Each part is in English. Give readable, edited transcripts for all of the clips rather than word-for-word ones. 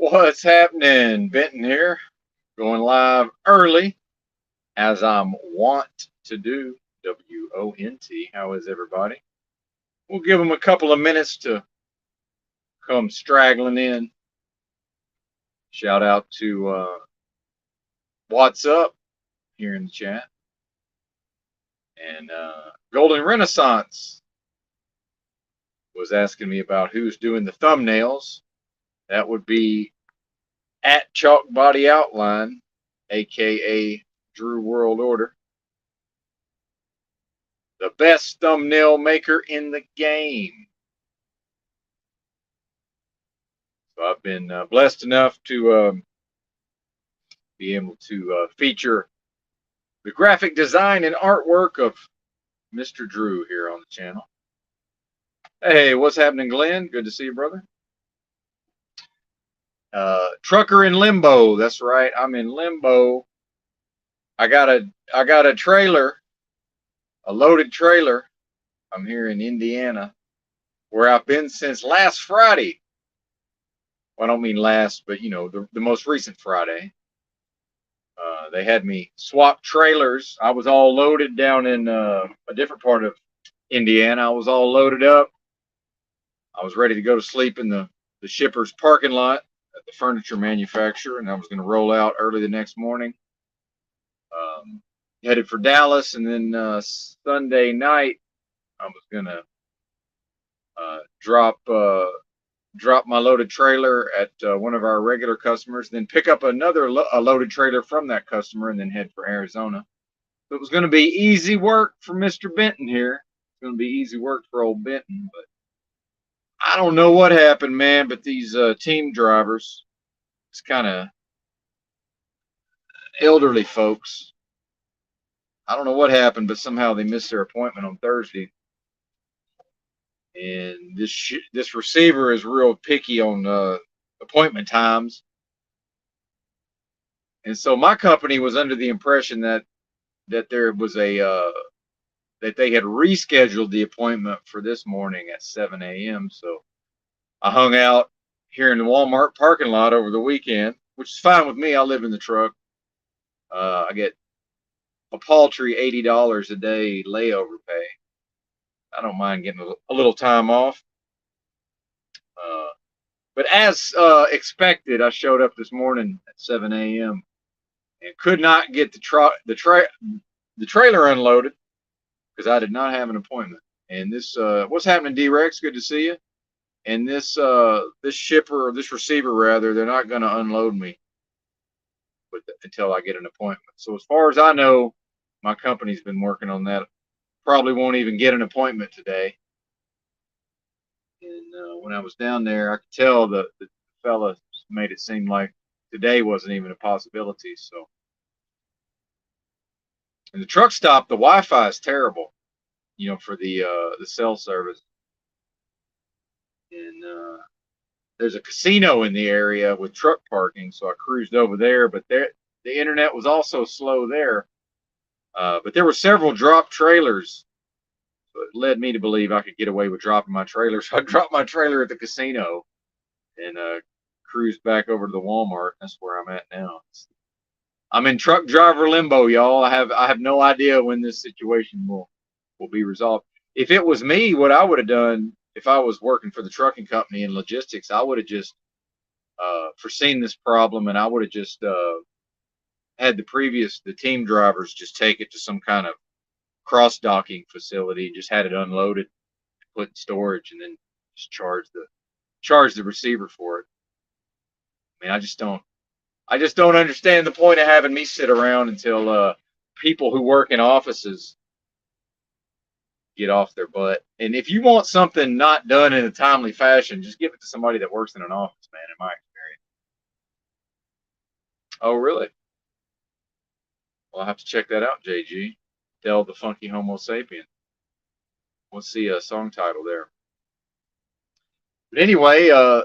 What's happening? Benton here, going live early as I'm wont to do. WONT. How is everybody? We'll give them a couple of minutes to come straggling in. Shout out to What's Up here in the chat. And Golden Renaissance was asking me about who's doing the thumbnails. That would be at Chalk Body Outline, aka Drew World Order. The best thumbnail maker in the game. So I've been blessed enough to be able to feature the graphic design and artwork of Mr. Drew here on the channel. Hey, what's happening, Glenn? Good to see you, brother. Trucker in Limbo. That's right. I'm in Limbo. I got a trailer, a loaded trailer. I'm here in Indiana, where I've been since last Friday. Well, I don't mean last, but you know, the most recent Friday. They had me swap trailers. I was all loaded down in a different part of Indiana. I was all loaded up. I was ready to go to sleep in the shipper's parking lot at the furniture manufacturer, and I was going to roll out early the next morning. Headed for Dallas, and then Sunday night I was going to drop my loaded trailer at one of our regular customers, then pick up another loaded trailer from that customer, and then head for Arizona. So it was going to be easy work for Mr. Benton here. It's going to be easy work for old Benton, but I don't know what happened, man. But these team drivers, it's kind of elderly folks. I don't know what happened, but somehow they missed their appointment on Thursday. And this receiver is real picky on appointment times. And so my company was under the impression that there was that they had rescheduled the appointment for this morning at 7 a.m. So I hung out here in the Walmart parking lot over the weekend, which is fine with me. I live in the truck. I get a paltry $80 a day layover pay. I don't mind getting a little time off. But as expected, I showed up this morning at 7 a.m. and could not get the trailer unloaded because I did not have an appointment. And this, what's happening, D-Rex? Good to see you. And this receiver rather, they're not going to unload me until I get an appointment. So as far as I know, my company's been working on that. Probably won't even get an appointment today. And when I was down there, I could tell the fella made it seem like today wasn't even a possibility. So, and the truck stop, the Wi-Fi is terrible, you know, for the cell service. And there's a casino in the area with truck parking, so I cruised over there. But the internet was also slow there. But there were several dropped trailers. So it led me to believe I could get away with dropping my trailer. So I dropped my trailer at the casino and cruised back over to the Walmart. That's where I'm at now. I'm in truck driver limbo, y'all. I have no idea when this situation will be resolved. If it was me, what I would have done if I was working for the trucking company in logistics, I would have just foreseen this problem, and I would have just had the team drivers just take it to some kind of cross-docking facility, just had it unloaded, put in storage, and then just charge the receiver for it. I mean, I just don't understand the point of having me sit around until people who work in offices get off their butt. And if you want something not done in a timely fashion, just give it to somebody that works in an office, man, in my experience. Oh, really? Well, I'll have to check that out, JG. Del the Funky Homo Sapien. What's the song title there? But anyway, I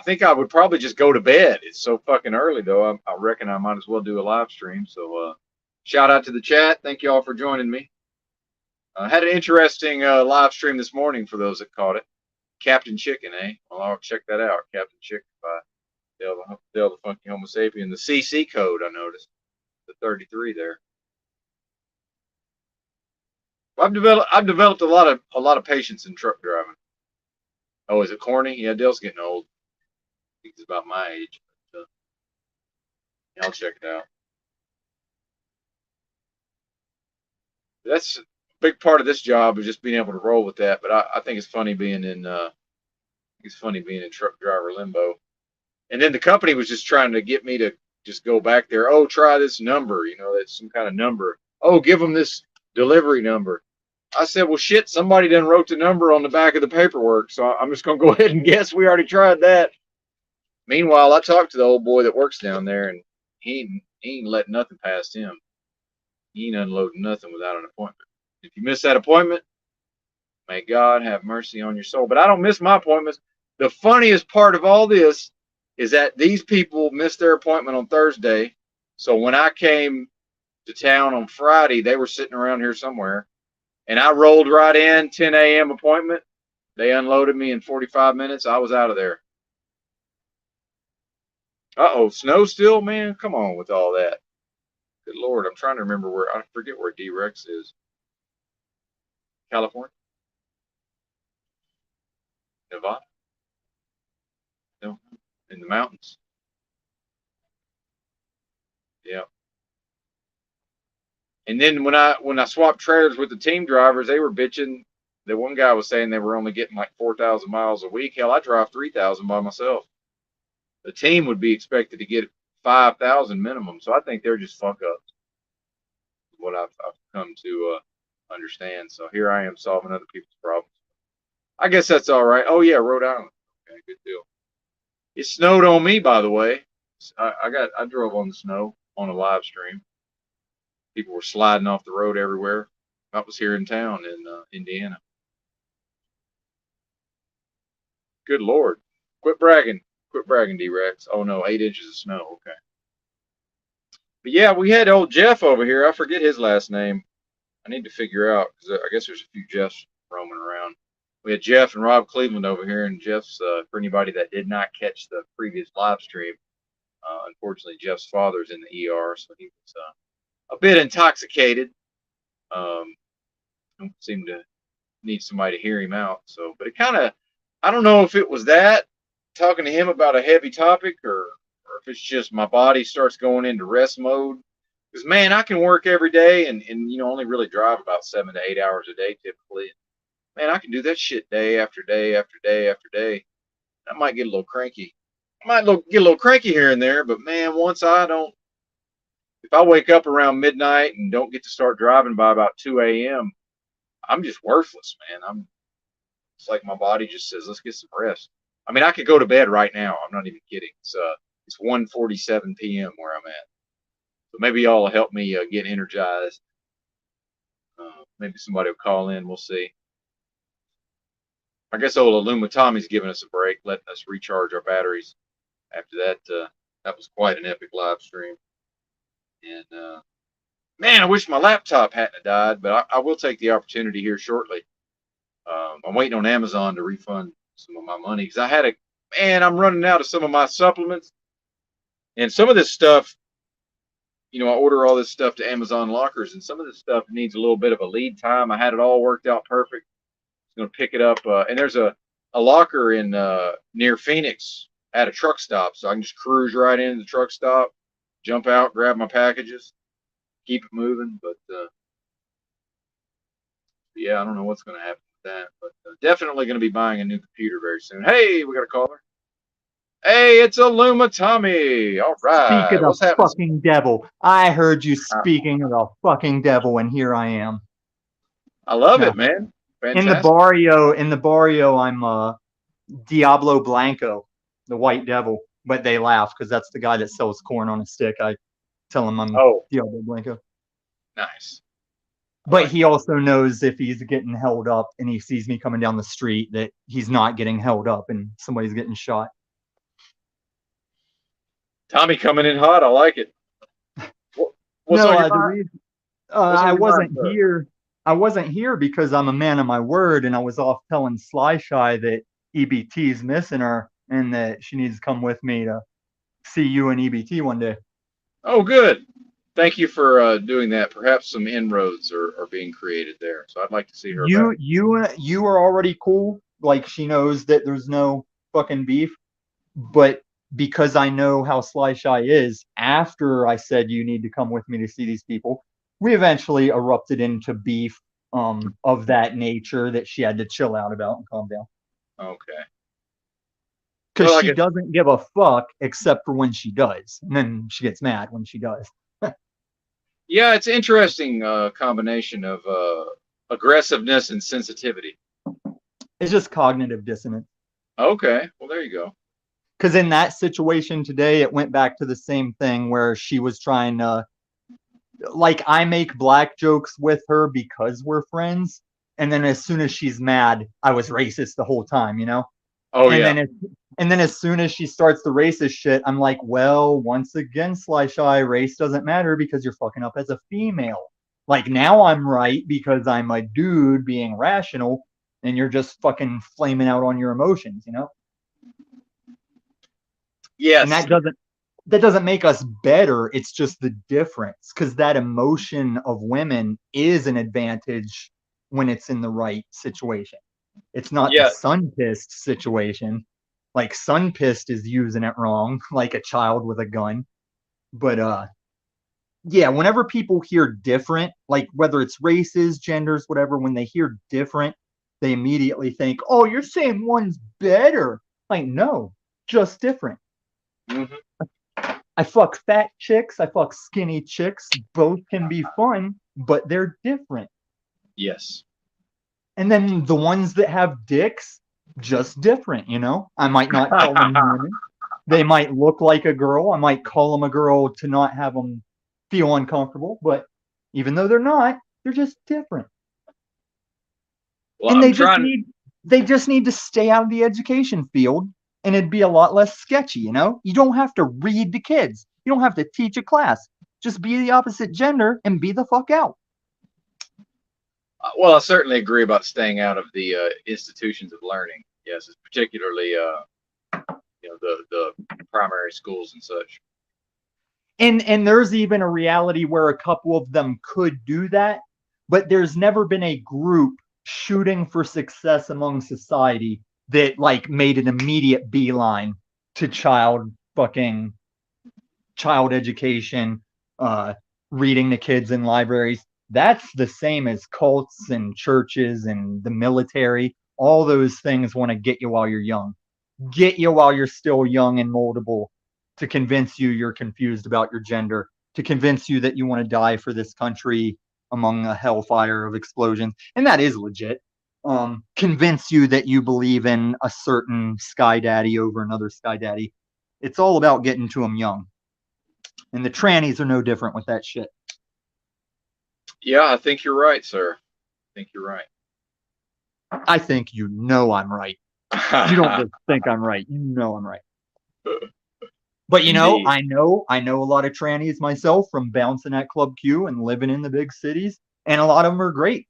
think I would probably just go to bed. It's so fucking early, though. I reckon I might as well do a live stream. So shout out to the chat. Thank you all for joining me. I had an interesting live stream this morning for those that caught it. Captain Chicken, eh? Well, I'll check that out. Captain Chicken. Bye. Dale the Funky Homo Sapien. The CC code, I noticed. The 33 there. I've developed a lot of patience in truck driving. Oh, is it corny? Yeah, Dale's getting old. He's about my age. But, I'll check it out. That's a big part of this job is just being able to roll with that. But I think it's funny being in truck driver limbo. And then the company was just trying to get me to just go back there. Oh, try this number. That's some kind of number. Oh, give them this delivery number. I said, well, shit, somebody done wrote the number on the back of the paperwork, so I'm just going to go ahead and guess we already tried that. Meanwhile, I talked to the old boy that works down there, and he ain't letting nothing past him. He ain't unloading nothing without an appointment. If you miss that appointment, may God have mercy on your soul. But I don't miss my appointments. The funniest part of all this is that these people missed their appointment on Thursday. So when I came to town on Friday, they were sitting around here somewhere. And I rolled right in, 10 a.m. appointment. They unloaded me in 45 minutes. I was out of there. Uh-oh, snow still, man? Come on with all that. Good Lord, I'm trying to remember I forget where D-Rex is. California? Nevada? No, in the mountains. Yeah. And then when I swapped trailers with the team drivers, they were bitching. The one guy was saying they were only getting like 4,000 miles a week. Hell, I drive 3,000 by myself. The team would be expected to get 5,000 minimum. So I think they're just fuck ups. What I've come to understand. So here I am solving other people's problems. I guess that's all right. Oh yeah, Rhode Island. Okay, good deal. It snowed on me, by the way. I drove on the snow on a live stream. People were sliding off the road everywhere. I was here in town in Indiana. Good Lord. Quit bragging. Quit bragging, D-Rex. Oh no, 8 inches of snow. Okay. But yeah, we had old Jeff over here. I forget his last name. I need to figure out because I guess there's a few Jeffs roaming around. We had Jeff and Rob Cleveland over here, and Jeff's, for anybody that did not catch the previous live stream, unfortunately, Jeff's father's in the ER, so he was a bit intoxicated. Don't seem to need somebody to hear him out. So, but it kind of, I don't know if it was that talking to him about a heavy topic, or if it's just my body starts going into rest mode. Because man, I can work every day and only really drive about 7 to 8 hours a day typically. Man, I can do that shit day after day after day after day. I might get a little cranky. I might get a little cranky here and there, but man, if I wake up around midnight and don't get to start driving by about 2 a.m., I'm just worthless, man. It's like my body just says, let's get some rest. I mean, I could go to bed right now. I'm not even kidding. It's 1:47 p.m. where I'm at. So maybe y'all will help me get energized. Maybe somebody will call in. We'll see. I guess old Illuma Tommy's giving us a break, letting us recharge our batteries. After that, that was quite an epic live stream. And man, I wish my laptop hadn't died, but I will take the opportunity here shortly. I'm waiting on Amazon to refund some of my money because I'm running out of some of my supplements. And some of this stuff, I order all this stuff to Amazon lockers, and some of this stuff needs a little bit of a lead time. I had it all worked out perfect. I'm going to pick it up. And there's a locker in near Phoenix at a truck stop. So I can just cruise right into the truck stop, jump out, grab my packages, keep it moving. But yeah, I don't know what's going to happen with that. But definitely going to be buying a new computer very soon. Hey, we got a caller. Hey, it's Illuma Tommy. All right. Speak of What's the happening? fucking devil. I heard you speaking of the fucking devil, and here I am. I love No. it, man. In the Fantastic. barrio, I'm Diablo Blanco, the white devil. But they laugh because that's the guy that sells corn on a stick. I tell him I'm Oh, Diablo Blanco. nice. But he also knows if he's getting held up and he sees me coming down the street that he's not getting held up and somebody's getting shot. Tommy coming in hot. I like it. What's No, on your the mind? reason What's on I your mind, wasn't sir? here. I wasn't here because I'm a man of my word, and I was off telling Sly Shy that EBT's missing her and that she needs to come with me to see you in EBT one day. Oh, good. Thank you for doing that. Perhaps some inroads are being created there. So I'd like to see her back. You are already cool. Like, she knows that there's no fucking beef. But because I know how Sly Shy is, after I said you need to come with me to see these people, we eventually erupted into beef of that nature that she had to chill out about and calm down. Okay. Because Well, I she guess, doesn't give a fuck except for when she does. And then she gets mad when she does. yeah, it's an interesting combination of aggressiveness and sensitivity. It's just cognitive dissonance. Okay. Well, there you go. Because in that situation today, it went back to the same thing where she was trying to, like, I make black jokes with her because we're friends. And then as soon as she's mad, I was racist the whole time, you know? Oh, And yeah. then as soon as she starts the racist shit, I'm like, well, once again, Sly Shy, race doesn't matter because you're fucking up as a female. Like, now I'm right because I'm a dude being rational, and you're just fucking flaming out on your emotions, you know? And Yes. that doesn't make us better. It's just the difference, because that emotion of women is an advantage when it's in the right situation. It's not the Yeah. sun-pissed situation. Like, sun-pissed is using it wrong, like a child with a gun. But yeah, whenever people hear different, like whether it's races, genders, whatever, when they hear different, they immediately think, oh, you're saying one's better. Like, no, just different. Hmm. I fuck fat chicks, I fuck skinny chicks. Both can be fun, but they're different. Yes. And then the ones that have dicks, just different, you know? I might not call them women. They might look like a girl. I might call them a girl to not have them feel uncomfortable, but even though they're not, they're just different. Well, And I'm trying. they just need to stay out of the education field, and it'd be a lot less sketchy, you know? You don't have to read to kids. You don't have to teach a class. Just be the opposite gender and be the fuck out. Well, I certainly agree about staying out of the institutions of learning. Yes, it's particularly the primary schools and such. And there's even a reality where a couple of them could do that, but there's never been a group shooting for success among society that like made an immediate beeline to child education, uh, reading to kids in libraries. That's the same as cults and churches and the military. All those things want to get you while you're young, get you while you're still young and moldable, to convince you you're confused about your gender, to convince you that you want to die for this country among a hellfire of explosions. And that is legit. Convince you that you believe in a certain sky daddy over another sky daddy. It's all about getting to them young. And the trannies are no different with that shit. Yeah, I think you're right, sir. I think you're right. I think you know I'm right. You don't just think I'm right. You know I'm right. But you know, Indeed. I know a lot of trannies myself from bouncing at Club Q and living in the big cities, and a lot of them are great.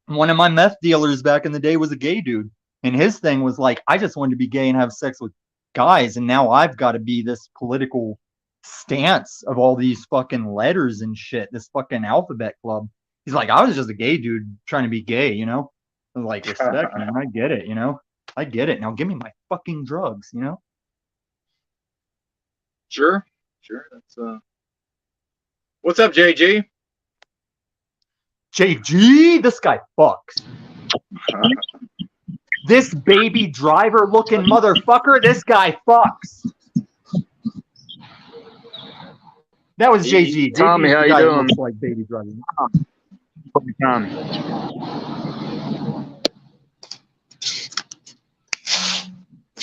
One of my meth dealers back in the day was a gay dude, and his thing was like, I just wanted to be gay and have sex with guys, and now I've got to be this political stance of all these fucking letters and shit, this fucking alphabet club. He's like, I was just a gay dude trying to be gay, you know? I was like, respect, man. I get it, you know? I get it. Now give me my fucking drugs, you know? Sure, sure. That's What's up, JG? JG, this guy fucks. This baby driver looking motherfucker, this guy fucks. That was JG. Tommy, JG is how the you guy that doing? looks like baby driver. Tommy.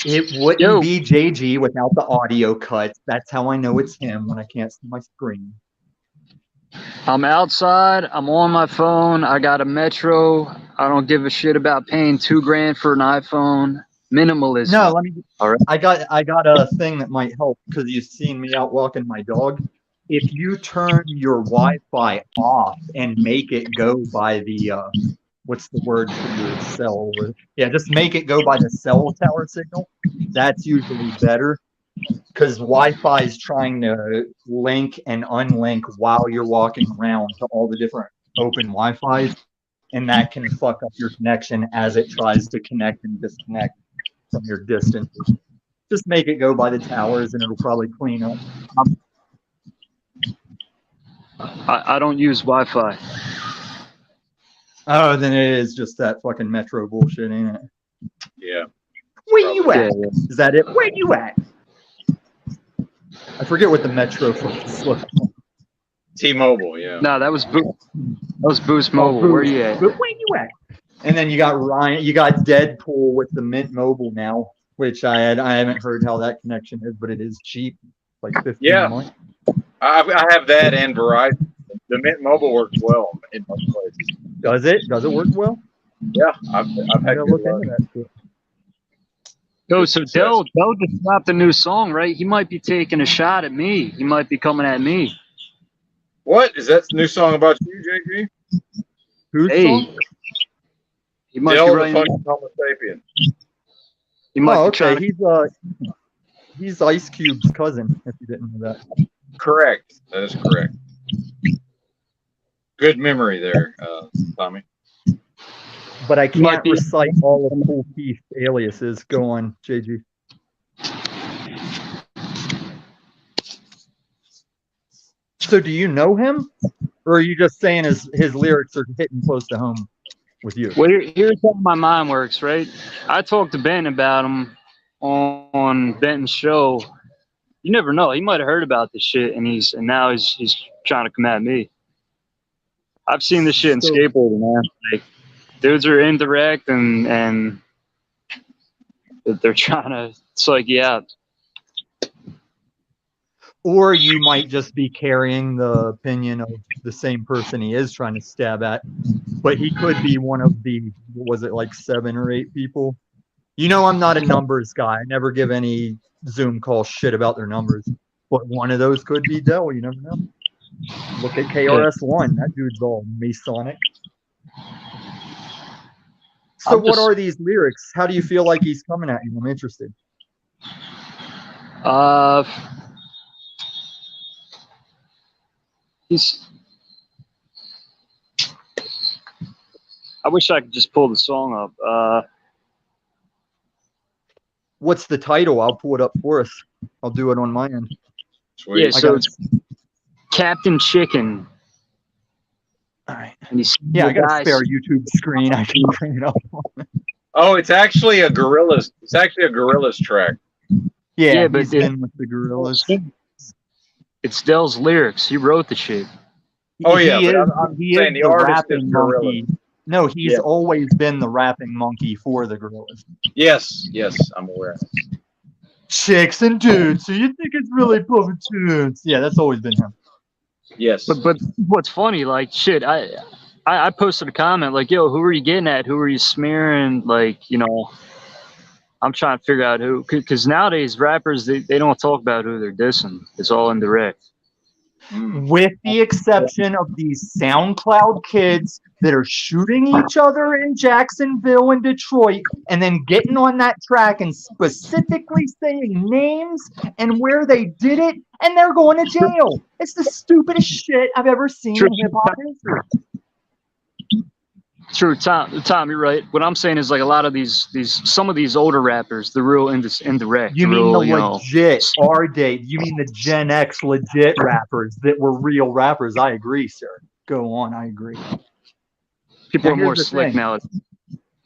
It wouldn't Yo, be JG without the audio cuts. That's how I know it's him when I can't see my screen. I'm outside. I'm on my phone. I got a Metro. I don't give a shit about paying $2,000 for an iPhone. Minimalism. No, let me. All right. I got a thing that might help because you've seen me out walking my dog. If you turn your Wi-Fi off and make it go by the what's the word for your cell? Yeah, just make it go by the cell tower signal. That's usually better. because Wi-Fi is trying to link and unlink while you're walking around to all the different open Wi-Fi's, and that can fuck up your connection as it tries to connect and disconnect from your distance. Just make it go by the towers, and it'll probably clean up. I don't use Wi-Fi. Oh, then it is just that fucking Metro bullshit, ain't it? Yeah. Where you at? Yeah. Is that it? Where you at? I forget what the Metro fucking slogan. T-Mobile, yeah. No, that was Boost Mobile. Boost. Where you at? But where you at? And then you got Ryan. You got Deadpool with the Mint Mobile now, which I haven't heard how that connection is, but it is cheap, like $15 Yeah. a month. I have that and Verizon. The Mint Mobile works well in most places. Does it? Does it work well? Yeah, I've I had gotta good look luck. into that shit. Yo, so Dell just dropped a new song, right? He might be taking a shot at me. He might be coming at me. What is that new song about you, JG? Who's Hey, song? he might Dell be the writing. fucking Homo sapien. He might Oh, be okay. trying to, He's Ice Cube's cousin. If you didn't know that. Correct. That is correct. Good memory there, Tommy. But I Might can't be. recite all of Cool Keith's aliases. Go on, JG. So do you know him? Or are you just saying his lyrics are hitting close to home with you? Well, here's how my mind works, right? I talked to Ben about him on Ben's show. You never know. He might have heard about this shit, and now he's trying to come at me. I've seen this shit in So- skateboarding, man. Like, dudes are indirect, and they're trying to psych you out. Or you might just be carrying the opinion of the same person he is trying to stab at. But he could be one of the, was it like 7 or 8 people? You know, I'm not a numbers guy. I never give any Zoom call shit about their numbers. But one of those could be Dell. You never know. Look at KRS-One. That dude's all Masonic. So what are these lyrics? How do you feel like he's coming at you? I'm interested. I wish I could just pull the song up. What's the title? I'll pull it up for us. I'll do it on my end. Sweet. Yeah, so it's Captain Chicken. All right. And he's Yeah, I got a spare YouTube screen. I can bring it up. Oh, it's actually a Gorillaz. It's actually a Gorillaz track. Yeah, but he's been with the Gorillas. It's Dell's lyrics. He wrote the shit. Oh, yeah, he but is, I'm he saying is the the artist rapping is monkey. No, he's Yeah. always been the rapping monkey for the Gorillas. Yes, I'm aware. Chicks and dudes. So you think it's really pumping tunes? Yeah, that's always been him. Yes. But what's funny, like shit, I posted a comment like, yo, who are you getting at? Who are you smearing? Like, you know, I'm trying to figure out who, because nowadays rappers, they don't talk about who they're dissing. It's all indirect. With the exception of these SoundCloud kids that are shooting each other in Jacksonville and Detroit and then getting on that track and specifically saying names and where they did it, and they're going to jail. It's the stupidest shit I've ever seen in hip-hop history. True, Tom, you're right. What I'm saying is like a lot of some of these older rappers, the real indirect. You mean real, the legit R-Date? You mean the Gen X legit rappers that were real rappers? I agree, sir. Go on, I agree. People are Here's more the slick thing. now.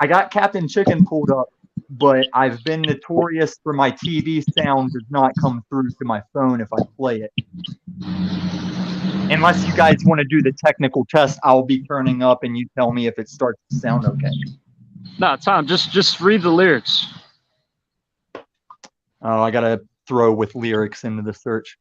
I got Captain Chicken pulled up, but I've been notorious for my TV sound does not come through to my phone if I play it. Unless you guys want to do the technical test, I'll be turning up and you tell me if it starts to sound okay. Nah, Tom, just read the lyrics. Oh, I gotta throw with lyrics into the search.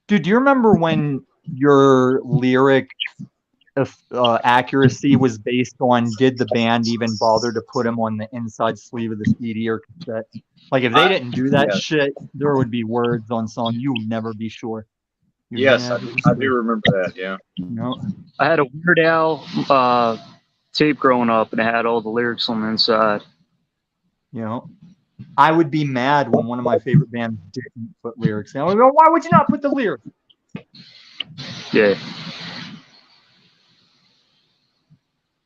Dude, do you remember when your lyric accuracy was based on did the band even bother to put them on the inside sleeve of the CD or cassette? Like if they didn't do that shit, there would be words on song. You would never be sure. You're Yes, mad with I the do remember that. Yeah. No. I had a Weird Al tape growing up, and it had all the lyrics on the inside. You know, I would be mad when one of my favorite bands didn't put lyrics in. I would go, why would you not put the lyrics? Yeah.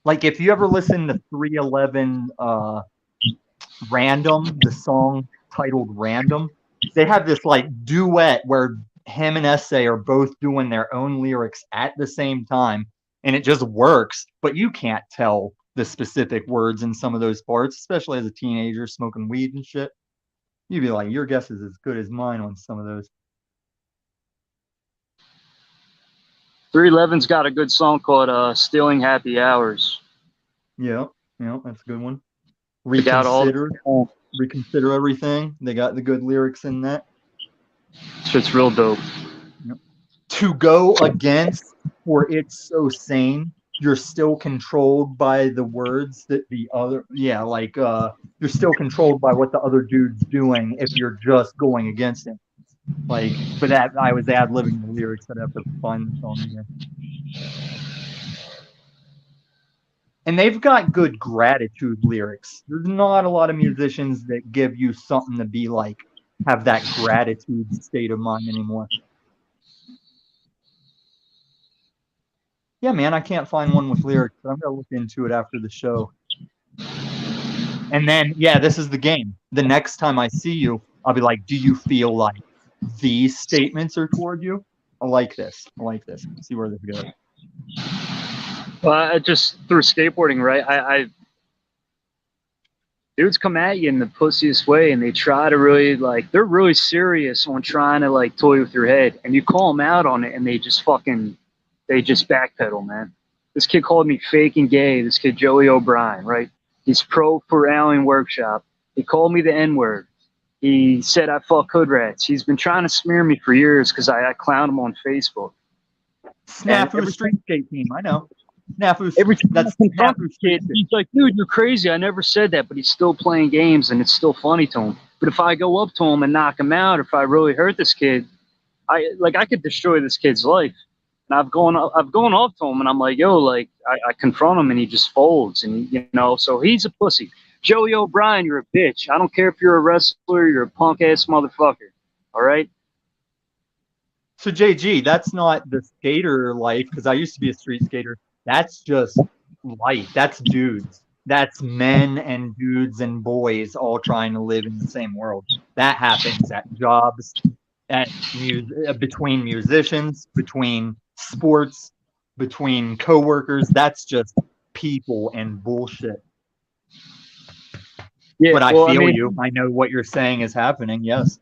Like if you ever listen to 311 Random, the song titled Random, they have this like duet where him and Essay are both doing their own lyrics at the same time, and it just works, but you can't tell the specific words in some of those parts, especially as a teenager smoking weed and shit. You'd be like, your guess is as good as mine on some of those. 311's got a good song called Stealing Happy Hours. Yeah, that's a good one. They got Reconsider everything. They got the good lyrics in that. Shit's real dope. Yep. To go against, for it's so sane, you're still controlled by the words that the other, you're still controlled by what the other dude's doing if you're just going against him. Like, for that, I was ad-libbing the lyrics. I'd have to find the song again. And they've got good gratitude lyrics. There's not a lot of musicians that give you something to be like, have that gratitude state of mind anymore. Yeah, man, I can't find one with lyrics, but I'm going to look into it after the show. And then, yeah, this is the game. The next time I see you, I'll be like, do you feel like these statements are toward you? I like this. Let's see where this goes. Well, I just through skateboarding, right? I dudes come at you in the pussiest way, and they try to really they're really serious on trying to toy with your head, and you call them out on it, and they just backpedal, man. This kid called me fake and gay. This kid Joey O'Brien, right? He's pro for Alien Workshop. He called me the N-word. He said I fuck hood rats. He's been trying to smear me for years because I clowned him on Facebook. Snafu Street Skate Team, I know. Snafu. That's Snafu kid. He's like, dude, you're crazy. I never said that, but he's still playing games, and it's still funny to him. But if I go up to him and knock him out, or if I really hurt this kid, I could destroy this kid's life. And I've gone up to him, and I'm like, yo, I confront him, and he just folds, and so he's a pussy. Joey O'Brien, you're a bitch. I don't care if you're a wrestler, you're a punk ass motherfucker. All right. So JG, that's not the skater life, because I used to be a street skater. That's just life. That's dudes. That's men and dudes and boys all trying to live in the same world. That happens at jobs, between musicians, between sports, between coworkers. That's just people and bullshit. Yeah, but I feel you. I know what you're saying is happening. Yes,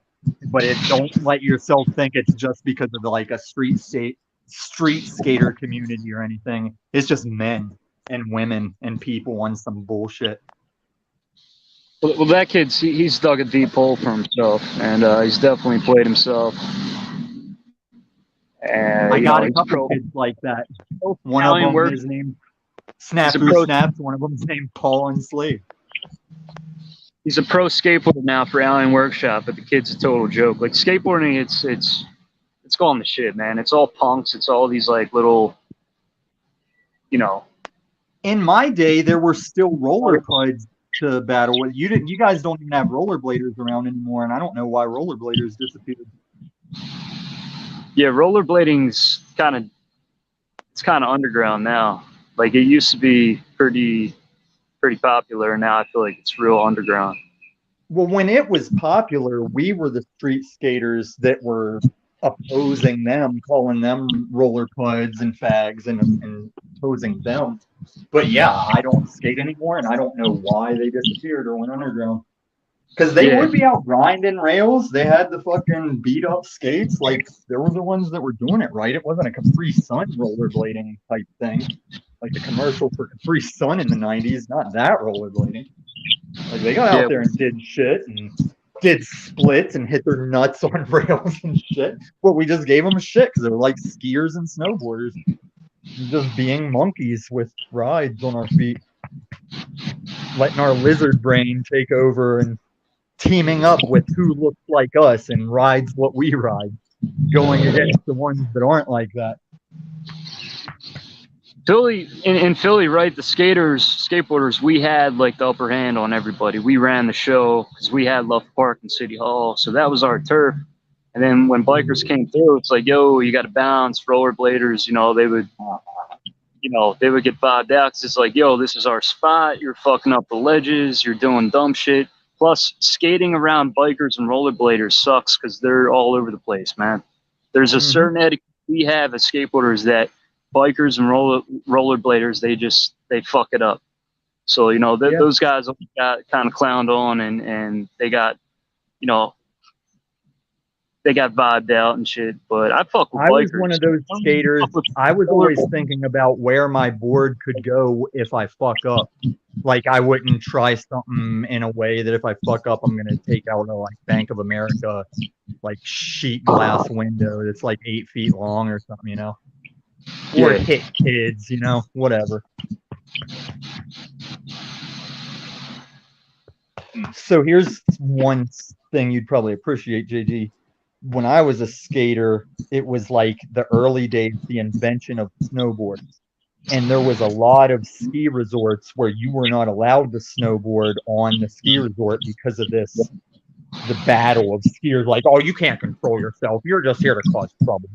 but don't let yourself think it's just because of a street skater community or anything. It's just men and women and people on some bullshit. Well, that kid's he's dug a deep hole for himself, and he's definitely played himself. And I got a couple kids like that. One of them is named Snafu Snaps. One of them is named Paul and Slade. He's a pro skateboarder now for Alien Workshop, but the kid's a total joke. Skateboarding, it's going to shit, man. It's all punks. It's all these little, In my day, there were still rollerblades to battle with. You guys don't even have rollerbladers around anymore, and I don't know why rollerbladers disappeared. Yeah, rollerblading's kind of underground now. It used to be pretty popular, and now I feel like it's real underground. Well, when it was popular, we were the street skaters that were opposing them, calling them rollerblades and fags and opposing them. But yeah, I don't skate anymore, and I don't know why they disappeared or went underground. Because they would be out grinding rails. They had the fucking beat up skates. There were the ones that were doing it right. It wasn't a Capri Sun rollerblading type thing. The commercial for Capri Sun in the 90s, not that rollerblading. They got out there and did shit and did splits and hit their nuts on rails and shit. But we just gave them shit because they were like skiers and snowboarders. Just being monkeys with rides on our feet. Letting our lizard brain take over and teaming up with who looks like us and rides what we ride. going against the ones that aren't like that. Philly in Philly, right? The skateboarders, we had like the upper hand on everybody. We ran the show because we had Love Park and City Hall, so that was our turf. And then when bikers came through, it's like, yo, you got to bounce. Rollerbladers, they would get bobbed out because it's like, yo, this is our spot. You're fucking up the ledges. You're doing dumb shit. Plus, skating around bikers and rollerbladers sucks because they're all over the place, man. There's a certain etiquette we have as skateboarders that bikers and rollerbladers, they fuck it up. So, those guys got kind of clowned on and they got, you know, they got vibed out and shit. But I fuck with I bikers. was one of those skaters. I was always thinking about where my board could go if I fuck up. Like, I wouldn't try something in a way that if I fuck up, I'm going to take out a like Bank of America, like sheet glass window that's like 8 feet long or something, or hit kids, whatever. So here's one thing you'd probably appreciate, JG. When I was a skater, it was like the early days, the invention of snowboards. And there was a lot of ski resorts where you were not allowed to snowboard on the ski resort because of this, the battle of skiers, like, oh, you can't control yourself. You're just here to cause trouble.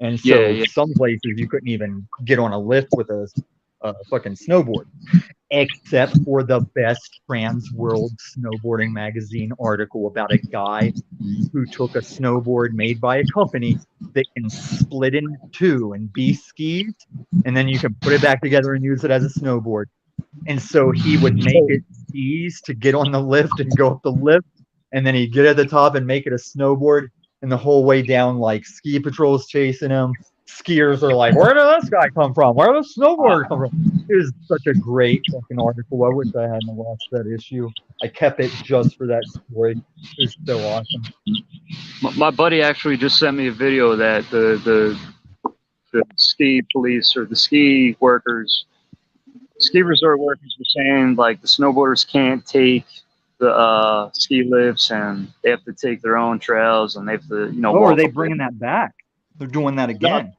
And so some places you couldn't even get on a lift with a fucking snowboard, except for the best Trans World Snowboarding Magazine article about a guy who took a snowboard made by a company that can split in two and be skis, and then you can put it back together and use it as a snowboard. And so he would make it skis to get on the lift and go up the lift, and then he'd get at the top and make it a snowboard. And the whole way down, like, ski patrol's chasing him. Skiers are like, where did this guy come from? Where did the snowboarder come from? It was such a great fucking article. I wish I hadn't lost that issue. I kept it just for that story. It was so awesome. My buddy actually just sent me a video that the ski police or the ski workers, ski resort workers were saying like the snowboarders can't take the ski lifts and they have to take their own trails and they have to, are they bringing that back? They're doing that again. No,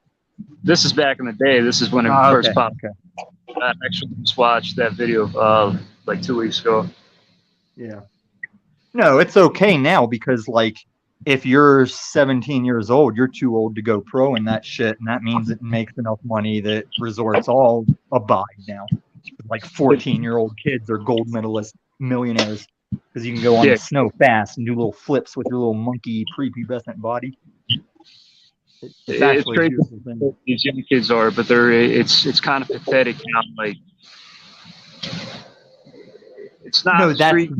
this is back in the day. This is when it first popped. Okay. I actually just watched that video like 2 weeks ago. Yeah. No, it's okay now because like if you're 17 years old, you're too old to go pro in that shit, and that means it makes enough money that resorts all abide now. Like 14-year-old kids are gold medalist millionaires because you can go on the snow fast and do little flips with your little monkey prepubescent body. It's actually crazy what these young kids are, but it's kind of pathetic how like it's not street.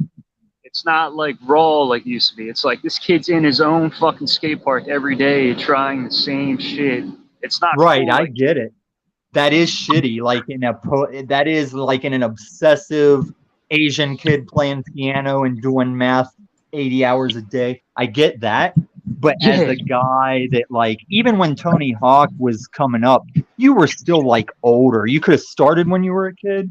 It's not like raw like it used to be. It's like this kid's in his own fucking skate park every day trying the same shit. It's not right. Cool, I get it. That is shitty. Like that is like in an obsessive Asian kid playing piano and doing math 80 hours a day. I get that. But as a guy that like, even when Tony Hawk was coming up, you were still like older. You could have started when you were a kid.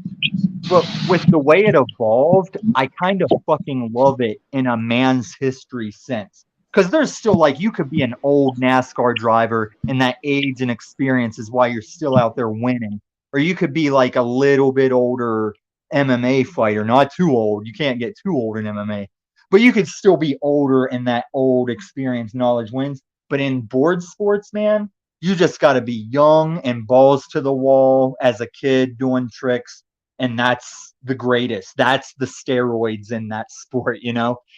But with the way it evolved, I kind of fucking love it in a man's history sense. Because there's still like, you could be an old NASCAR driver and that age and experience is why you're still out there winning. Or you could be like a little bit older MMA fighter, not too old. You can't get too old in MMA. But you could still be older and that old experience knowledge wins. But in board sports, man, you just got to be young and balls to the wall as a kid doing tricks. And that's the greatest. That's the steroids in that sport,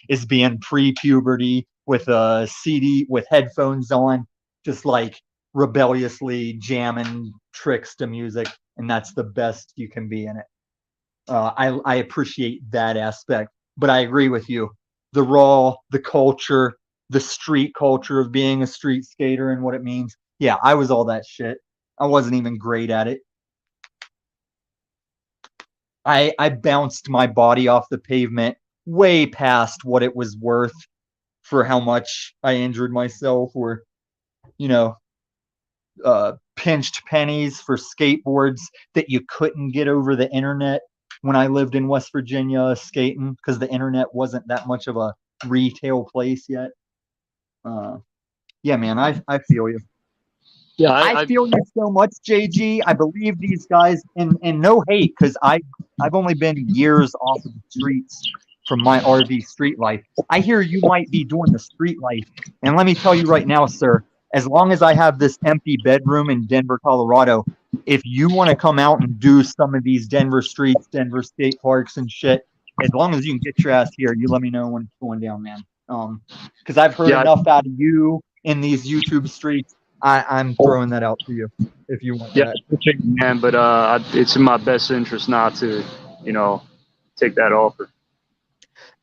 is being pre-puberty with a CD with headphones on, just like rebelliously jamming tricks to music. And that's the best you can be in it. I appreciate that aspect, but I agree with you. The raw, the culture, the street culture of being a street skater and what it means. Yeah, I was all that shit. I wasn't even great at it. I bounced my body off the pavement way past what it was worth for how much I injured myself, or, pinched pennies for skateboards that you couldn't get over the internet when I lived in West Virginia skating, because the internet wasn't that much of a retail place yet. Yeah, man, I feel you. Yeah, I feel you so much, JG. I believe these guys, and no hate, because I've only been years off of the streets from my RV street life. I hear you might be doing the street life, and let me tell you right now, sir, as long as I have this empty bedroom in Denver, Colorado, if you want to come out and do some of these Denver streets, Denver state parks and shit, as long as you can get your ass here, you let me know when it's going down, man. Because I've heard yeah, enough out of you in these YouTube streets. I'm throwing that out to you if you want yeah, that. man. But it's in my best interest not to, take that offer.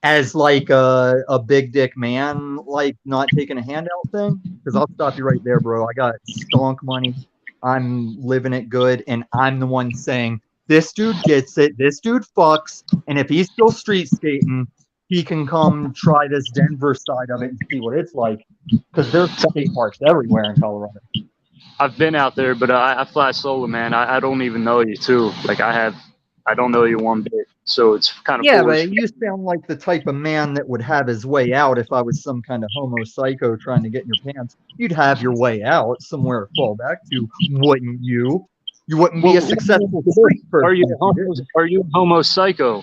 As like a big dick man, like not taking a handout thing, because I'll stop you right there, bro. I got stonk money. I'm living it good, and I'm the one saying this dude gets it. This dude fucks, and if he's still street skating, he can come try this Denver side of it and see what it's like. Because there's skate parks everywhere in Colorado. I've been out there, but I fly solo, man. I don't even know you too. Like I don't know you one bit. So it's kind of Yeah, foolish. but you sound like the type of man that would have his way out if I was some kind of homo psycho trying to get in your pants. You'd have your way out, somewhere to fall back to, wouldn't you? You wouldn't be a successful street Are you person if you did. are you a homo psycho?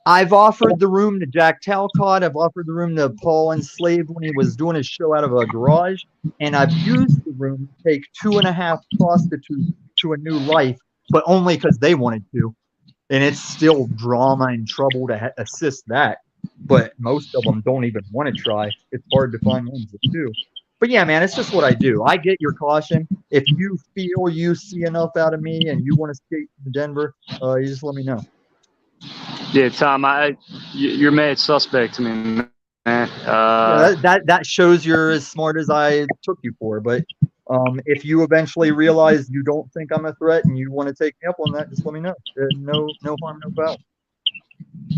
I've offered the room to Jack Talcott. I've offered the room to Paul Enslaved when he was doing his show out of a garage. And I've used the room to take 2.5 prostitutes to a new life, but only because they wanted to. And it's still drama and trouble to assist that. But most of them don't even want to try. It's hard to find ones that do. But yeah, man, it's just what I do. I get your caution. If you feel you see enough out of me and you want to skate to Denver, you just let me know. Yeah, Tom, you're mad suspect to me, man. Yeah, that shows you're as smart as I took you for. But if you eventually realize you don't think I'm a threat and you want to take me up on that, just let me know. No harm, no foul.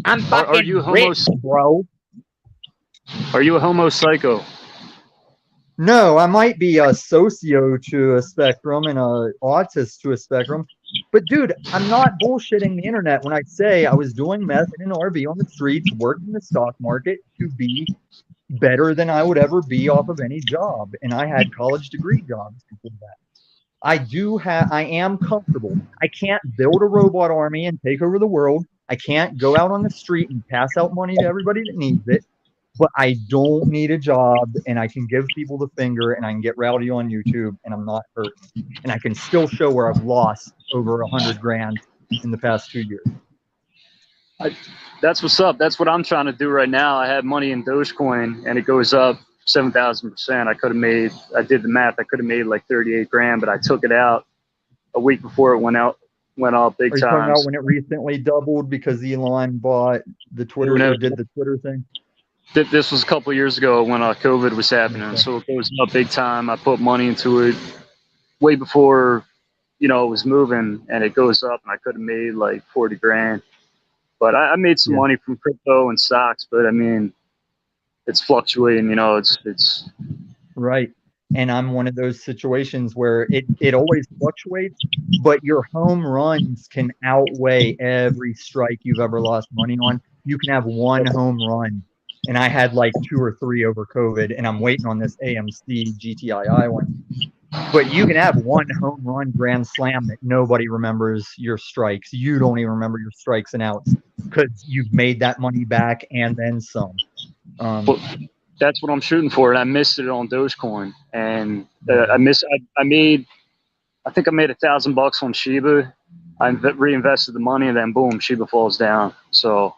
I'm fucking are you rich, bro. Are you a homo psycho? No, I might be a socio to a spectrum and a autist to a spectrum. But dude, I'm not bullshitting the internet when I say I was doing meth in an RV on the streets, working the stock market to be better than I would ever be off of any job. And I had college degree jobs before that. I am comfortable. I can't build a robot army and take over the world. I can't go out on the street and pass out money to everybody that needs it. But I don't need a job, and I can give people the finger, and I can get rowdy on YouTube, and I'm not hurt. And I can still show where I've lost over 100 grand in the past 2 years. That's what's up. That's what I'm trying to do right now. I have money in Dogecoin, and it goes up 7,000%. I did the math. I could have made like 38 grand, but I took it out a week before it went up big Are you time. talking about when it recently doubled because Elon bought the Twitter or did the Twitter thing? This was a couple of years ago when COVID was happening, okay. So it goes up big time. I put money into it way before, it was moving, and it goes up, and I could have made like 40 grand. But I made some money from crypto and stocks, but I mean, it's fluctuating, it's right. And I'm one of those situations where it always fluctuates, but your home runs can outweigh every strike you've ever lost money on. You can have one home run. And I had like 2 or 3 over COVID, and I'm waiting on this AMC GTII one. But you can have one home run grand slam that nobody remembers your strikes. You don't even remember your strikes and outs because you've made that money back and then some. Well, that's what I'm shooting for, and I missed it on Dogecoin. And I think I made $1,000 on Shiba. I reinvested the money, and then boom, Shiba falls down. So,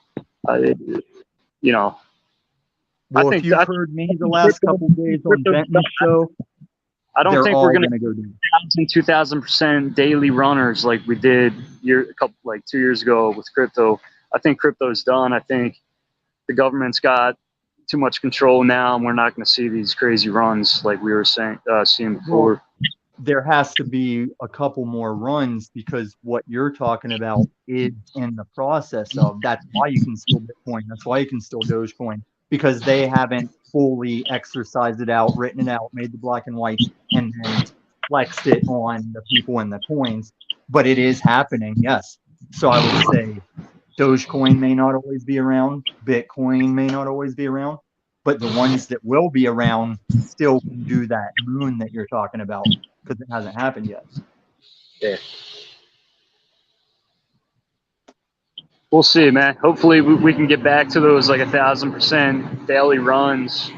Well, if you've heard me the last couple of days on Benton's show, I don't think we're going to go down. 2,000% daily runners like we did 2 years ago with crypto. I think crypto's done. I think the government's got too much control now, and we're not going to see these crazy runs like we were seeing before. Well, there has to be a couple more runs because what you're talking about is in the process of. That's why you can steal Bitcoin. That's why you can steal Dogecoin. Because they haven't fully exercised it out, written it out, made the black and white, and then flexed it on the people and the coins. But it is happening, yes. So I would say Dogecoin may not always be around. Bitcoin may not always be around. but the ones that will be around still can do that moon that you're talking about because it hasn't happened yet. Yeah. We'll see, man. Hopefully we can get back to those like 1,000% daily runs.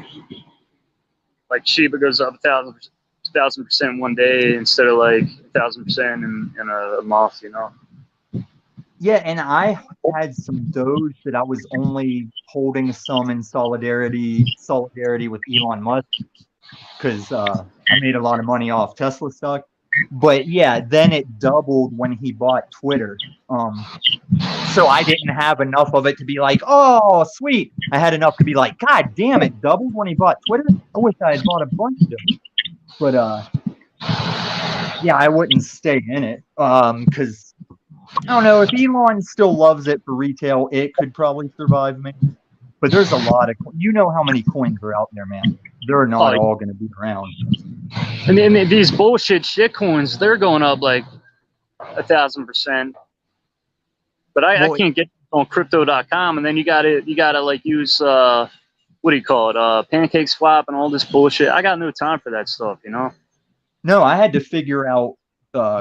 Like Shiba goes up 1,000% one day instead of like 1,000% in a month, you know? Yeah, and I had some Doge that I was only holding some in solidarity with Elon Musk because I made a lot of money off Tesla stock. But yeah, then it doubled when he bought Twitter. So I didn't have enough of it to be like, oh, sweet. I had enough to be like, God damn, it doubled when he bought Twitter. I wish I had bought a bunch of them. But yeah, I wouldn't stay in it because I don't know if Elon still loves it for retail, it could probably survive me. But there's a lot of, you know how many coins are out there, man. They're not all going to be around. And then these bullshit shit coins, they're going up like 1,000%. But I can't get on crypto.com, and then you gotta like use what do you call it? Pancake swap and all this bullshit. I got no time for that stuff, you know? No, I had to figure out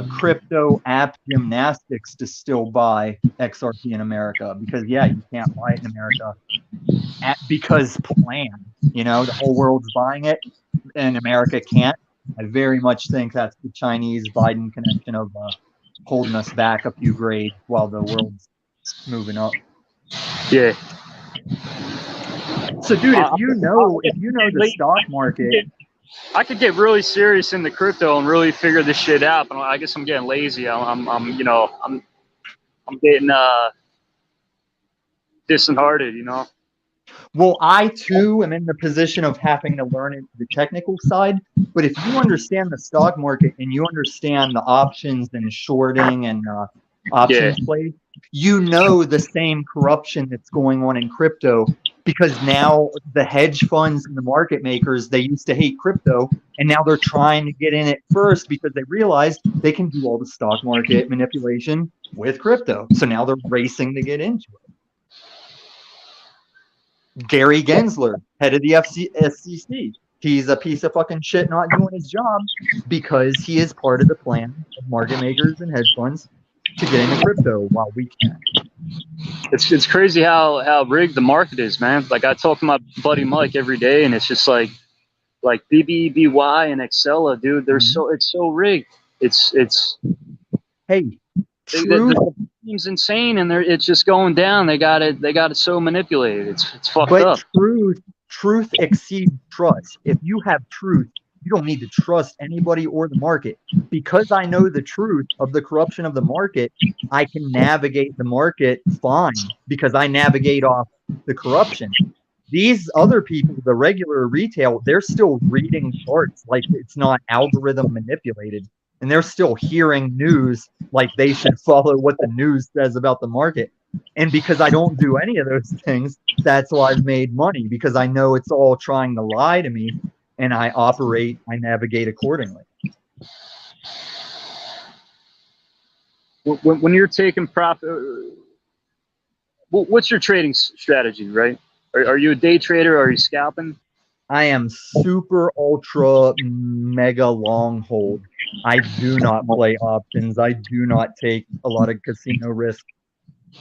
crypto app gymnastics to still buy XRP in America because yeah, you can't buy it in America because planned. You know, the whole world's buying it and America can't. I very much think that's the Chinese Biden connection of holding us back a few grades while the world's moving up. Yeah. So, dude, if you know the stock market, I could get really serious into crypto and really figure this shit out. But I guess I'm getting lazy. I'm getting disheartened, you know. Well, I too am in the position of having to learn the technical side. But if you understand the stock market and you understand the options and shorting and options plays, you know the same corruption that's going on in crypto because now the hedge funds and the market makers, they used to hate crypto and now they're trying to get in it first because they realized they can do all the stock market manipulation with crypto. So now they're racing to get into it. Gary Gensler, head of the SEC. He's a piece of fucking shit not doing his job because he is part of the plan of market makers and hedge funds to get into crypto while we can't. It's crazy how rigged the market is, man. Like I talk to my buddy Mike every day, and it's just like BBBY and Excella, dude. They're it's so rigged. It's hey, the team's insane, and it's just going down. They got it so manipulated. It's fucked up. But truth exceeds trust. If you have truth, you don't need to trust anybody or the market. Because I know the truth of the corruption of the market, I can navigate the market fine because I navigate off the corruption. These other people, the regular retail, they're still reading charts like it's not algorithm manipulated. And they're still hearing news like they should follow what the news says about the market. And because I don't do any of those things, that's why I've made money, because I know it's all trying to lie to me, and I navigate accordingly. When you're taking profit, what's your trading strategy, right? Are you a day trader? Or are you scalping? I am super ultra mega long hold. I do not play options. I do not take a lot of casino risk.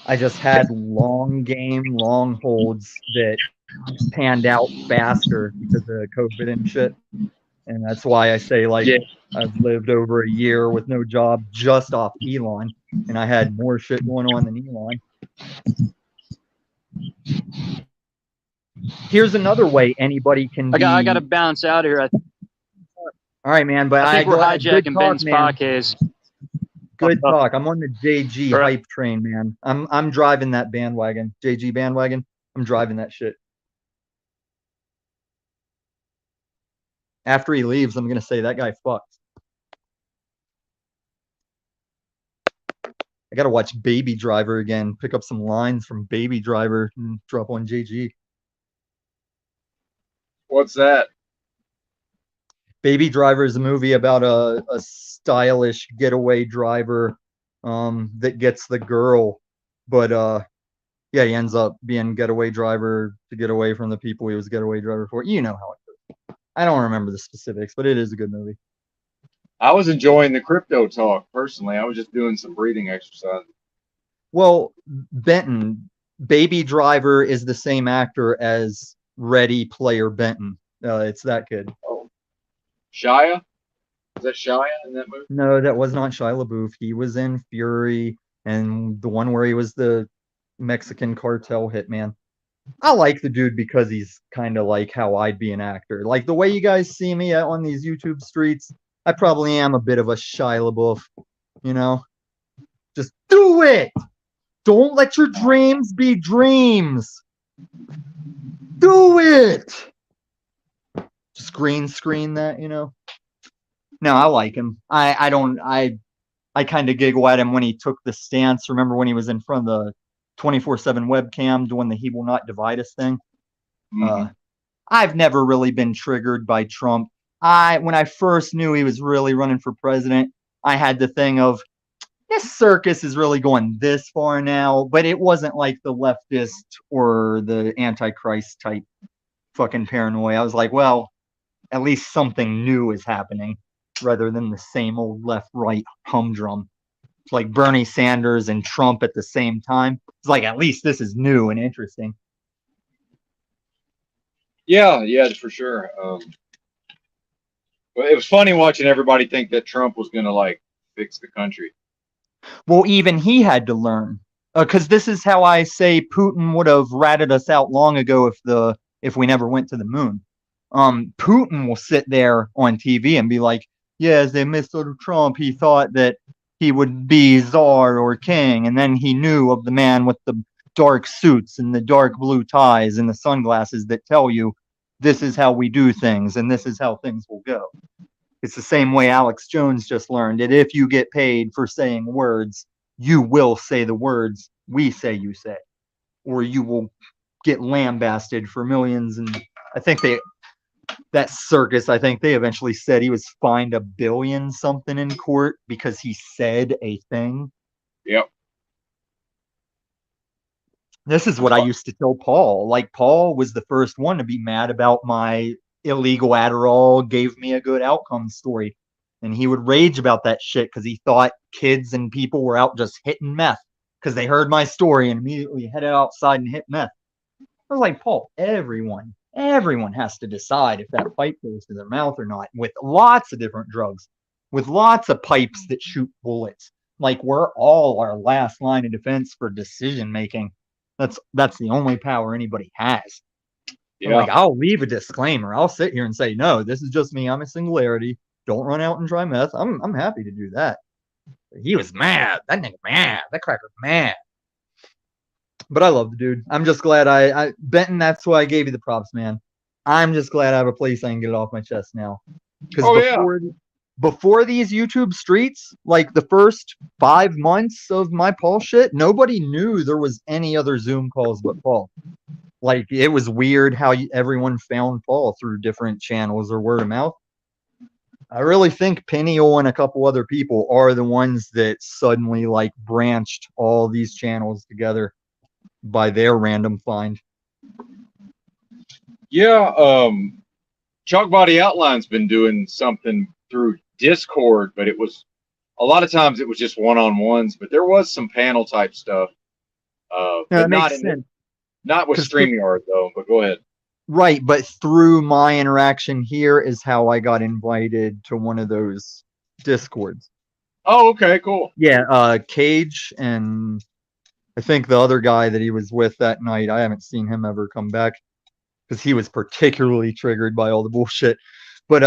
I just had long game, long holds that panned out faster because of COVID and shit. And that's why I say, like, I've lived over a year with no job just off Elon, and I had more shit going on than Elon. Here's another way anybody can be. I got to bounce out here. All right, man. But I think we're hijacking Ben's podcast. Good talk. I'm on the JG hype train, man. I'm driving that bandwagon. JG bandwagon. I'm driving that shit. After he leaves, I'm gonna say that guy fucked. I gotta watch Baby Driver again. Pick up some lines from Baby Driver and drop on JG. What's that? Baby Driver is a movie about a stylish getaway driver that gets the girl, but Yeah, he ends up being getaway driver to get away from the people he was getaway driver for. You know how it goes. I don't remember the specifics, but it is a good movie. I was enjoying the crypto talk personally. I was just doing some breathing exercises. Well, Benton, Baby Driver is the same actor as Ready Player Benton. It's that kid. Oh, Shia? Is that Shia in that movie? No, that was not Shia LaBeouf. He was in Fury and the one where he was the Mexican cartel hitman. I like the dude because he's kind of like how I'd be an actor. Like the way you guys see me on these YouTube streets, I probably am a bit of a Shia LaBeouf, you know? Just do it! Don't let your dreams be dreams. Do it. Just green screen that, you know. No, I like him. I kind of giggle at him when he took the stance. Remember when he was in front of the 24/7 webcam doing the "He will not divide us" thing? I've never really been triggered by Trump. When I first knew he was really running for president, I had the thing of, this circus is really going this far now, but it wasn't like the leftist or the antichrist type fucking paranoia. I was like, well, at least something new is happening rather than the same old left-right humdrum. It's like Bernie Sanders and Trump at the same time. It's like, at least this is new and interesting. Yeah, for sure. But it was funny watching everybody think that Trump was going to like fix the country. Well, even he had to learn, because this is how I say Putin would have ratted us out long ago if we never went to the moon. Putin will sit there on TV and be like, "Yes, they Mr. Trump. He thought that he would be czar or king, and then he knew of the man with the dark suits and the dark blue ties and the sunglasses that tell you this is how we do things and this is how things will go." It's the same way Alex Jones just learned that if you get paid for saying words, you will say the words we say you say, or you will get lambasted for millions. And I think that circus, I think they eventually said he was fined $1 billion something in court because he said a thing. Yep. This is what I used to tell Paul. Like, Paul was the first one to be mad about my illegal Adderall gave me a good outcome story. And he would rage about that shit because he thought kids and people were out just hitting meth because they heard my story and immediately headed outside and hit meth. I was like, Paul, everyone has to decide if that pipe goes to their mouth or not, with lots of different drugs, with lots of pipes that shoot bullets. Like, we're all our last line of defense for decision making. That's the only power anybody has. Yeah. Like, I'll leave a disclaimer. I'll sit here and say, no, this is just me. I'm a singularity. Don't run out and try meth. I'm happy to do that. But he was mad. That nigga mad. That cracker's mad. But I love the dude. I'm just glad Benton, that's why I gave you the props, man. I'm just glad I have a place I can get it off my chest now. Because before these YouTube streets, like the first 5 months of my Paul shit, nobody knew there was any other Zoom calls but Paul. Like, it was weird how everyone found Paul through different channels or word of mouth. I really think Peniel and a couple other people are the ones that suddenly like branched all these channels together by their random find. Yeah, Chalk Body Outline's been doing something through Discord, but it was a lot of times it was just one-on-ones, but there was some panel type stuff. But not with StreamYard though, but go ahead. Right, but through my interaction here is how I got invited to one of those Discords. Oh, okay, cool. Yeah, Cage and I think the other guy that he was with that night, I haven't seen him ever come back because he was particularly triggered by all the bullshit. But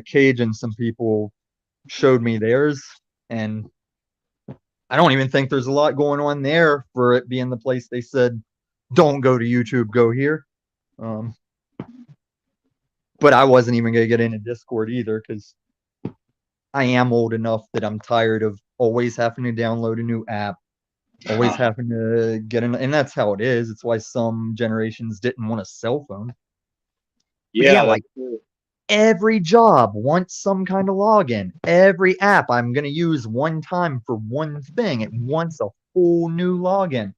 Cage and some people showed me theirs, and I don't even think there's a lot going on there for it being the place they said, don't go to YouTube, go here. But I wasn't even going to get into Discord either because I am old enough that I'm tired of always having to download a new app, always having to get in, and that's how it is. It's why some generations didn't want a cell phone. Yeah, like every job wants some kind of login. Every app I'm going to use one time for one thing, it wants a whole new login.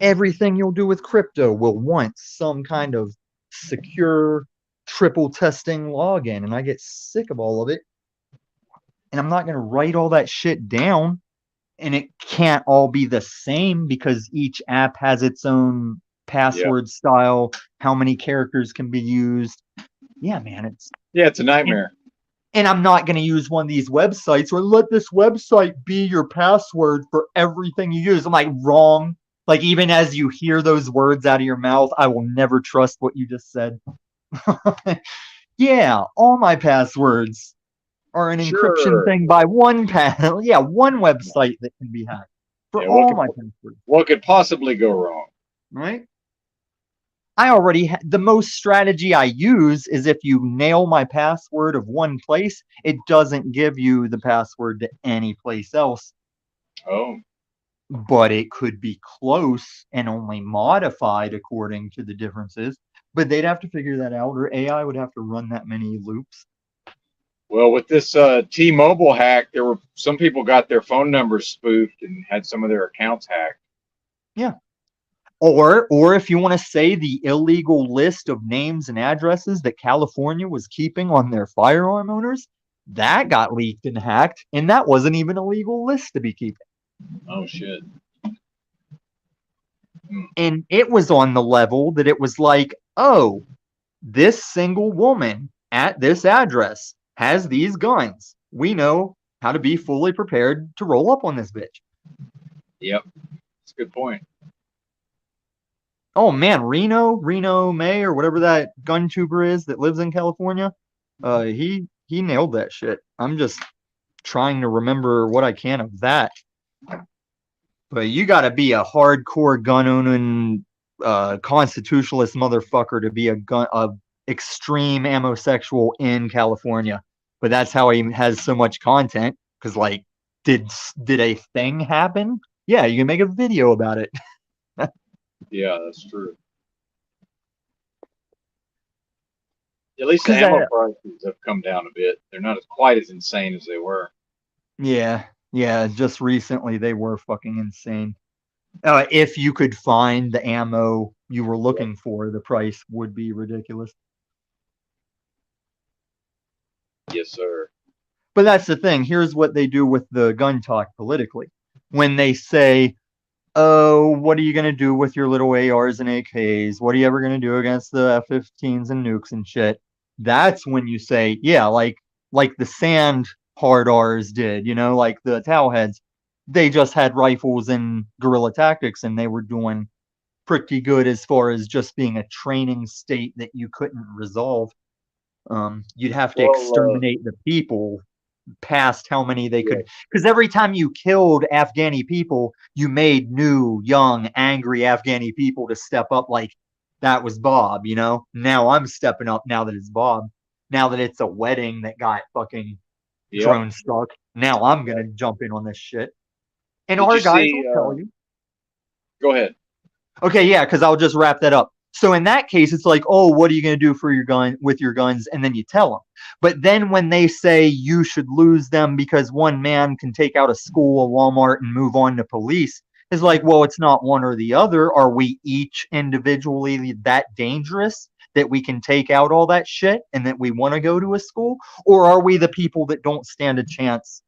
Everything you'll do with crypto will want some kind of secure triple testing login, and I get sick of all of it. And I'm not going to write all that shit down, and it can't all be the same because each app has its own password style, how many characters can be used. Yeah, man, it's a nightmare. And I'm not going to use one of these websites or let this website be your password for everything you use. I'm like, wrong. Like, even as you hear those words out of your mouth, I will never trust what you just said. Yeah, all my passwords are an encryption thing by one one website that can be hacked for all my passwords. What could possibly go wrong? Right? I already the most strategy I use is if you nail my password of one place, it doesn't give you the password to any place else. Oh. But it could be close and only modified according to the differences. But they'd have to figure that out, or AI would have to run that many loops. Well, with this T-Mobile hack, there were some people got their phone numbers spoofed and had some of their accounts hacked. Yeah. Or if you want to say the illegal list of names and addresses that California was keeping on their firearm owners, that got leaked and hacked, and that wasn't even a legal list to be keeping. Oh, shit. And it was on the level that it was like, oh, this single woman at this address has these guns. We know how to be fully prepared to roll up on this bitch. Yep. That's a good point. Oh man, Reno May, or whatever that gun tuber is that lives in California. He nailed that shit. I'm just trying to remember what I can of that. But you got to be a hardcore gun owning constitutionalist motherfucker to be a extreme ammosexual in California. But that's how he has so much content. Because like, did a thing happen? Yeah, you can make a video about it. Yeah, that's true. At least the ammo prices have come down a bit. They're not quite as insane as they were. Yeah, just recently they were fucking insane. If you could find the ammo you were looking for, the price would be ridiculous. Yes, sir. But that's the thing. Here's what they do with the gun talk politically. When they say, oh, what are you going to do with your little ARs and AKs? What are you ever going to do against the F-15s and nukes and shit? That's when you say, yeah, like the sand hard R's did, like the Towelheads. They just had rifles and guerrilla tactics, and they were doing pretty good as far as just being a training state that you couldn't resolve. You'd have to exterminate the people past how many they could, because every time you killed Afghani people, you made new, young, angry Afghani people to step up. Like, that was Bob, Now I'm stepping up now that it's Bob. Now that it's a wedding that got fucking drone struck. Now I'm going to jump in on this shit. And our guys will tell you. Go ahead. Okay, yeah, because I'll just wrap that up. So in that case, it's like, oh, what are you going to do for your gun with your guns? And then you tell them. But then when they say you should lose them because one man can take out a school, a Walmart, and move on to police, it's like, well, it's not one or the other. Are we each individually that dangerous that we can take out all that shit and that we want to go to a school? Or are we the people that don't stand a chance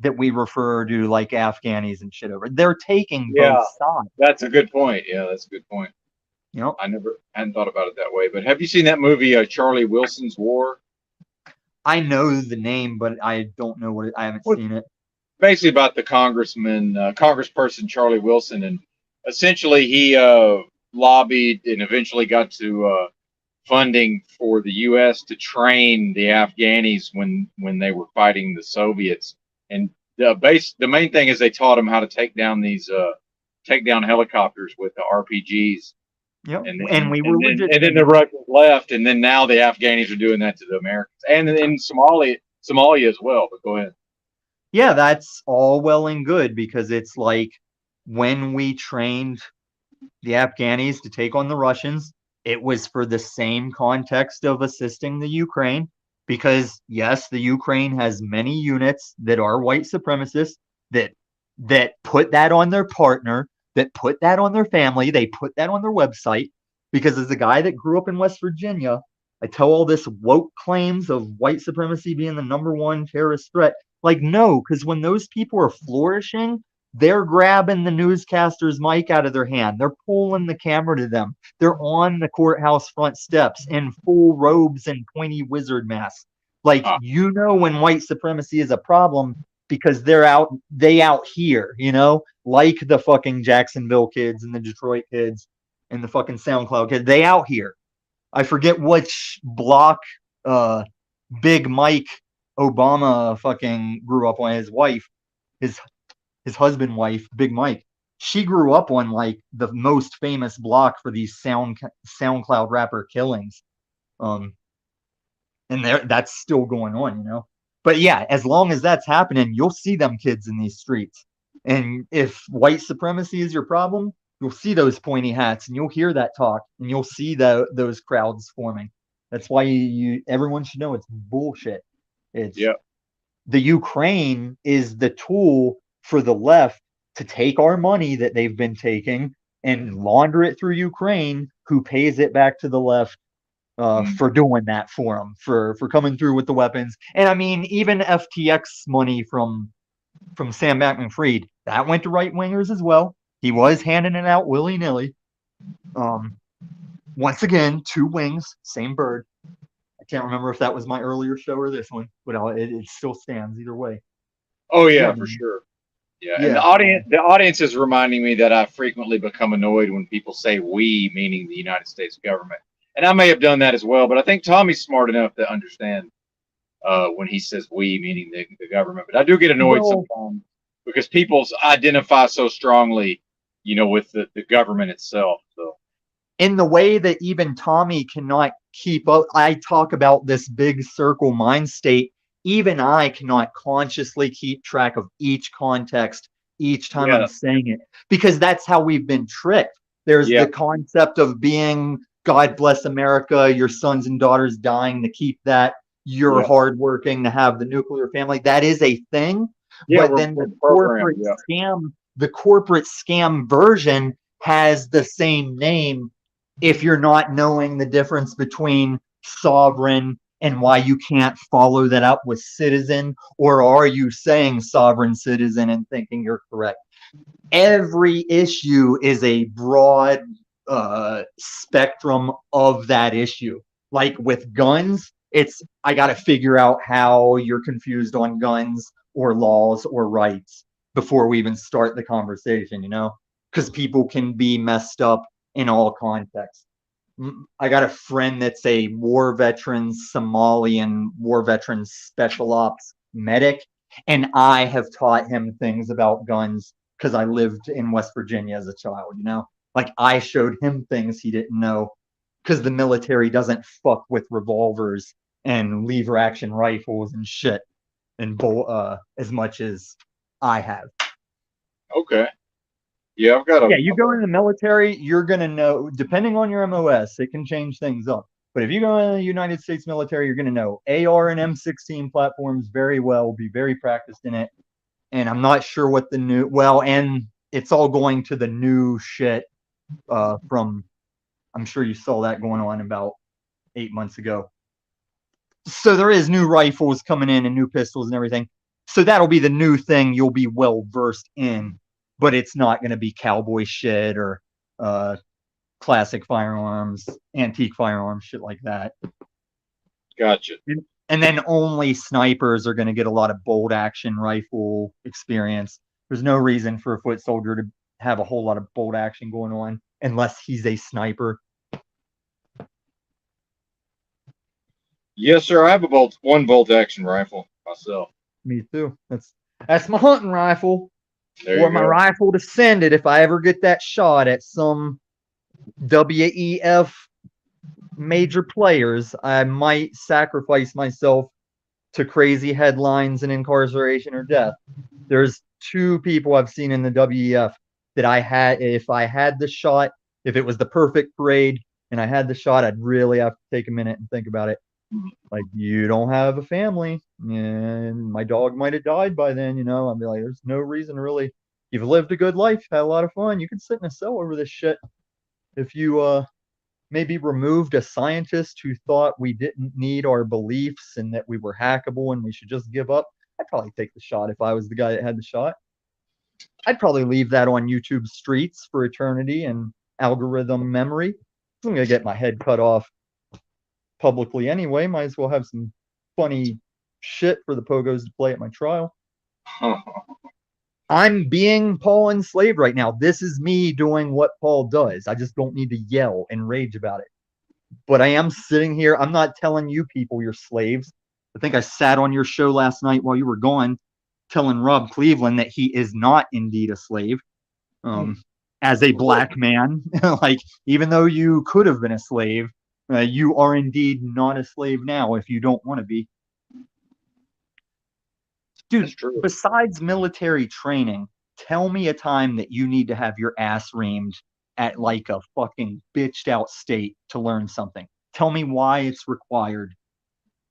that we refer to like Afghanis and shit over? They're taking both sides. That's a good point. Yeah, that's a good point. I hadn't thought about it that way. But have you seen that movie, Charlie Wilson's War? I know the name, but I don't know what I haven't seen it. Basically about the congressperson Charlie Wilson, and essentially he lobbied and eventually got to funding for the U.S. to train the Afghanis when they were fighting the Soviets. And the main thing is they taught them how to take down helicopters with the RPGs. Yep. And then the Russians left, and then now the Afghanis are doing that to the Americans, and in Somalia as well. But go ahead. Yeah, that's all well and good, because it's like when we trained the Afghanis to take on the Russians, it was for the same context of assisting the Ukraine, because yes, the Ukraine has many units that are white supremacists that put that on their partner, that put that on their family. They put that on their website because as a guy that grew up in West Virginia, I tell all this woke claims of white supremacy being the number one terrorist threat. Like, no, because when those people are flourishing, they're grabbing the newscaster's mic out of their hand. They're pulling the camera to them. They're on the courthouse front steps in full robes and pointy wizard masks. Like, when white supremacy is a problem because they out here, like the fucking Jacksonville kids and the Detroit kids and the fucking SoundCloud kids. They out here. I forget which block Big Mike Obama fucking grew up on. His wife, his husband wife, Big Mike, she grew up on like the most famous block for these SoundCloud rapper killings. And that's still going on, But yeah, as long as that's happening, you'll see them kids in these streets. And if white supremacy is your problem, you'll see those pointy hats and you'll hear that talk and you'll see those crowds forming. That's why everyone should know it's bullshit. It's the Ukraine is the tool for the left to take our money that they've been taking and launder it through Ukraine, who pays it back to the left for doing that for them, for coming through with the weapons. And I mean, even FTX money from Sam Bankman-Fried, that went to right wingers as well. He was handing it out willy-nilly. Once again, two wings, same bird. I can't remember if that was my earlier show or this one, but it still stands either way. Oh yeah, for sure. Yeah, and the audience is reminding me that I frequently become annoyed when people say "we," meaning the United States government, and I may have done that as well. But I think Tommy's smart enough to understand when he says "we," meaning the government. But I do get annoyed sometimes because people identify so strongly, with the government itself. So, in the way that even Tommy cannot keep up, I talk about this big circle mind state. Even I cannot consciously keep track of each context each time I'm saying it, because that's how we've been tricked. There's the concept of being God bless America, your sons and daughters dying to keep that. You're hardworking to have the nuclear family. That is a thing. But then the corporate scam version has the same name if you're not knowing the difference between sovereign and why you can't follow that up with citizen, or are you saying sovereign citizen and thinking you're correct? Every issue is a broad spectrum of that issue. Like with guns, I got to figure out how you're confused on guns or laws or rights before we even start the conversation, because people can be messed up in all contexts. I got a friend that's a war veteran, Somalian war veteran special ops medic, and I have taught him things about guns because I lived in West Virginia as a child, Like I showed him things he didn't know because the military doesn't fuck with revolvers and lever action rifles and shit and as much as I have. Okay. Yeah, I've got you go in the military, you're going to know, depending on your MOS, it can change things up. But if you go in the United States military, you're going to know AR and M16 platforms very well, be very practiced in it. And I'm not sure what the new, and it's all going to the new shit from, I'm sure you saw that going on about 8 months ago. So there is new rifles coming in and new pistols and everything. So that'll be the new thing you'll be well versed in. But it's not going to be cowboy shit or classic firearms, antique firearms, shit like that. Gotcha. And then only snipers are going to get a lot of bolt action rifle experience. There's no reason for a foot soldier to have a whole lot of bolt action going on unless he's a sniper. Yes, sir. I have one bolt action rifle myself. Me too. That's my hunting rifle. Or my rifle to send it if I ever get that shot at some WEF major players. I might sacrifice myself to crazy headlines and incarceration or death. There's 2 people I've seen in the WEF that if I had the shot, if it was the perfect parade and I had the shot, I'd really have to take a minute and think about it. Like, you don't have a family and my dog might have died by then, I'd be like, there's no reason to really you've lived a good life, had a lot of fun. You can sit in a cell over this shit. If you maybe removed a scientist who thought we didn't need our beliefs and that we were hackable and we should just give up, I'd probably take the shot if I was the guy that had the shot. I'd probably leave that on YouTube streets for eternity and algorithm memory. I'm gonna get my head cut off publicly anyway. Might as well have some funny shit for the pogos to play at my trial. I'm being Paul enslaved right now. This is me doing what Paul does. I just don't need to yell and rage about it. But I am sitting here. I'm not telling you people you're slaves. I think I sat on your show last night while you were gone, telling Rob Cleveland that he is not indeed a slave. As a black man, like, even though you could have been a slave, you are indeed not a slave now if you don't want to be. Dude, besides military training, tell me a time that you need to have your ass reamed at like a fucking bitched out state to learn something. Tell me why it's required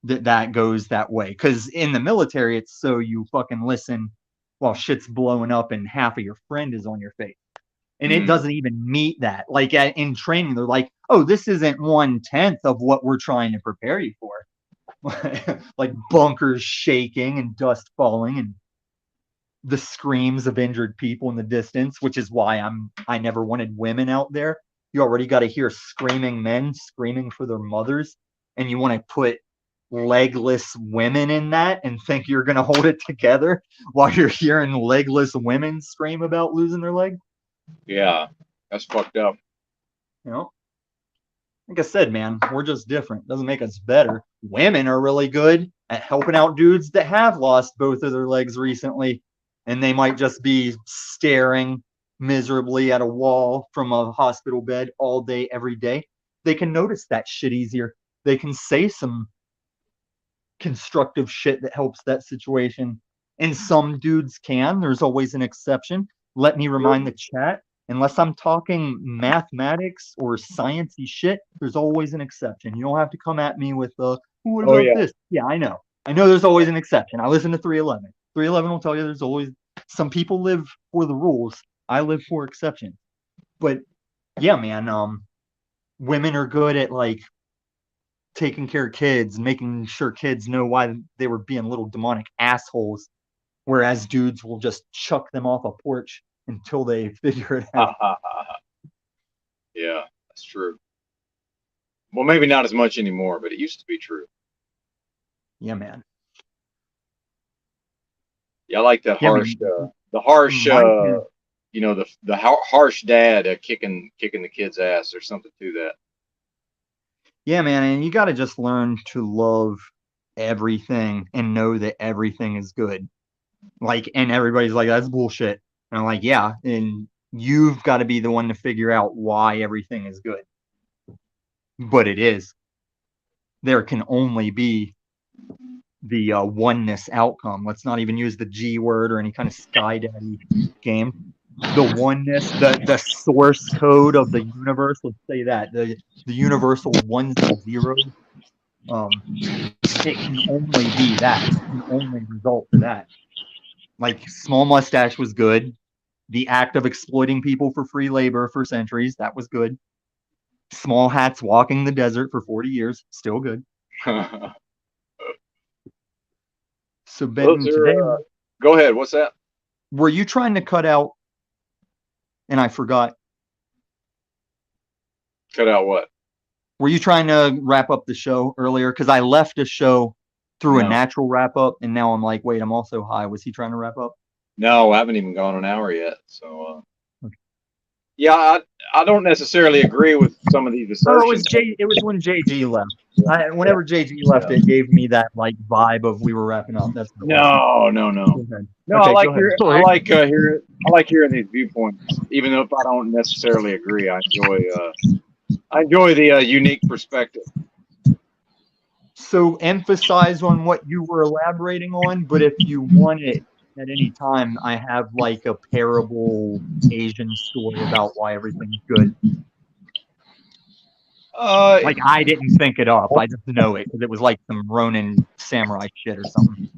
that goes that way. Because in the military, it's so you fucking listen while shit's blowing up and half of your friend is on your face. And it doesn't even meet that. Like in training, they're like, oh, this isn't 1/10 of what we're trying to prepare you for. Like bunkers shaking and dust falling and the screams of injured people in the distance, which is why I never wanted women out there. You already got to hear screaming men screaming for their mothers, and you want to put legless women in that and think you're going to hold it together while you're hearing legless women scream about losing their leg. Yeah, that's fucked up. You know, like I said, man, we're just different. Doesn't make us better. Women are really good at helping out dudes that have lost both of their legs recently, and they might just be staring miserably at a wall from a hospital bed all day, every day. They can notice that shit easier. They can say some constructive shit that helps that situation. And some dudes can. There's always an exception. Let me remind the chat, unless I'm talking mathematics or sciencey shit, there's always an exception. You don't have to come at me with what about this? Yeah, I know. I know there's always an exception. I listen to 311. 311 will tell you there's always some people live for the rules. I live for exceptions. But yeah, man, women are good at like taking care of kids, making sure kids know why they were being little demonic assholes, whereas dudes will just chuck them off a porch until they figure it out. Yeah, that's true. Well, maybe not as much anymore, but it used to be true. Yeah, man. Yeah, I like the harsh, you know, the harsh dad kicking the kid's ass or something to that. Yeah, man, and you got to just learn to love everything and know that everything is good. Like, and everybody's like, that's bullshit. And I'm like, yeah, and you've got to be the one to figure out why everything is good. But it is. There can only be the oneness outcome. Let's not even use the G word or any kind of Sky Daddy game. The oneness, the source code of the universe. Let's say that the universal ones and zeros. It can only be that. It can only result to that. Like Small Mustache was good. The act of exploiting people for free labor for centuries, that was good. Small Hats walking the desert for 40 years, still good. So Ben, today, go ahead. What's that? Were you trying to cut out? And I forgot. Cut out what? Were you trying to wrap up the show earlier? Because I left a show through a natural wrap up, and now I'm like, wait, I'm also high. Was he trying to wrap up? No, I haven't even gone an hour yet. So, yeah, I don't necessarily agree with some of these assertions. It was when JG left. Whenever JG left, it gave me that like vibe of we were wrapping up. That's no. I like hearing these viewpoints, even if I don't necessarily agree. I enjoy the unique perspective. So emphasize on what you were elaborating on, but if you want it at any time, I have like a parable Asian story about why everything's good. Like I didn't think it up. I just know it because it was like some Ronin samurai shit or something.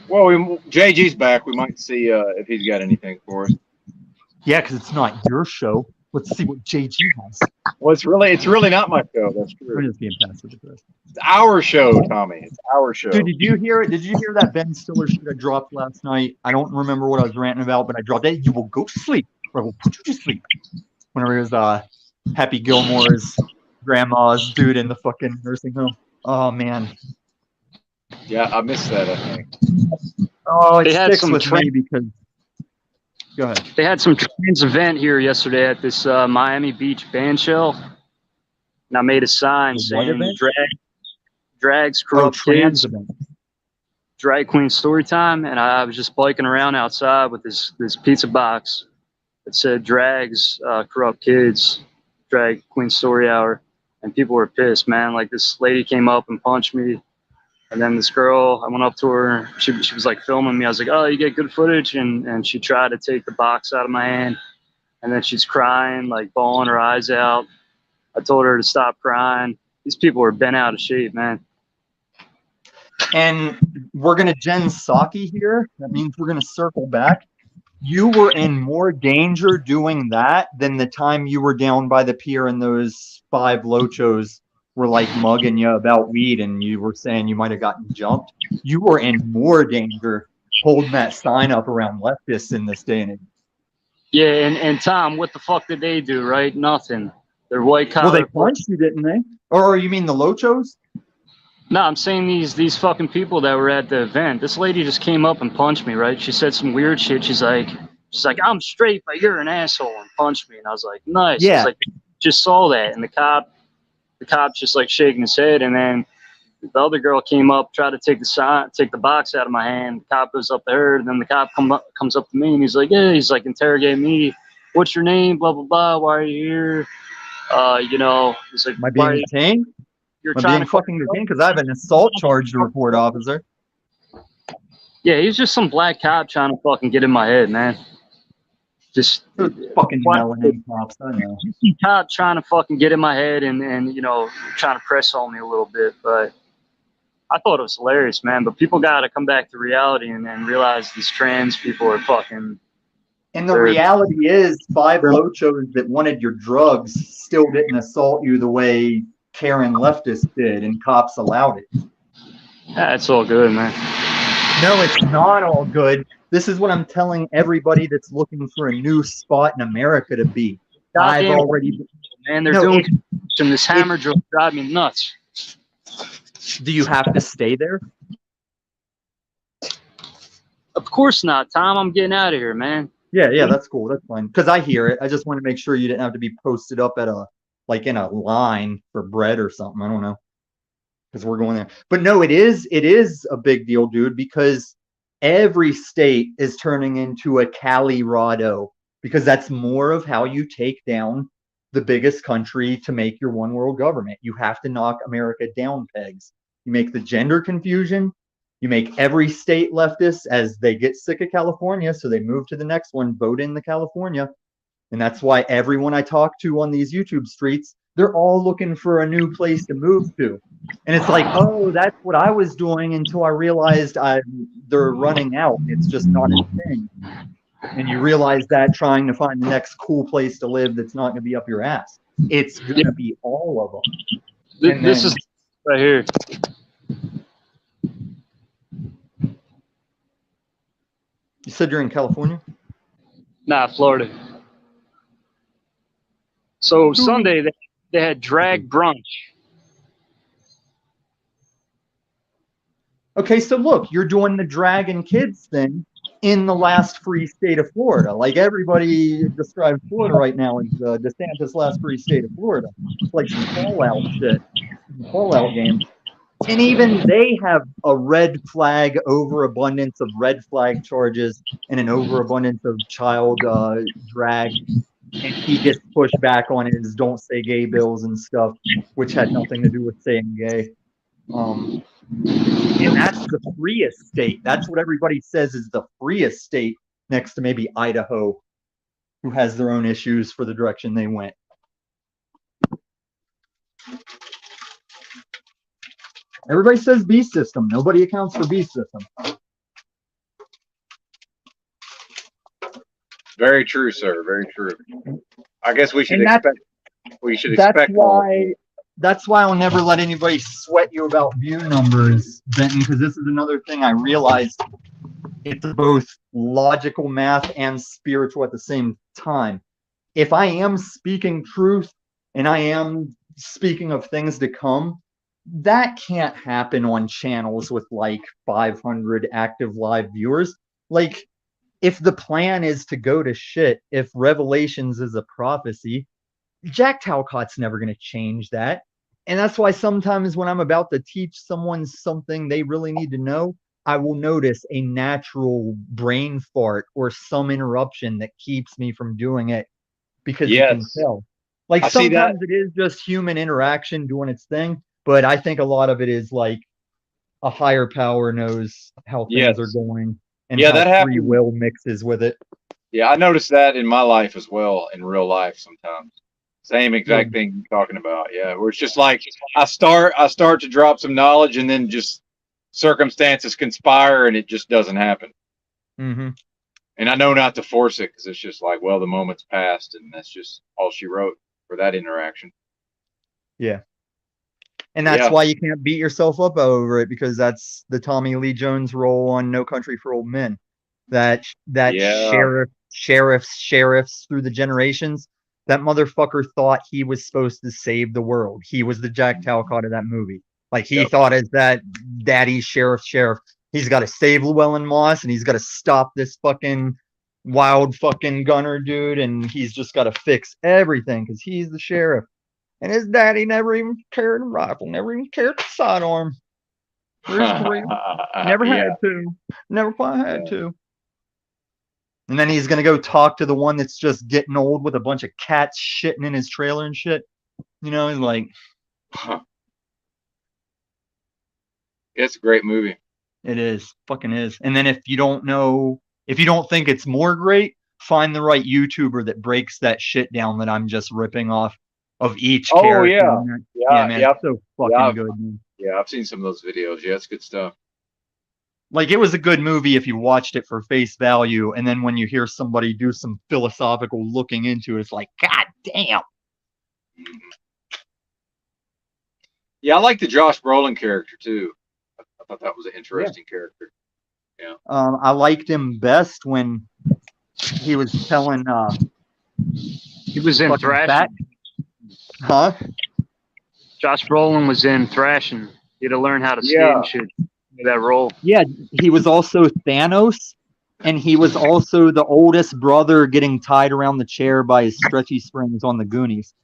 Well, JG's back. We might see if he's got anything for us. Yeah, because it's not your show. Let's see what JG has. Well, it's really not my show. That's I'm true. just being passive aggressive. It's our show, Tommy. It's our show. Dude, did you hear it? Did you hear that Ben Stiller shit I dropped last night? I don't remember what I was ranting about, but I dropped it. You will go to sleep, or I will put you to sleep. Whenever it was Happy Gilmore's grandma's dude in the fucking nursing home. Oh man. Yeah, I missed that. I think. Oh, it They had sticks some with me because. Go ahead. They had some trans event here yesterday at this Miami Beach band shell, and I made a sign The what saying event? drags Oh, corrupt trans kids, event. drag queen story time, and I was just biking around outside with this pizza box that said drags corrupt kids, drag queen story hour, and people were pissed, man. Like this lady came up and punched me. And then this girl, I went up to her. She was like filming me. I was like, "Oh, you get good footage," and she tried to take the box out of my hand. And then she's crying, like bawling her eyes out. I told her to stop crying. These people were bent out of shape, man. And we're gonna Jen Psaki here. That means we're gonna circle back. You were in more danger doing that than the time you were down by the pier and those 5 lochos were like mugging you about weed and you were saying you might have gotten jumped. You were in more danger holding that sign up around leftists in this day and age. Yeah, and Tom, what the fuck did they do, right? Nothing. They're white collar. Well, they punched you, didn't they? Or you mean the lochos? No, I'm saying these fucking people that were at the event. This lady just came up and punched me, right? She said some weird shit. She's like, I'm straight, but you're an asshole, and punched me. And I was like, nice. Yeah. I was like, just saw that. And the cop's just like shaking his head. And then the other girl came up, tried to take the box out of my hand. The cop goes up to her, and then the cop comes up to me, and he's like, interrogate me. What's your name? Blah blah blah. Why are you here? He's like, Am I being detained? You're Am I trying being to fucking detained? Because I have an assault charge to report, officer. Yeah, he's just some black cop trying to fucking get in my head, man. Just fucking melanin cops, I know. Cop trying to fucking get in my head and trying to press on me a little bit, but I thought it was hilarious, man. But people got to come back to reality and realize these trans people are fucking. And the reality is, 5 lochos that wanted your drugs still didn't assault you the way Karen leftists did, and cops allowed it. Yeah, it's all good, man. No, it's not all good. This is what I'm telling everybody that's looking for a new spot in America to be. I've already, man. They're doing this hammer drill drive me nuts. Do you have to stay there? Of course not, Tom. I'm getting out of here, man. Yeah, that's cool. That's fine. Because I hear it. I just want to make sure you didn't have to be posted up at in a line for bread or something. I don't know. Because we're going there. But no, it is a big deal, dude, because every state is turning into a Colorado, because that's more of how you take down the biggest country to make your one world government. You have to knock America down pegs. You make the gender confusion. You make every state leftist as they get sick of California, so they move to the next one, vote in the California. And that's why everyone I talk to on these YouTube streets, they're all looking for a new place to move to. And it's like, oh, that's what I was doing until I realized they're running out. It's just not a thing. And you realize that trying to find the next cool place to live that's not going to be up your ass. It's going to be all of them. This is right here. You said you're in California? Nah, Florida. So Sunday they had drag brunch. Okay, so look, you're doing the Dragon Kids thing in the last free state of Florida. Like everybody describes Florida right now as DeSantis' last free state of Florida. It's like some Fallout shit, Fallout game. And even they have a red flag overabundance of red flag charges and an overabundance of child drag. And he gets pushed back on his don't say gay bills and stuff, which had nothing to do with saying gay. And that's the freest state. That's what everybody says is the freest state, next to maybe Idaho, who has their own issues for the direction they went. Everybody says beast system. Nobody accounts for beast system. Very true, sir. Very true. I guess we should And expect. We should that's expect all of why it. that's why I'll never let anybody sweat you about view numbers, Benton, because this is another thing I realized. It's both logical math and spiritual at the same time. If I am speaking truth and I am speaking of things to come, that can't happen on channels with like 500 active live viewers. Like, if the plan is to go to shit, if Revelations is a prophecy, Jack Talcott's never going to change that. And that's why sometimes when I'm about to teach someone something they really need to know, I will notice a natural brain fart or some interruption that keeps me from doing it because you can Yes, tell. Like I see that. sometimes it is just human interaction doing its thing, but I think a lot of it is like a higher power knows how things are Yes, going and yeah, how that free happens. will mixes with it. Yeah, I noticed that in my life as well, in real life sometimes. Same Yeah. exact thing you're talking about. Yeah, where it's just like I start to drop some knowledge, and then just circumstances conspire, and it just doesn't happen. Hmm. And I know not to force it because it's just like, well, the moment's passed, and that's just all she wrote for that interaction. Yeah. And But that's yeah, why you can't beat yourself up over it because that's the Tommy Lee Jones role on No Country for Old Men. That yeah, sheriffs through the generations. That motherfucker thought he was supposed to save the world. He was the Jack Talcott of that movie. Like he yep. thought as that daddy sheriff, he's got to save Llewellyn Moss and he's got to stop this fucking wild fucking gunner dude and he's just got to fix everything because he's the sheriff. And his daddy never even carried a rifle, never even carried a sidearm for his career. Never Yeah, had to. Never quite had yeah. to. And then he's gonna go talk to the one that's just getting old with a bunch of cats shitting in his trailer and shit. You know, he's like, It's a great movie. it is, fucking is. And then if you don't know, if you don't think it's more great, find the right YouTuber that breaks that shit down that I'm just ripping off of each Oh character. yeah, Yeah, yeah, man, yeah, it's so yeah. fucking good, man. Yeah, I've seen some of those videos. Yeah, it's good stuff. Like it was a good movie if you watched it for face value, and then when you hear somebody do some philosophical looking into it, it's like, God damn. Mhm. Yeah, I like the Josh Brolin character too. I thought that was an Yeah. interesting character. Yeah. I liked him best when he was telling He was in fucking Thrashing. fat, huh? Josh Brolin was in Thrashing. He had to learn how to skate Yeah. and shit. That role. Yeah, he was also Thanos, and he was also the oldest brother getting tied around the chair by his stretchy springs on the Goonies.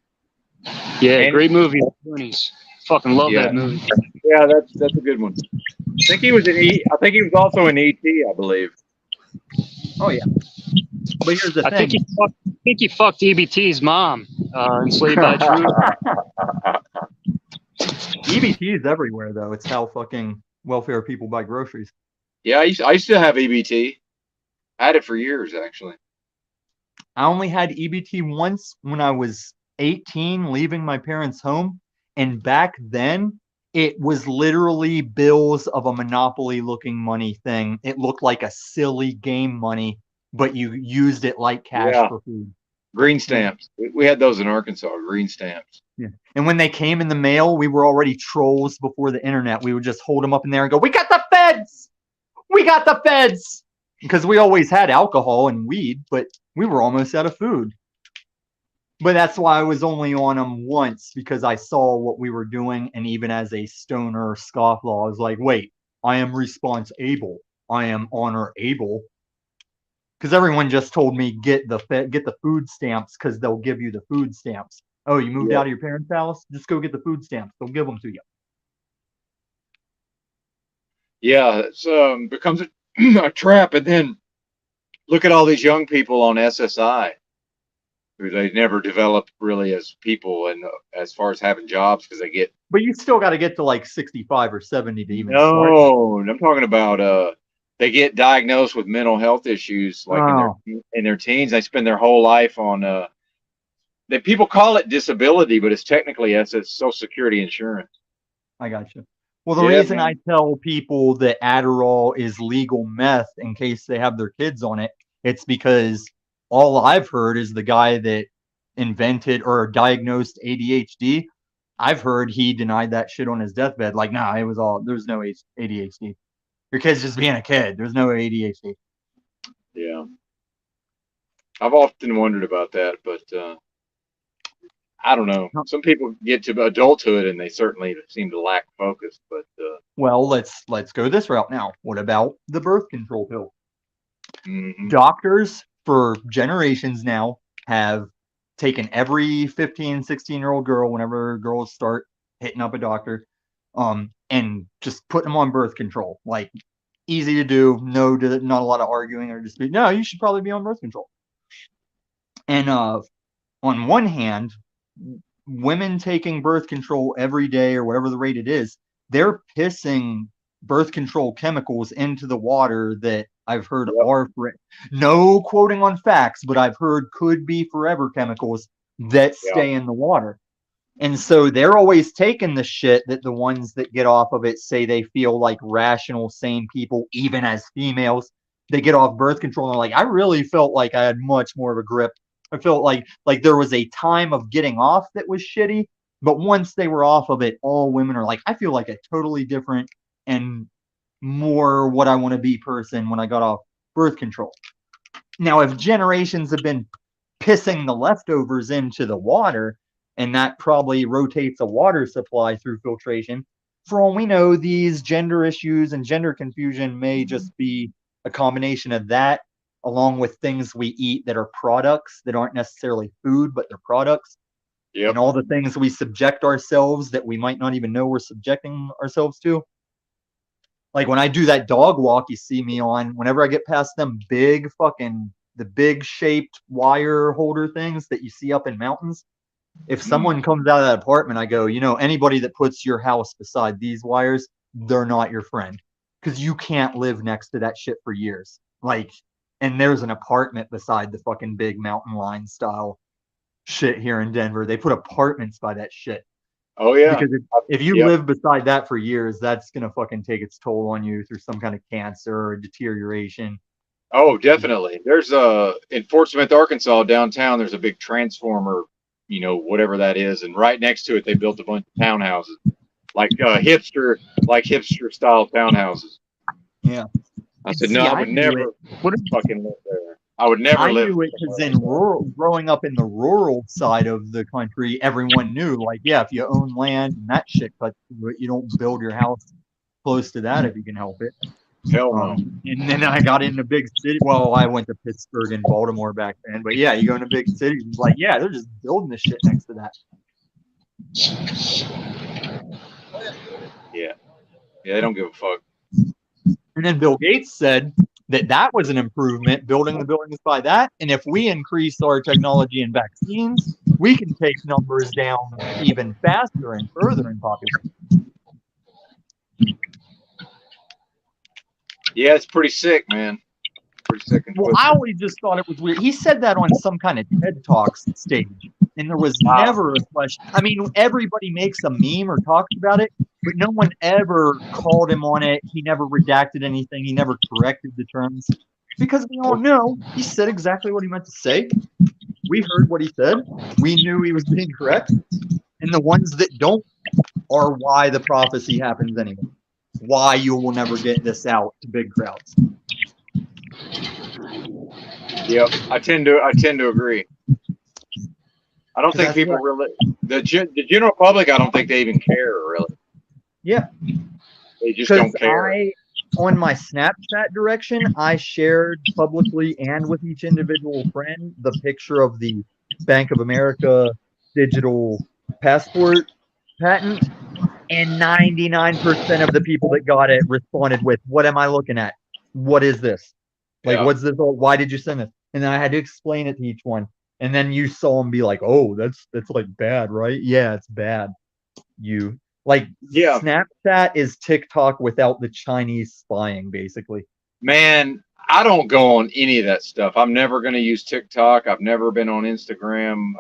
Yeah, And great movie. Goonies. Fucking love yeah, that movie. yeah, that's a good one. I think he was in E. I think he was also in E.T. I believe. Oh yeah, but here's the I thing. think he fucked EBT's mom. Enslaved by the Truth. EBT is everywhere though. It's how fucking welfare people buy groceries. Yeah, I used to have EBT. I had it for years actually. I only had EBT once when I was 18, leaving my parents' home. And back then, it was literally bills of a Monopoly looking money thing. It looked like a silly game money, but you used it like cash Yeah, for food. green stamps. We had those in Arkansas. Green stamps. Yeah. And when they came in the mail, we were already trolls before the internet. We would just hold them up in there and go, "We got the feds! We got the feds!" Because we always had alcohol and weed, but we were almost out of food. But that's why I was only on them once because I saw what we were doing. And even as a stoner scofflaw, I was like, wait, I am response able. I am honor able. Because everyone just told me get the food stamps because they'll give you the food stamps. Oh, you moved Yeah. out of your parents' house? Just go get the food stamps. They'll give them to you. Yeah, it's becomes a trap, and then look at all these young people on SSI who they never develop really as people and as far as having jobs because they get But you still got to get to like 65 or 70 to even start. no. I'm talking about they get diagnosed with mental health issues like Oh, in their teens. They spend their whole life on that people call it disability, but it's technically it's Social Security insurance. I got you. Well, the Yeah, reason I man. tell people that Adderall is legal meth in case they have their kids on it, it's because all I've heard is the guy that invented or diagnosed ADHD. I've heard he denied that shit on his deathbed. Like, nah, there's no ADHD. Your kid's just being a kid. There's no ADHD. Yeah. I've often wondered about that, but I don't know. Some people get to adulthood and they certainly seem to lack focus, but well, let's go this route now. What about the birth control pill? mm-hmm. Doctors for generations now have taken every 15, 16-year-old girl, whenever girls start hitting up a doctor, and just putting them on birth control. Like, easy to do, not a lot of arguing or dispute. No, you should probably be on birth control. And on one hand, women taking birth control every day or whatever the rate it is, they're pissing birth control chemicals into the water that I've heard are no quoting on facts, but I've heard could be forever chemicals that stay in the water. And so they're always taking the shit that the ones that get off of it say they feel like rational, sane people, even as females. They get off birth control and they're like, I really felt like I had much more of a grip. I felt like there was a time of getting off that was shitty, but once they were off of it, all women are like, I feel like a totally different and more what I want to be person when I got off birth control. Now, if generations have been pissing the leftovers into the water, and that probably rotates a water supply through filtration, for all we know, these gender issues and gender confusion may just be a combination of that, along with things we eat that are products that aren't necessarily food, but they're products. Yep. And all the things we subject ourselves that we might not even know we're subjecting ourselves to. Like when I do that dog walk you see me on, whenever I get past them the big shaped wire holder things that you see up in mountains, if someone comes out of that apartment, I go, anybody that puts your house beside these wires, they're not your friend. Because you can't live next to that shit for years. Like, and there's an apartment beside the fucking big mountain line style shit here in Denver. They put apartments by that shit. Oh, yeah. Because if you live beside that for years, that's going to fucking take its toll on you through some kind of cancer or deterioration. Oh, definitely. There's in Fort Smith, Arkansas, downtown, there's a big transformer, whatever that is. And right next to it, they built a bunch of townhouses, like hipster style townhouses. Yeah. I said, no, I would never fucking live there. I would never live. I knew it because growing up in the rural side of the country, everyone knew, like, yeah, if you own land and that shit cuts through it, you don't build your house close to that if you can help it. Hell no. And then I got into big city. Well, I went to Pittsburgh and Baltimore back then, but yeah, you go into big cities, it's like, yeah, they're just building this shit next to that. Yeah, they don't give a fuck. And then Bill Gates said that was an improvement, building the buildings by that. And if we increase our technology in vaccines, we can take numbers down even faster and further in population. Yeah, it's pretty sick, man. Pretty sick. Well, I always just thought it was weird. He said that on some kind of TED Talks stage, and there was never a question. I mean, everybody makes a meme or talks about it, but no one ever called him on it. He never redacted anything. He never corrected the terms because we all know he said exactly what he meant to say. We heard what he said. We knew he was being correct. And the ones that don't are why the prophecy happens anyway. Why you will never get this out to big crowds. Yep, I tend to agree. I don't think people really the general public. I don't think they even care really. Yeah, they just don't care. On my Snapchat direction, I shared publicly and with each individual friend the picture of the Bank of America digital passport patent, and 99% of the people that got it responded with, "What am I looking at? What is this? Like, what's this? Why did you send this?" And then I had to explain it to each one. And then you saw them be like, "Oh, that's like bad, right?" Yeah, it's bad. Snapchat is TikTok without the Chinese spying, basically. Man, I don't go on any of that stuff. I'm never going to use TikTok. I've never been on Instagram.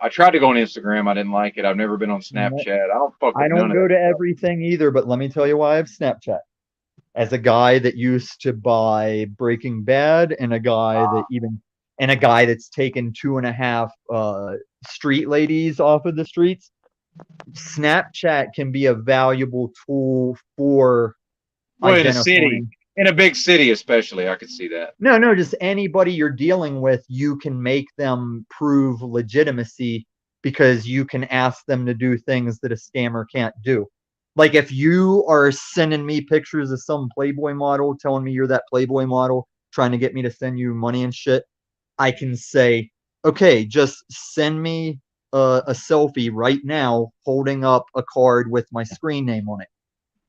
I tried to go on Instagram. I didn't like it. I've never been on Snapchat. I don't go to everything either, but let me tell you why I have Snapchat. As a guy that used to buy Breaking Bad and a guy that and a guy that's taken 2.5 street ladies off of the streets, Snapchat can be a valuable tool for Well, identifying. in a big city especially, I could see that. No, just anybody you're dealing with, you can make them prove legitimacy because you can ask them to do things that a scammer can't do. Like if you are sending me pictures of some Playboy model, telling me you're that Playboy model, trying to get me to send you money and shit, I can say, okay, just send me a selfie right now holding up a card with my screen name on it.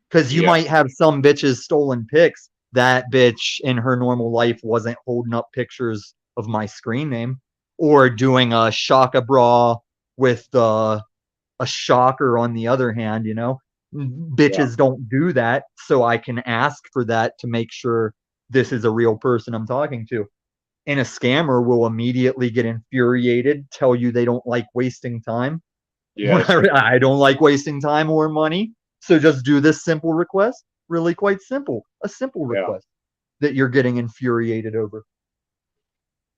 Because you might have some bitches stolen pics. That bitch in her normal life wasn't holding up pictures of my screen name or doing a shaka bra with a shocker on the other hand, you know. Bitches don't do that, so I can ask for that to make sure this is a real person I'm talking to. And a scammer will immediately get infuriated, tell you they don't like wasting time. Yeah, I don't like wasting time or money. So just do this simple request. Really quite simple. A simple request that you're getting infuriated over.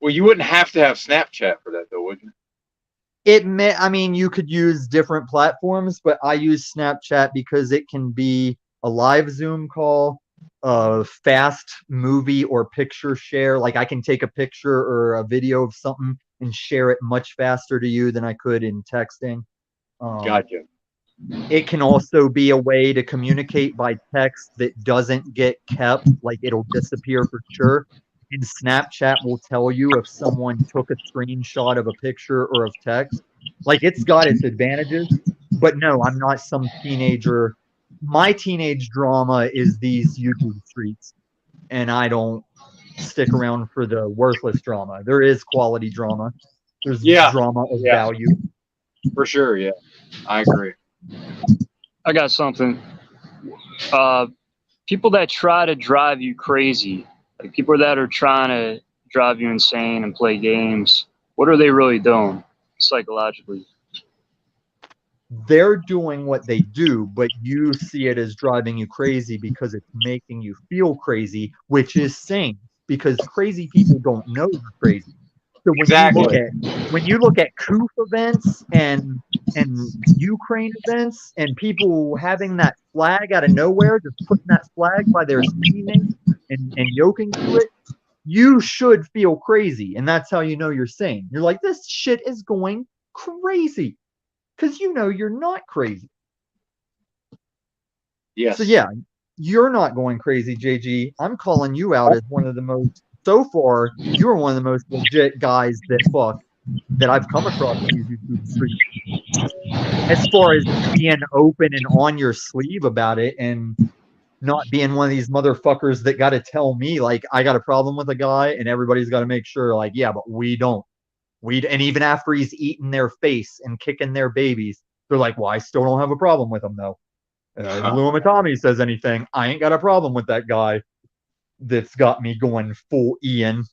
well, you wouldn't have to have Snapchat for that, though, would you? I mean, you could use different platforms, but I use Snapchat because it can be a live Zoom call, a fast movie or picture share. Like I can take a picture or a video of something and share it much faster to you than I could in texting. Gotcha. It can also be a way to communicate by text that doesn't get kept, like it'll disappear for sure. And Snapchat will tell you if someone took a screenshot of a picture or of text. Like it's got its advantages, but no, I'm not some teenager. My teenage drama is these YouTube streets, and I don't stick around for the worthless drama. There is quality drama. There's drama of value. For sure, yeah. I agree. I got something. People that try to drive you crazy, like people that are trying to drive you insane and play games, what are they really doing psychologically? They're doing what they do, but you see it as driving you crazy because it's making you feel crazy, which is sane because crazy people don't know you're crazy. So when you look at COOF events and Ukraine events and people having that flag out of nowhere, just putting that flag by their screen name and yoking to it, you should feel crazy. And that's how you know you're sane. You're like, this shit is going crazy. Because you know you're not crazy. Yes. So yeah, you're not going crazy, JG. I'm calling you out as one of the most, so far, you're one of the most legit guys that I've come across on these YouTube streets. As far as being open and on your sleeve about it and not being one of these motherfuckers that got to tell me, like, I got a problem with a guy and everybody's got to make sure, like, yeah, but we don't. And even after he's eating their face and kicking their babies, they're like, well, I still don't have a problem with him, though. If Lou Matami says anything, I ain't got a problem with that guy that's got me going full Ian.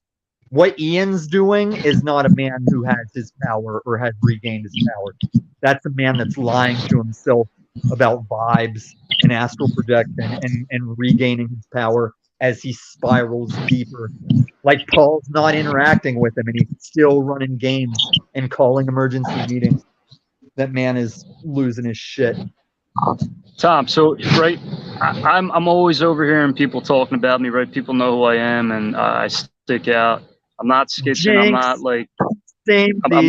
What Ian's doing is not a man who has his power or has regained his power. That's a man that's lying to himself about vibes and astral projection and regaining his power as he spirals deeper. Like Paul's not interacting with him and he's still running games and calling emergency meetings. That man is losing his shit. Tom, so right, I'm always overhearing people talking about me, right? People know who I am, and I stick out. I'm not skitzing. Jinx. I'm not like I'm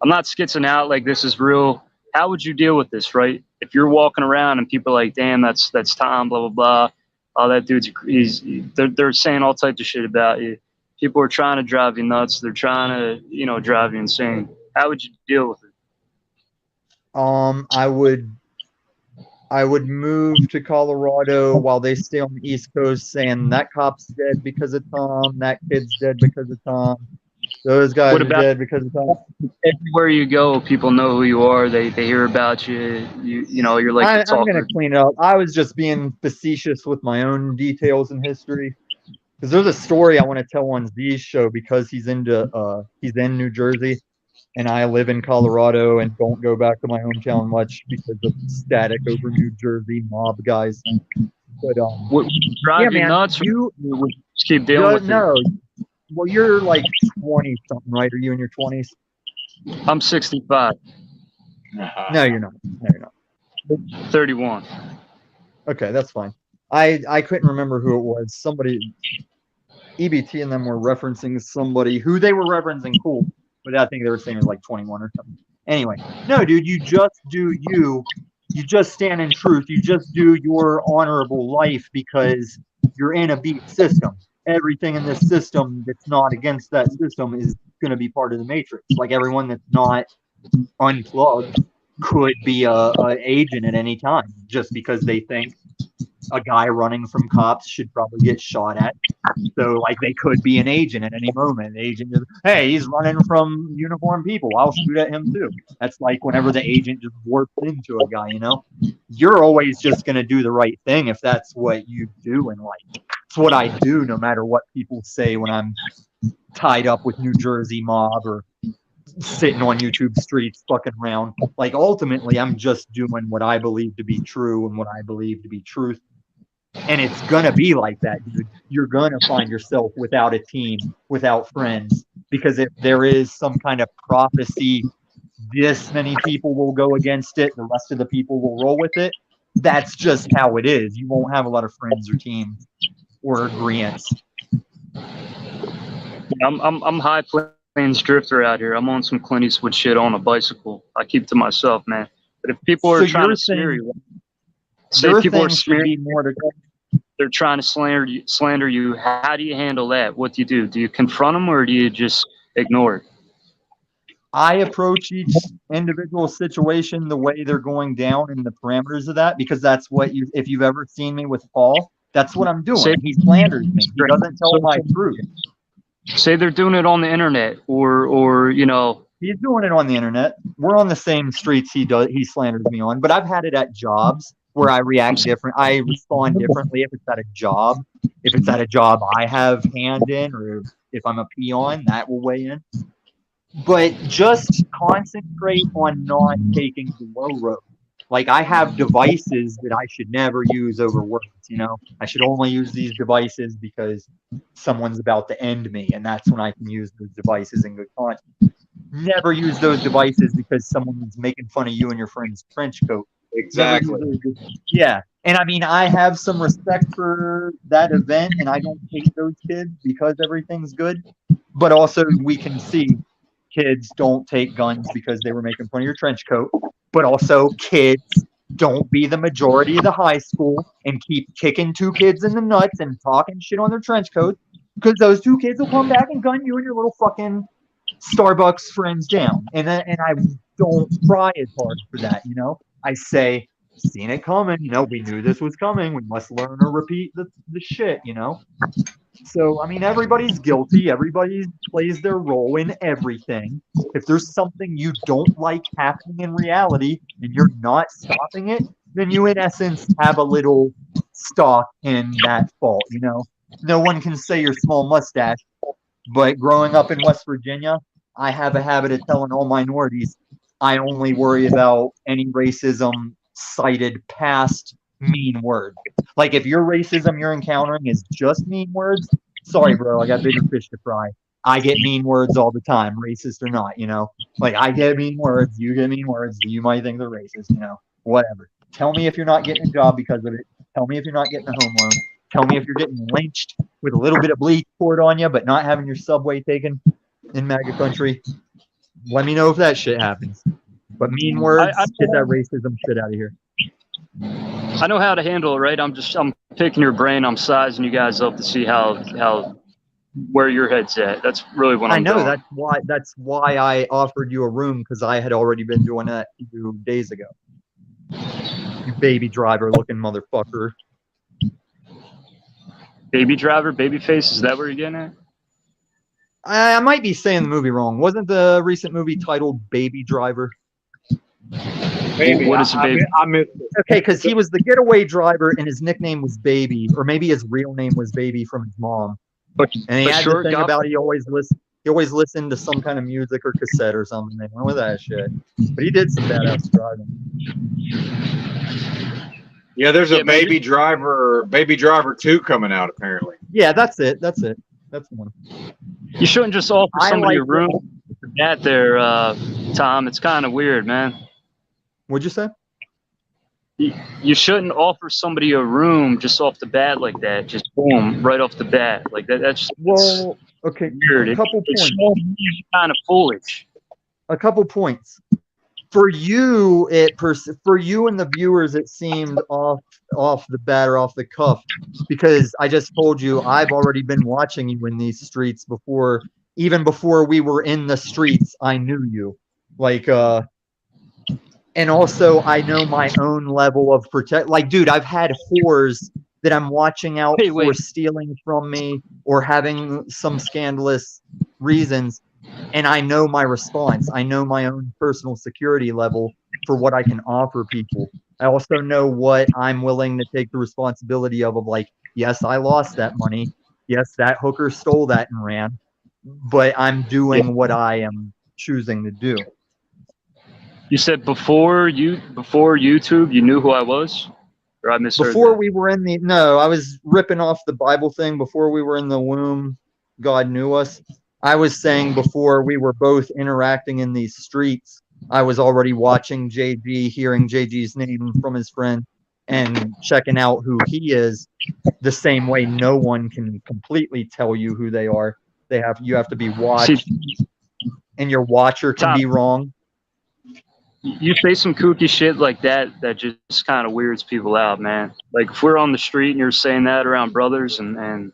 not skitzing out like this is real. How would you deal with this, right? If you're walking around and people are like, damn, that's Tom, blah blah blah. Oh, that dude's they're saying all types of shit about you. People are trying to drive you nuts. They're trying to, drive you insane. How would you deal with it? I would move to Colorado while they stay on the East Coast saying that cop's dead because of Tom, that kid's dead because of Tom, those guys are dead because of Tom. Everywhere you go, people know who you are. They hear about you. You're like the talker. I'm going to clean it up. I was just being facetious with my own details and history. Because there's a story I want to tell on Z's show because he's in New Jersey. And I live in Colorado and don't go back to my hometown much because of static over New Jersey mob guys. But drive you nuts? You just keep dealing with it. Well, you're like 20 something, right? Are you in your 20s? I'm 65, No, you're not. No, you're not. 31. Okay, that's fine. I couldn't remember who it was. Somebody, EBT and them were referencing somebody who they were referencing cool, but I think they were saying it was like 21 or something. Anyway, no, dude, you just do you. You just stand in truth. You just do your honorable life because you're in a beat system. Everything in this system that's not against that system is going to be part of the matrix. Like everyone that's not unplugged could be a agent at any time just because they think a guy running from cops should probably get shot at. So like they could be an agent at any moment. The agent is, hey, he's running from uniformed people. I'll shoot at him too. That's like whenever the agent just warps into a guy, you know? You're always just gonna do the right thing if that's what you do in life. It's what I do no matter what people say when I'm tied up with New Jersey mob or sitting on YouTube streets fucking around. Like ultimately I'm just doing what I believe to be true and what I believe to be truth. And it's gonna be like that, dude. You're gonna find yourself without a team, without friends, because if there is some kind of prophecy, this many people will go against it, the rest of the people will roll with it. That's just how it is. You won't have a lot of friends or teams or agreements. I'm high plains drifter out here. I'm on some Clint Eastwood shit on a bicycle. I keep to myself, man. But if people are trying to smear you, say people are smearing more to they're trying to slander you. How do you handle that? What do you do? Do you confront them or do you just ignore it? I approach each individual situation the way they're going down in the parameters of that, because that's what you, if you've ever seen me with Paul, that's what I'm doing. He slanders me. He doesn't tell my truth. Say they're doing it on the internet or you know. He's doing it on the internet. We're on the same streets he slanders me on, but I've had it at jobs where I react different. I respond differently if it's at a job. If it's at a job I have hand in, or if I'm a peon, that will weigh in. But just concentrate on not taking the low road. Like I have devices that I should never use over words, you know? I should only use these devices because someone's about to end me, and that's when I can use those devices in good content. Never use those devices because someone's making fun of you in your friend's trench coat. Exactly. Yeah. And I mean, I have some respect for that event, and I don't hate those kids because everything's good. But also, we can see kids don't take guns because they were making fun of your trench coat. But also, kids don't be the majority of the high school and keep kicking two kids in the nuts and talking shit on their trench coats, because those two kids will come back and gun you and your little fucking Starbucks friends down. And I don't try as hard for that, you know? I say, seen it coming, you know, we knew this was coming. We must learn or repeat the shit, you know? So, I mean, everybody's guilty. Everybody plays their role in everything. If there's something you don't like happening in reality and you're not stopping it, then you, in essence, have a little stock in that fault, you know? No one can say your small mustache, but growing up in West Virginia, I have a habit of telling all minorities I only worry about any racism cited past mean words. Like if your racism you're encountering is just mean words, sorry, bro, I got bigger fish to fry. I get mean words all the time, racist or not, you know? Like I get mean words, you get mean words, you might think they're racist, you know? Whatever. Tell me if you're not getting a job because of it. Tell me if you're not getting a home loan. Tell me if you're getting lynched with a little bit of bleach poured on you, but not having your subway taken in MAGA country. Let me know if that shit happens. But mean words, get that racism shit out of here. I know how to handle it, right? I'm picking your brain. I'm sizing you guys up to see how where your head's at. That's really what I'm doing. I know. That's why I offered you a room, because I had already been doing that a few days ago. You baby driver looking motherfucker. Baby driver, baby face. Is that where you're getting at? I might be saying the movie wrong. Wasn't the recent movie titled Baby Driver? Maybe. What is Baby? I missed it. Okay, because he was the getaway driver and his nickname was Baby, or maybe his real name was Baby from his mom. And he had the thing about he always listened to some kind of music or cassette or something. They went with that shit. But he did some badass driving. Yeah, there's a Baby Driver 2 coming out apparently. Yeah, that's it. That's one. You shouldn't just offer I somebody a like room like that there, Tom. It's kind of weird, man. What'd you say? You shouldn't offer somebody a room just off the bat like that. Just boom, right off the bat. Like that's Well, okay, weird. a couple It's points. kind of foolish. A couple points. For you, for you and the viewers, it seemed off the bat or off the cuff, because I just told you I've already been watching you in these streets before, even before we were in the streets. I knew you, like, and also I know my own level of protect. Like, dude, I've had whores that I'm watching out for stealing from me or having some scandalous reasons. And I know my response. I know my own personal security level for what I can offer people. I also know what I'm willing to take the responsibility of like, yes, I lost that money. Yes, that hooker stole that and ran. But I'm doing what I am choosing to do. You said before YouTube, you knew who I was? Or I misheard Before that? we were in the, no, I was ripping off the Bible thing. Before we were in the womb, God knew us. I was saying before we were both interacting in these streets, I was already watching JG, hearing JG's name from his friend, and checking out who he is. The same way no one can completely tell you who they are. You have to be watched, and your watcher can be wrong. You say some kooky shit like that just kind of weirds people out, man. Like if we're on the street and you're saying that around brothers and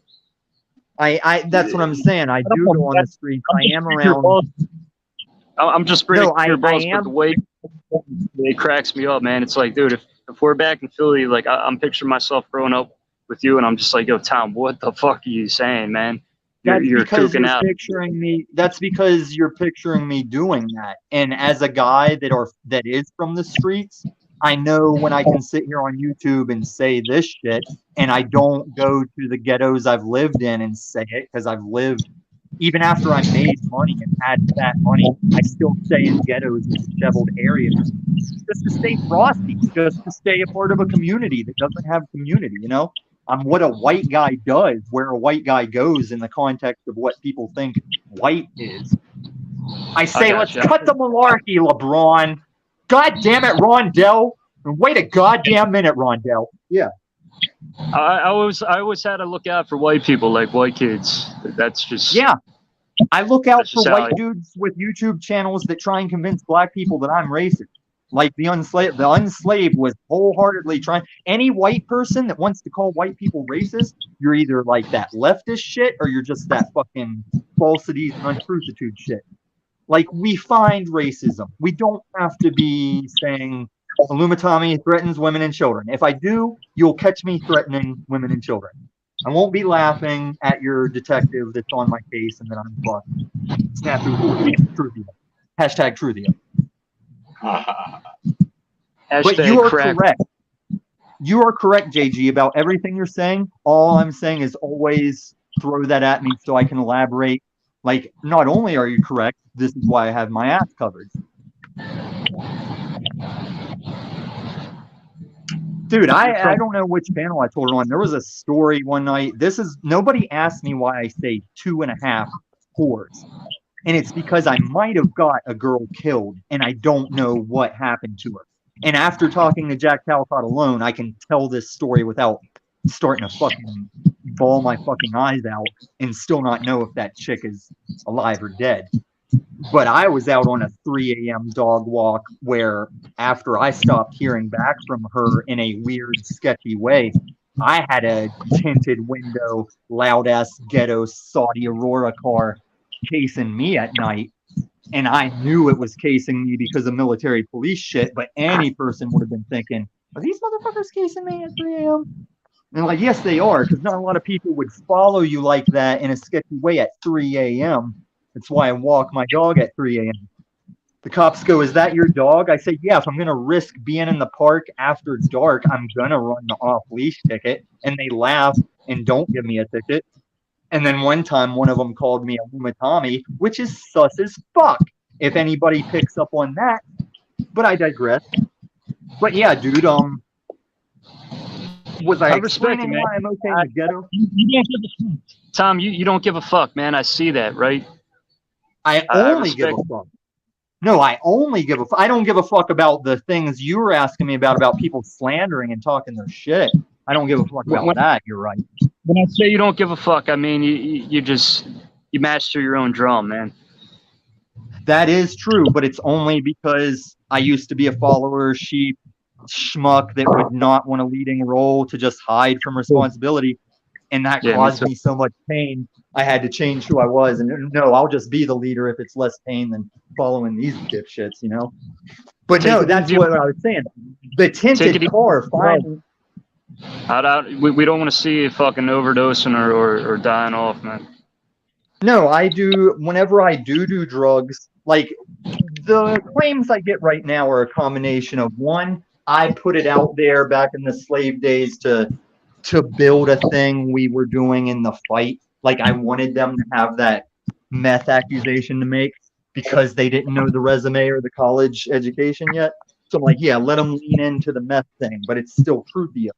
that's what I'm saying. I do go on the streets. I am around. I'm just bringing your balls, I but am. the way it cracks me up, man. It's like, dude, if we're back in Philly, like I'm picturing myself growing up with you, and I'm just like, yo, Tom, what the fuck are you saying, man? You're kooking out. Picturing me. That's because you're picturing me doing that. And as a guy that is from the streets, I know when I can sit here on YouTube and say this shit, and I don't go to the ghettos I've lived in and say it, because I've lived, even after I made money and had that money, I still stay in ghettos and disheveled areas just to stay frosty, just to stay a part of a community that doesn't have community, you know? What a white guy does, where a white guy goes in the context of what people think white is. I say, let's cut the malarkey, LeBron. God damn it, Rondell. Wait a goddamn minute, Rondell. Yeah. I always had to look out for white people, like white kids. That's just... Yeah. I look out for white dudes with YouTube channels that try and convince black people that I'm racist. Like the unslaved was wholeheartedly trying. Any white person that wants to call white people racist, you're either like that leftist shit or you're just that fucking falsities and untruthitude shit. Like, we find racism. We don't have to be saying Illumitami threatens women and children. If I do, you'll catch me threatening women and children. I won't be laughing at your detective that's on my case and then I'm fucked. Snafu, Truthia. Hashtag Truthia. But you are correct. You are correct, JG, about everything you're saying. All I'm saying is always throw that at me so I can elaborate. Like, not only are you correct, this is why I have my ass covered. Dude, I don't know which panel I told it on. There was a story one night. Nobody asked me why I say 2.5 whores. And it's because I might have got a girl killed and I don't know what happened to her. And after talking to Jack Talcott alone, I can tell this story without starting to fucking bawl my fucking eyes out and still not know if that chick is alive or dead. But I was out on a 3 a.m. dog walk where after I stopped hearing back from her in a weird, sketchy way, I had a tinted window, loud-ass ghetto Saudi Aurora car casing me at night, and I knew it was casing me because of military police shit, but any person would have been thinking, are these motherfuckers casing me at 3 a.m.? And like, yes, they are, because not a lot of people would follow you like that in a sketchy way at 3 a.m. That's why I walk my dog at 3 a.m. The cops go, is that your dog? I say, yeah, if I'm going to risk being in the park after dark, I'm going to run the off-leash ticket. And they laugh and don't give me a ticket. And then one time, one of them called me a Lumatami, which is sus as fuck, if anybody picks up on that. But I digress. But yeah, dude, Was I I respect it, explaining man. why I'm okay in the ghetto? You don't give a fuck. Tom, you don't give a fuck, man. I see that, right? I I only give a respect. fuck. No, I only give a fuck. I don't give a fuck about the things you were asking me about people slandering and talking their shit. I don't give a fuck about When, that. You're right. when I say you don't give a fuck, I mean you just you master your own drum, man. That is true, but it's only because I used to be a follower sheep schmuck that would not want a leading role to just hide from responsibility. And that Yeah, me caused too. me so much pain. I had to change who I was. And no, I'll just be the leader if it's less pain than following these dipshits, you know? But Take no, it that's easy. what I was saying. The Take tinted it car easy. finally. We don't want to see you fucking overdosing or dying off, man. No, I do. Whenever I do drugs, like the claims I get right now are a combination of one, I put it out there back in the slave days to build a thing we were doing in the fight. Like I wanted them to have that meth accusation to make because they didn't know the resume or the college education yet. So I'm like, yeah, let them lean into the meth thing, but it's still truthy.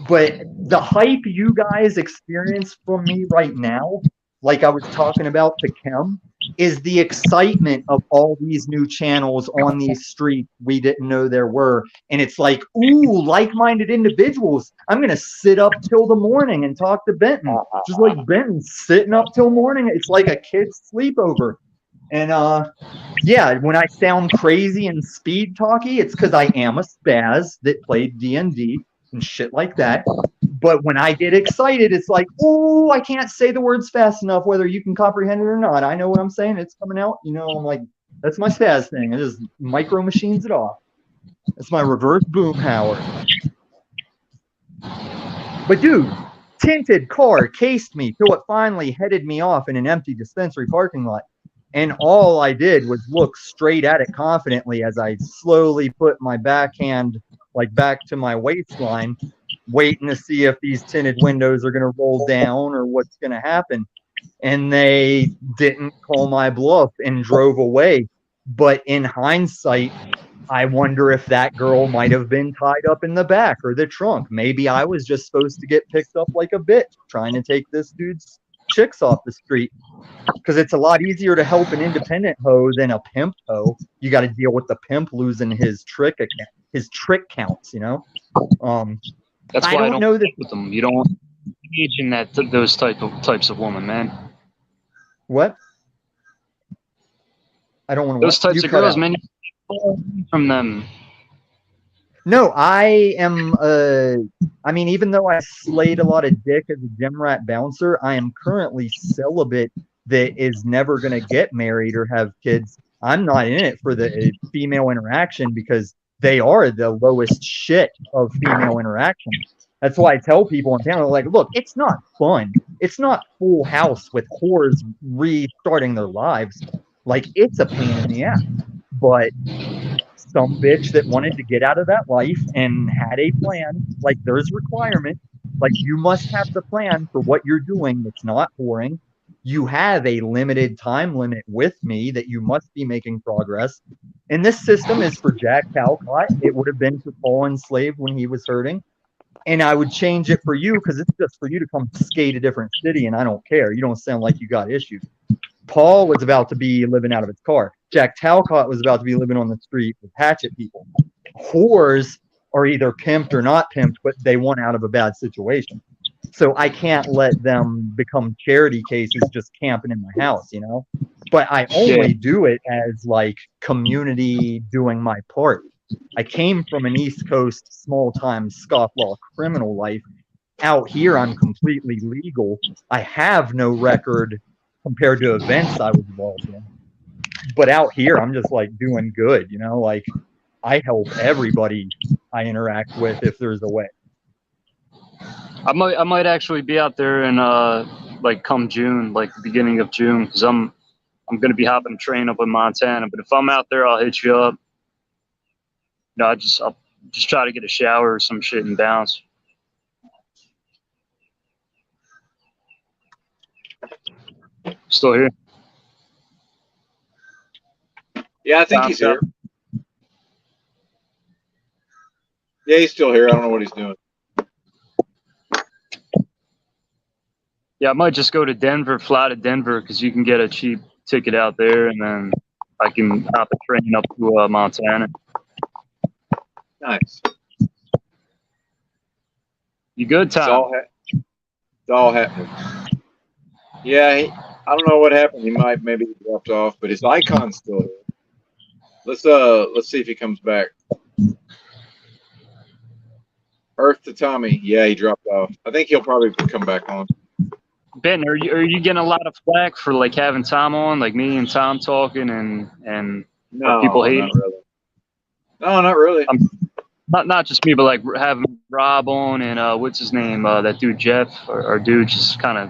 But the hype you guys experience from me right now, like I was talking about to Kim, is the excitement of all these new channels on these streets we didn't know there were. And it's like, ooh, like-minded individuals. I'm going to sit up till the morning and talk to Benton. Just like Benton sitting up till morning. It's like a kid's sleepover. And yeah, when I sound crazy and speed talky, it's because I am a spaz that played D&D and shit like that. But when I get excited, it's like, oh, I can't say the words fast enough, whether you can comprehend it or not. I know what I'm saying. It's coming out. You know, I'm like, that's my spaz thing. I just micro machines it off. That's my reverse boomhauer. But dude, tinted car cased me till it finally headed me off in an empty dispensary parking lot. And all I did was look straight at it confidently as I slowly put my backhand like back to my waistline, waiting to see if these tinted windows are going to roll down or what's going to happen. And they didn't call my bluff and drove away. But in hindsight, I wonder if that girl might have been tied up in the back or the trunk. Maybe I was just supposed to get picked up like a bitch trying to take this dude's chicks off the street. Because it's a lot easier to help an independent hoe than a pimp hoe. You got to deal with the pimp losing his trick counts, you know. That's I why I don't know that. with them. You don't engage in those types of women, man. What? I don't want to. Those types of girls, man. You from them. No, I am. I mean, even though I slayed a lot of dick as a gym rat bouncer, I am currently celibate. That is never going to get married or have kids. I'm not in it for the female interaction because they are the lowest shit of female interaction. That's why I tell people in town, like, look, it's not fun. It's not Full House with whores restarting their lives. Like, it's a pain in the ass. But some bitch that wanted to get out of that life and had a plan, like there's requirement, like you must have the plan for what you're doing that's not boring. You have a limited time limit with me that you must be making progress. And this system is for Jack Calcott. It would have been for Paul Enslaved when he was hurting. And I would change it for you because it's just for you to come skate a different city and I don't care. You don't sound like you got issues. Paul was about to be living out of his car. Jack Talcott was about to be living on the street with hatchet people. Whores are either pimped or not pimped, but they want out of a bad situation. So I can't let them become charity cases just camping in my house, you know? But I only do it as like community doing my part. I came from an East Coast small-time scofflaw criminal life. Out here, I'm completely legal. I have no record compared to events I was involved in. But out here, I'm just like doing good, you know, like I help everybody I interact with if there's a way. I might actually be out there in like come June, like the beginning of June, because I'm gonna be hopping a train up in Montana. But if I'm out there, I'll hit you up. No, I'll just try to get a shower or some shit and bounce. Still here? Yeah, I think he's here. Yeah, he's still here. I don't know what he's doing. Yeah, I might just go to Denver, fly to Denver, because you can get a cheap ticket out there, and then I can hop a train up to Montana. Nice. You good, It's Tom? all happening. Yeah, I don't know what happened. He maybe he dropped off, but his icon's still here. Let's see if he comes back. Earth to Tommy. Yeah, he dropped off. I think he'll probably come back on. Ben, are you getting a lot of flack for like having Tom on, like me and Tom talking, and No, people hating? not really. No, not really. Not just me, but like having Rob on and what's his name, that dude Jeff, or dude just kind of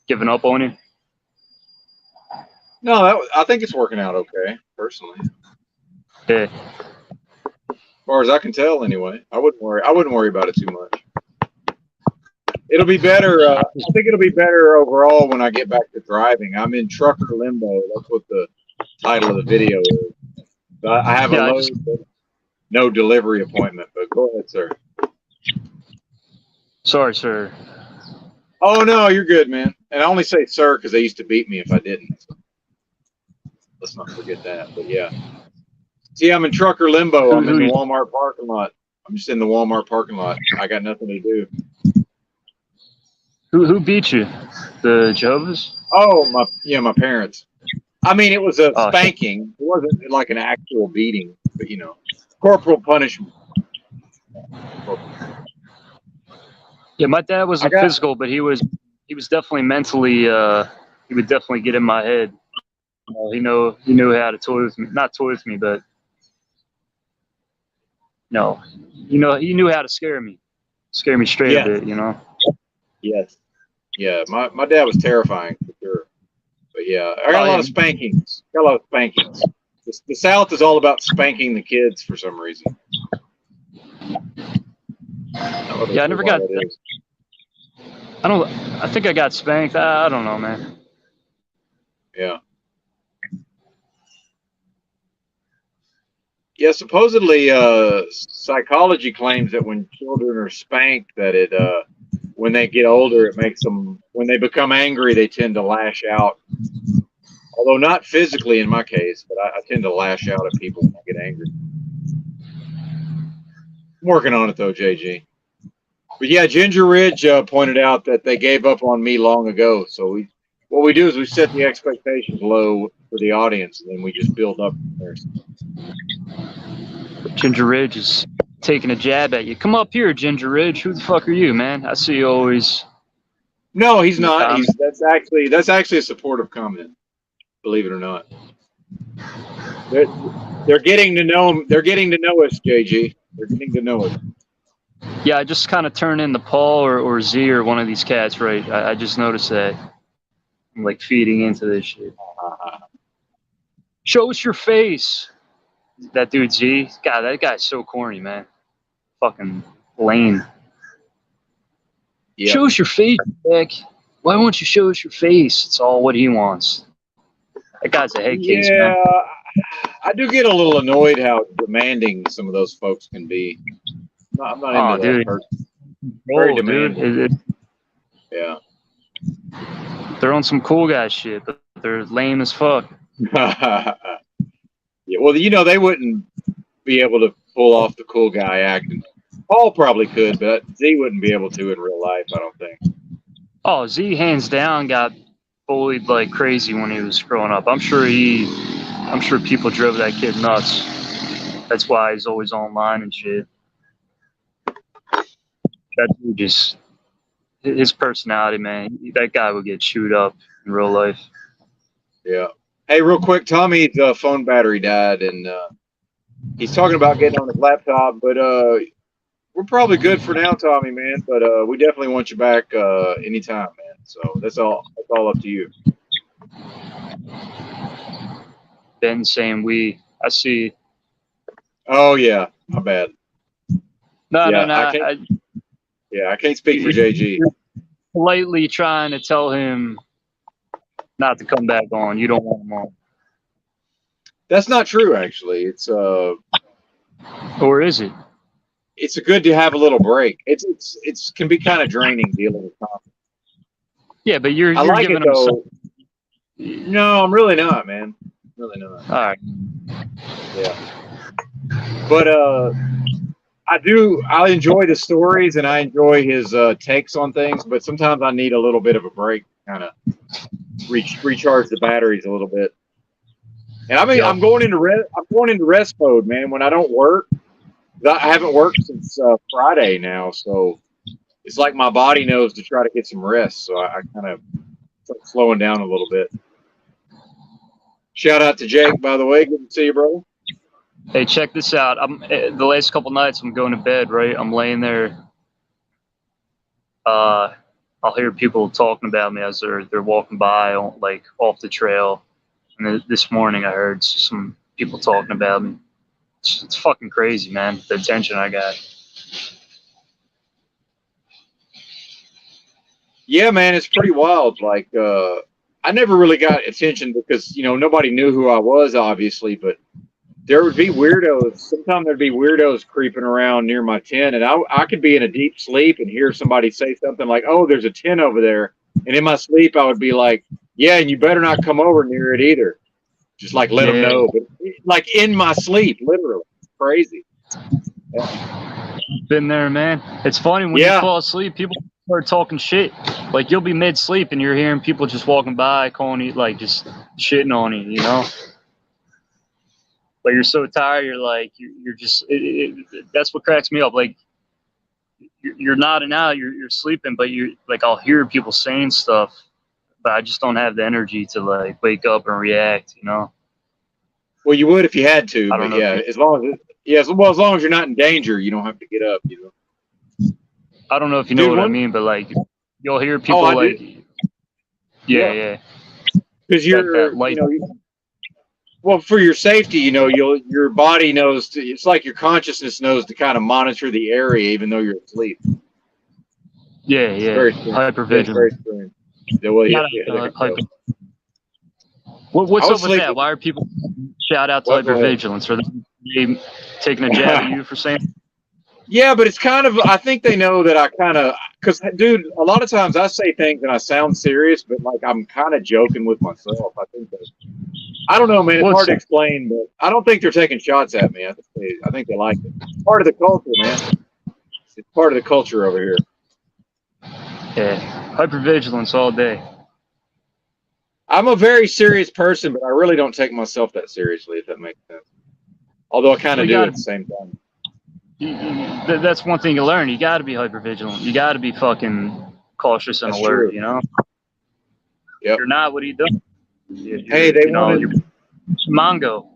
giving up on you. No, I think it's working out okay, personally. Yeah. As far as I can tell, anyway. I wouldn't worry about it too much. It'll be better. I think it'll be better overall when I get back to driving. I'm in trucker limbo. That's what the title of the video is. So I have a load, but no delivery appointment. But go ahead, sir. Sorry, sir. Oh no, you're good, man. And I only say sir because they used to beat me if I didn't. So let's not forget that. But yeah. See, I'm in trucker limbo. I'm in the Walmart parking lot. I'm just in the Walmart parking lot. I got nothing to do. Who beat you? The Jehovah's? Oh, my parents. I mean, it was a spanking. It wasn't like an actual beating, but corporal punishment. Yeah, my dad wasn't physical, but he was definitely mentally. He would definitely get in my head. He knew how to toy with me. Not toy with me, but he knew how to scare me straight a bit. Yes. Yeah, my dad was terrifying for sure. But yeah, I got a lot of spankings. The South is all about spanking the kids for some reason. I never got. I think I got spanked. I don't know, man. Yeah. Yeah, supposedly psychology claims that when children are spanked, that it when they get older, it makes them, when they become angry, they tend to lash out. Although not physically in my case, but I tend to lash out at people when I get angry. I'm working on it though, JG. But yeah, Ginger Ridge pointed out that they gave up on me long ago. So what we do is we set the expectations low for the audience, and then we just build up from there. Ginger Ridge is taking a jab at you. Come up here, Ginger Ridge. Who the fuck are you, man? I see you always. No, he's not. That's actually a supportive comment. Believe it or not. They're getting to know him. They're getting to know us, JG. They're getting to know us. Yeah, I just kind of turned into Paul or Z or one of these cats, right? I just noticed that. I'm like feeding into this shit. Show us your face. That dude Z. God, that guy's so corny, man. Fucking lame. Yep. Show us your face, Beck. Why won't you show us your face? It's all what he wants. That guy's a head case, man. Yeah, I do get a little annoyed how demanding some of those folks can be. I'm not into that person. Very demanding. Yeah. They're on some cool guy shit, but they're lame as fuck. Yeah, well, they wouldn't be able to pull off the cool guy acting. Paul probably could, but Z wouldn't be able to in real life, I don't think. Oh, Z hands down got bullied like crazy when he was growing up. I'm sure people drove that kid nuts. That's why he's always online and shit. That dude just, his personality, man, that guy would get chewed up in real life. Yeah. Hey, real quick, Tommy's phone battery died, and he's talking about getting on his laptop, but we're probably good for now, Tommy, man. But we definitely want you back anytime, man. So that's all up to you. Ben saying I see. Oh yeah, my bad. No. I can't speak for JG. Politely trying to tell him not to come back on. You don't want him on. That's not true, actually. It's or is it? It's good to have a little break. It's can be kind of draining dealing with Tom. Yeah, but you're I like giving it them though. some. No, I'm really not, man. Really not. All right. Yeah. But I enjoy the stories and I enjoy his takes on things, but sometimes I need a little bit of a break, kind of recharge the batteries a little bit. And I mean, Yep. I'm going into rest mode, man. When I don't work, I haven't worked since Friday now, so it's like my body knows to try to get some rest. So I kind of start slowing down a little bit. Shout out to Jake, by the way. Good to see you, bro. Hey, check this out. The last couple nights I'm going to bed, right? I'm laying there. I'll hear people talking about me as they're walking by, like off the trail. And this morning I heard some people talking about me. It's fucking crazy, man. The attention I got. Yeah, man, it's pretty wild. Like, I never really got attention because nobody knew who I was, obviously, but there would be weirdos. Sometimes there'd be weirdos creeping around near my tent, and I could be in a deep sleep and hear somebody say something like, "Oh, there's a tent over there," and in my sleep I would be like, "Yeah, and you better not come over near it either." Just like let them know, but like in my sleep, literally, it's crazy. Yeah. Been there, man. It's funny when you fall asleep, people start talking shit. Like you'll be mid sleep and you're hearing people just walking by, calling you, like just shitting on you, you know. But you're so tired, you're like, you're just. That's what cracks me up. Like you're nodding out, you're sleeping, but you like I'll hear people saying stuff, but I just don't have the energy to like wake up and react, you know. Well, you would if you had to, I don't but know. as long as you're not in danger, you don't have to get up. I don't know if you know what I mean, but like you'll hear people like, yeah, because you're, well, for your safety, your body knows it's like your consciousness knows to kind of monitor the area, even though you're asleep. Yeah, hypervigilant. What's up with that? Why are people shout out to hypervigilance? Are they taking a jab at you for saying? Yeah, but it's kind of, I think they know that I kind of, because, dude, a lot of times I say things and I sound serious, but like I'm kind of joking with myself. I don't know, man. It's hard to explain, but I don't think they're taking shots at me. I think they like it. It's part of the culture, man. It's part of the culture over here. Yeah, hypervigilance all day. I'm a very serious person, but I really don't take myself that seriously, if that makes sense. Although I kind of do at the same time. That's one thing you learn. You got to be hypervigilant. You got to be fucking cautious and alert. True. You know. Yep. If you're not, what are you doing? Hey, they wanted Mongo.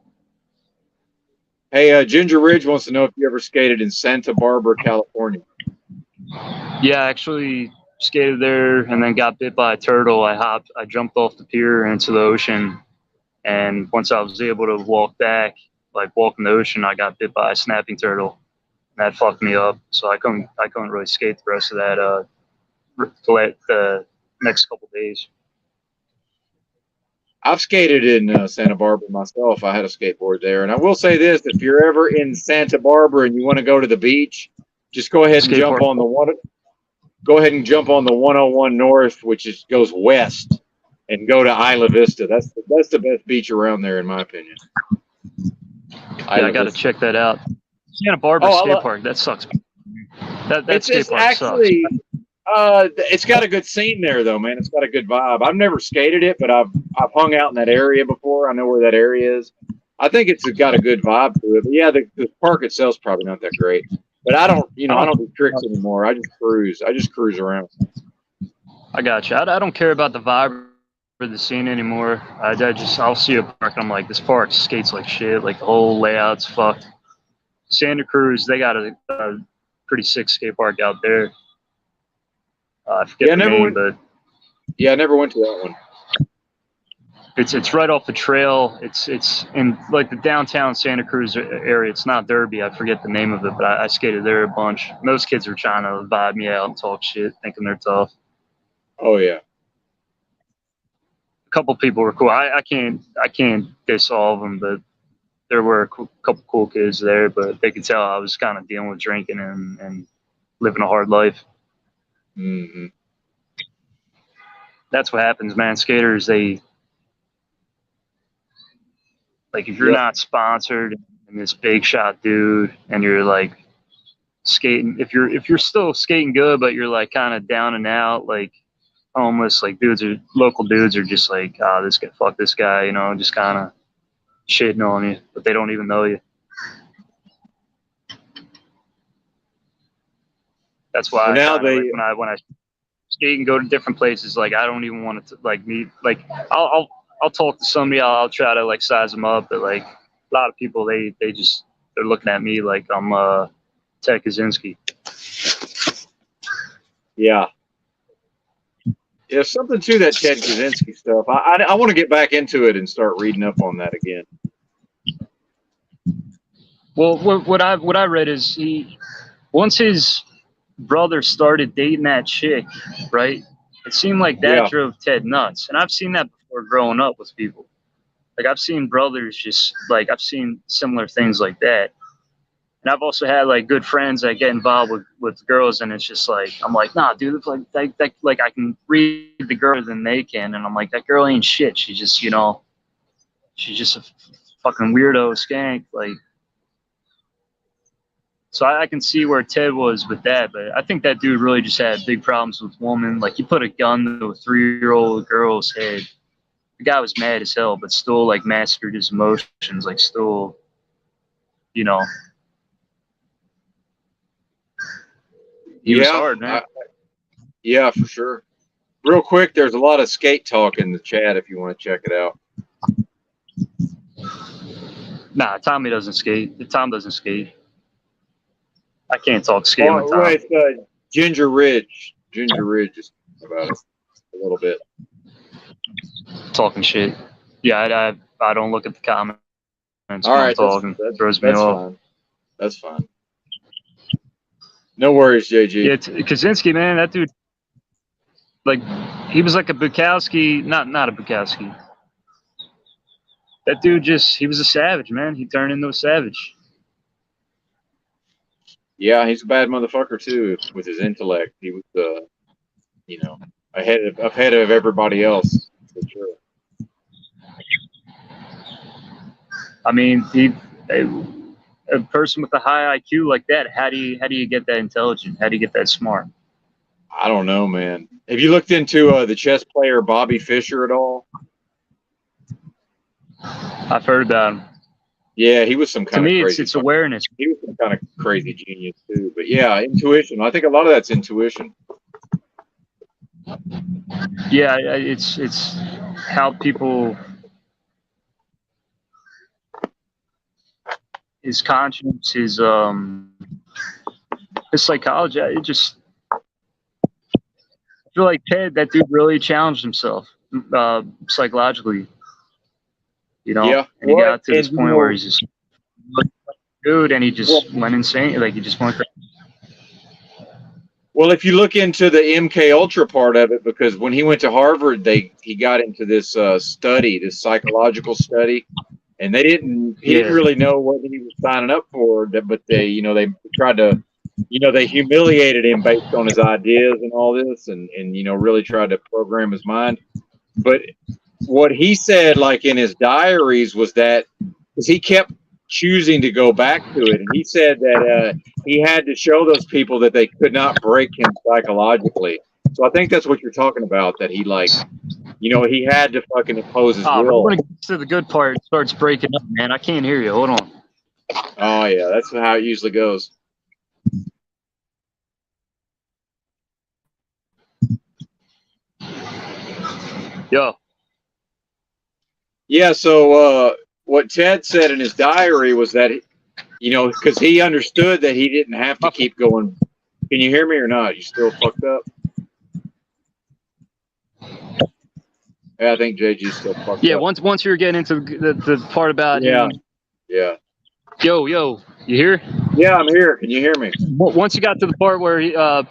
Hey, Ginger Ridge wants to know if you ever skated in Santa Barbara, California. Yeah, I actually skated there and then got bit by a turtle. I jumped off the pier into the ocean, and once I was able to walk back, like walk in the ocean, I got bit by a snapping turtle. That fucked me up, so I couldn't really skate the rest of that the next couple days. I've skated in Santa Barbara myself. I had a skateboard there, and I will say this: if you're ever in Santa Barbara and you want to go to the beach, just go ahead and jump on the 101 North, which goes west, and go to Isla Vista. That's the best beach around there, in my opinion. Yeah, I got to check that out. Santa Barbara skate park. That sucks. That skate park actually sucks. It's got a good scene there, though, man. It's got a good vibe. I've never skated it, but I've hung out in that area before. I know where that area is. I think it's got a good vibe to it. But yeah, the park itself's probably not that great. But I don't do tricks anymore. I just cruise. I just cruise around. I got you. I don't care about the vibe or the scene anymore. I'll see a park and I'm like, this park skates like shit. Like the whole layout's fucked. Santa Cruz, they got a pretty sick skate park out there. I forget the name, but yeah, I never went to that one. It's right off the trail. It's in like the downtown Santa Cruz area. It's not Derby. I forget the name of it, but I skated there a bunch. Most kids are trying to vibe me out and talk shit, thinking they're tough. Oh yeah. A couple people were cool. I can't diss all of them, but there were a couple cool kids there. But they could tell I was kind of dealing with drinking and living a hard life. Mm-hmm. that's what happens, man. Skaters, they like if you're Yep. not sponsored and this big shot dude, and you're like skating, if you're still skating good, but you're like kind of down and out, like homeless, like local dudes are just like, this guy, fuck this guy, you know, just kind of shitting on you, but they don't even know you. That's why Now when I skate and go to different places, like I don't even want to like meet, like I'll talk to somebody, I'll try to like size them up, but like a lot of people they're looking at me like I'm Ted Kaczynski. Yeah. There's something to that Ted Kaczynski stuff. I want to get back into it and start reading up on that again. Well, what I read is once his brother started dating that chick, right? It seemed like that drove Ted nuts, and I've seen that before growing up with people. Like I've seen brothers just like I've seen similar things like that. And I've also had like good friends that get involved with girls, and it's just like I'm like, nah, dude, like I can read the girl than they can, and I'm like, that girl ain't shit. She's just she's just a fucking weirdo skank. Like, so I can see where Ted was with that, but I think that dude really just had big problems with women. Like he put a gun to a 3-year-old girl's head. The guy was mad as hell, but still like mastered his emotions. Like still, you know. He was hard, man. Yeah, for sure. Real quick, there's a lot of skate talk in the chat if you want to check it out. Nah, Tommy doesn't skate. Tom doesn't skate. I can't talk skating with Tom. Right, Ginger Ridge. Ginger Ridge is about it a little bit. Talking shit. Yeah, I don't look at the comments. All right, talking. That throws me off. Fine. That's fine. No worries, JG. Yeah, Kaczynski, man, that dude, like, he was like a Bukowski, not a Bukowski. That dude he was a savage, man. He turned into a savage. Yeah, he's a bad motherfucker too with his intellect. He was, ahead of everybody else for sure. I mean, a person with a high IQ like that, how do you get that intelligent? How do you get that smart? I don't know, man. Have you looked into the chess player Bobby Fischer at all? I've heard about him. Yeah, he was some kind of crazy. To me, it's awareness. He was some kind of crazy genius too. But yeah, intuition. I think a lot of that's intuition. Yeah, it's how people, his conscience, his psychology. I feel like Ted, that dude really challenged himself psychologically. You know, yeah. And he got to this point where he's just dude, and he just went insane. Like he just went crazy. Well, if you look into the MK Ultra part of it, because when he went to Harvard, he got into this study, this psychological study, and he didn't really know what he was signing up for. But they tried to, they humiliated him based on his ideas and all this, and really tried to program his mind. But what he said, like in his diaries, was that because he kept choosing to go back to it, and he said that he had to show those people that they could not break him psychologically. So I think that's what you're talking about, that he he had to fucking impose his will. When it gets to the good part, it starts breaking up, man. I can't hear you. Hold on. Oh yeah, that's how it usually goes. Yo. Yeah, so what Ted said in his diary was that, because he understood that he didn't have to keep going. Can you hear me or not? You still fucked up? Yeah, I think JG's still fucked up. Yeah, once you're getting into the part about yeah. Yo, you here? Yeah, I'm here. Can you hear me? Once you got to the part where yeah,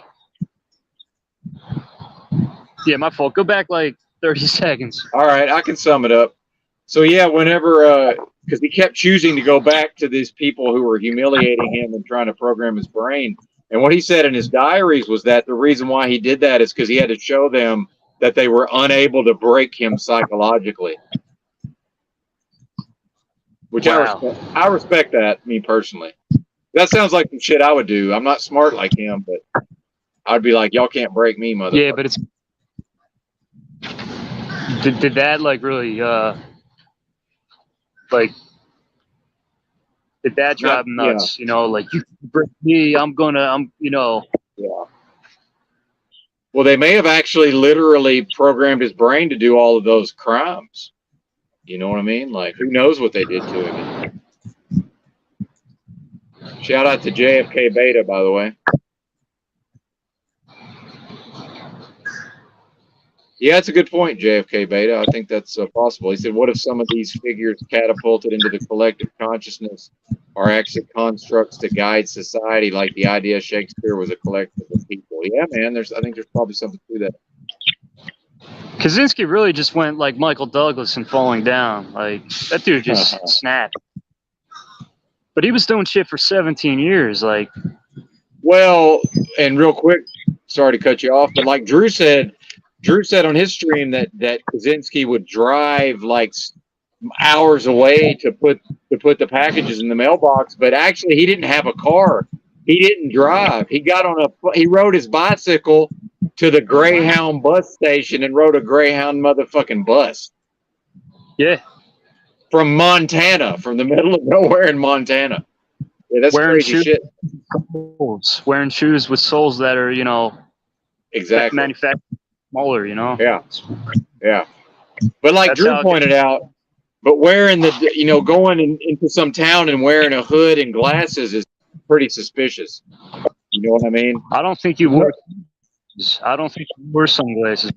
my fault. Go back like 30 seconds. All right, I can sum it up. So yeah, whenever, because he kept choosing to go back to these people who were humiliating him and trying to program his brain. And what he said in his diaries was that the reason why he did that is because he had to show them that they were unable to break him psychologically. Which Wow. I respect that, me personally. That sounds like some shit I would do. I'm not smart like him, but I'd be like, y'all can't break me, motherfucker. Yeah, but it's did that like really like did that drive him nuts? You know, like you break me, I'm you know. Yeah. Well, they may have actually literally programmed his brain to do all of those crimes. You know what I mean? Like, who knows what they did to him? Shout out to JFK Beta, by the way. Yeah, it's a good point, JFK Beta. I think that's possible. He said, what if some of these figures catapulted into the collective consciousness are actually constructs to guide society, like the idea Shakespeare was a collective of people? Yeah, man, I think there's probably something to that. Kaczynski really just went like Michael Douglas and falling down. Like, that dude just snapped. But he was doing shit for 17 years. Like, well, and real quick, sorry to cut you off, but like Drew said on his stream that Kaczynski would drive like hours away to put the packages in the mailbox, but actually he didn't have a car. He didn't drive. He rode his bicycle to the Greyhound bus station and rode a Greyhound motherfucking bus. Yeah. From Montana, from the middle of nowhere in Montana. Yeah, that's crazy shit. Wearing shoes with soles that are, you know, exactly manufactured smaller, you know. Yeah, yeah. But like Drew pointed out, but wearing going into some town and wearing a hood and glasses is pretty suspicious. You know what I mean? I don't think you wore sunglasses.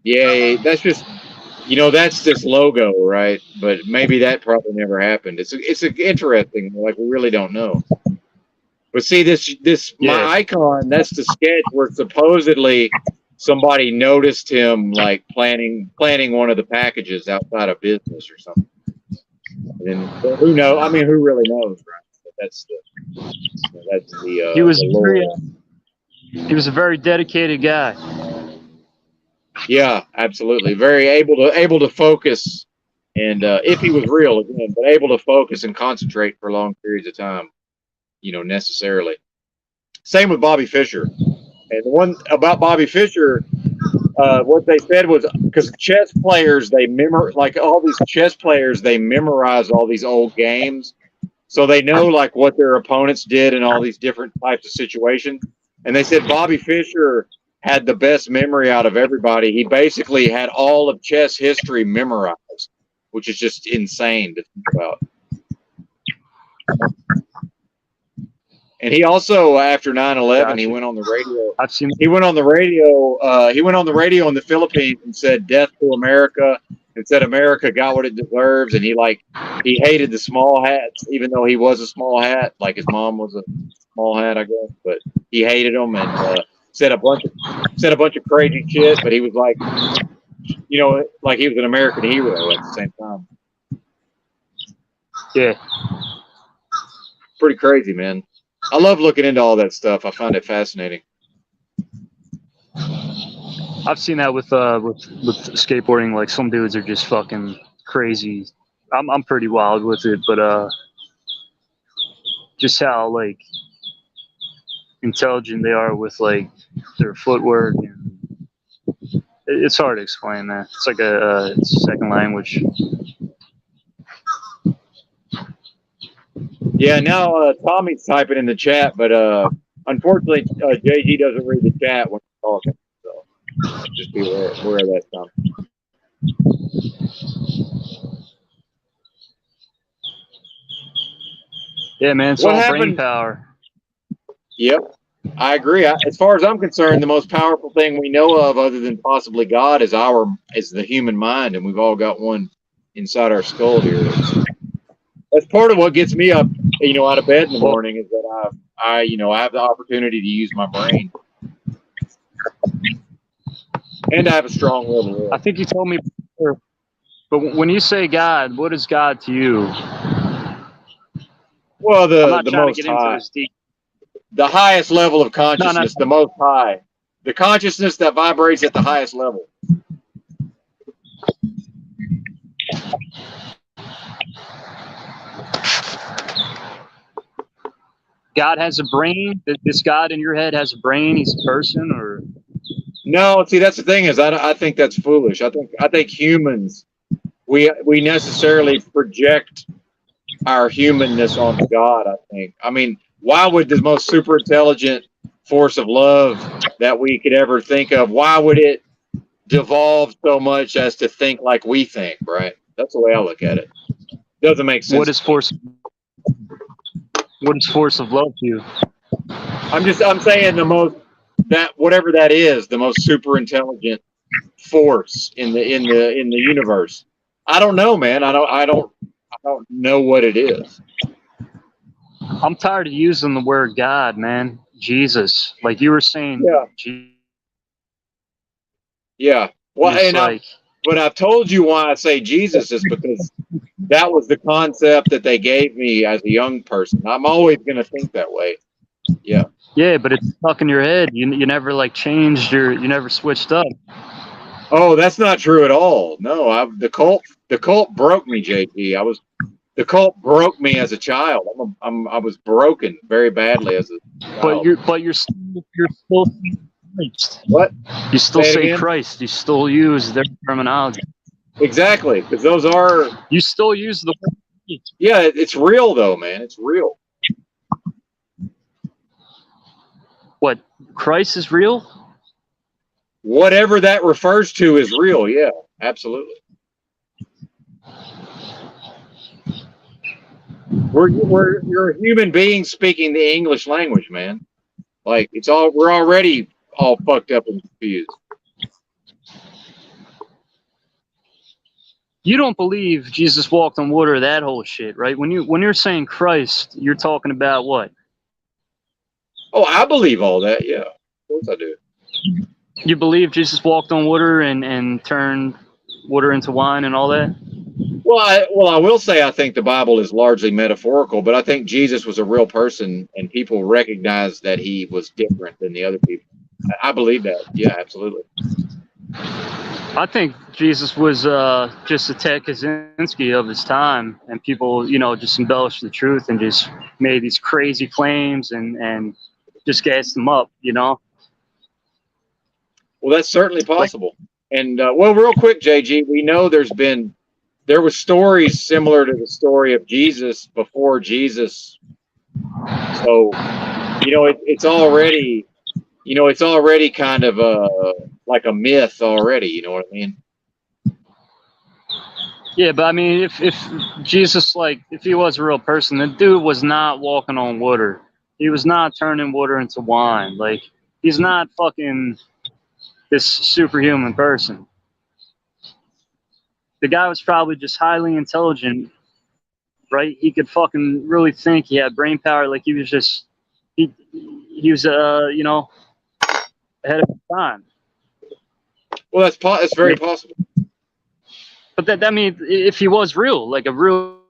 Yeah, that's just. That's this logo, right? But maybe that probably never happened. It's interesting. Like, we really don't know. But see, my icon, that's the sketch where supposedly somebody noticed him like planning one of the packages outside of business or something. And who knows? I mean, who really knows, right? But that's the. He was a very dedicated guy. Yeah, absolutely. Very able to focus, and if he was real again, but able to focus and concentrate for long periods of time, necessarily. Same with Bobby Fischer. And the one about Bobby Fischer, what they said was because chess players, they memorize all these old games, so they know like what their opponents did in all these different types of situations. And they said Bobby Fischer had the best memory out of everybody. He basically had all of chess history memorized, which is just insane to think about. And he also, after 9/11, he went on the radio. He went on the radio. He went on the radio in the Philippines and said "Death to America," and said America got what it deserves. And he hated the small hats, even though he was a small hat. Like his mom was a small hat, I guess, but he hated them and said a bunch of crazy shit. But he was like, like he was an American hero at the same time. Yeah, pretty crazy, man. I love looking into all that stuff. I find it fascinating. I've seen that with skateboarding. Like, some dudes are just fucking crazy. I'm pretty wild with it, but just how like intelligent they are with like their footwork, and it's hard to explain, man. It's like it's a second language. Yeah, now Tommy's typing in the chat, but unfortunately JG doesn't read the chat when he's talking, so just be aware of that, Tommy. Yeah, man, it's all brain power. Yep, I agree. As far as I'm concerned, the most powerful thing we know of, other than possibly God, is the human mind, and we've all got one inside our skull here. That's part of what gets me up, out of bed in the morning, is that I have the opportunity to use my brain, and I have a strong will. I think you told me before, but when you say God, what is God to you? Well, the most high, the highest level of consciousness, the most high. the consciousness that vibrates at the highest level. God has a brain. This God in your head has a brain. He's a person, or No, see, that's the thing is, I think that's foolish. I think humans, we necessarily project our humanness onto God. I mean, why would the most super intelligent force of love that we could ever think of, why would it devolve so much as to think like we think? Right? That's the way I look at it. Doesn't make sense. what is force? What is force of love to you? I'm saying the most, that whatever that is, the most super intelligent force in the universe. I don't know, man. I don't know what it is. I'm tired of using the word God, man. Jesus, like you were saying. Yeah. Yeah. Well, and like, but I've told you why I say Jesus is because that was the concept that they gave me as a young person. I'm always going to think that way. Yeah. Yeah, but it's stuck in your head. You never like changed you never switched up. Oh, that's not true at all. No, the cult broke me, JT. The cult broke me as a child. I was broken very badly as a child. But you're still Christ. What? You still say Christ. You still use their terminology. Exactly, because those are. You still use the word. Yeah, it's real though, man. It's real. What? Christ is real? Whatever that refers to is real. Yeah, absolutely. You're a human being speaking the English language, man. Like we're already all fucked up and confused. You don't believe Jesus walked on water, that whole shit, right? When you're saying Christ, you're talking about what? Oh, I believe all that. Yeah, of course I do. You believe Jesus walked on water and turned water into wine and all that? Well, I will say I think the Bible is largely metaphorical, but I think Jesus was a real person, and people recognized that he was different than the other people. I believe that. Yeah, absolutely. I think Jesus was just a Ted Kaczynski of his time, and people, just embellished the truth and just made these crazy claims and just gassed them up, Well, that's certainly possible. And well, real quick, JG, we know there were stories similar to the story of Jesus before Jesus. So, it's already, it's already kind of like a myth already. You know what I mean? Yeah, but I mean, if Jesus, if he was a real person, the dude was not walking on water. He was not turning water into wine. Like, he's not fucking this superhuman person. The guy was probably just highly intelligent, right? He could fucking really think. He had brain power. Like, he was just, he was, ahead of his time. Well, that's very possible. But that means if he was real, like a real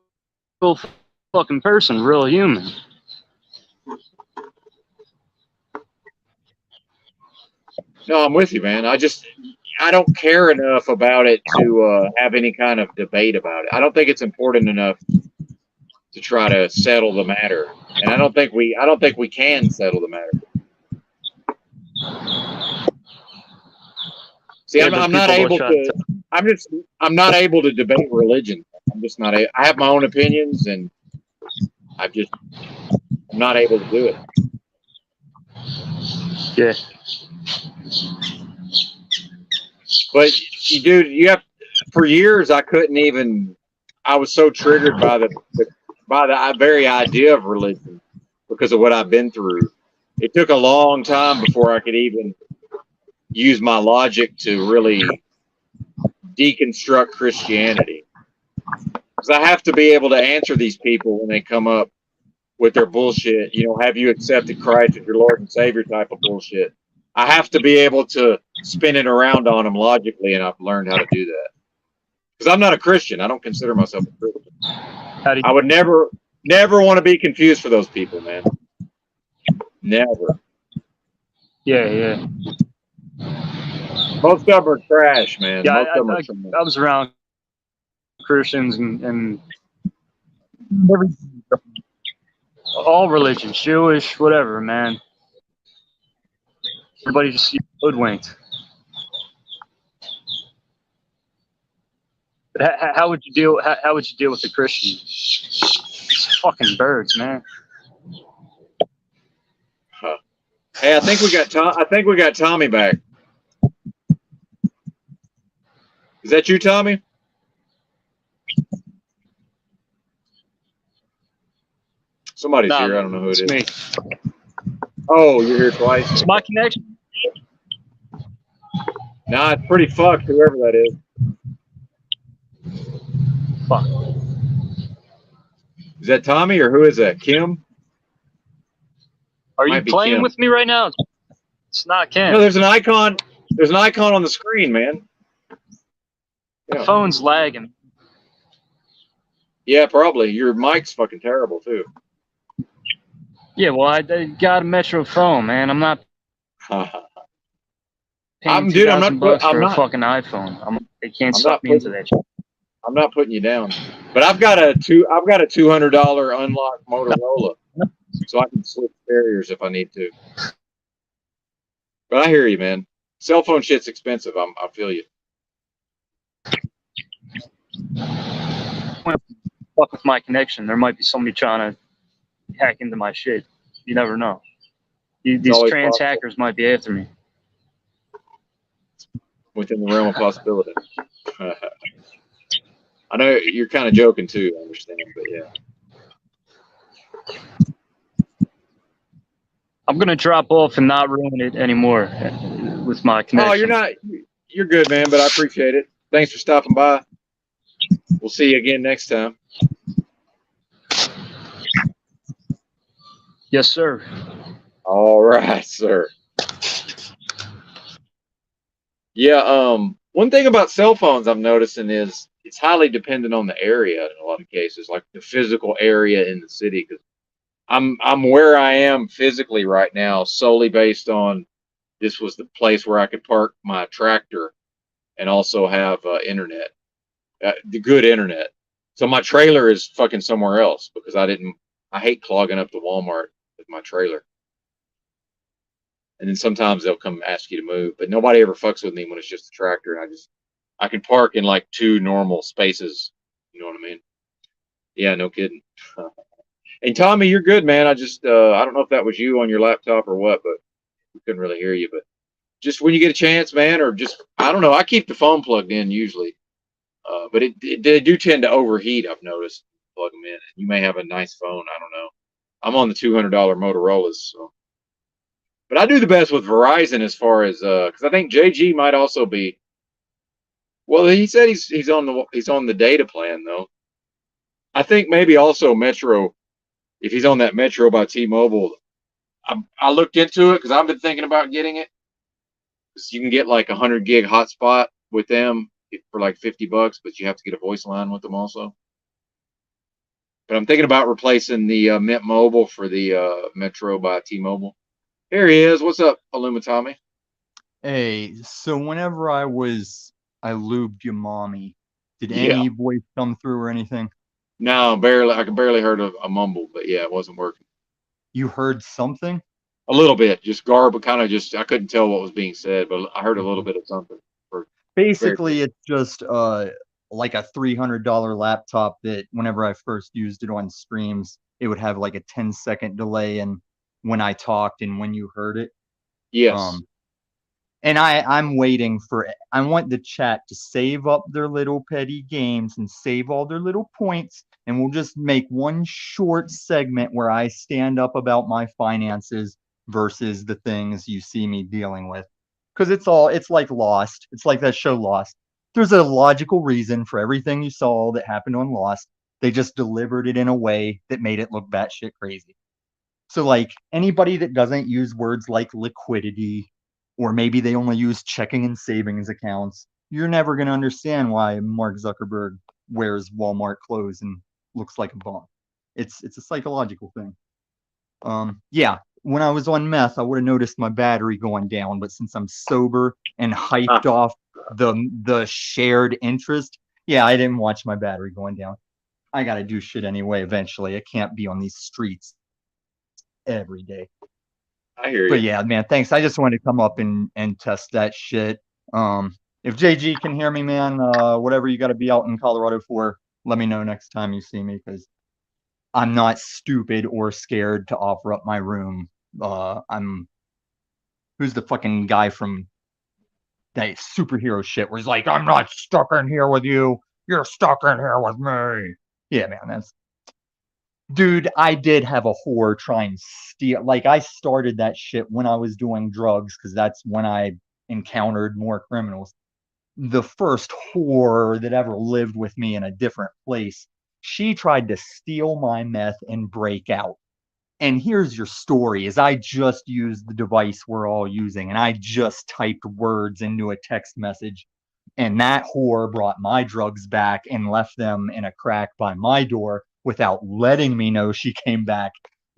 fucking person, real human. No, I'm with you, man. I don't care enough about it to have any kind of debate about it. I don't think it's important enough to try to settle the matter, and I don't think we can settle the matter. See, I'm not able to. I'm not able to debate religion. I'm just not. I have my own opinions, and I'm not able to do it. Yeah. But you have. For years, I couldn't even. I was so triggered by the very idea of religion because of what I've been through. It took a long time before I could even use my logic to really deconstruct Christianity. Because I have to be able to answer these people when they come up with their bullshit. Have you accepted Christ as your Lord and Savior type of bullshit? I have to be able to spin it around on them logically, and I've learned how to do that. Because I'm not a Christian. I don't consider myself a Christian. I would never want to be confused for those people, man. Never. Yeah. Most of them are trash, man. Yeah, Most of them are I trash. was around Christians and every, all religions, Jewish, whatever, man. Everybody just hoodwinked. But how would you deal? How would you deal with the Christian? It's fucking birds, man. Huh. Hey, I think we got Tommy back. Is that you, Tommy? Somebody's Nah, here. I don't know who it is. it's me. Oh, you're here twice. It's my connection. Nah, it's pretty fucked. Whoever that is. Fuck. Is that Tommy or who is that? Kim? Are you Might be playing Kim. with me right now? It's not Ken. No, there's an icon. There's an icon on the screen, man. The phone's lagging. Yeah, probably. Your mic's fucking terrible too. Yeah, well, I got a Metro phone, man. I'm not paying Dude, I'm $2,000 not. for a fucking iPhone. They can't I'm suck not me into that shit. I'm not putting you down, but I've got a $200 unlocked Motorola, so I can switch carriers if I need to. But I hear you, man. Cell phone shit's expensive. I feel you. Fuck with my connection. There might be somebody trying to hack into my shit. You never know. These always trans possible. hackers might be after me. Within the realm of possibility. I know you're kind of joking too. I understand, but yeah. I'm gonna drop off and not ruin it anymore with my connection. Oh, you're not. You're good, man. But I appreciate it. Thanks for stopping by. We'll see you again next time. Yes, sir. All right, sir. Yeah. One thing about cell phones I'm noticing is it's highly dependent on the area in a lot of cases, like the physical area in the city. Because I'm where I am physically right now solely based on this was the place where I could park my tractor and also have internet, the good internet. So my trailer is fucking somewhere else because I hate clogging up the Walmart with my trailer. And then sometimes they'll come ask you to move, but nobody ever fucks with me when it's just a tractor. And I can park in like 2 normal spaces. You know what I mean? Yeah, no kidding. And Tommy, you're good, man. I don't know if that was you on your laptop or what, but we couldn't really hear you. But just when you get a chance, man, or just, I don't know. I keep the phone plugged in usually, but they do tend to overheat. I've noticed. Plug them in. You may have a nice phone. I don't know. I'm on the $200 Motorola's, so. But I do the best with Verizon as far as because I think JG might also be. Well, he said he's on the data plan though. I think maybe also Metro, if he's on that Metro by T-Mobile. I looked into it because I've been thinking about getting it. Because you can get like 100 gig hotspot with them for like $50, but you have to get a voice line with them also. But I'm thinking about replacing the Mint Mobile for the Metro by T-Mobile. Here he is. What's up, Illuma Tommy? Hey, so whenever I lubed your mommy, did any voice come through or anything? No, barely. I could barely heard a mumble, but yeah, it wasn't working. You heard something? A little bit, just garb, kind of just. I couldn't tell what was being said, but I heard a little bit of something. Basically, it's just like a $300 laptop that whenever I first used it on streams, it would have like a 10-second delay in when I talked and when you heard it. Yes. And I'm waiting I want the chat to save up their little petty games and save all their little points, and we'll just make one short segment where I stand up about my finances versus the things you see me dealing with. Because it's like Lost. It's like that show Lost. There's a logical reason for everything you saw that happened on Lost. They just delivered it in a way that made it look batshit crazy. So like anybody that doesn't use words like liquidity, or maybe they only use checking and savings accounts, you're never going to understand why Mark Zuckerberg wears Walmart clothes and looks like a bum. It's a psychological thing. Yeah, when I was on meth, I would have noticed my battery going down, but since I'm sober and hyped off the shared interest, yeah, I didn't watch my battery going down. I gotta do shit anyway eventually. I can't be on these streets every day. I hear But you. yeah, man, thanks. I just wanted to come up and test that shit. If JG can hear me, man, whatever you gotta be out in Colorado for, let me know next time you see me, because I'm not stupid or scared to offer up my room. I'm who's the fucking guy from that superhero shit where he's like, I'm not stuck in here with you. You're stuck in here with me. Yeah, man, that's dude. I did have a whore try and steal. Like, I started that shit when I was doing drugs because that's when I encountered more criminals. The first whore that ever lived with me in a different place, she tried to steal my meth and break out. And here's your story is I just used the device we're all using and I just typed words into a text message, and that whore brought my drugs back and left them in a crack by my door without letting me know she came back,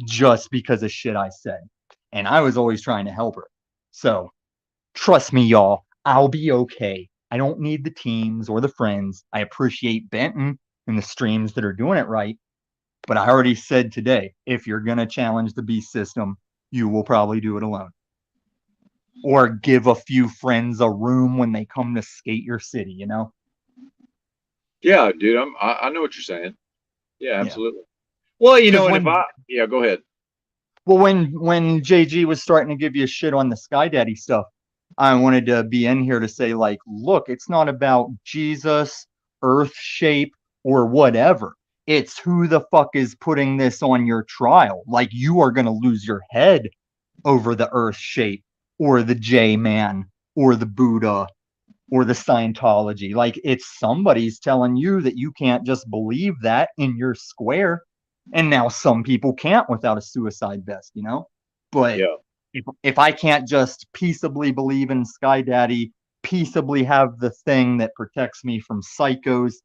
just because of shit I said. And I was always trying to help her. So trust me, y'all, I'll be okay. I don't need the teams or the friends. I appreciate Benton and the streams that are doing it right. But I already said today, if you're going to challenge the beast system, you will probably do it alone. Or give a few friends a room when they come to skate your city, you know? Yeah, dude. I know what you're saying. Yeah, Yeah. absolutely. Well, you know, Because and yeah, go ahead. when JG was starting to give you shit on the Sky Daddy stuff, I wanted to be in here to say, like, look, it's not about Jesus, earth shape, or whatever. It's who the fuck is putting this on your trial. Like, you are going to lose your head over the earth shape or the J man or the Buddha or the Scientology. Like, it's somebody's telling you that you can't just believe that in your square. And now some people can't without a suicide vest, you know? But Yeah. if I can't just peaceably believe in Sky Daddy, peaceably have the thing that protects me from psychos,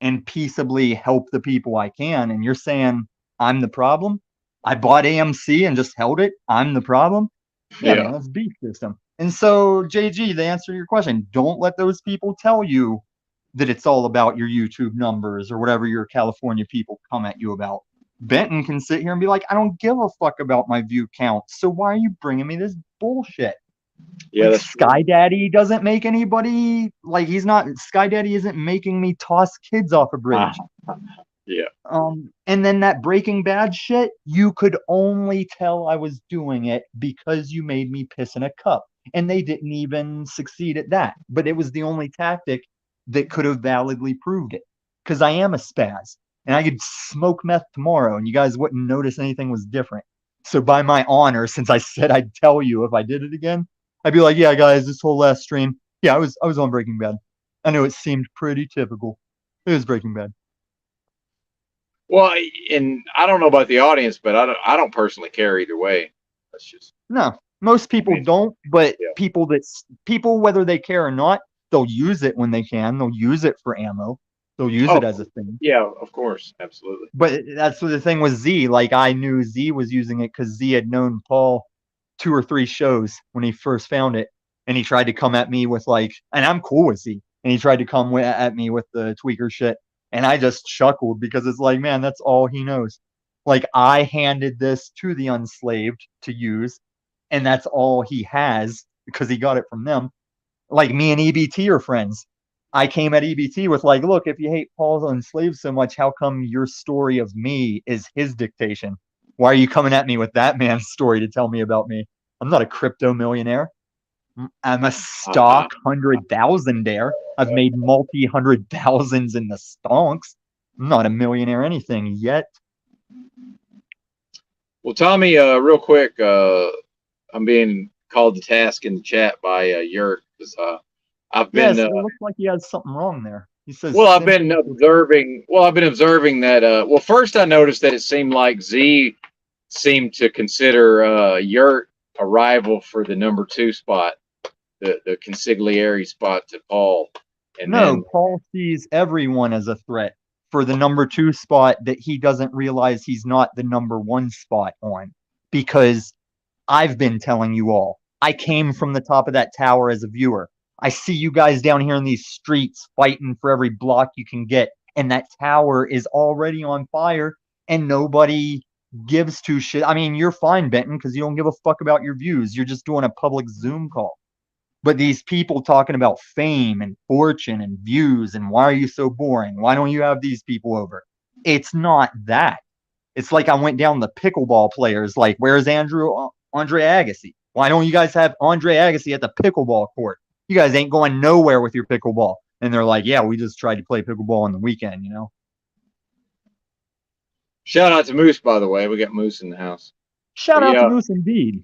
and peaceably help the people I can, and you're saying I'm the problem? I bought AMC and just held it. I'm the problem? Yeah, Yeah. man, that's beef system. And so, JG, the answer to your question, don't let those people tell you that it's all about your YouTube numbers or whatever your California people come at you about. Benton can sit here and be like, I don't give a fuck about my view count. So why are you bringing me this bullshit? Yeah, Like, that's true. Sky Daddy doesn't make anybody, like, he's not, Sky Daddy isn't making me toss kids off a bridge. Yeah. And then that Breaking Bad shit, you could only tell I was doing it because you made me piss in a cup. And they didn't even succeed at that. But it was the only tactic that could have validly proved it. Because I am a spaz. And I could smoke meth tomorrow and you guys wouldn't notice anything was different. So by my honor, since I said I'd tell you if I did it again, I'd be like, yeah, guys, this whole last stream, yeah, I was on Breaking Bad. I know it seemed pretty typical. It was Breaking Bad. Well, and I don't know about the audience, but I don't personally care either way. That's just No, most people don't, but yeah. people, whether they care or not, they'll use it when they can. They'll use it for ammo. They'll use it as a thing. Yeah, of course, absolutely. But that's what the thing with Z. Like, I knew Z was using it because Z had known Paul 2 or 3 shows when he first found it, and he tried to come at me with, like, and I'm cool with Z, and he tried to come at me with the tweaker shit, and I just chuckled because it's like, man, that's all he knows. Like, I handed this to the unslaved to use, and that's all he has because he got it from them. Like, me and EBT are friends. I came at EBT with, like, look, if you hate Paul's enslaved so much, how come your story of me is his dictation? Why are you coming at me with that man's story to tell me about me? I'm not a crypto millionaire. I'm a stock 100,000-aire. I've made multi-hundred thousands in the stonks. I'm not a millionaire anything yet. Well, Tommy, real quick, I'm being called to task in the chat by Yurt because I've been. Yes, it looks like he has something wrong there. He says. Well, I've been observing. Well, I've been observing that. Well, first I noticed that it seemed like Z seemed to consider Yurt a rival for the #2 spot, the consigliere spot to Paul. And no, then, Paul sees everyone as a threat for the #2 spot that he doesn't realize he's not the #1 spot on, because I've been telling you all. I came from the top of that tower as a viewer. I see you guys down here in these streets fighting for every block you can get, and that tower is already on fire, and nobody gives two shit. I mean, you're fine, Benton, because you don't give a fuck about your views. You're just doing a public Zoom call. But these people talking about fame and fortune and views and why are you so boring? Why don't you have these people over? It's not that. It's like I went down the pickleball players. Like, where's Andre Agassi? Why don't you guys have Andre Agassi at the pickleball court? You guys ain't going nowhere with your pickleball. And they're like, yeah, we just tried to play pickleball on the weekend, you know? Shout out to Moose, by the way. We got Moose in the house. Shout out to Moose indeed.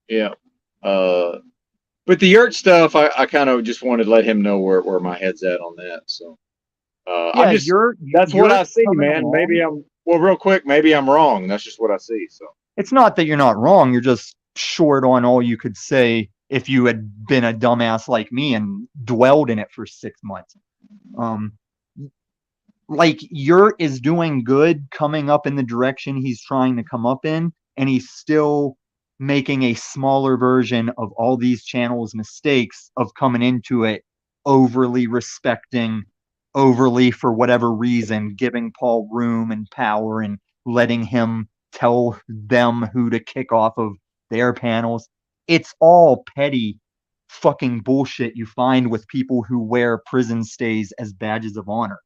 Yeah. But the yurt stuff, I kind of just wanted to let him know where my head's at on that. So, yeah, that's what I see, man. Along. Maybe real quick, maybe I'm wrong. That's just what I see. So it's not that you're not wrong. You're just short on all you could say if you had been a dumbass like me and dwelled in it for 6 months. Like, Yurt is doing good, coming up in the direction he's trying to come up in, and he's still making a smaller version of all these channels' mistakes of coming into it overly respecting, overly, for whatever reason, giving Paul room and power and letting him tell them who to kick off of their panels. It's all petty fucking bullshit you find with people who wear prison stays as badges of honor.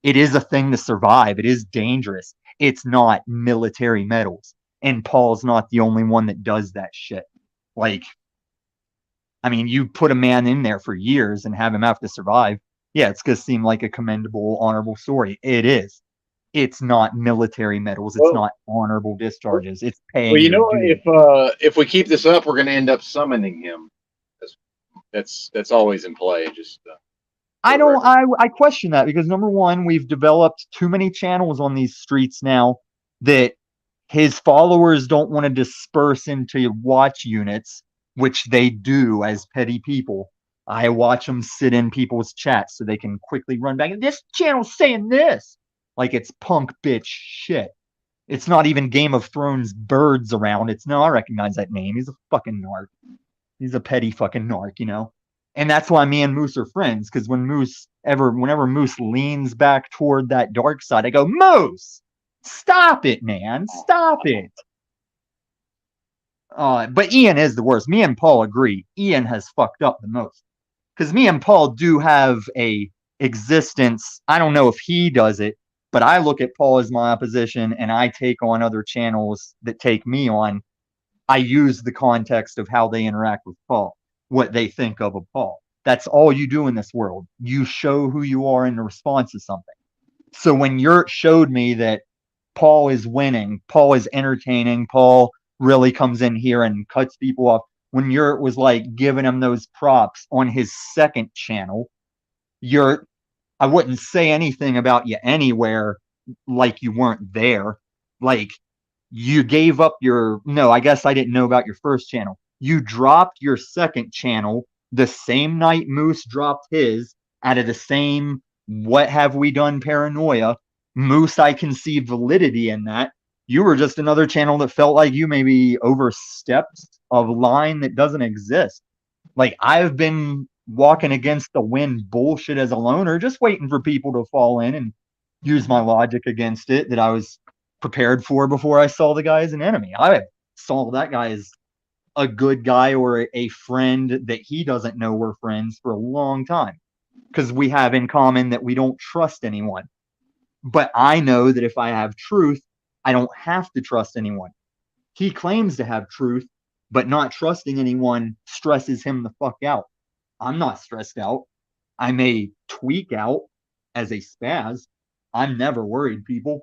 It is a thing to survive. It is dangerous. It's not military medals. And Paul's not the only one that does that shit. Like, I mean, you put a man in there for years and have him have to survive. Yeah, it's going to seem like a commendable, honorable story. It is. It's not military medals. It's not honorable discharges. It's paying. Well, you know, if we keep this up, we're going to end up summoning him. That's always in play. Just. I question that because, number one, we've developed too many channels on these streets now that his followers don't want to disperse into watch units, which they do as petty people. I watch them sit in people's chats so they can quickly run back. This channel's saying this. Like it's punk bitch shit. It's not even Game of Thrones birds around. I recognize that name. He's a fucking narc. He's a petty fucking narc, you know? And that's why me and Moose are friends, because whenever Moose leans back toward that dark side, I go, Moose, stop it, man. Stop it. But Ian is the worst. Me and Paul agree. Ian has fucked up the most. Because me and Paul do have a existence. I don't know if he does it, but I look at Paul as my opposition and I take on other channels that take me on. I use the context of how they interact with Paul, what they think of Paul. That's all you do in this world. You show who you are in response to something. So when Yurt showed me that Paul is winning, Paul is entertaining, Paul really comes in here and cuts people off. When Yurt was like giving him those props on his second channel, Yurt, I wouldn't say anything about you anywhere like you weren't there. Like, you gave up I guess I didn't know about your first channel. You dropped your second channel the same night Moose dropped his out of the same what have we done paranoia. Moose, I can see validity in that. You were just another channel that felt like you maybe overstepped a line that doesn't exist. Like, I've been walking against the wind bullshit as a loner, just waiting for people to fall in and use my logic against it that I was prepared for before I saw the guy as an enemy. I saw that guy as a good guy or a friend that he doesn't know we're friends for a long time, because we have in common that we don't trust anyone. But I know that if I have truth, I don't have to trust anyone. He claims to have truth, but not trusting anyone stresses him the fuck out. I'm not stressed out. I may tweak out as a spaz. I'm never worried, people.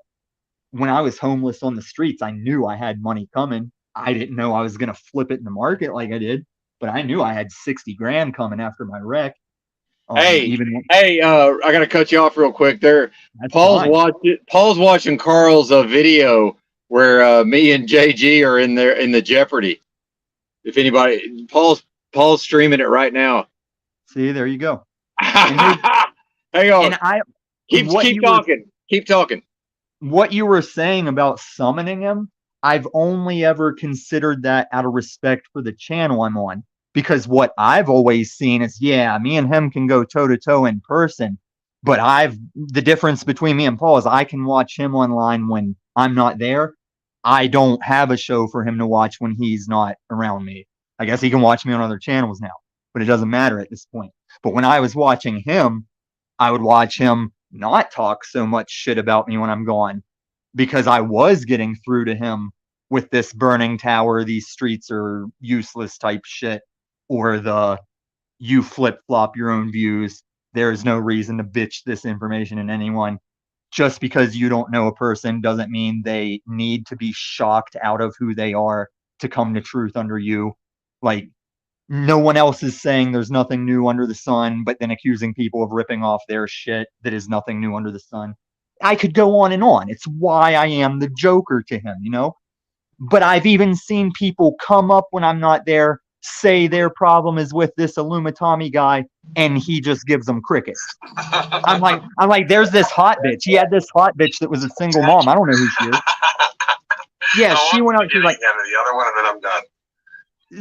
When I was homeless on the streets, I knew I had money coming. I didn't know I was going to flip it in the market like I did, but I knew I had 60 grand coming after my wreck. I got to cut you off real quick there. Paul's watching Carl's video where me and JG are in the Jeopardy. If anybody, Paul's streaming it right now. See, there you go. Hang on. And keep talking. Keep talking. What you were saying about summoning him, I've only ever considered that out of respect for the channel I'm on. Because what I've always seen is, yeah, me and him can go toe to toe in person. But the difference between me and Paul is I can watch him online when I'm not there. I don't have a show for him to watch when he's not around me. I guess he can watch me on other channels now, but it doesn't matter at this point. But when I was watching him, I would watch him not talk so much shit about me when I'm gone because I was getting through to him with this burning tower, these streets are useless type shit, or the you flip flop your own views. There's no reason to bitch this information in anyone. Just because you don't know a person doesn't mean they need to be shocked out of who they are to come to truth under you. Like, no one else is saying there's nothing new under the sun, but then accusing people of ripping off their shit that is nothing new under the sun. I could go on and on. It's why I am the Joker to him, you know? But I've even seen people come up when I'm not there, say their problem is with this Illumitami guy, and he just gives them crickets. I'm like, there's this hot bitch. He had this hot bitch that was a single mom. I don't know who she is. Yeah, she went out. She's like, the other one, and then I'm done.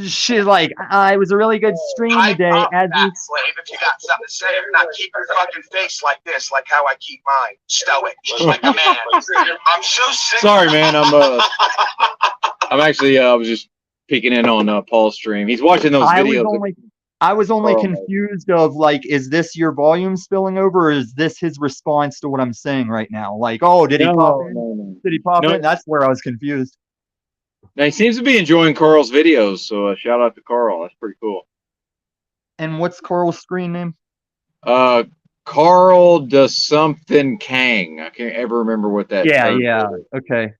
She's like, it was a really good stream today. As you, slave, if you got something to say, if not, keep your fucking face like this, like how I keep mine, stoic, like a man. I'm so sick. Sorry, man. I'm actually I was just peeking in on Paul's stream. He's watching those videos. I was only confused of like, is this your volume spilling over, or is this his response to what I'm saying right now? Like, oh, did he pop in? No. Did he pop in? That's where I was confused. Now, he seems to be enjoying Carl's videos, so shout out to Carl. That's pretty cool. And what's Carl's screen name? Carl does something Kang. I can't ever remember what that. Yeah. Okay.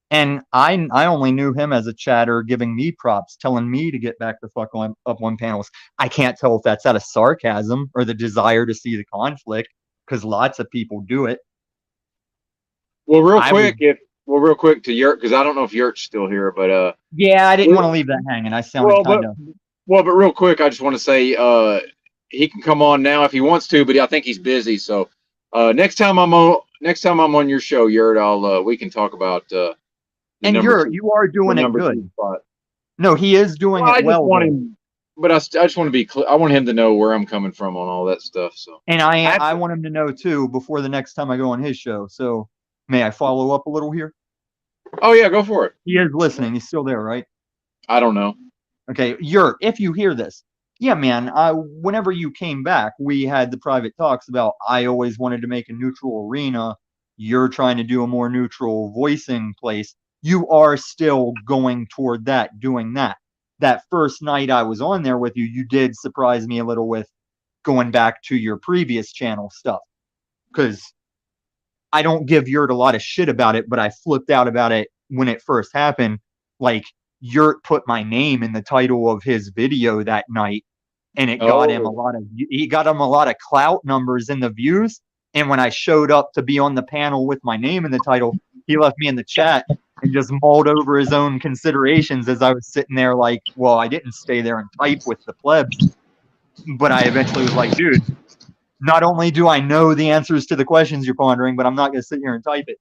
And I only knew him as a chatter, giving me props, telling me to get back the fuck up on panels. I can't tell if that's out of sarcasm or the desire to see the conflict, because lots of people do it. Well, real quick to Yurt, because I don't know if Yurt's still here, but yeah, I didn't want to leave that hanging. I sounded kind of. Well, but real quick, I just want to say he can come on now if he wants to, but I think he's busy. So next time I'm on your show, Yurt, we can talk about. And you are doing it good. No, he is doing it well. But I just want to be clear. I want him to know where I'm coming from on all that stuff. So. And I want him to know too before the next time I go on his show. So may I follow up a little here? Oh yeah, go for it. He is listening. He's still there, right? I don't know. Okay, Yurt, if you hear this, yeah, man. Whenever you came back, we had the private talks about I always wanted to make a neutral arena. You're trying to do a more neutral voicing place. You are still going toward that, doing that. That first night I was on there with you, you did surprise me a little with going back to your previous channel stuff. Because I don't give Yurt a lot of shit about it, but I flipped out about it when it first happened. Like, Yurt put my name in the title of his video that night, and it got him a lot of clout numbers in the views. And when I showed up to be on the panel with my name in the title, he left me in the chat and just mulled over his own considerations as I was sitting there like, well, I didn't stay there and type with the plebs. But I eventually was like, dude, not only do I know the answers to the questions you're pondering, but I'm not going to sit here and type it.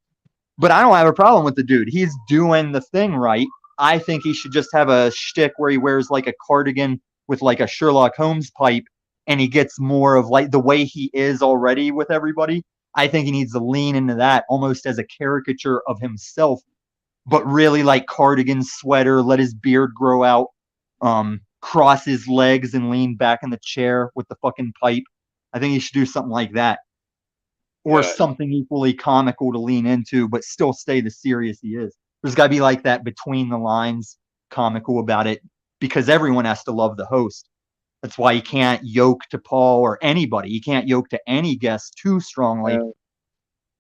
But I don't have a problem with the dude. He's doing the thing right. I think he should just have a shtick where he wears like a cardigan with like a Sherlock Holmes pipe, and he gets more of like the way he is already with everybody. I think he needs to lean into that almost as a caricature of himself, but really like cardigan, sweater, let his beard grow out, cross his legs and lean back in the chair with the fucking pipe. I think he should do something like that. Or something equally comical to lean into, but still stay the serious he is. There's got to be like that between the lines comical about it, because everyone has to love the host. That's why you can't yoke to Paul or anybody. You can't yoke to any guest too strongly,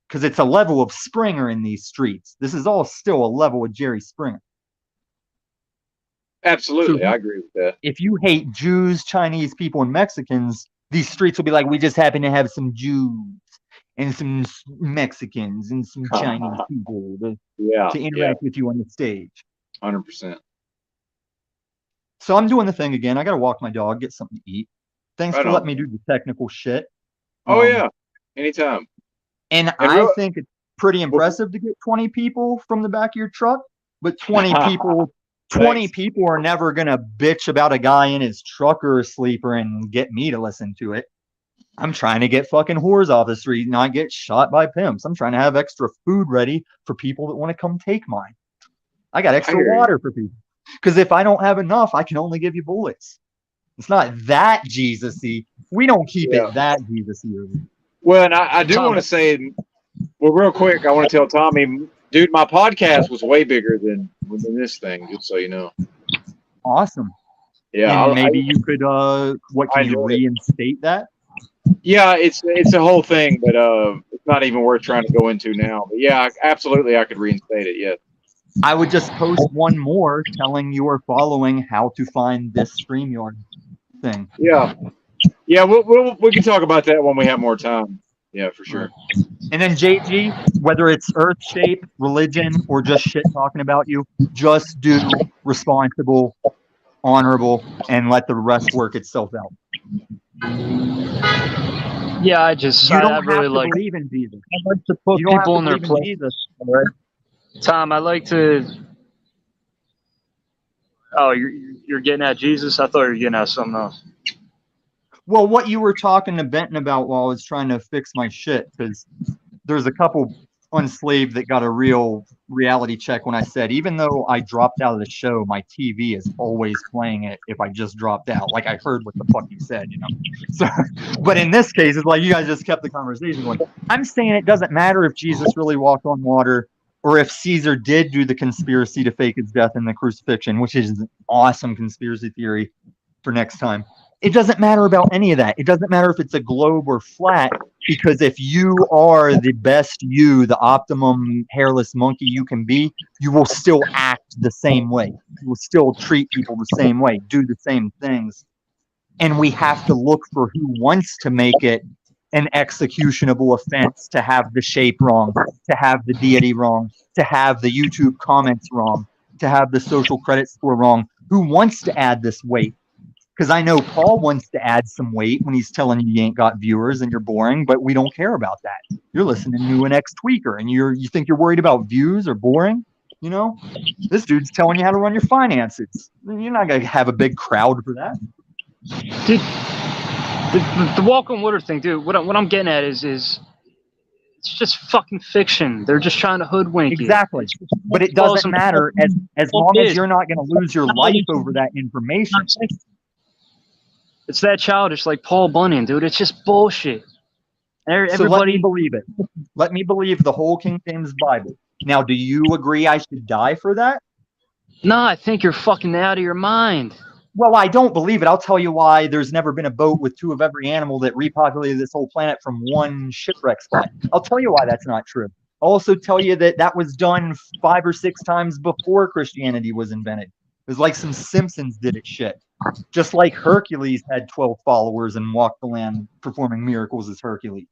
because it's a level of Springer in these streets. This is all still a level of Jerry Springer. Absolutely, I agree with that. If you hate Jews, Chinese people, and Mexicans, these streets will be like, we just happen to have some Jews and some Mexicans and some Chinese people to interact with you on the stage. 100%. So I'm doing the thing again. I got to walk my dog, get something to eat. Thanks for letting me do the technical shit. Oh, yeah. Anytime. And I think it's pretty impressive to get 20 people from the back of your truck. But 20 people, 20 people are never gonna bitch about a guy in his truck or a sleeper and get me to listen to it. I'm trying to get fucking whores off the street, not get shot by pimps. I'm trying to have extra food ready for people that want to come take mine. I got extra water for people. Because if I don't have enough, I can only give you bullets. It's not that Jesus-y. We don't keep it that Jesus-y. Well, and I do want to say, well, real quick, I want to tell Tommy, dude, my podcast was way bigger than this thing, just so you know. Awesome. Yeah. And maybe you could, what, can you reinstate that? Yeah, it's a whole thing, but it's not even worth trying to go into now. But yeah, absolutely, I could reinstate it. Yes. I would just post one more telling you or following how to find this StreamYard thing. Yeah, we can talk about that when we have more time. Yeah, for sure. And then JG, whether it's earth shape, religion, or just shit talking about you, just do responsible, honorable, and let the rest work itself out. Yeah, I don't really have to like believe in Jesus. I like to put You don't people have in to their believe in place. Jesus. Right? Tom, I like to. Oh, you're getting at Jesus? I thought you were getting at something else. Well, what you were talking to Benton about while I was trying to fix my shit, because there's a couple unslaved that got a real reality check when I said, even though I dropped out of the show, my TV is always playing it if I just dropped out. Like I heard what the fuck you said, you know? So, but in this case, it's like you guys just kept the conversation going. I'm saying it doesn't matter if Jesus really walked on water or if Caesar did do the conspiracy to fake his death in the crucifixion, which is an awesome conspiracy theory for next time. It doesn't matter about any of that. It doesn't matter if it's a globe or flat, because if you are the best you, the optimum hairless monkey you can be, you will still act the same way. You will still treat people the same way, do the same things. And we have to look for who wants to make it an executionable offense to have the shape wrong, to have the deity wrong, to have the YouTube comments wrong, to have the social credit score wrong. Who wants to add this weight? Because I know Paul wants to add some weight when he's telling you ain't got viewers and you're boring, but we don't care about that. You're listening to an ex-tweaker and you think you're worried about views or boring? You know, this dude's telling you how to run your finances. You're not going to have a big crowd for that. Dude, the walk on water thing, dude, what I'm getting at is it's just fucking fiction. They're just trying to hoodwink you. Exactly. But it doesn't matter as long as you're not going to lose your life over that information. It's that childish, like Paul Bunyan, dude. It's just bullshit. Everybody, so let me believe it. Let me believe the whole King James Bible. Now, do you agree I should die for that? No, I think you're fucking out of your mind. Well, I don't believe it. I'll tell you why. There's never been a boat with two of every animal that repopulated this whole planet from one shipwreck spot. I'll tell you why that's not true. I'll also tell you that was done 5 or 6 times before Christianity was invented. It was like some Simpsons did it shit. Just like Hercules had 12 followers and walked the land performing miracles as Hercules.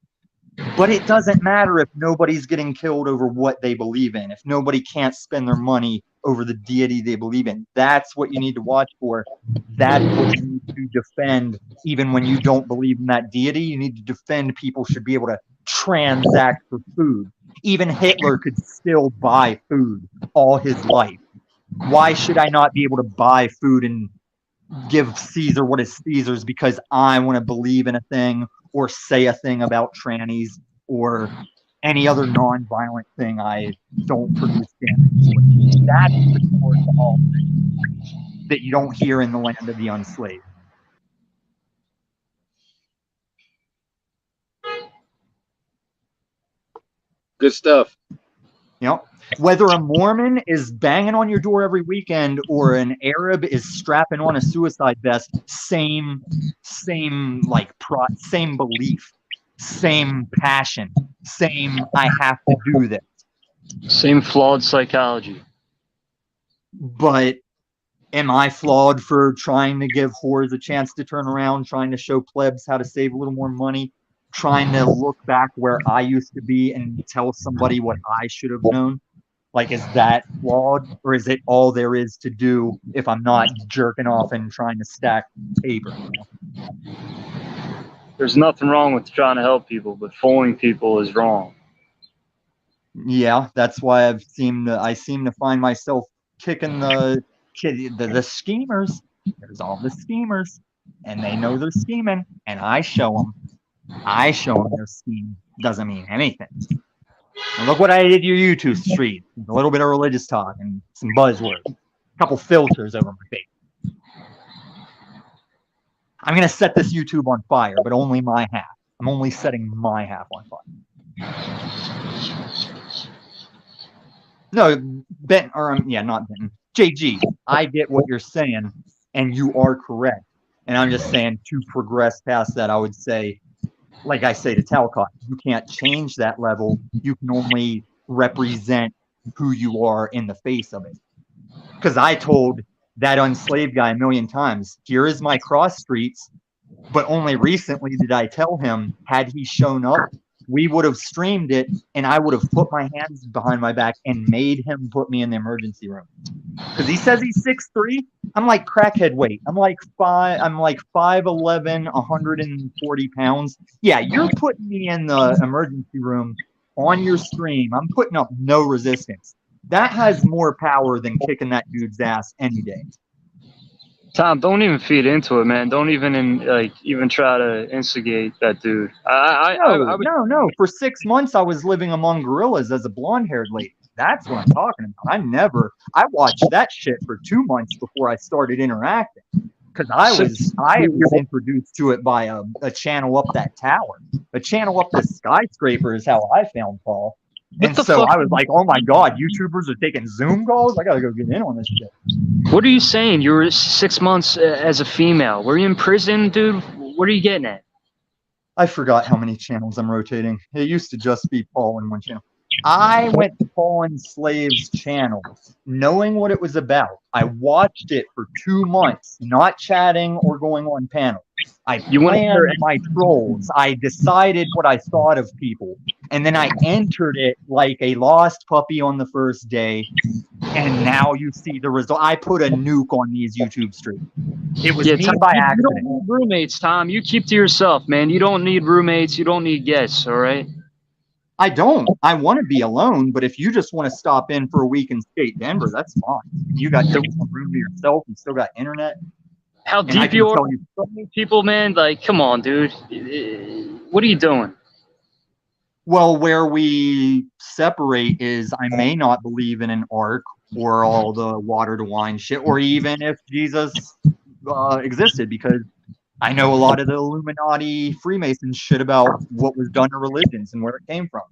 But it doesn't matter if nobody's getting killed over what they believe in, if nobody can't spend their money over the deity they believe in. That's what you need to watch for. That's what you need to defend. Even when you don't believe in that deity, you need to defend people should be able to transact for food. Even Hitler could still buy food all his life. Why should I not be able to buy food and give Caesar what is Caesar's because I want to believe in a thing or say a thing about trannies or any other non-violent thing I don't produce damage with? That's the core to all things that you don't hear in the land of the unslaved. Good stuff. You know, whether a Mormon is banging on your door every weekend or an Arab is strapping on a suicide vest, same belief, same passion, same I have to do this. Same flawed psychology. But am I flawed for trying to give whores a chance to turn around, trying to show plebs how to save a little more money, trying to look back where I used to be and tell somebody what I should have known? Like, is that flawed, or is it all there is to do if I'm not jerking off and trying to stack paper? There's nothing wrong with trying to help people, but fooling people is wrong. Yeah, that's why I seem to find myself kicking the schemers. There's all the schemers, and they know they're scheming, and I show them. I show them their scheme doesn't mean anything. And look what I did to your YouTube stream. A little bit of religious talk and some buzzwords. A couple filters over my face. I'm going to set this YouTube on fire, but only my half. I'm only setting my half on fire. No, Ben, or not Ben. JG, I get what you're saying, and you are correct. And I'm just saying, to progress past that, I would say, like I say to Talcott, you can't change that level. You can only represent who you are in the face of it. Because I told that unslaved guy a million times, here is my cross streets, but only recently did I tell him, had he shown up, we would have streamed it, and I would have put my hands behind my back and made him put me in the emergency room. Because he says he's 6'3". I'm like crackhead weight. I'm like 5'11", 140 pounds. Yeah, you're putting me in the emergency room on your stream. I'm putting up no resistance. That has more power than kicking that dude's ass any day. Tom, don't even feed into it, man. Don't even try to instigate that dude. No. For 6 months, I was living among gorillas as a blonde-haired lady. That's what I'm talking about. I watched that shit for 2 months before I started interacting. Because I was introduced to it by a channel up that tower. A channel up the skyscraper is how I found Paul. And so I was like, oh my God, YouTubers are taking Zoom calls? I gotta go get in on this shit. What are you saying? You were 6 months as a female. Were you in prison, dude? What are you getting at? I forgot how many channels I'm rotating. It used to just be Paul in one channel. I went to Paul and Slave's channel, knowing what it was about. I watched it for 2 months, not chatting or going on panels. I planned my trolls. I decided what I thought of people. And then I entered it like a lost puppy on the first day. And now you see the result. I put a nuke on these YouTube streams. It was me Tom, by you accident. don't need roommates, Tom. You keep to yourself, man. You don't need roommates. You don't need guests, all right? I don't. I want to be alone, but if you just want to stop in for a week and skate Denver, that's fine. You got your room to yourself. You still got internet. How deep you are? So many people, man. Like, come on, dude. What are you doing? Well, where we separate is I may not believe in an ark or all the water to wine shit, or even if Jesus existed, because I know a lot of the Illuminati Freemasons shit about what was done to religions and where it came from.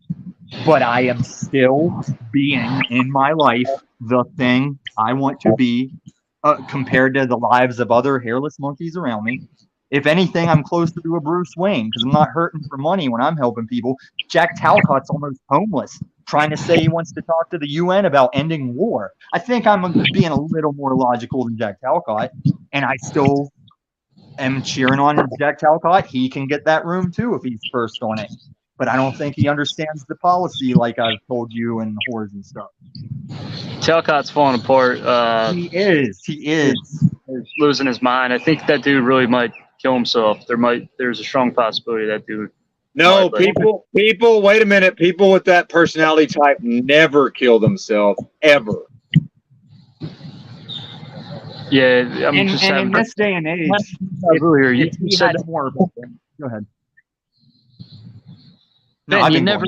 But I am still being in my life the thing I want to be compared to the lives of other hairless monkeys around me. If anything, I'm closer to a Bruce Wayne because I'm not hurting for money when I'm helping people. Jack Talcott's almost homeless, trying to say he wants to talk to the UN about ending war. I think I'm being a little more logical than Jack Talcott, and I still am cheering on Jack Talcott. He can get that room too if he's first on it. But I don't think he understands the policy like I've told you and whores and stuff. Talcott's falling apart. He is. He's losing his mind. I think that dude really might kill himself. There's a strong possibility that dude. No, people, wait a minute. People with that personality type never kill themselves, ever. Yeah, I'm just in this day and age, you said more about them. Go ahead. No, Man, you never.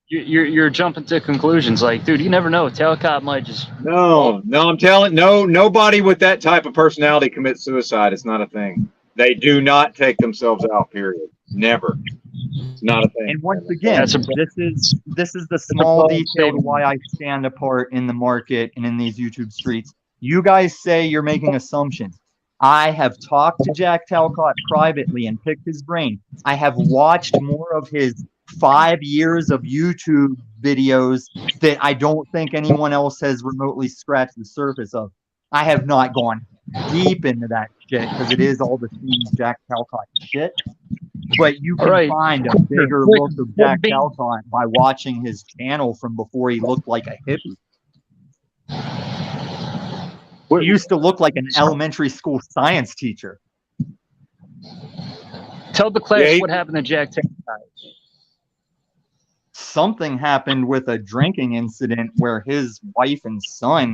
You're jumping to conclusions, like, dude, you never know. Talcott might just. No, I'm telling. Nobody with that type of personality commits suicide. It's not a thing. They do not take themselves out. Period. Never. It's not a thing. And once again, this is the small detail to why I stand apart in the market and in these YouTube streets. You guys say you're making assumptions. I have talked to Jack Talcott privately and picked his brain. I have watched more of his 5 years of YouTube videos that I don't think anyone else has remotely scratched the surface of. I have not gone deep into that shit because it is all the same Jack Talcott shit. But you can find a bigger look of Jack Talcott by watching his channel from before he looked like a hippie. He used to look like an elementary school science teacher. Tell the class what happened to Jack Talcott. Something happened with a drinking incident where his wife and son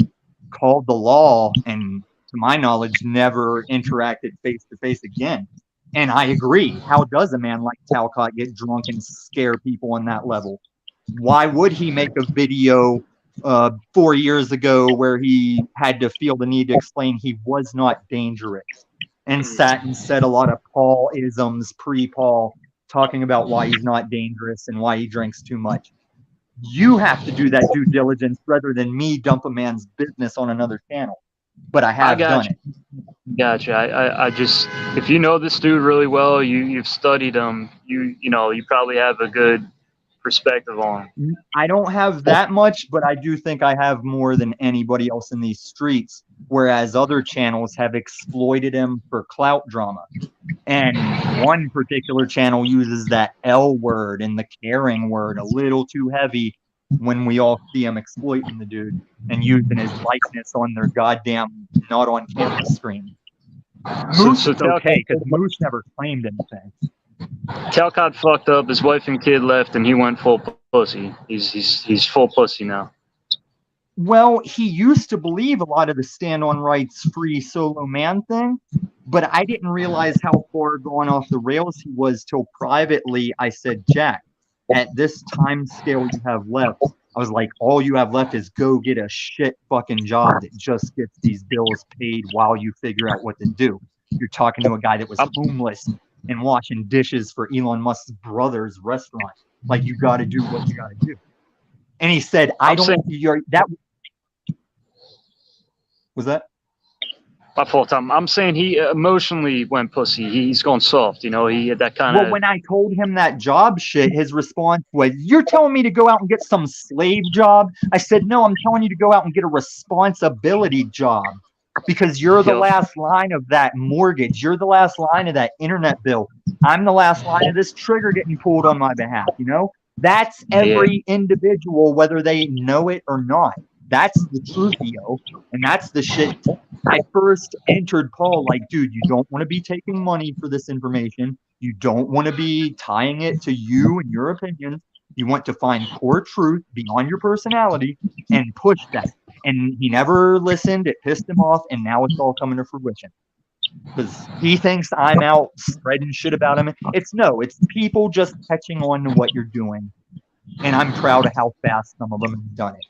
called the law and, to my knowledge, never interacted face to face again. And I agree. How does a man like Talcott get drunk and scare people on that level? Why would he make a video 4 years ago where he had to feel the need to explain he was not dangerous and sat and said a lot of Paul-isms pre-Paul, talking about why he's not dangerous and why he drinks too much? You have to do that due diligence rather than me dump a man's business on another channel. But I have done it. Gotcha. I just, if you know this dude really well, you've studied him, you probably have a good perspective on him. I don't have that much, but I do think I have more than anybody else in these streets, whereas other channels have exploited him for clout drama. And one particular channel uses that L word and the caring word a little too heavy when we all see him exploiting the dude and using his likeness on their goddamn not on camera screen. Moose is okay because Moose never claimed anything. Talcott fucked up. His wife and kid left, and he went full pussy. He's full pussy now. Well, he used to believe a lot of the stand on rights free solo man thing, but I didn't realize how far gone off the rails he was till privately I said, Jack, at this time scale you have left, I was like, all you have left is go get a shit fucking job that just gets these bills paid while you figure out what to do. You're talking to a guy that was homeless and washing dishes for Elon Musk's brother's restaurant. Like, you got to do what you got to do. And he said, was that? My fault. I'm saying he emotionally went pussy. He's gone soft. He had that kind of. Well, when I told him that job shit, his response was, "You're telling me to go out and get some slave job?" I said, "No, I'm telling you to go out and get a responsibility job because you're the last line of that mortgage. You're the last line of that internet bill. I'm the last line of this trigger getting pulled on my behalf. That's every individual, whether they know it or not. That's the truth, yo. And that's the shit. I first entered Paul like, dude, you don't want to be taking money for this information. You don't want to be tying it to you and your opinions. You want to find core truth beyond your personality and push that." And he never listened. It pissed him off. And now it's all coming to fruition. Because he thinks I'm out spreading shit about him. It's people just catching on to what you're doing. And I'm proud of how fast some of them have done it.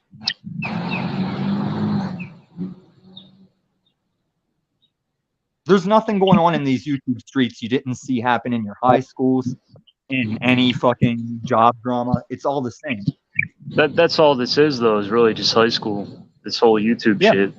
There's nothing going on in these YouTube streets you didn't see happen in your high schools, in any fucking job drama. It's all the same. That's all this is, though, is really just high school. This whole YouTube shit.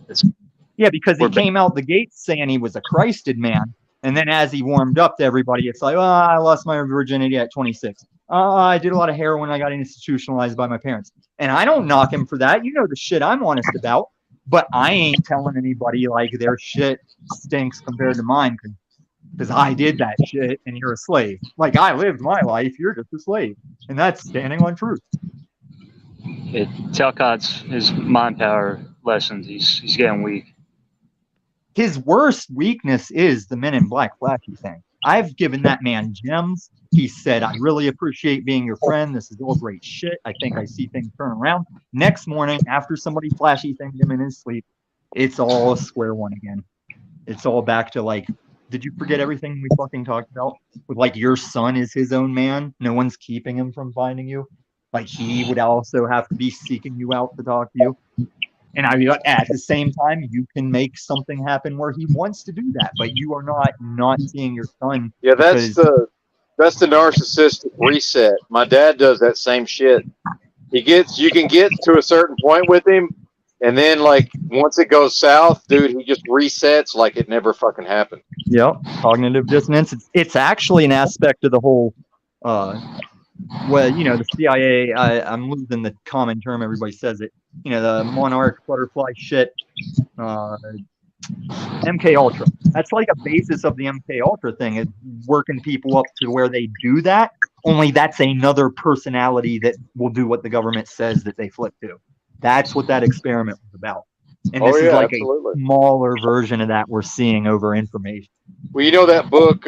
Yeah, because he came out the gates saying he was a Christed man. And then as he warmed up to everybody, it's like, I lost my virginity at 26. I did a lot of heroin. I got institutionalized by my parents. And I don't knock him for that. You know the shit I'm honest about. But I ain't telling anybody like their shit stinks compared to mine because I did that shit and you're a slave. Like, I lived my life. You're just a slave. And that's standing on truth. Talcott's his mind power lessons. He's getting weak. His worst weakness is the Men in Black flashy thing. I've given that man gems. He said, "I really appreciate being your friend. This is all great shit. I think I see things turn around." Next morning, after somebody flashy thinged him in his sleep, it's all square one again. It's all back to like, did you forget everything we fucking talked about? With like, your son is his own man. No one's keeping him from finding you. Like, he would also have to be seeking you out to talk to you. And at the same time, you can make something happen where he wants to do that, but you are not seeing your son. Yeah, that's the narcissistic reset. My dad does that same shit. You can get to a certain point with him, and then like once it goes south, dude, he just resets like it never fucking happened. Yep, cognitive dissonance. It's actually an aspect of the whole. The CIA. I'm losing the common term. Everybody says it. The monarch butterfly shit. MK Ultra. That's like a basis of the MK Ultra thing, is working people up to where they do that. Only that's another personality that will do what the government says that they flip to. That's what that experiment was about. And this is like absolutely. A smaller version of that we're seeing over information. Well, you know that book,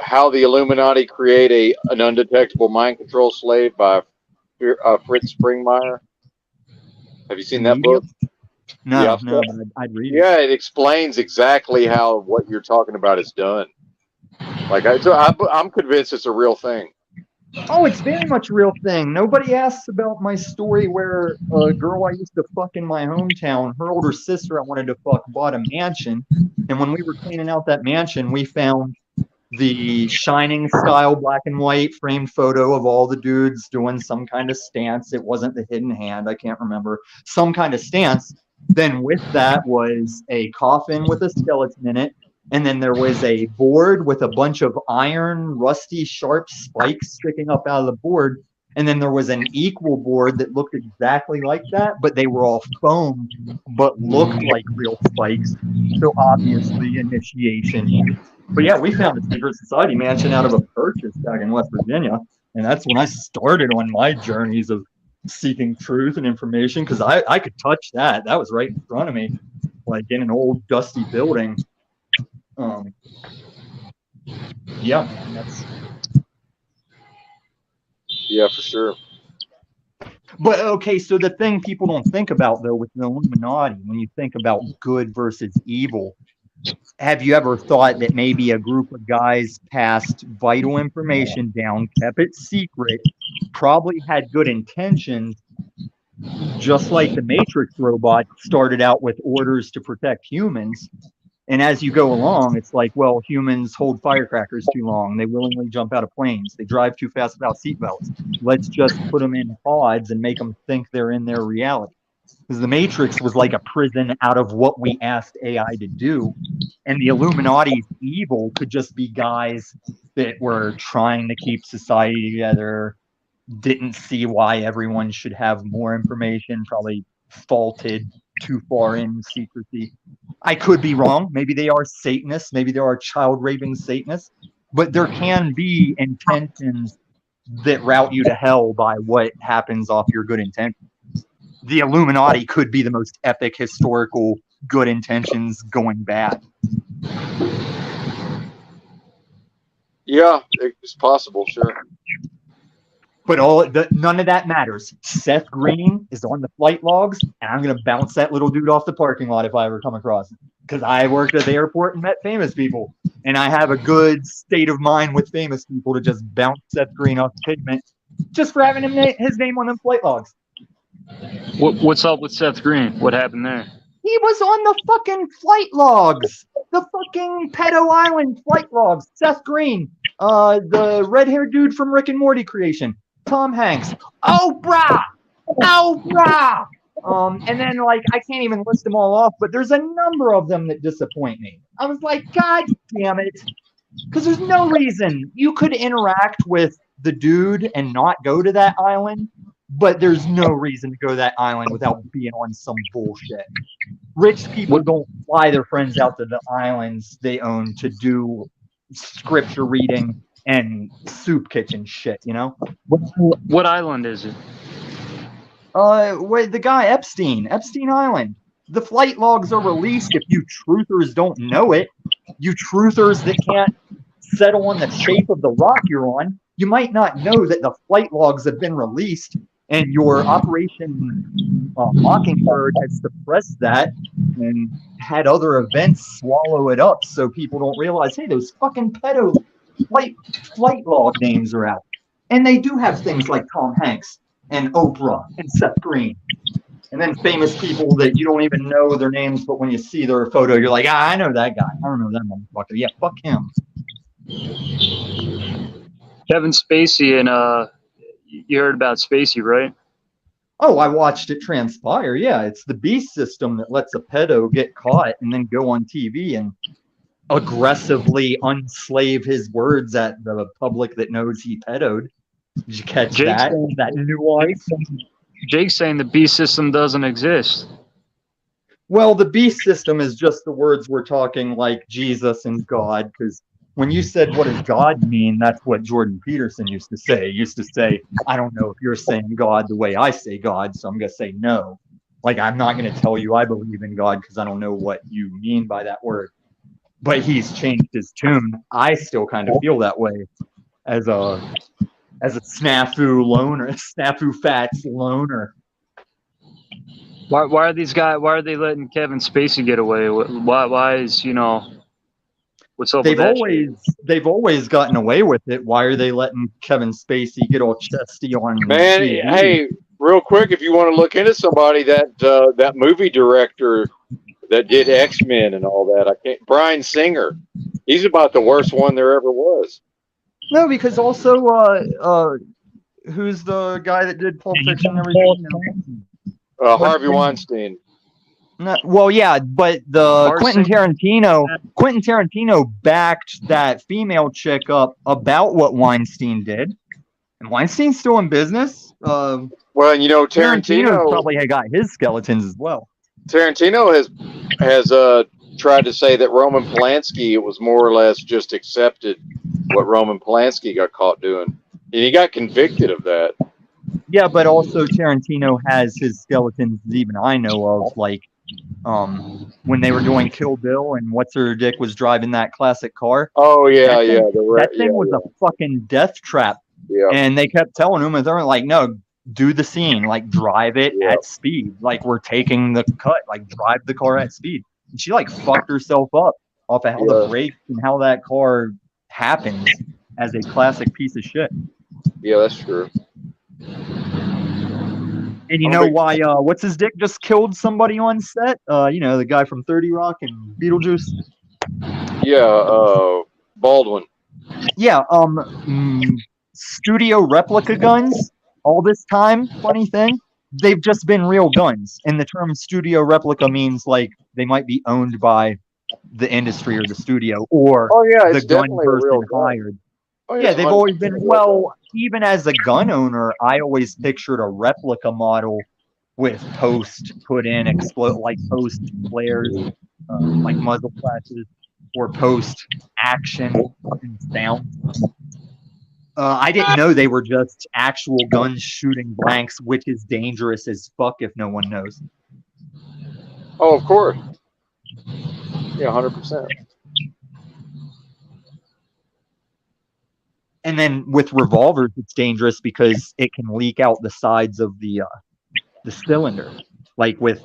How the Illuminati Create an Undetectable Mind Control Slave by Fritz Springmeier? Have you seen that book? No, Yeah. no, but I'd read it. Yeah, it explains exactly how what you're talking about is done. Like, I'm convinced it's a real thing. Oh, it's very much a real thing. Nobody asks about my story where a girl I used to fuck in my hometown, her older sister I wanted to fuck, bought a mansion. And when we were cleaning out that mansion, we found the Shining style black and white framed photo of all the dudes doing some kind of stance. It wasn't the hidden hand, I can't remember. Some kind of stance. Then with that was a coffin with a skeleton in it. And then there was a board with a bunch of iron, rusty, sharp spikes sticking up out of the board. And then there was an equal board that looked exactly like that, but they were all foam, but looked like real spikes. So obviously, initiation. But yeah, we found a secret society mansion out of a purchase back in West Virginia. And that's when I started on my journeys of seeking truth and information, because I could touch that. That was right in front of me, like in an old dusty building. Yeah, that's. Yeah, for sure. But okay, so the thing people don't think about though with the Illuminati, when you think about good versus evil, have you ever thought that maybe a group of guys passed vital information down, kept it secret, probably had good intentions, just like the Matrix robot started out with orders to protect humans? And as you go along, it's like, well, humans hold firecrackers too long. They willingly jump out of planes. They drive too fast without seatbelts. Let's just put them in pods and make them think they're in their reality. Because the Matrix was like a prison out of what we asked AI to do. And the Illuminati's evil could just be guys that were trying to keep society together, didn't see why everyone should have more information, probably faulted too far in secrecy. I could be wrong. Maybe they are Satanists. Maybe there are child raping Satanists. But there can be intentions that route you to hell by what happens off your good intentions. The Illuminati could be the most epic historical good intentions going bad. Yeah, it's possible, sure. But none of that matters. Seth Green is on the flight logs, and I'm going to bounce that little dude off the parking lot if I ever come across him. Because I worked at the airport and met famous people. And I have a good state of mind with famous people to just bounce Seth Green off the pavement just for having his name on them flight logs. What's up with Seth Green? What happened there? He was on the fucking flight logs. The fucking Pedo Island flight logs. Seth Green. The red-haired dude from Rick and Morty creation. Tom Hanks. Oprah! And then, like, I can't even list them all off, but there's a number of them that disappoint me. I was like, God damn it. Because there's no reason. You could interact with the dude and not go to that island, but there's no reason to go to that island without being on some bullshit. Rich people don't fly their friends out to the islands they own to do scripture reading and soup kitchen shit, you know? What island is it? The guy Epstein Island. The flight logs are released if you truthers don't know it. You truthers that can't settle on the shape of the rock you're on, you might not know that the flight logs have been released, and your Operation Mockingbird has suppressed that and had other events swallow it up so people don't realize, hey, those fucking pedo flight log names are out. And they do have things like Tom Hanks and Oprah and Seth Green. And then famous people that you don't even know their names, but when you see their photo, you're like, I know that guy. I remember that motherfucker. Yeah, fuck him. Kevin Spacey and you heard about Spacey, right? Oh, I watched it transpire. Yeah, it's the beast system that lets a pedo get caught and then go on TV and aggressively unslave his words at the public that knows he pedoed. Did you catch that nuance? Jake's saying the beast system doesn't exist. Well, the beast system is just the words we're talking, like Jesus and God, because when you said, what does God mean? That's what Jordan Peterson used to say. He used to say, I don't know if you're saying God the way I say God, so I'm going to say no. Like, I'm not going to tell you I believe in God because I don't know what you mean by that word. But he's changed his tune. I still kind of feel that way as a snafu loner, snafu fats loner. Why are these guys? Why are they letting Kevin Spacey get away? Why is what's up with that shit? They've always gotten away with it. Why are they letting Kevin Spacey get all chesty on Man, TV? hey, real quick, if you want to look into somebody, that movie director that did X-Men and all that, Bryan Singer, he's about the worst one there ever was. No, because also who's the guy that did Pulp Fiction and everything? Harvey Weinstein. No, well, yeah, but Quentin Tarantino backed that female chick up about what Weinstein did, and Weinstein's still in business. Well, Tarantino probably had got his skeletons as well. Tarantino has tried to say that Roman Polanski, it was more or less just accepted what Roman Polanski got caught doing, and he got convicted of that. Yeah, but also Tarantino has his skeletons, even I know of, like when they were doing Kill Bill and what's her dick was driving that classic car. Oh yeah, that thing was a fucking death trap. Yeah. And they kept telling him, and they were like, "No, do the scene, like drive it at speed, like we're taking the cut, like drive the car at speed." And she like fucked herself up off of how the brakes and how that car happens as a classic piece of shit. Yeah, that's true. And you know why? What's his dick just killed somebody on set? The guy from 30 Rock and Beetlejuice. Yeah, Baldwin. Yeah. Studio replica guns. All this time, funny thing, they've just been real guns. And the term studio replica means like they might be owned by the industry or the studio or the gun person hired. Oh, yeah, they've always been, even as a gun owner, I always pictured a replica model with post put in, post flares, like muzzle flashes, or post action and sound. I didn't know they were just actual guns shooting blanks, which is dangerous as fuck if no one knows. Oh, of course. Yeah, 100%. And then with revolvers, it's dangerous because it can leak out the sides of the cylinder. Like with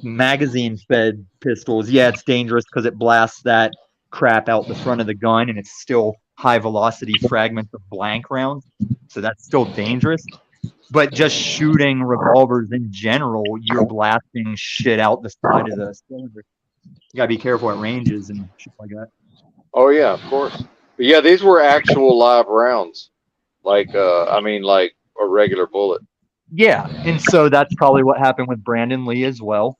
magazine-fed pistols, it's dangerous because it blasts that crap out the front of the gun, and it's still high-velocity fragments of blank rounds, so that's still dangerous. But just shooting revolvers in general, you're blasting shit out the side of the cylinder. You gotta be careful at ranges and shit like that. Oh yeah, of course. But yeah, these were actual live rounds, like a regular bullet. Yeah, and so that's probably what happened with Brandon Lee as well.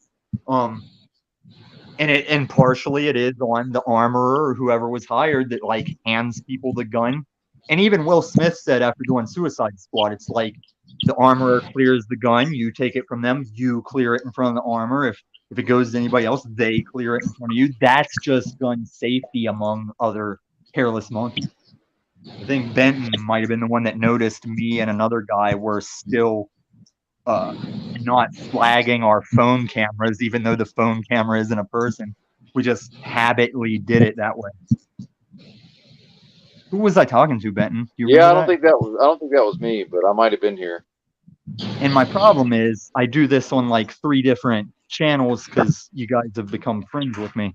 And partially it is on the armorer or whoever was hired that like hands people the gun. And even Will Smith said after doing Suicide Squad, it's like the armorer clears the gun, you take it from them, you clear it in front of the armor. If it goes to anybody else, they clear it in front of you. That's just gun safety among other hairless monkeys. I think Benton might have been the one that noticed me and another guy were still not flagging our phone cameras, even though the phone camera isn't a person. We just habitually did it that way. Who was I talking to, Benton? I don't think that was me, but I might have been here. And my problem is I do this on like 3 different channels because you guys have become friends with me.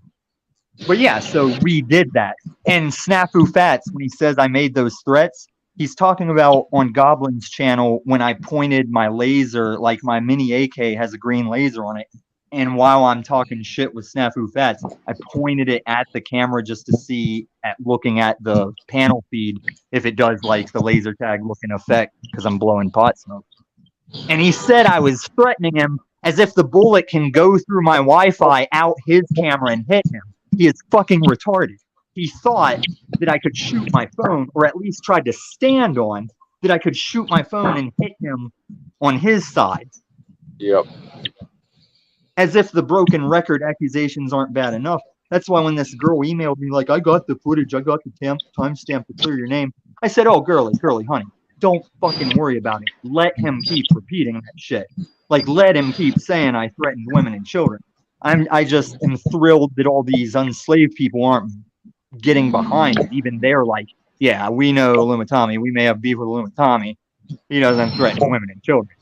But yeah, so we did that. And Snafu Fats, when he says I made those threats, he's talking about on Goblin's channel when I pointed my laser, like my mini AK has a green laser on it. And while I'm talking shit with Snafu Fats, I pointed it at the camera just to see, looking at the panel feed, if it does like the laser tag looking effect because I'm blowing pot smoke. And he said I was threatening him as if the bullet can go through my Wi-Fi out his camera and hit him. He is fucking retarded. He thought that I could shoot my phone, or at least tried to stand on, that I could shoot my phone and hit him on his side. Yep. As if the broken record accusations aren't bad enough. That's why when this girl emailed me, like, I got the footage, I got the timestamp to clear your name. I said, oh, girly, honey, don't fucking worry about it. Let him keep repeating that shit. Like, let him keep saying I threatened women and children. I just am thrilled that all these unslaved people aren't getting behind it. Even they're like, yeah, we know Lumitami. We may have beef with Lumitami. He doesn't threaten women and children.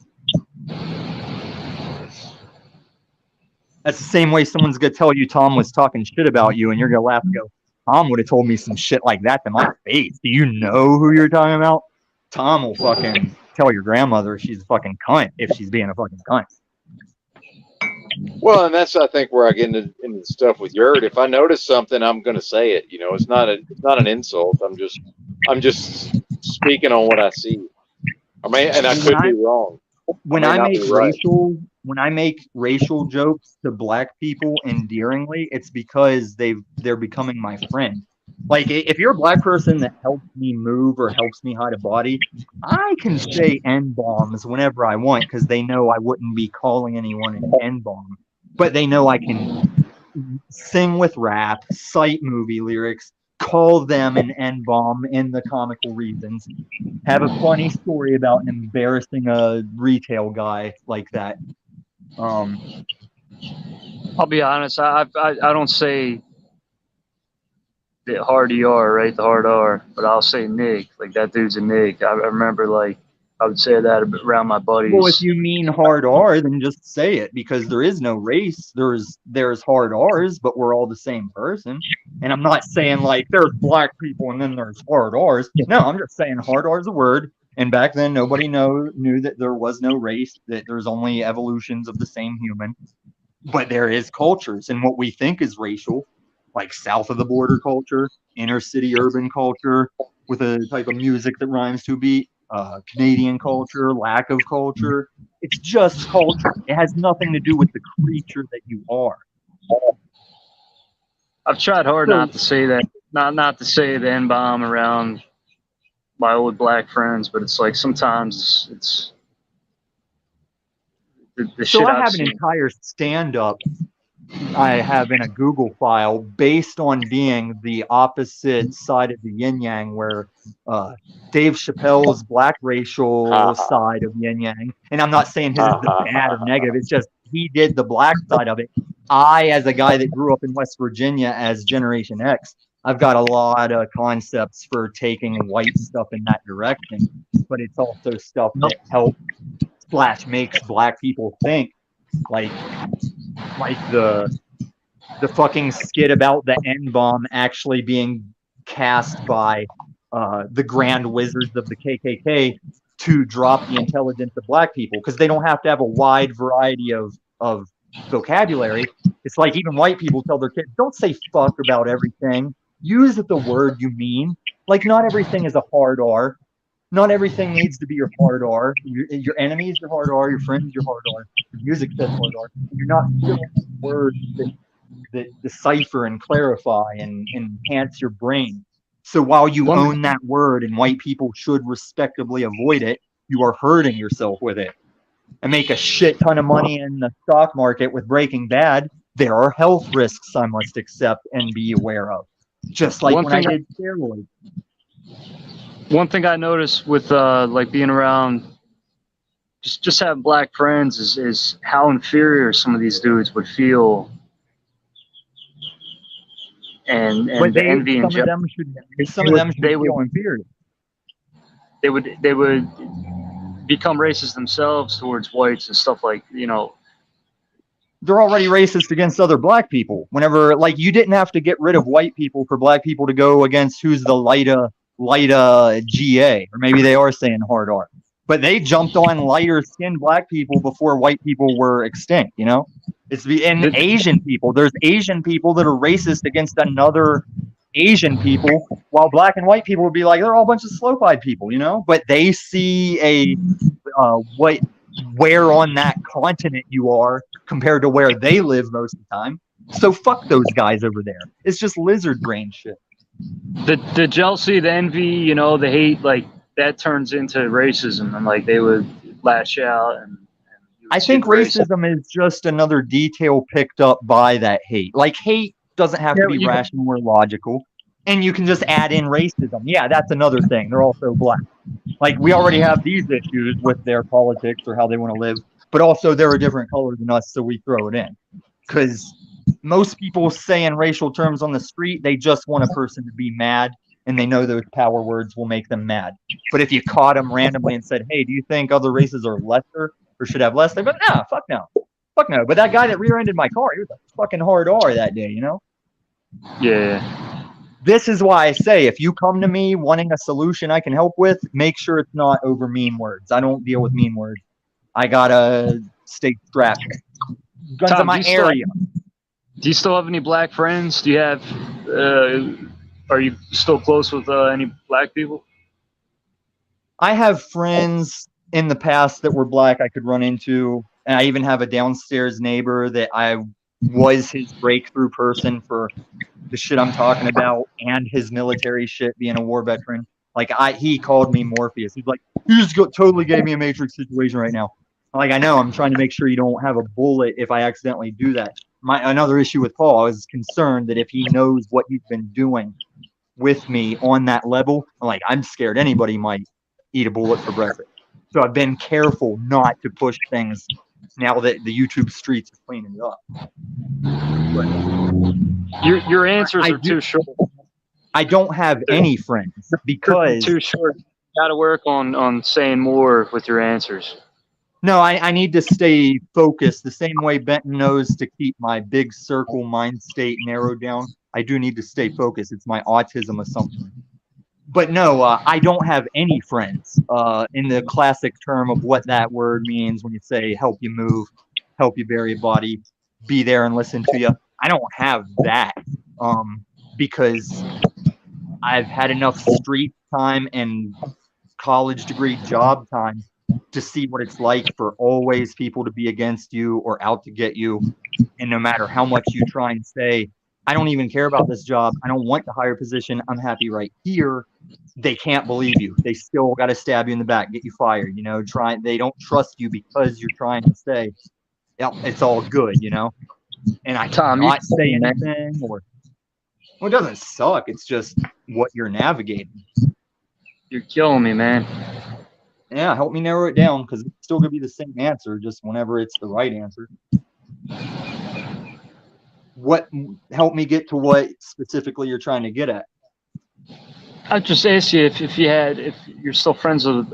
That's the same way someone's gonna tell you Tom was talking shit about you, and you're gonna laugh and go, Tom would have told me some shit like that to my face. Do you know who you're talking about? Tom will fucking tell your grandmother she's a fucking cunt if she's being a fucking cunt. Well, and that's I think where I get into the stuff with Yurt. If I notice something, I'm going to say it. You know, it's not an insult. I'm just speaking on what I see. I mean, and I could be wrong. When I make racial jokes to black people endearingly, it's because they're becoming my friend. Like, if you're a black person that helps me move or helps me hide a body, I can say N-bombs whenever I want because they know I wouldn't be calling anyone an N-bomb. But they know I can sing with rap, cite movie lyrics, call them an N-bomb in the comical reasons, have a funny story about embarrassing a retail guy like that. I'll be honest. I don't say the hard ER, right? The hard R, but I'll say Nick. Like, that dude's a Nick. I remember, like, I would say that around my buddies. Well, if you mean hard R, then just say it, because there is no race. There's hard R's, but we're all the same person. And I'm not saying like there's black people and then there's hard R's. No, I'm just saying hard R is a word. And back then, nobody knew that there was no race, that there's only evolutions of the same human. But there is cultures, and what we think is racial, like south of the border culture, inner city urban culture, with a type of music that rhymes to a beat, Canadian culture, lack of culture. It's just culture. It has nothing to do with the creature that you are. I've tried hard not to say that, not to say the N-bomb around my old black friends, but it's like sometimes it's the shit I have seen. an entire stand-up I have in a Google file based on being the opposite side of the yin yang, where Dave Chappelle's black racial side of yin yang, and I'm not saying his is the bad or negative, it's just he did the black side of it. I, as a guy that grew up in West Virginia as Generation X, I've got a lot of concepts for taking white stuff in that direction, but it's also stuff that helps / makes black people think, like the fucking skit about the N-bomb actually being cast by the Grand Wizards of the KKK to drop the intelligence of black people, because they don't have to have a wide variety of vocabulary. It's like even white people tell their kids, don't say fuck about everything. Use the word you mean. Like, not everything is a hard R. Not everything needs to be your hard R. Your enemies, your hard R. Your friends, your hard R. Your music says hard R. You're not filling words that decipher and clarify and enhance your brain. So while you own that word and white people should respectably avoid it, you are hurting yourself with it. And make a shit ton of money in the stock market with Breaking Bad, there are health risks I must accept and be aware of. Just like when I did steroids. One thing I noticed with like being around, just having black friends is how inferior some of these dudes would feel, and But the envy and some of them should feel inferior. They would become racist themselves towards whites and stuff, like, you know. They're already racist against other black people. Whenever, like, you didn't have to get rid of white people for black people to go against who's the lighter GA, or maybe they are saying hard R, but they jumped on lighter skinned black people before white people were extinct. You know, and Asian people. There's Asian people that are racist against another Asian people, while black and white people would be like, they're all a bunch of slow-eyed people, you know. But they see where on that continent you are compared to where they live most of the time. So fuck those guys over there. It's just lizard brain shit. The jealousy, the envy, you know, the hate, like, that turns into racism, and like they would lash out. And I think racism is just another detail picked up by that hate. Like, hate doesn't have to be rational or logical, and you can just add in racism. Yeah, that's another thing. They're also black. Like, we already have these issues with their politics or how they want to live, but also they're a different color than us, so we throw it in. Because most people say in racial terms on the street, they just want a person to be mad, and they know those power words will make them mad. But if you caught them randomly and said, hey, do you think other races are lesser or should have less? They'd be like, nah, fuck no. Fuck no. But that guy that rear-ended my car, he was a fucking hard R that day, you know? Yeah. This is why I say, if you come to me wanting a solution I can help with, make sure it's not over mean words. I don't deal with mean words. I gotta stay strapped. Guns Tom, in my area. Do you still have any black friends? Do you have? Are you still close with any black people? I have friends in the past that were black I could run into, and I even have a downstairs neighbor that I was his breakthrough person for the shit I'm talking about and his military shit, being a war veteran. Like he called me Morpheus. He's like, you just totally gave me a Matrix situation right now. Like, I know, I'm trying to make sure you don't have a bullet if I accidentally do that. Another issue with Paul, I was concerned that if he knows what he's been doing with me on that level, I'm scared anybody might eat a bullet for breakfast. So I've been careful not to push things now that the YouTube streets are cleaning it up. But your answers are too short. I don't have any friends because too short. You got to work on saying more with your answers. No, I need to stay focused the same way Benton knows to keep my big circle mind state narrowed down. I do need to stay focused. It's my autism assumption. But no, I don't have any friends in the classic term of what that word means when you say help you move, help you bury a body, be there and listen to you. I don't have that because I've had enough street time and college degree job time to see what it's like for always people to be against you or out to get you. And no matter how much you try and say, I don't even care about this job, I don't want the higher position, I'm happy right here, they can't believe you. They still got to stab you in the back, get you fired, they don't trust you because you're trying to say, yeah, it's all good, and I cannot say anything well, it doesn't suck. It's just what you're navigating. You're killing me, man. Yeah, help me narrow it down because it's still going to be the same answer, just whenever it's the right answer. Help me get to what specifically you're trying to get at? I just asked you if you're still friends with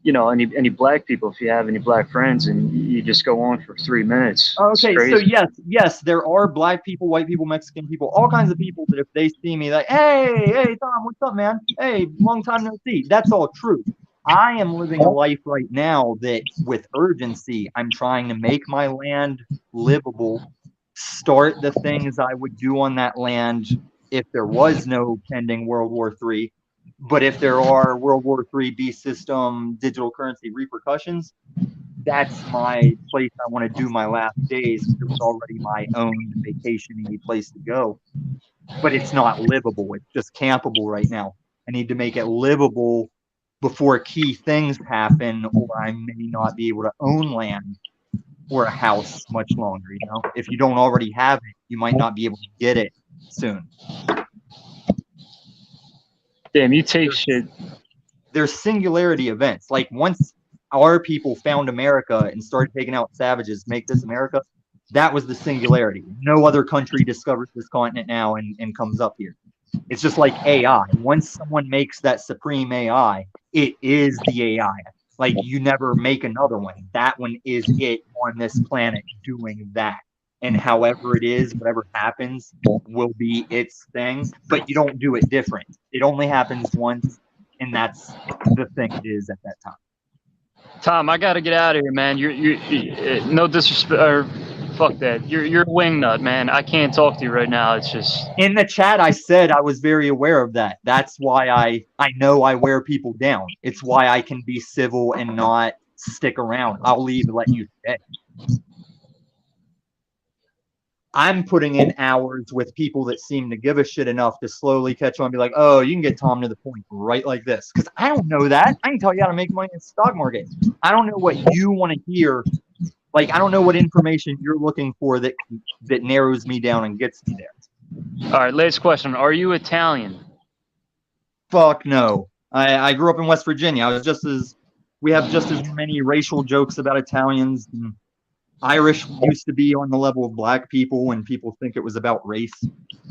any black people, if you have any black friends, and you just go on for 3 minutes. Okay, so yes, there are black people, white people, Mexican people, all kinds of people that if they see me, like, hey, Tom, what's up, man? Hey, long time no see. That's all true. I am living a life right now that with urgency, I'm trying to make my land livable, start the things I would do on that land if there was no pending World War III. But if there are World War III beast system digital currency repercussions, that's my place I want to do my last days. It was already my own vacation-y place to go. But it's not livable. It's just campable right now. I need to make it livable before key things happen, or I may not be able to own land or a house much longer. If you don't already have it, you might not be able to get it soon. Damn, you take shit. There's singularity events. Like once our people found America and started taking out savages, make this America, that was the singularity. No other country discovers this continent now and comes up here. It's just like AI. Once someone makes that supreme AI, it is the AI. Like you never make another one. That one is it on this planet doing that. And however it is, whatever happens will be its thing, but you don't do it different. It only happens once, and that's the thing it is at that time. Tom, I got to get out of here, man. You no disrespect, or fuck that. You're a wingnut, man. I can't talk to you right now. It's just in the chat. I said I was very aware of that. That's why I know I wear people down. It's why I can be civil and not stick around. I'll leave and let you stay. I'm putting in hours with people that seem to give a shit enough to slowly catch on and be like, oh, you can get Tom to the point right like this. Because I don't know that. I can tell you how to make money in the stock market. I don't know what you want to hear. Like, I don't know what information you're looking for that narrows me down and gets me there. All right, last question. Are you Italian? Fuck no. I grew up in West Virginia. We have just as many racial jokes about Italians and Irish used to be on the level of black people when people think it was about race.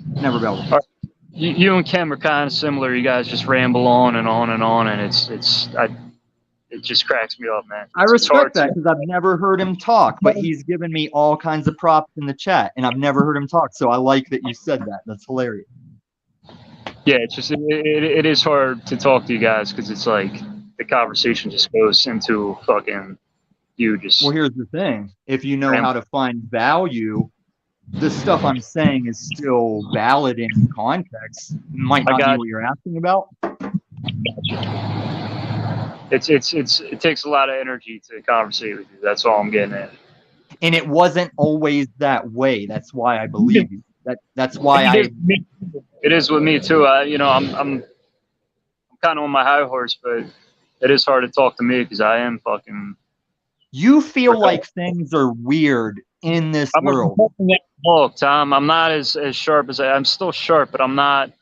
Never about race. You and Kem are kind of similar. You guys just ramble on and on and on, and it just cracks me up, man. I It's hard respect that because I've never heard him talk, but he's given me all kinds of props in the chat, and I've never heard him talk. So I like that you said that. That's hilarious. Yeah, it's just it is hard to talk to you guys because it's like the conversation just goes into fucking you just. Well, here's the thing: if you know how to find value, the stuff I'm saying is still valid in context. It might not be what you're asking about. It takes a lot of energy to conversate with you. That's all I'm getting at. And it wasn't always that way. That's why I believe you. That's why It is with me too. I'm kind of on my high horse, but it is hard to talk to me because I am fucking. You feel like things are weird in this world. Look, Tom, I'm not as sharp as I'm still sharp, but I'm not.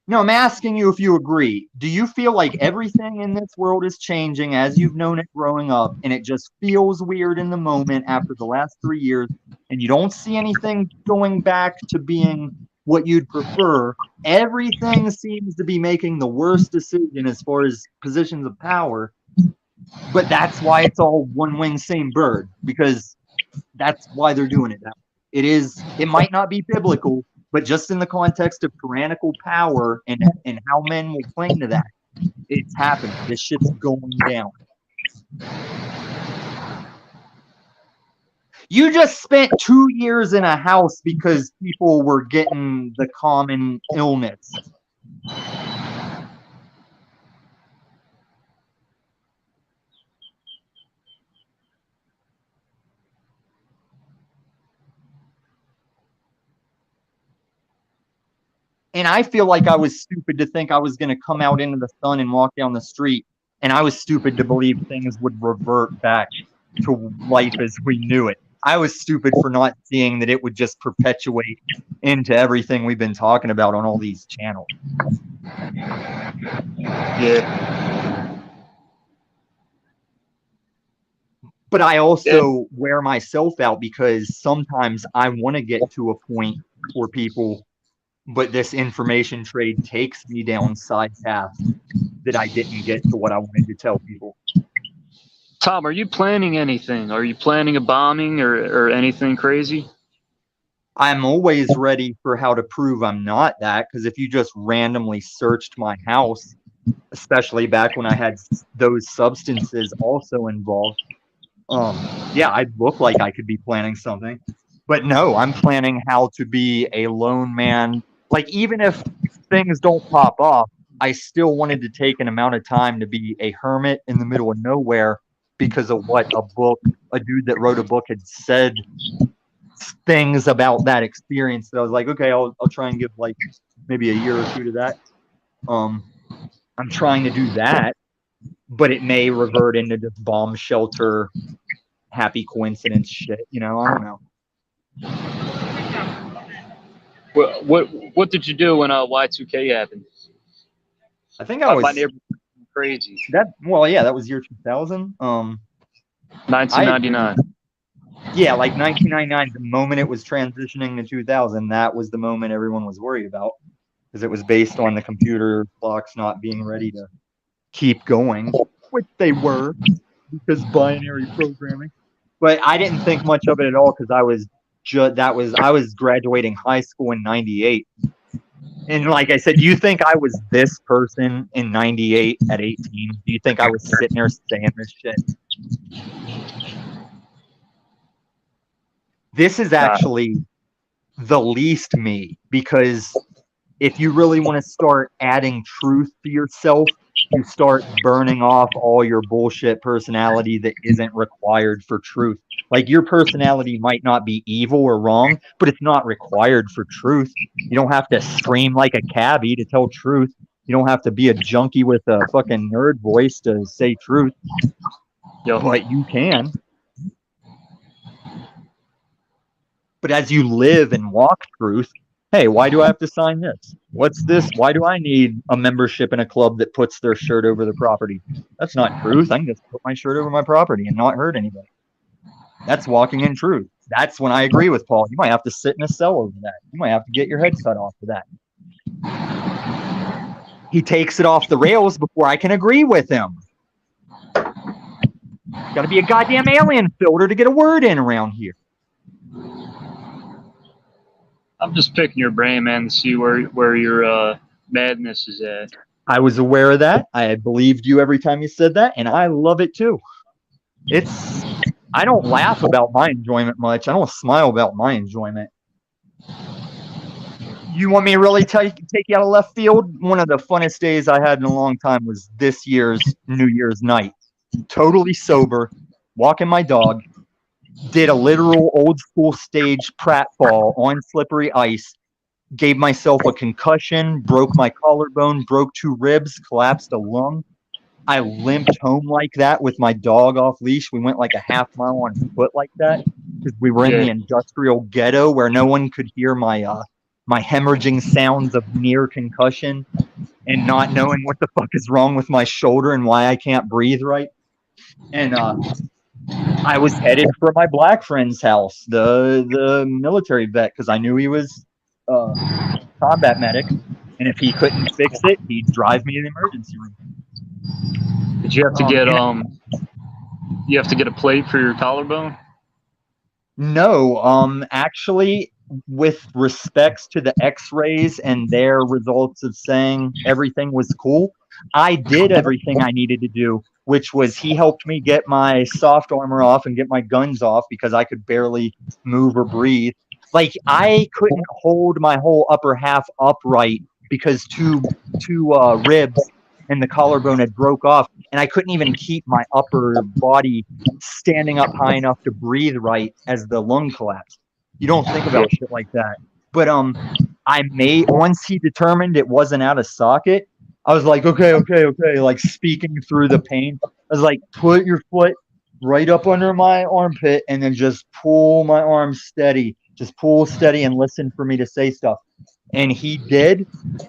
No, I'm asking you if you agree. Do you feel like everything in this world is changing as you've known it growing up, and it just feels weird in the moment after the last 3 years, and you don't see anything going back to being what you'd prefer? Everything seems to be making the worst decision as far as positions of power, but that's why it's all one wing, same bird, because that's why they're doing it. It might not be biblical, but just in the context of tyrannical power and how men will cling to that, it's happening. This shit's going down. You just spent 2 years in a house because people were getting the common illness. And I feel like I was stupid to think I was going to come out into the sun and walk down the street. And I was stupid to believe things would revert back to life as we knew it. I was stupid for not seeing that it would just perpetuate into everything we've been talking about on all these channels. Yeah. But I also wear myself out because sometimes I want to get to a point for people, but this information trade takes me down side paths that I didn't get to what I wanted to tell people. Tom, are you planning anything? Are you planning a bombing or anything crazy? I'm always ready for how to prove I'm not that, because if you just randomly searched my house, especially back when I had those substances also involved, yeah, I'd look like I could be planning something. But no, I'm planning how to be a lone man. Like, even if things don't pop off, I still wanted to take an amount of time to be a hermit in the middle of nowhere because of what a dude that wrote a book had said things about that experience that I was like, okay, I'll try and give like maybe a year or two to that. I'm trying to do that, but it may revert into just bomb shelter, happy coincidence shit. I don't know. What did you do when Y2K happened? I think I was my neighborhood crazy. That was year 2000. 1999. Yeah, like 1999. The moment it was transitioning to 2000, that was the moment everyone was worried about, because it was based on the computer clocks not being ready to keep going, which they were, because binary programming. But I didn't think much of it at all because I was graduating high school in '98. And like I said, do you think I was this person in '98 at 18? Do you think I was sitting there saying this shit? This is actually the least me, because if you really want to start adding truth to yourself, you start burning off all your bullshit personality that isn't required for truth. Like, your personality might not be evil or wrong, but it's not required for truth. You don't have to scream like a cabbie to tell truth. You don't have to be a junkie with a fucking nerd voice to say truth. But you can. But as you live and walk truth, hey, why do I have to sign this? What's this? Why do I need a membership in a club that puts their shirt over the property? That's not truth. I can just put my shirt over my property and not hurt anybody. That's walking in truth. That's when I agree with Paul. You might have to sit in a cell over that. You might have to get your head cut off for that. He takes it off the rails before I can agree with him. Got to be a goddamn alien filter to get a word in around here. I'm just picking your brain, man, to see where your madness is at. I was aware of that. I believed you every time you said that, and I love it too. I don't laugh about my enjoyment much. I don't smile about my enjoyment. You want me to really take you out of left field? One of the funnest days I had in a long time was this year's New Year's night. Totally sober, walking my dog, did a literal old school stage pratfall on slippery ice, gave myself a concussion, broke my collarbone, broke 2 ribs, collapsed a lung. I limped home like that with my dog off leash. We went like a half mile on foot like that because we were in the industrial ghetto where no one could hear my hemorrhaging sounds of near concussion and not knowing what the fuck is wrong with my shoulder and why I can't breathe right. And I was headed for my black friend's house, the military vet, because I knew he was a combat medic, and if he couldn't fix it, he'd drive me to the emergency room. Did you have to get you have to get a plate for your collarbone? No, actually, with respects to the x-rays and their results of saying everything was cool, I did everything I needed to do, which was he helped me get my soft armor off and get my guns off because I could barely move or breathe. Like, I couldn't hold my whole upper half upright because two ribs and the collarbone had broke off, and I couldn't even keep my upper body standing up high enough to breathe right as the lung collapsed. You don't think about shit like that. But once he determined it wasn't out of socket, I was like, okay, like speaking through the pain. I was like, put your foot right up under my armpit and then just pull my arm steady. Just pull steady and listen for me to say stuff. And he did,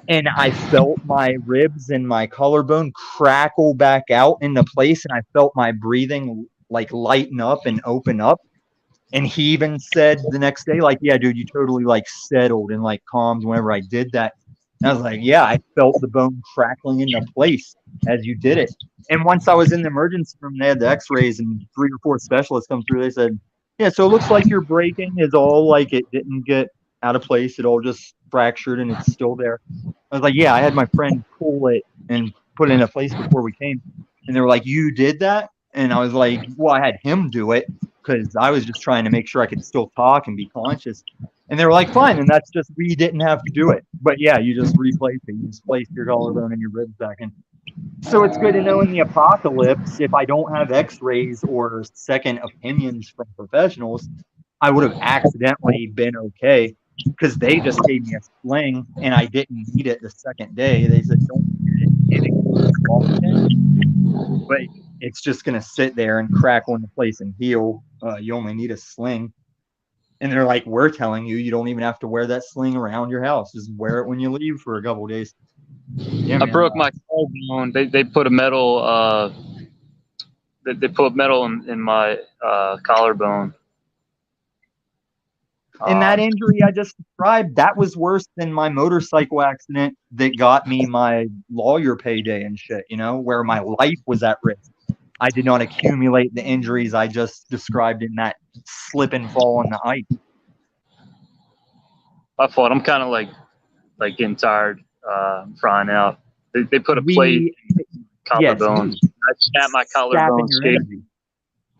and I felt my ribs and my collarbone crackle back out into place, and I felt my breathing like lighten up and open up. And he even said the next day, like, yeah, dude, you totally like settled and like calmed whenever I did that. And I was like, yeah, I felt the bone crackling into place as you did it. And once I was in the emergency room, they had the x-rays and 3 or 4 specialists come through. They said, yeah, so it looks like your breaking is all like it didn't get out of place. It all just fractured and it's still there. I was like, yeah, I had my friend pull it and put it in a place before we came. And they were like, you did that? And I was like, well, I had him do it because I was just trying to make sure I could still talk and be conscious. And they were like, fine. And that's just, we didn't have to do it. But yeah, you just replaced it. You just placed your collarbone and your ribs back in. So it's good to know in the apocalypse, if I don't have x-rays or second opinions from professionals, I would have accidentally been okay because they just gave me a sling and I didn't need it the second day. They said, don't get it. But it's just going to sit there and crackle into place and heal. You only need a sling. And they're like, we're telling you, you don't even have to wear that sling around your house. Just wear it when you leave for a couple of days. Yeah, I broke my collarbone. They put a metal they put metal in my collarbone. And that injury I just described, that was worse than my motorcycle accident that got me my lawyer payday and shit, you know, where my life was at risk. I did not accumulate the injuries I just described in that slip and fall on the ice. I thought I'm kind of like getting tired, frying out. They put a plate in my collarbone. Yes, I snapped my collarbone.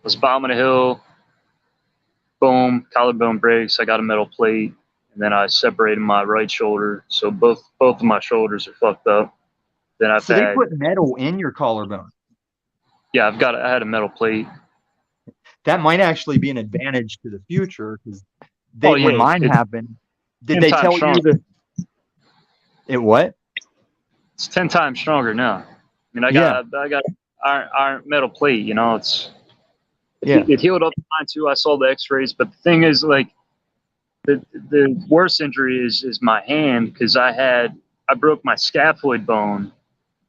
Was bombing a hill. Boom, collarbone breaks. I got a metal plate, and then I separated my right shoulder, so both of my shoulders are fucked up. Then they put metal in your collarbone. Yeah, I had a metal plate. That might actually be an advantage to the future because when mine happened, did they tell you it what? It's 10 times stronger now. I mean, I got iron metal plate. You know, it healed up fine too. I saw the X-rays, but the thing is, like, the worst injury is my hand because I broke my scaphoid bone.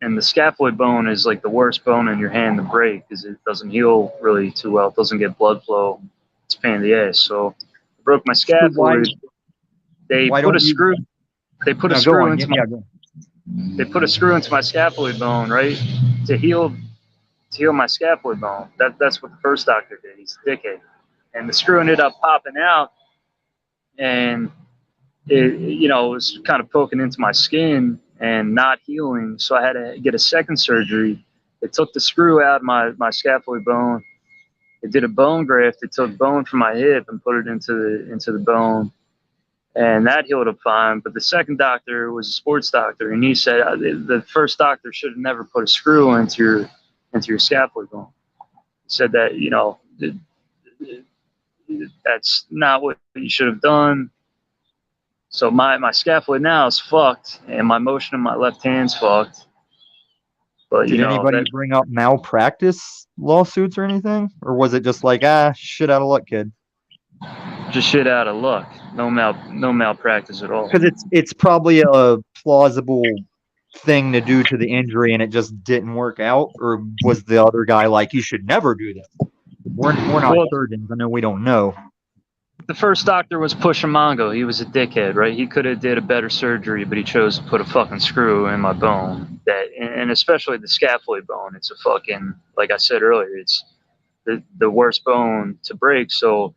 And the scaphoid bone is like the worst bone in your hand to break because it doesn't heal really too well. It doesn't get blood flow. It's a pain in the ass. So I broke my scaphoid. They put a screw into my scaphoid bone, right, to heal to heal my scaphoid bone. That's what the first doctor did. He's a dickhead. And the screw ended up popping out, and it was kind of poking into my skin and not healing. So I had to get a second surgery. It took the screw out of my scaphoid bone. It did a bone graft. It took bone from my hip and put it into the bone, and that healed up fine. But the second doctor was a sports doctor, and he said the first doctor should have never put a screw into your scaphoid bone. He said that that's not what you should have done. So my scaphoid now is fucked, and my motion in my left hand's fucked. But Did anybody bring up malpractice lawsuits or anything, or was it just like shit out of luck, kid? Just shit out of luck. No malpractice at all. Because it's probably a plausible thing to do to the injury, and it just didn't work out. Or was the other guy like, you should never do this? We're not surgeons. I know we don't know. The first doctor was Pusha Mongo. He was a dickhead, right? He could have did a better surgery, but he chose to put a fucking screw in my bone. And especially the scaphoid bone. It's a fucking, like I said earlier, it's the worst bone to break. So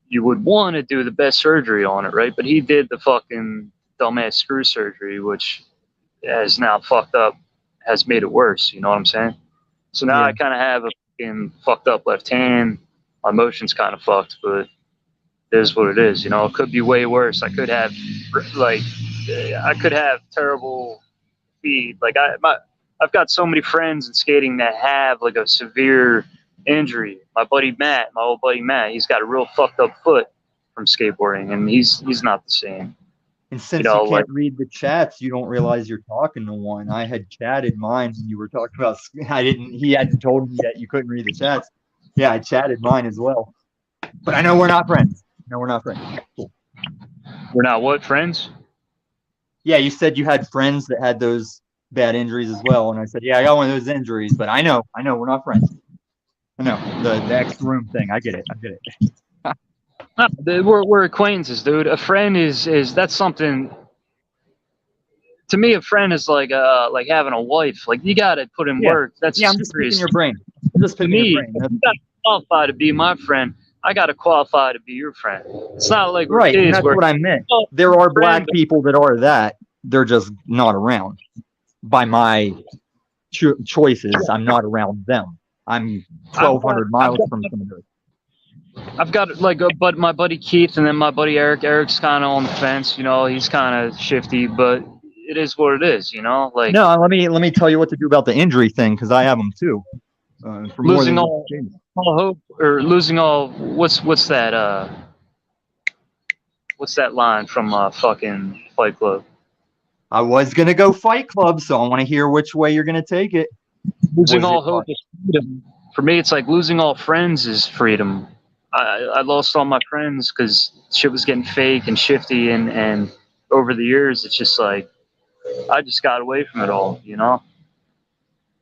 you would want to do the best surgery on it, right? But he did the fucking dumbass screw surgery, which has now fucked up, has made it worse. You know what I'm saying? So now I kind of have a fucking fucked up left hand. My motion's kind of fucked, but it is what it is. It could be way worse. I could have terrible feet. Like I've got so many friends in skating that have like a severe injury. My old buddy Matt, he's got a real fucked up foot from skateboarding, and he's not the same. And since you can't read the chats, you don't realize you're talking to one. I had chatted mine when you were talking about. He hadn't told me that you couldn't read the chats. Yeah, I chatted mine as well. But I know we're not friends. No, we're not friends. Cool. We're not what, friends? Yeah, you said you had friends that had those bad injuries as well, and I said, yeah, I got one of those injuries, but I know, we're not friends. I know the extra room thing. I get it. We're acquaintances, dude. A friend is that's something. To me, a friend is like having a wife. Like you got to put in work. That's I'm just picking your brain. You got to qualify to be my friend. I got to qualify to be your friend. It's not like we're right. kids. That's what I meant. There are black people that are that. They're just not around. By my choices, I'm not around them. I'm 1,200 miles from some of those. I've got but my buddy Keith and then my buddy Eric. Eric's kind of on the fence. He's kind of shifty, but it is what it is. No, let me tell you what to do about the injury thing, because I have them too. Losing all hope, or losing all what's that line from fucking Fight Club? I was gonna go Fight Club, so I want to hear which way you're gonna take it. Losing all hope is freedom. For me, it's like losing all friends is freedom. I lost all my friends because shit was getting fake and shifty, and over the years, it's just like I just got away from it all.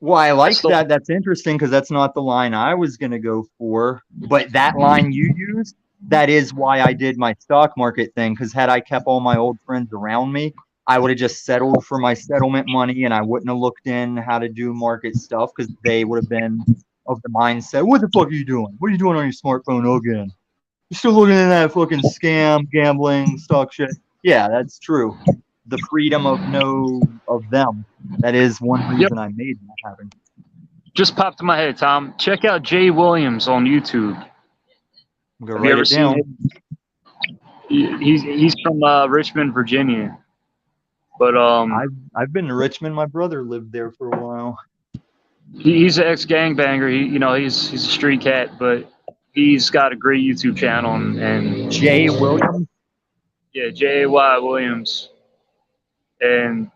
Well, I like that. That's interesting because that's not the line I was going to go for. But that line you used, that is why I did my stock market thing. Because had I kept all my old friends around me, I would have just settled for my settlement money, and I wouldn't have looked in how to do market stuff because they would have been of the mindset, what the fuck are you doing? What are you doing on your smartphone again? You're still looking at that fucking scam, gambling, stock shit. Yeah, that's true. The freedom of them. That is one reason I made that happen. Just popped in my head, Tom. Check out Jay Williams on YouTube. Go write it down. He's from Richmond, Virginia. But I've been to Richmond. My brother lived there for a while. He's an ex-gangbanger. He's a street cat, but he's got a great YouTube channel. And Jay Williams? Yeah, Jay Williams. And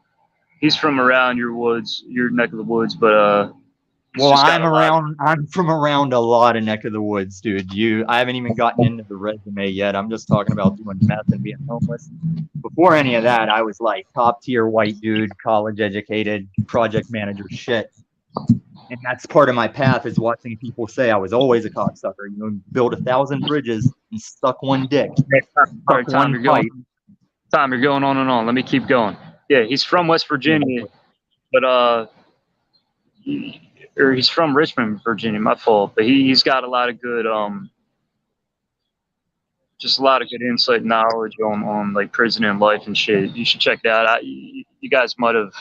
he's from around your neck of the woods, but well, I'm from around a lot of neck of the woods, dude. I haven't even gotten into the resume yet. I'm just talking about doing meth and being homeless. Before any of that, I was like top tier white dude, college educated, project manager shit. And that's part of my path, is watching people say I was always a cocksucker. Build 1,000 bridges and suck one dick. Sorry, Tom, you're going on and on. Let me keep going. Yeah, he's from West Virginia, but or he's from Richmond, Virginia. My fault, but he's got a lot of good just a lot of good insight and knowledge on like prison and life and shit. You should check it out. You guys might have.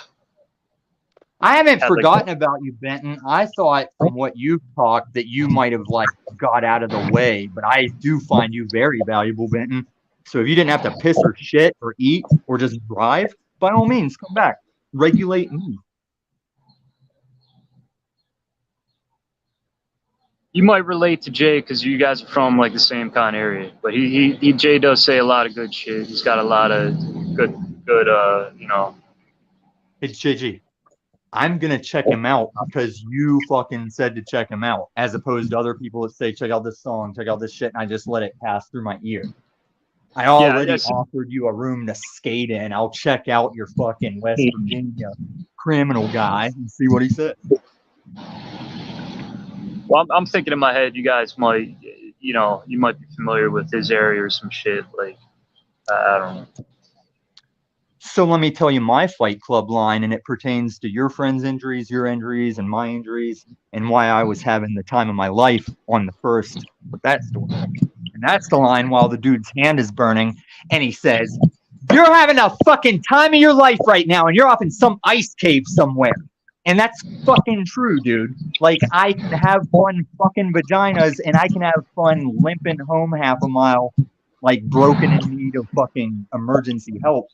I haven't had, forgotten about you, Benton. I thought from what you've talked that you might have like got out of the way, but I do find you very valuable, Benton. So if you didn't have to piss or shit or eat or just drive, by all means, come back. Regulate me. You might relate to Jay because you guys are from like the same kind of area, but Jay does say a lot of good shit. He's got a lot of good you know. Hey, JG, I'm going to check him out because you fucking said to check him out, as opposed to other people that say, check out this song, check out this shit, and I just let it pass through my ear. I already offered you a room to skate in. I'll check out your fucking West Virginia criminal guy and see what he said. Well, I'm thinking in my head, you guys might, you know, you might be familiar with his area or some shit. Like, I don't know. So let me tell you my Fight Club line, and it pertains to your friend's injuries, your injuries, and my injuries, and why I was having the time of my life on the first with that story. And that's the line while the dude's hand is burning, and he says, "You're having a fucking time of your life right now, and you're off in some ice cave somewhere." And that's fucking true, dude. Like, I can have fun fucking vaginas, and I can have fun limping home half a mile, like broken in need of fucking emergency help.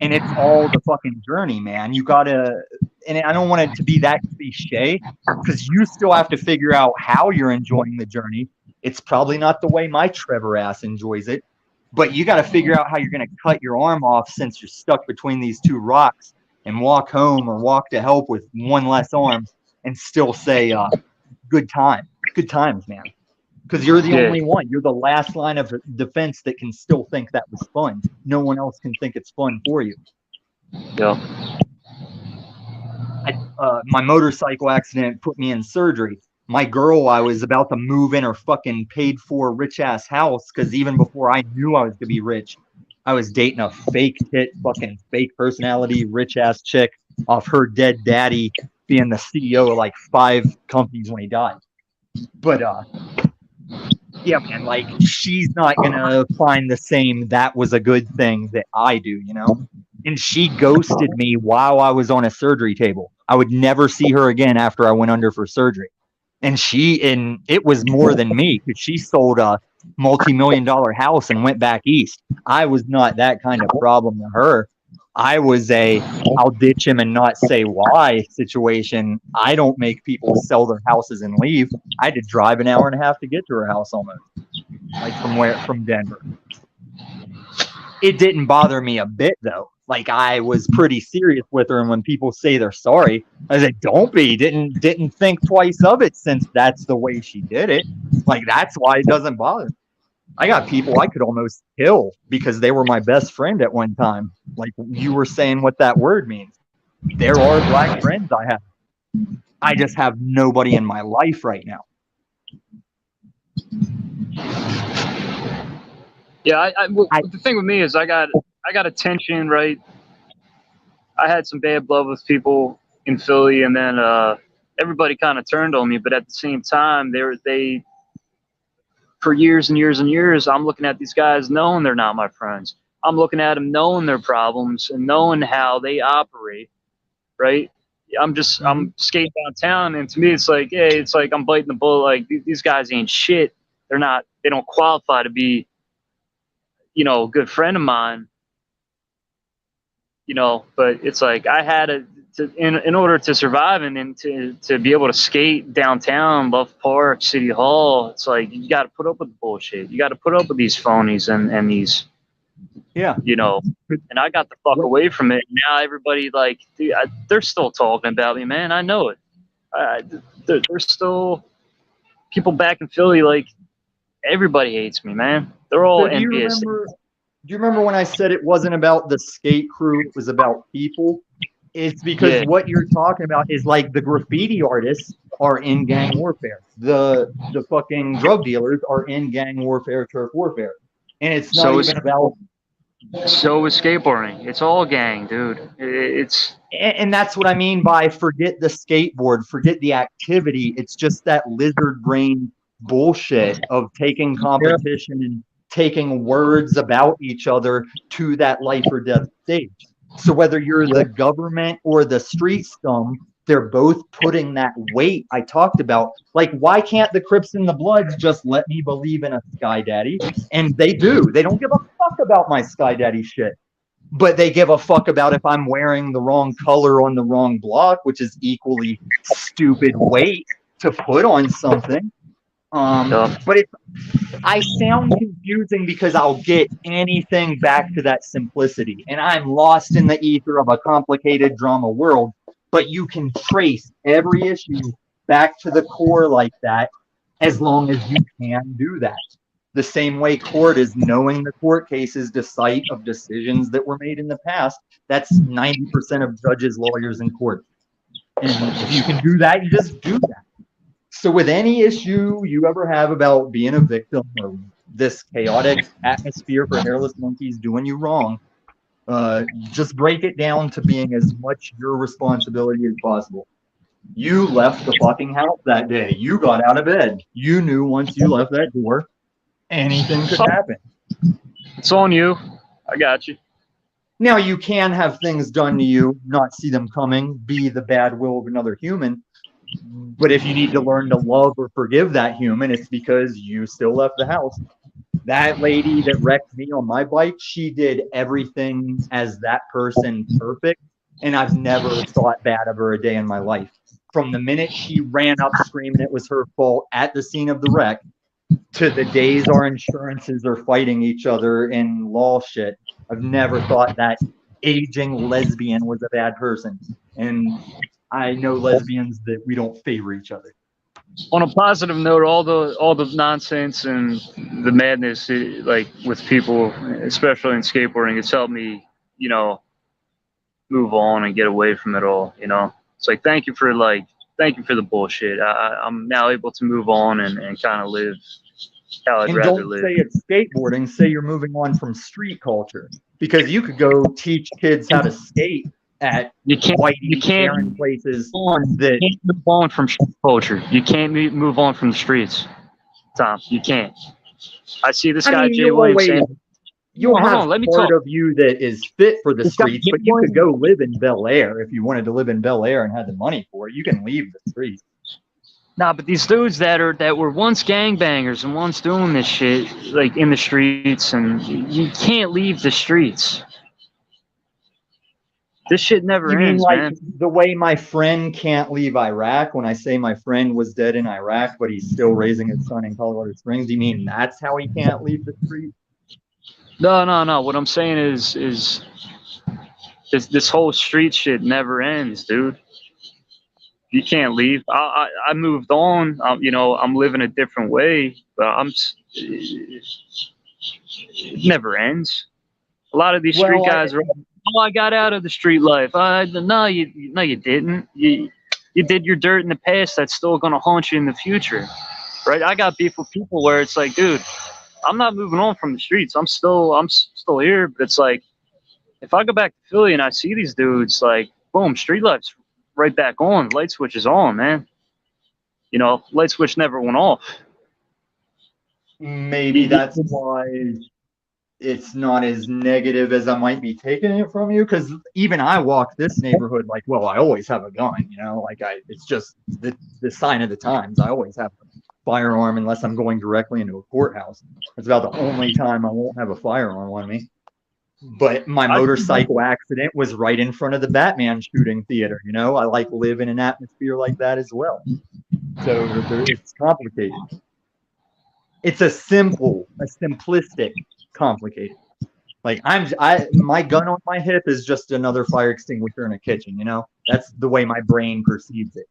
And it's all the fucking journey, man. You gotta, and I don't want it to be that cliche, because you still have to figure out how you're enjoying the journey. It's probably not the way my Trevor ass enjoys it, but you got to figure out how you're going to cut your arm off since you're stuck between these two rocks and walk home or walk to help with one less arm and still say, good times, man. Because you're the only one. You're the last line of defense that can still think that was fun. No one else can think it's fun for you. Yeah. My motorcycle accident put me in surgery. My girl, I was about to move in her fucking paid for rich ass house because even before I knew I was gonna be rich, I was dating a fake tit, fucking fake personality, rich ass chick off her dead daddy being the CEO of like 5 companies when he died. But yeah, man, like she's not gonna find the same that was a good thing that I do, you know? And she ghosted me while I was on a surgery table. I would never see her again after I went under for surgery. And it was more than me because she sold a multi-million-dollar house and went back east. I was not that kind of problem to her. I was I'll ditch him and not say why situation. I don't make people sell their houses and leave. I had to drive an hour and a half to get to her house almost, like from Denver. It didn't bother me a bit though. Like I was pretty serious with her, and when people say they're sorry, I said, "Don't be." Didn't think twice of it since that's the way she did it. Like that's why it doesn't bother me. I got people I could almost kill because they were my best friend at one time. Like you were saying what that word means. There are black friends I have. I just have nobody in my life right now. Yeah, the thing with me is I got attention, right? I had some bad blood with people in Philly, and then everybody kind of turned on me. But at the same time, they for years and years and years, I'm looking at these guys knowing they're not my friends. I'm looking at them knowing their problems and knowing how they operate, right? I'm skating downtown, and to me, it's like, hey, it's like I'm biting the bullet. Like these guys ain't shit. They don't qualify to be, you know, a good friend of mine. You know, but it's like I had in order to survive and to be able to skate downtown, Love Park, City Hall. It's like you got to put up with the bullshit. You got to put up with these phonies and these, you know. And I got the fuck away from it. Now everybody like, dude, they're still talking about me, man. I know it. There's still people back in Philly. Like everybody hates me, man. They're all envious. Do you remember when I said it wasn't about the skate crew, it was about people? It's because what you're talking about is like the graffiti artists are in gang warfare. The fucking drug dealers are in gang warfare, turf warfare. And it's not even about So is skateboarding. It's all gang, dude. It's And that's what I mean by forget the skateboard, forget the activity. It's just that lizard brain bullshit of taking competition and taking words about each other to that life or death stage. So whether you're the government or the street scum, they're both putting that weight I talked about. Like, why can't the Crips and the Bloods just let me believe in a Sky Daddy? And they do. They don't give a fuck about my Sky Daddy shit. But they give a fuck about if I'm wearing the wrong color on the wrong block, which is equally stupid weight to put on something. But I sound confusing because I'll get anything back to that simplicity. And I'm lost in the ether of a complicated drama world. But you can trace every issue back to the core like that as long as you can do that. The same way court is knowing the court cases the site of decisions that were made in the past. That's 90% of judges, lawyers, and court. And if you can do that, you just do that. So with any issue you ever have about being a victim or this chaotic atmosphere for hairless monkeys doing you wrong, just break it down to being as much your responsibility as possible. You left the fucking house that day. You got out of bed. You knew once you left that door, anything could happen. It's on you. I got you. Now, you can have things done to you, not see them coming, be the bad will of another human. But if you need to learn to love or forgive that human, it's because you still left the house. That lady that wrecked me on my bike, she did everything as that person perfect. And I've never thought bad of her a day in my life. From the minute she ran up screaming it was her fault at the scene of the wreck, to the days our insurances are fighting each other in law shit, I've never thought that aging lesbian was a bad person. And I know lesbians that we don't favor each other. On a positive note, all the nonsense and the madness, like with people, especially in skateboarding, it's helped me, move on and get away from it all. It's like thank you for the bullshit. I'm now able to move on and kind of live how I'd And rather don't live. say it's skateboarding, say you're moving on from street culture. Because you could go teach kids how to skate at You can't Whitey places that you can't move on from street culture. You can't move on from the streets, Tom. You can't. I see this guy Jay Williams saying, you'll hold have on, let me part talk. of you that is fit for the This guy streets, Jay but you could Williams- go live in Bel Air if you wanted to live in Bel Air and had the money for it. You can leave the streets. Nah, but these dudes that were once gangbangers and once doing this shit like in the streets, and you can't leave the streets. This shit never You mean ends, like man. the way my friend can't leave Iraq? When I say my friend was dead in Iraq, but he's still raising his son in Colorado Springs, do you mean that's how he can't leave the street? No. What I'm saying is this whole street shit never ends, dude. You can't leave. I moved on. I'm living a different way, but it never ends. A lot of these street guys are, I got out of the street life. No, you didn't. You did your dirt in the past. That's still gonna haunt you in the future, right? I got beef with people where it's like, dude, I'm not moving on from the streets. I'm still here, but it's like, if I go back to Philly and I see these dudes, like, boom, street life's right back on. Light switch is on, man. Light switch never went off. Maybe that's why it's not as negative as I might be taking it from you. Because even I walk this neighborhood like, well, I always have a gun, it's just the sign of the times. I always have a firearm unless I'm going directly into a courthouse. It's about the only time I won't have a firearm on me. But my motorcycle accident was right in front of the Batman shooting theater. I like live in an atmosphere like that as well. So it's complicated. It's a simplistic complicated. Like my gun on my hip is just another fire extinguisher in a kitchen. That's the way my brain perceives it.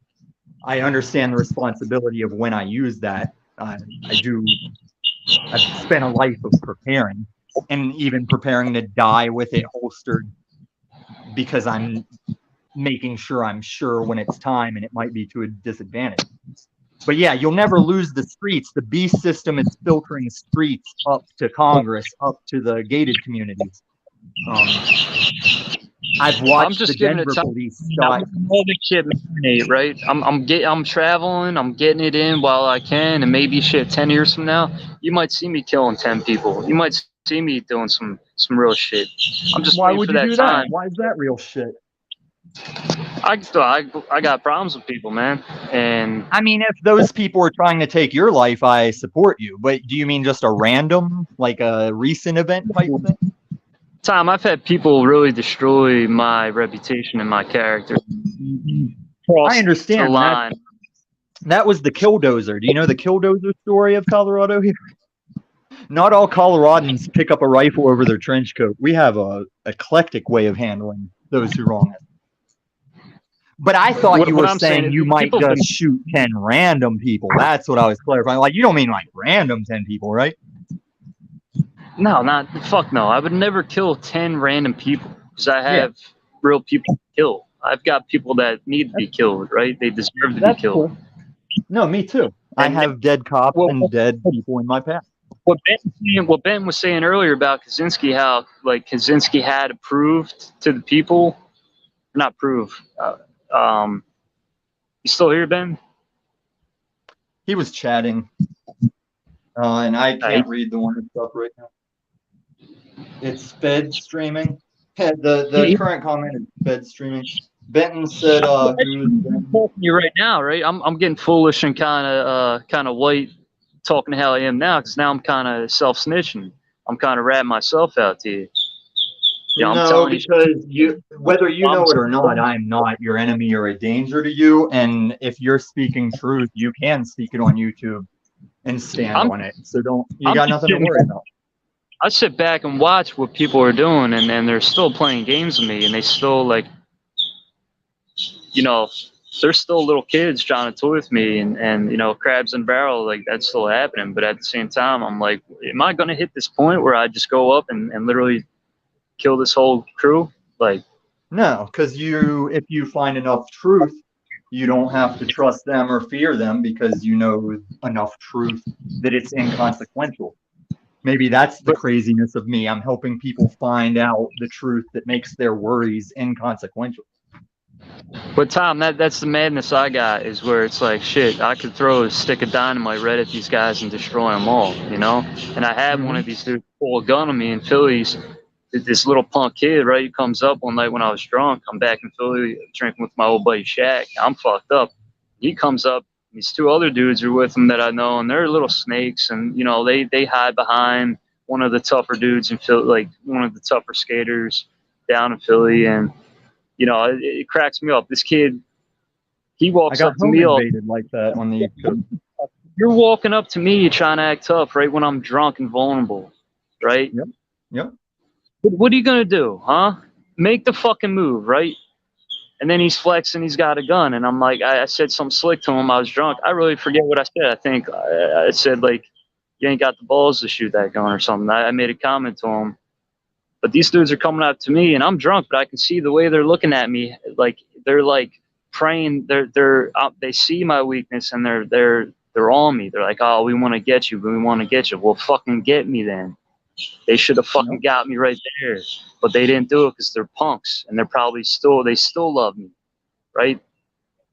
I understand the responsibility of when I use that. I've spent a life of preparing. And even preparing to die with it holstered because I'm making sure I'm sure when it's time, and it might be to a disadvantage. But yeah, you'll never lose the streets. The beast system is filtering streets up to Congress, up to the gated communities. I've I'm watched the just giving it Denver time. police I'm shot. letting all this shit marinate, right? I'm traveling. I'm getting it in while I can, and maybe shit. 10 years from now, you might see me killing 10 people. You might see me doing some real shit. I'm just Why waiting would for you that do time. that? Why is that real shit? I got problems with people, man, and I mean, if those people are trying to take your life, I support you. But do you mean just a random, like a recent event type thing? Tom, I've had people really destroy my reputation and my character. Cross I the understand that. line. That was the Killdozer. Do you know the Killdozer story of Colorado here? Not all Coloradans pick up a rifle over their trench coat. We have a eclectic way of handling those who wrong us. But I thought you What were I'm saying saying you is might people just shoot 10 random people. That's what I was clarifying. Like, you don't mean like random 10 people, right? No, not fuck no. I would never kill 10 random people because I have real people to kill. I've got people that need to be killed, right? They deserve to be That's killed. cool. No, me too. I And have dead cops well, and dead people in my past. what Ben was saying earlier about Kaczynski, how like Kaczynski had approved to the people, not prove. You still here, Ben? He was chatting, and I Hey. can't read the one that's up right now. It's fed streaming. The current comment is fed streaming. Benton said, "Who's Ben?" Talking to you right now, right? I'm getting foolish and kind of white, talking to how I am now, because now I'm kind of self snitching. I'm kind of ratting myself out to you. Yeah, I'm No, telling because you, whether you know it or not, I'm not your enemy or a danger to you. And if you're speaking truth, you can speak it on YouTube and stand on it. So you got nothing to worry about. I sit back and watch what people are doing, and they're still playing games with me, and they still like, they're still little kids trying to toy with me, and crabs in barrel, like that's still happening. But at the same time, I'm like, am I gonna hit this point where I just go up and literally kill this whole crew? Like, no, because if you find enough truth, you don't have to trust them or fear them because you know enough truth that it's inconsequential. Maybe that's the craziness of me. I'm helping people find out the truth that makes their worries inconsequential. But Tom, that's the madness I got, is where it's like, shit, I could throw a stick of dynamite right at these guys and destroy them all, And I had one of these dudes pull a gun on me in Philly's. This little punk kid, right? He comes up one night when I was drunk. I'm back in Philly drinking with my old buddy Shaq. I'm fucked up. He comes up. These two other dudes are with him that I know, and they're little snakes, and they hide behind one of the tougher dudes in Philly, like one of the tougher skaters down in Philly, and it cracks me up. This kid, he walks I up got to home me all. invaded like that on the East Coast. You're walking up to me trying to act tough, right? When I'm drunk and vulnerable, right? Yep. What are you gonna do, huh? Make the fucking move, right? And then he's flexing, he's got a gun, and I'm like, I said something slick to him. I was drunk. I really forget what I said. I think I said like, you ain't got the balls to shoot that gun or something. I made a comment to him. But these dudes are coming up to me, and I'm drunk, but I can see the way they're looking at me. Like they're like praying. They see my weakness, and they're on me. They're like, oh, we want to get you, but we want to get you. Well, fucking get me then. They should have fucking got me right there, but they didn't do it because they're punks, and they still love me, right?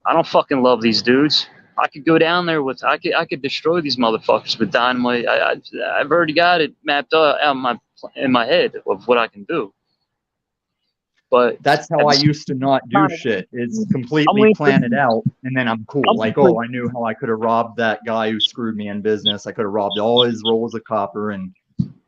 I don't fucking love these dudes. I could go down there I could destroy these motherfuckers with dynamite. I've already got it mapped out in my head of what I can do. But that's how I used to not do shit. It's completely plan it out, and then I'm cool. Like, oh, I knew how I could have robbed that guy who screwed me in business. I could have robbed all his rolls of copper, and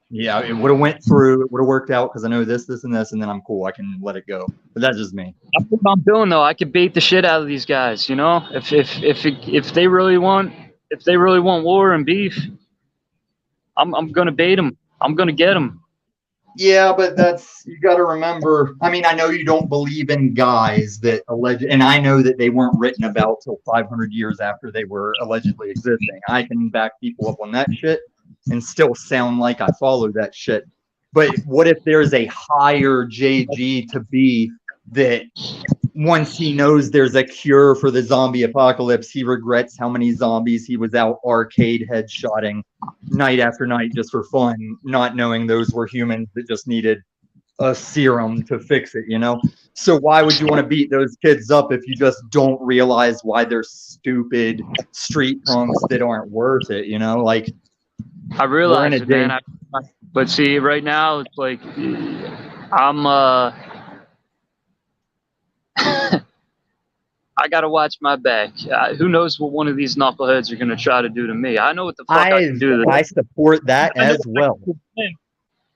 yeah, it would have went through. It would have worked out because I know this, and this, and then I'm cool. I can let it go. But that's just me. That's what I'm doing though. I could bait the shit out of these guys. If they really want war and beef, I'm gonna bait them. I'm gonna get them. Yeah, but you got to remember. I mean, I know you don't believe in guys that and I know that they weren't written about till 500 years after they were allegedly existing. I can back people up on that shit and still sound like I follow that shit. But what if there's a higher JG to be that once he knows there's a cure for the zombie apocalypse, he regrets how many zombies he was out arcade headshotting night after night just for fun, not knowing those were humans that just needed a serum to fix it, you know? So why would you want to beat those kids up if you just don't realize why they're stupid street punks that aren't worth it, you know? Like, I we're in realize a it, day. man. But see, right now it's like I'm I gotta watch my back. Who knows what one of these knuckleheads are gonna try to do to me? I know what the fuck I can do to I them. support that I know as what I well. can do to them,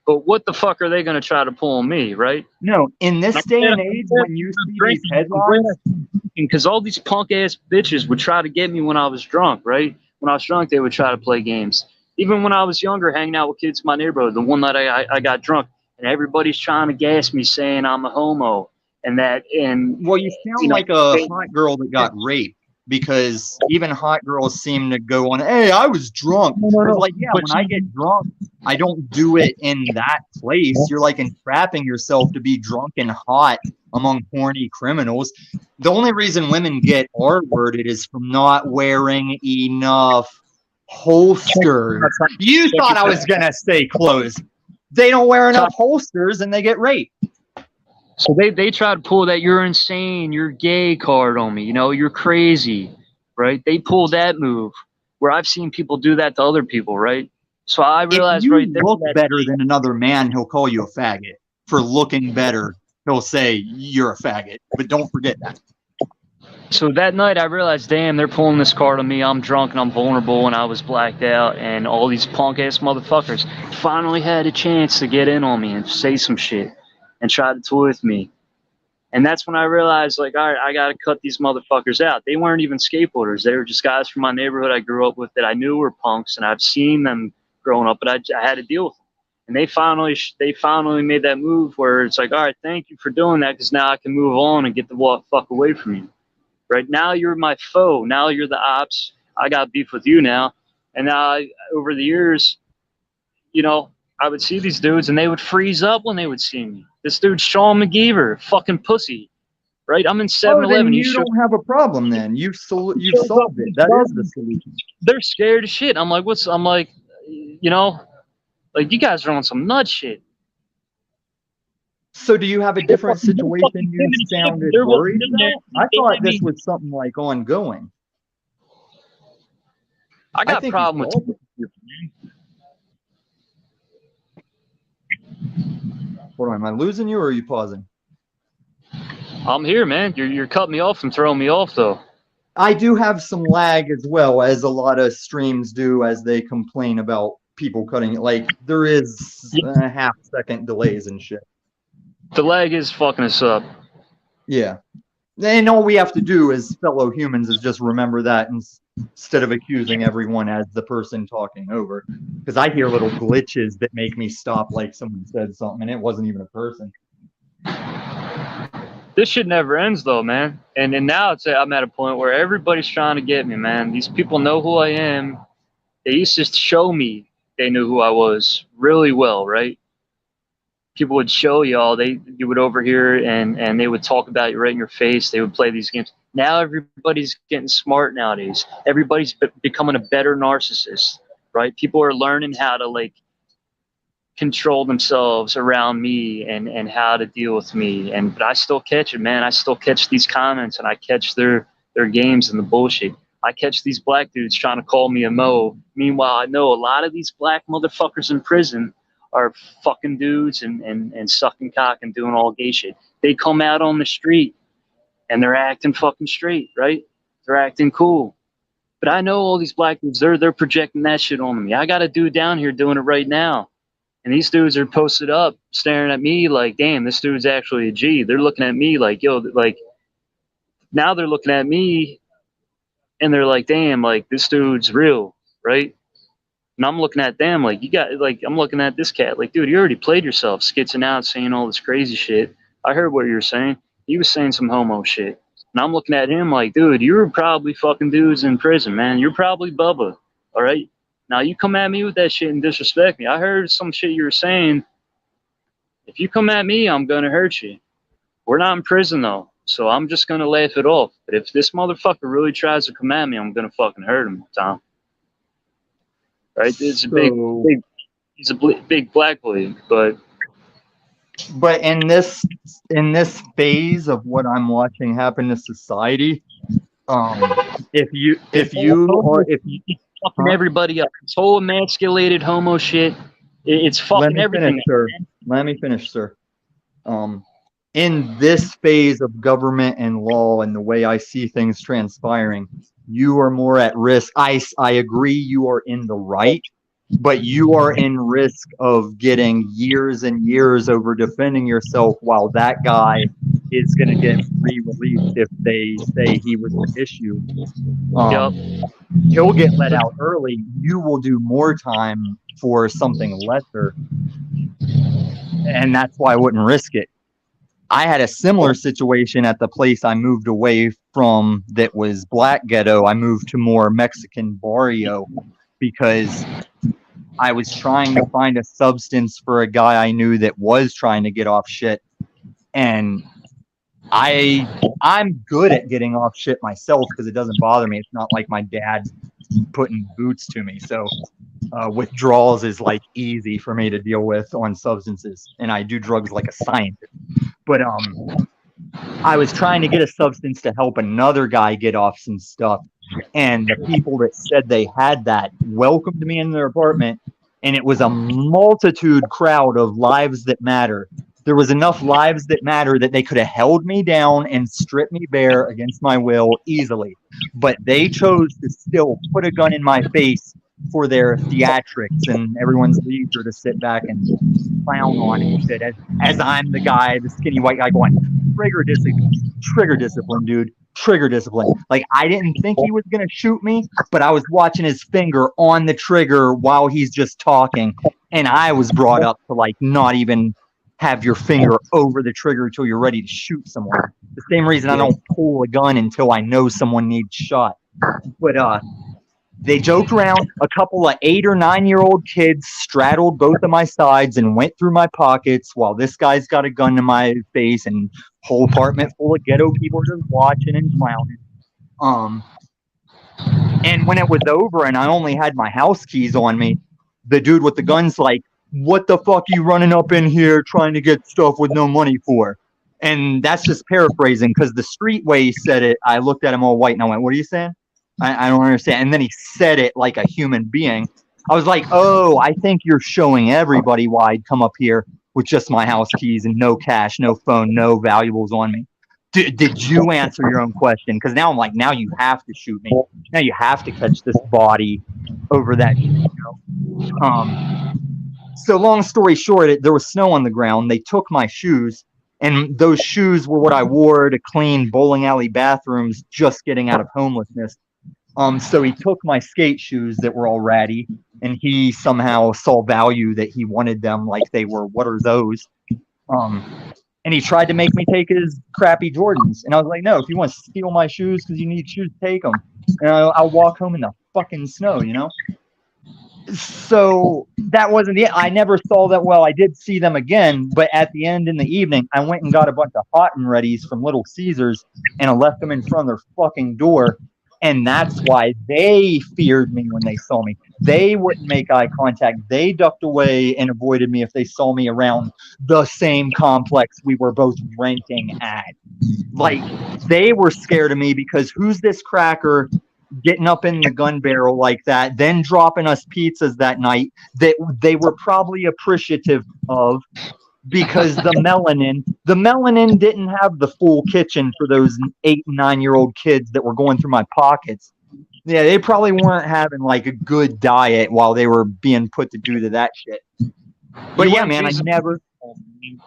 but what the fuck are they gonna try to pull on me, right? No, in this day and age, when you see these headlines, because all these punk ass bitches would try to get me when I was drunk, right? When I was drunk, they would try to play games. Even when I was younger, hanging out with kids in my neighborhood, the one night I got drunk, and everybody's trying to gas me, saying I'm a homo, and well, you sound like a hot girl that got raped, because even hot girls seem to go on, hey, I was drunk. It's like, yeah, But when I get drunk, I don't do it in that place. You're like entrapping yourself to be drunk and hot among horny criminals. The only reason women get R-worded is from not wearing enough holsters. You thought I was going to say clothes. They don't wear enough holsters and they get raped. So they try to pull that you're insane, you're gay card on me, you know, you're crazy, right? They pull that move where I've seen people do that to other people, right? So I realized if you right there look that better than another man, he'll call you a faggot. For looking better, he'll say you're a faggot. But don't forget that. so that night I realized, damn, they're pulling this card on me. I'm drunk and I'm vulnerable and I was blacked out, and all these punk ass motherfuckers finally had a chance to get in on me and say some shit and try to toy with me. And that's when I realized, like, all right, I got to cut these motherfuckers out. They weren't even skateboarders. They were just guys from my neighborhood I grew up with that I knew were punks, and I've seen them growing up, but I had to deal with them. And they finally made that move where it's like, all right, thank you for doing that, because now I can move on and get the fuck away from you. Right now, you're my foe. Now you're the ops. I got beef with you now. And now, over the years, you know, I would see these dudes and they would freeze up when they would see me. This dude's Sean McGeever, fucking pussy, right? I'm in 7-Eleven. Then you don't have a problem then. You've solved it. That is the solution. They're scared as shit. I'm like, you know, like, you guys are on some nut shit. So do you have a different situation you sounded worried about? I thought this was something like ongoing. I got a problem with Hold on, am I losing you or are you pausing? I'm here, man. You're cutting me off and throwing me off, though. I do have some lag as well, as a lot of streams do, as they complain about people cutting it. Like, there is a half-second delays and shit. The lag is fucking us up. Yeah. And all we have to do as fellow humans is just remember that instead of accusing everyone as the person talking over. Because I hear little glitches that make me stop, like someone said something and it wasn't even a person. This shit never ends, though, man. And now I'm at a point where everybody's trying to get me, man. These people know who I am. They used to show me they knew who I was really well, right? People would show y'all, you would overhear and they would talk about you right in your face. They would play these games. Now everybody's getting smart nowadays. Everybody's becoming a better narcissist, right? People are learning how to, like, control themselves around me and how to deal with me. But I still catch it, man. I still catch these comments and I catch their games and the bullshit. I catch these black dudes trying to call me a mo. Meanwhile, I know a lot of these black motherfuckers in prison are fucking dudes and sucking cock and doing all gay shit. They come out on the street and they're acting fucking straight, right? They're acting cool. But I know all these black dudes, they're projecting that shit on me. I got a dude down here doing it right now. And these dudes are posted up staring at me like, damn, this dude's actually a G. They're looking at me like, yo, like, now they're looking at me and they're like, damn, like, this dude's real, right? And I'm looking at them like, I'm looking at this cat like, dude, you already played yourself, skitzing out, saying all this crazy shit. I heard what you were saying. He was saying some homo shit. And I'm looking at him like, dude, you were probably fucking dudes in prison, man. You're probably Bubba, all right? Now you come at me with that shit and disrespect me. I heard some shit you were saying. If you come at me, I'm going to hurt you. We're not in prison, though, so I'm just going to laugh it off. But if this motherfucker really tries to come at me, I'm going to fucking hurt him, Tom. Right? It's a he's a big black boy, but But in this phase of what I'm watching happen to society, if you fucking huh? everybody up. This whole emasculated homo shit. It's Let fucking me finish, everything. sir. Let me finish, sir. In this phase of government and law and the way I see things transpiring, you are more at risk. I agree you are in the right, but you are in risk of getting years and years over defending yourself while that guy is going to get re-released if they say he was the issue. Yup. He'll get let out early. You will do more time for something lesser, and that's why I wouldn't risk it. I had a similar situation at the place I moved away from that was black ghetto. I moved to more Mexican barrio because I was trying to find a substance for a guy I knew that was trying to get off shit. And I'm good at getting off shit myself because it doesn't bother me. It's not like my dad putting boots to me. So withdrawals is like easy for me to deal with on substances, and I do drugs like a scientist. But I was trying to get a substance to help another guy get off some stuff, and the people that said they had that welcomed me in their apartment, and it was a multitude crowd of lives that matter. There was enough lives that matter that they could have held me down and stripped me bare against my will easily, but they chose to still put a gun in my face for their theatrics and everyone's leisure to sit back and clown on and shit as I'm the guy, the skinny white guy going, trigger discipline, dude. Trigger discipline. Like, I didn't think he was going to shoot me, but I was watching his finger on the trigger while he's just talking. And I was brought up to, like, not even have your finger over the trigger until you're ready to shoot someone. The same reason I don't pull a gun until I know someone needs shot. But, they joked around. A couple of 8 or 9-year-old kids straddled both of my sides and went through my pockets while this guy's got a gun to my face, and whole apartment full of ghetto people just watching and clowning. And when it was over and I only had my house keys on me, the dude with the gun's like, "What the fuck you running up in here trying to get stuff with no money for?" And that's just paraphrasing because the street way he said it, I looked at him all white and I went, "What are you saying? I don't understand." And then he said it like a human being. I was like, "Oh, I think you're showing everybody why I'd come up here with just my house keys and no cash, no phone, no valuables on me." Did you answer your own question? Because now I'm like, now you have to shoot me. Now you have to catch this body over that. So long story short, there was snow on the ground. They took my shoes, and those shoes were what I wore to clean bowling alley bathrooms just getting out of homelessness. So he took my skate shoes that were all ratty, and he somehow saw value that he wanted them like they were, what are those? And he tried to make me take his crappy Jordans. And I was like, no, if you want to steal my shoes because you need shoes, take them. And I'll walk home in the fucking snow, you know? So that wasn't the, I never saw that. Well, I did see them again, but at the end in the evening, I went and got a bunch of hot and readies from Little Caesars and I left them in front of their fucking door. And that's why they feared me when they saw me. They wouldn't make eye contact. They ducked away and avoided me if they saw me around the same complex we were both renting at. Like, they were scared of me because who's this cracker getting up in the gun barrel like that, then dropping us pizzas that night that they were probably appreciative of, because the melanin didn't have the full kitchen for those 8 and 9-year-old kids that were going through my pockets. Yeah, they probably weren't having like a good diet while they were being put to do to that shit. But yeah, man, I never.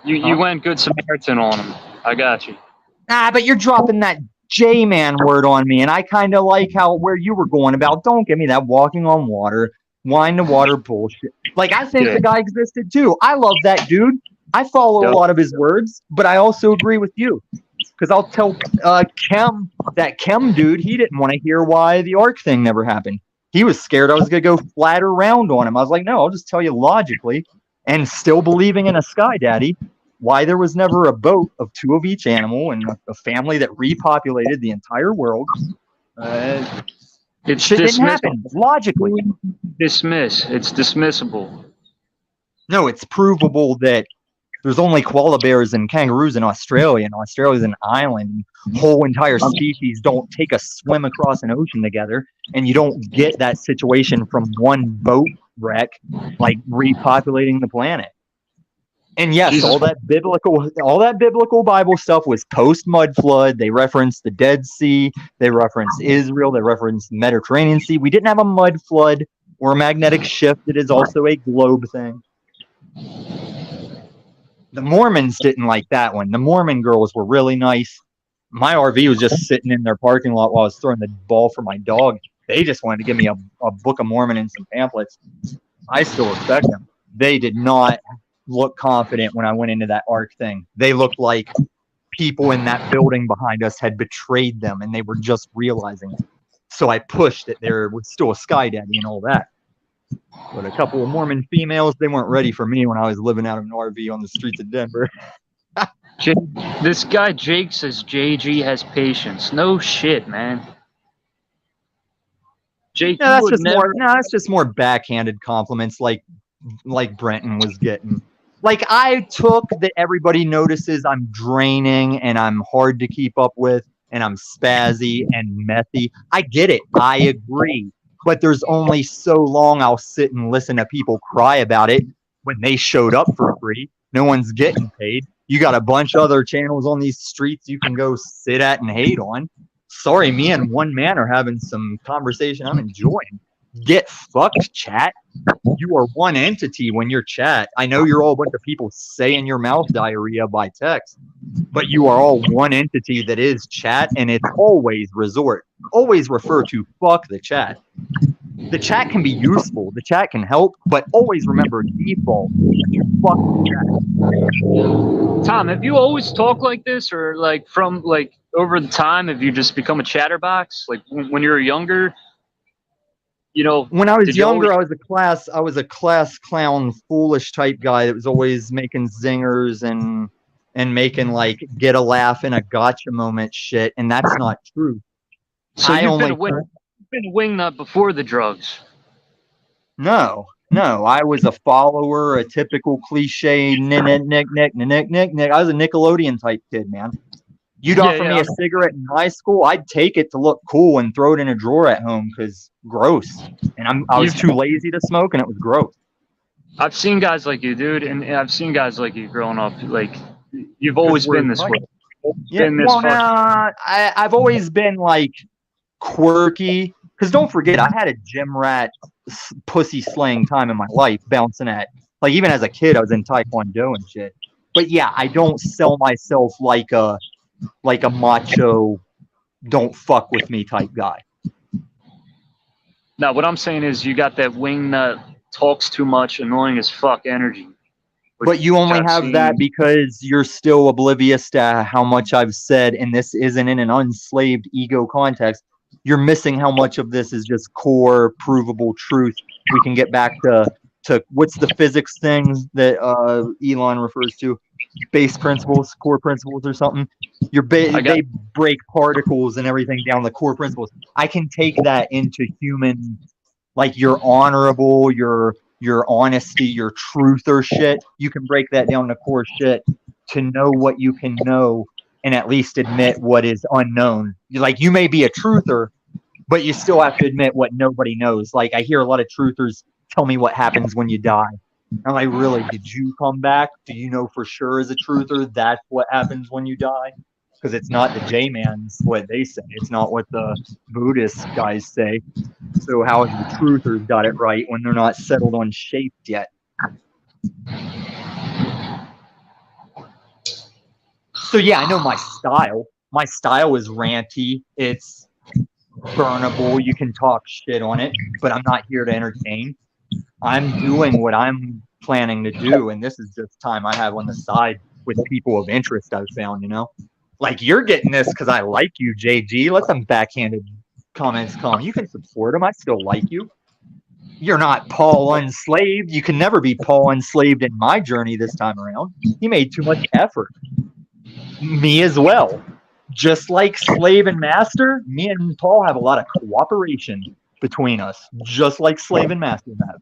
You went good Samaritan on them. I got you. But you're dropping that J-man word on me, and I kind of like where you were going about. Don't give me that walking on water, wine to water bullshit. Like, I think the guy existed too. I love that dude. I follow a lot of his words, but I also agree with you. Because I'll tell Kem dude, he didn't want to hear why the ARC thing never happened. He was scared I was going to go flat around on him. I was like, no, I'll just tell you logically, and still believing in a sky daddy, why there was never a boat of 2 of each animal and a family that repopulated the entire world. Shit didn't happen, logically. Dismiss. It's dismissible. No, it's provable that There's only koala bears and kangaroos in Australia, and Australia's an island. Whole entire species don't take a swim across an ocean together, and you don't get that situation from one boat wreck like repopulating the planet. And yes, Jesus. all that biblical Bible stuff was post mud flood. They referenced the Dead Sea, they referenced Israel, they referenced the Mediterranean Sea. We didn't have a mud flood or a magnetic shift. It is also a globe thing. The Mormons didn't like that one. The Mormon girls were really nice. My RV was just sitting in their parking lot while I was throwing the ball for my dog. They just wanted to give me a Book of Mormon and some pamphlets. I still respect them. They did not look confident when I went into that ark thing. They looked like people in that building behind us had betrayed them, and they were just realizing it. So I pushed that there was still a sky daddy and all that. But a couple of Mormon females, they weren't ready for me when I was living out of an RV on the streets of Denver. This guy Jake says JG has patience. No shit, man. Jake, Yeah, that's just more. No, that's just more backhanded compliments, like Brenton was getting. Like, I took that everybody notices I'm draining and I'm hard to keep up with and I'm spazzy and methy. I get it. I agree. But there's only so long I'll sit and listen to people cry about it when they showed up for free. No one's getting paid. You got a bunch of other channels on these streets you can go sit at and hate on. Sorry, me and one man are having some conversation I'm enjoying. Get fucked, chat. You are one entity when you're chat. I know you're all a bunch of people saying your mouth diarrhea by text, but you are all one entity that is chat, and it's always resort. Always refer to fuck the chat. The chat can be useful. The chat can help, but always remember default. You fuck the chat. Tom, have you always talked like this, or like from like over the time have you just become a chatterbox? Like when you were younger? You know, when I was younger, I was a class clown, foolish type guy that was always making zingers and making like get a laugh in a gotcha moment shit, and that's not true. So you've been a wingnut before the drugs. No, I was a follower, a typical cliche nick. I was a Nickelodeon type kid, man. You'd offer me a cigarette in high school, I'd take it to look cool and throw it in a drawer at home because gross. And I was too lazy to smoke, and it was gross. I've seen guys like you, dude, and I've seen guys like you growing up. Like, you've always been this way. I've always been like quirky. Because don't forget, I had a gym rat pussy slaying time in my life, bouncing at, like, even as a kid, I was in Taekwondo and shit. But yeah, I don't sell myself like a macho, don't fuck with me type guy. Now, what I'm saying is you got that wingnut, talks too much, annoying as fuck energy. But you only have that because you're still oblivious to how much I've said, and this isn't in an unslaved ego context. You're missing how much of this is just core, provable truth. We can get back to what's the physics thing that Elon refers to? Base principles, core principles or something. They break particles and everything down the core principles. I can take that into human, like your honorable, your honesty, your truth or shit. You can break that down to core shit to know what you can know and at least admit what is unknown. Like, you may be a truther, but you still have to admit what nobody knows. Like, I hear a lot of truthers tell me what happens when you die. I'm like, really? Did you come back? Do you know for sure as a truther that's what happens when you die? Because it's not the J-Man's what they say. It's not what the Buddhist guys say. So how has the truthers got it right when they're not settled on shaped yet? So yeah, I know my style. My style is ranty. It's burnable. You can talk shit on it, but I'm not here to entertain. I'm doing what I'm planning to do, and this is just time I have on the side with people of interest I've found, you know? Like, you're getting this because I like you, JG. Let some backhanded comments come. You can support them. I still like you. You're not Paul Unslaved. You can never be Paul Unslaved in my journey this time around. He made too much effort. Me as well. Just like slave and master, me and Paul have a lot of cooperation between us. Just like slave and master have.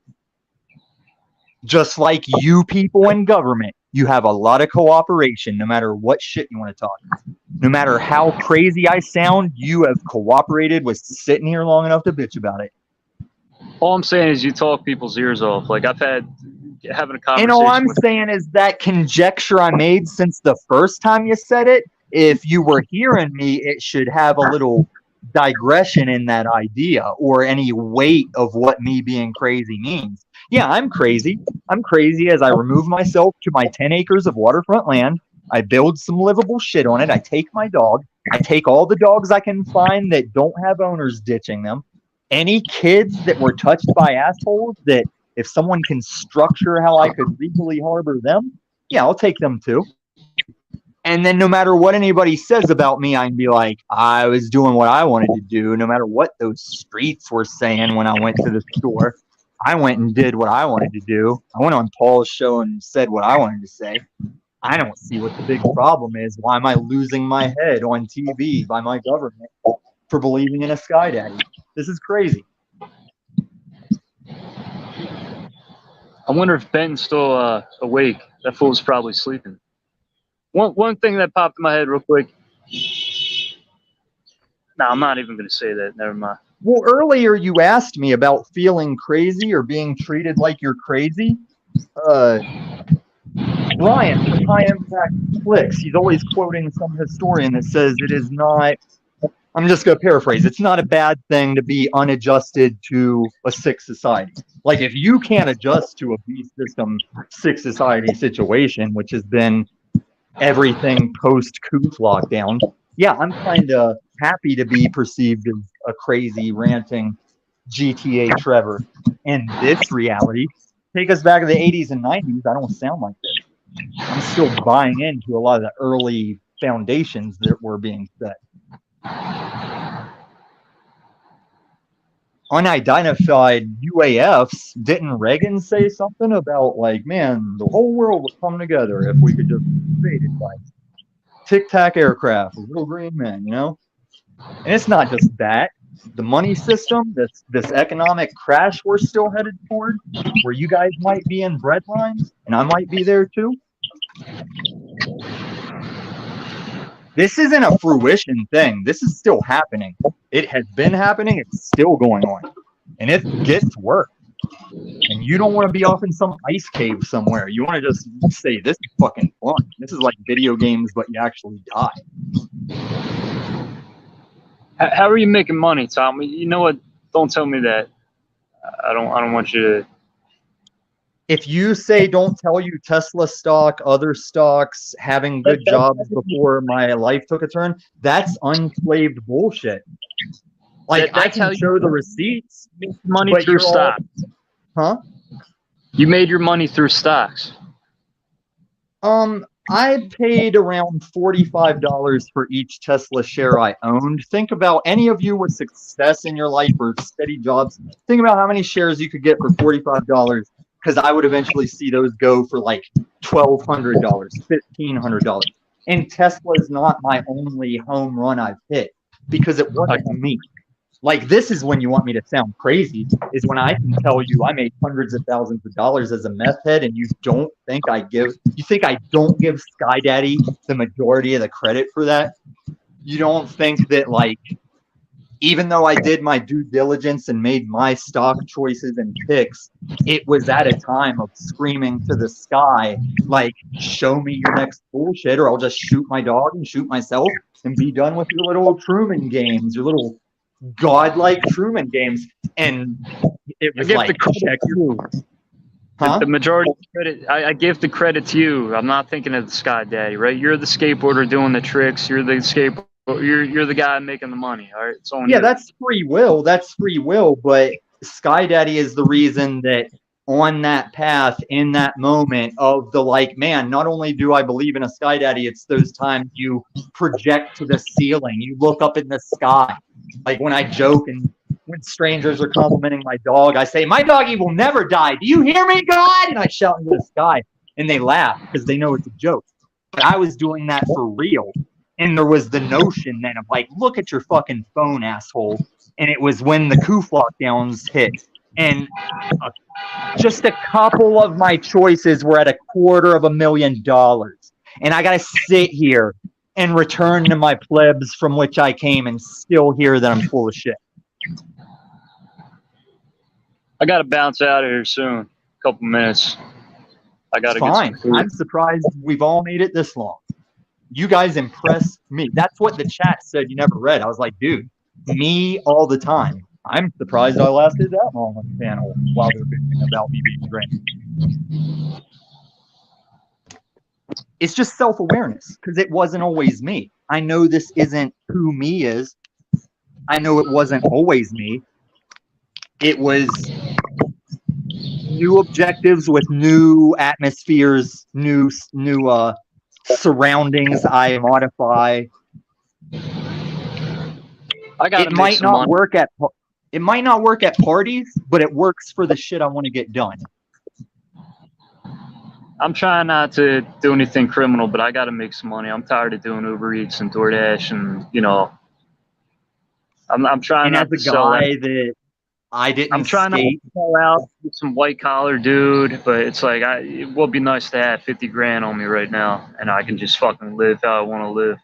Just like you people in government you have a lot of cooperation no matter what shit you want to talk. No matter how crazy I sound, you have cooperated with sitting here long enough to bitch about it. All I'm saying is you talk people's ears off. Like I've had having a conversation. And all I'm with saying is that conjecture I made since the first time you said it, if you were hearing me, it should have a little digression in that idea or any weight of what me being crazy means. Yeah, I'm crazy. I'm crazy as I remove myself to my 10 acres of waterfront land. I build some livable shit on it. I take my dog. I take all the dogs I can find that don't have owners ditching them. Any kids that were touched by assholes that if someone can structure how I could legally harbor them, yeah, I'll take them too. And then no matter what anybody says about me, I can be like, I was doing what I wanted to do. No matter what those streets were saying when I went to the store, I went and did what I wanted to do. I went on Paul's show and said what I wanted to say. I don't see what the big problem is. Why am I losing my head on TV by my government for believing in a sky daddy? This is crazy. I wonder if Ben's still awake. That fool's probably sleeping. One thing that popped in my head real quick. No, I'm not even going to say that. Never mind. Well, earlier you asked me about feeling crazy or being treated like you're crazy. Ryan from High Impact Flicks, he's always quoting some historian that says it is not, I'm just going to paraphrase, it's not a bad thing to be unadjusted to a sick society. Like if you can't adjust to a beast system, sick society situation, which has been everything post-Coof lockdown, yeah, I'm kind of happy to be perceived as a crazy, ranting GTA Trevor. And this reality, take us back to the 80s and 90s, I don't sound like this. I'm still buying into a lot of the early foundations that were being set. Unidentified UAFs, didn't Reagan say something about like, man, the whole world would come together if we could just invade it by tic-tac aircraft with little green men, you know? And it's not just that. The money system, this economic crash we're still headed toward, where you guys might be in bread lines, and I might be there too. This isn't a fruition thing. This is still happening. It has been happening. It's still going on. And it gets worse. And you don't want to be off in some ice cave somewhere. You want to just say, this is fucking fun. This is like video games, but you actually die. How are you making money, Tom? You know what? Don't tell me that. I don't want you to. If you say don't tell you Tesla stock, other stocks, having good jobs before my life took a turn, that's unslaved bullshit. Like I can show the receipts. Money through stocks. Huh? You made your money through stocks. I paid around $45 for each Tesla share I owned. Think about any of you with success in your life or steady jobs. Think about how many shares you could get for $45, because I would eventually see those go for like $1,200, $1,500. And Tesla is not my only home run I've hit, because it wasn't me. Like, this is when you want me to sound crazy, is when I can tell you I made hundreds of thousands of dollars as a meth head, and you think I don't give Sky Daddy the majority of the credit for that? You don't think that, like, even though I did my due diligence and made my stock choices and picks, it was at a time of screaming to the sky, like, show me your next bullshit, or I'll just shoot my dog and shoot myself and be done with your little Truman games, your little godlike Truman games. And it was like, check your... Huh? The majority of the credit, I give the credit to you. I'm not thinking of the Sky Daddy, right? You're the skateboarder doing the tricks. You're the skateboarder. You're the guy making the money. All right. It's on you. That's free will. That's free will. But Sky Daddy is the reason that on that path, in that moment of the like, man, not only do I believe in a Sky Daddy, it's those times you project to the ceiling. You look up in the sky. Like when I joke and when strangers are complimenting my dog, I say, my doggy will never die. Do you hear me, God? And I shout into the sky, and they laugh because they know it's a joke. But I was doing that for real. And there was the notion then of like, look at your fucking phone, asshole. And it was when the Coof lockdowns hit. And just a couple of my choices were at $250,000. And I got to sit here and return to my plebs from which I came and still hear that I'm full of shit. I got to bounce out of here soon. A couple minutes. I got to get Fine. some food. I'm surprised we've all made it this long. You guys impressed me. That's what the chat said you never read. I was like, dude, me all the time. I'm surprised I lasted that long on the panel while they're bitching about me being great. It's just self-awareness because it wasn't always me. I know this isn't who me is. I know it wasn't always me. It was new objectives with new atmospheres, new surroundings I modify. It might not work at parties, but it works for the shit I want to get done. I'm trying not to do anything criminal, but I got to make some money. I'm tired of doing Uber Eats and DoorDash, and I'm trying not to sell out. That I didn't. I'm trying not to sell out with some white collar dude, but it's like it would be nice to have 50 grand on me right now, and I can just fucking live how I want to live.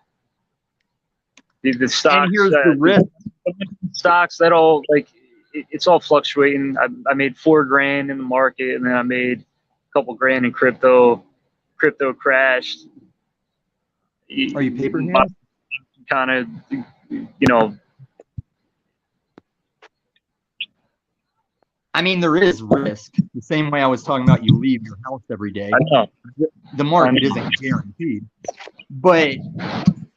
The stocks, and here's the risk. Stocks that all it's all fluctuating. I made $4,000 in the market, and then I made a couple grand in crypto. Crypto crashed. Are you paper hands? Kind of, I mean, there is risk. The same way I was talking about, you leave your house every day. I know. The market isn't guaranteed. But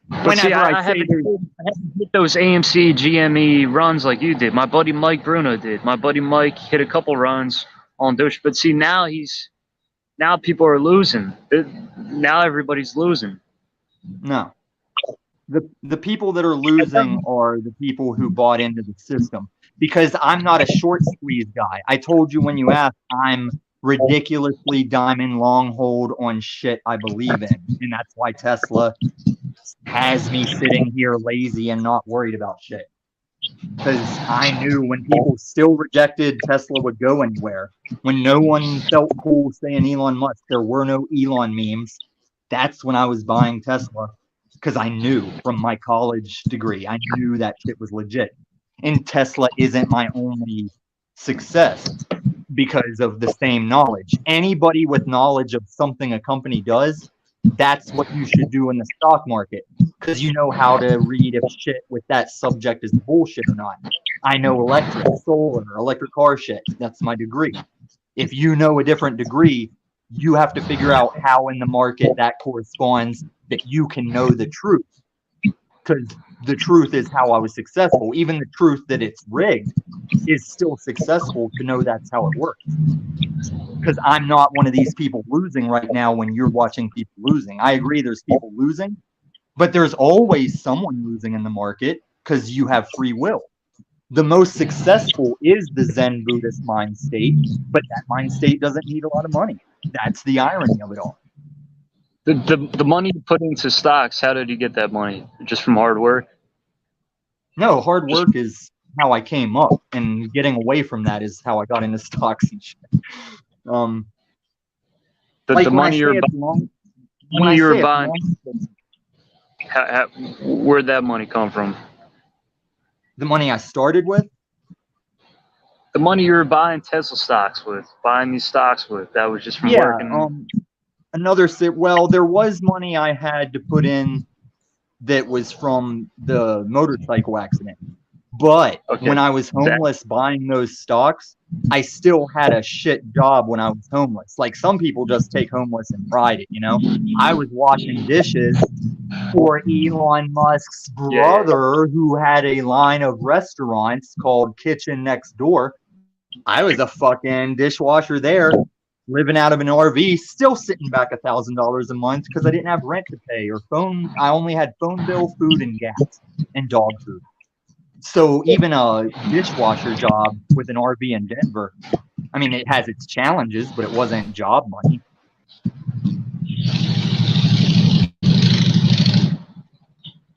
whenever I haven't hit those AMC GME runs like you did. My buddy Mike Bruno did. My buddy Mike hit a couple runs on Doge. But see, now people are losing. Now everybody's losing. No. The people that are losing are the people who bought into the system. Because I'm not a short squeeze guy. I told you when you asked, I'm ridiculously diamond long hold on shit I believe in. And that's why Tesla has me sitting here lazy and not worried about shit. Because I knew when people still rejected Tesla would go anywhere, when no one felt cool saying Elon Musk, there were no Elon memes, that's when I was buying Tesla. Because I knew from my college degree, I knew that shit was legit. And Tesla isn't my only success because of the same knowledge. Anybody with knowledge of something a company does, that's what you should do in the stock market, because you know how to read if shit with that subject is bullshit or not. I know electric, solar, electric car shit. That's my degree. If you know a different degree, you have to figure out how in the market that corresponds that you can know the truth. Because the truth is how I was successful. Even the truth that it's rigged is still successful to know that's how it works. Because I'm not one of these people losing right now when you're watching people losing. I agree there's people losing, but there's always someone losing in the market because you have free will. The most successful is the Zen Buddhist mind state, but that mind state doesn't need a lot of money. That's the irony of it all. The money you put into stocks, how did you get that money? Just from hard work? No, hard work is how I came up, and getting away from that is how I got into stocks and shit. The money you're buying, where'd that money come from? The money I started with? The money you were buying Tesla stocks with, buying these stocks with, that was just from working. There was money I had to put in that was from the motorcycle accident. But when I was homeless buying those stocks, I still had a shit job when I was homeless. Like some people just take homeless and ride it, I was washing dishes for Elon Musk's brother who had a line of restaurants called Kitchen Next Door. I was a fucking dishwasher there, living out of an RV, still sitting back $1,000 a month because I didn't have rent to pay or phone. I only had phone bill, food, and gas, and dog food. So even a dishwasher job with an RV in Denver, I mean, it has its challenges, but it wasn't job money.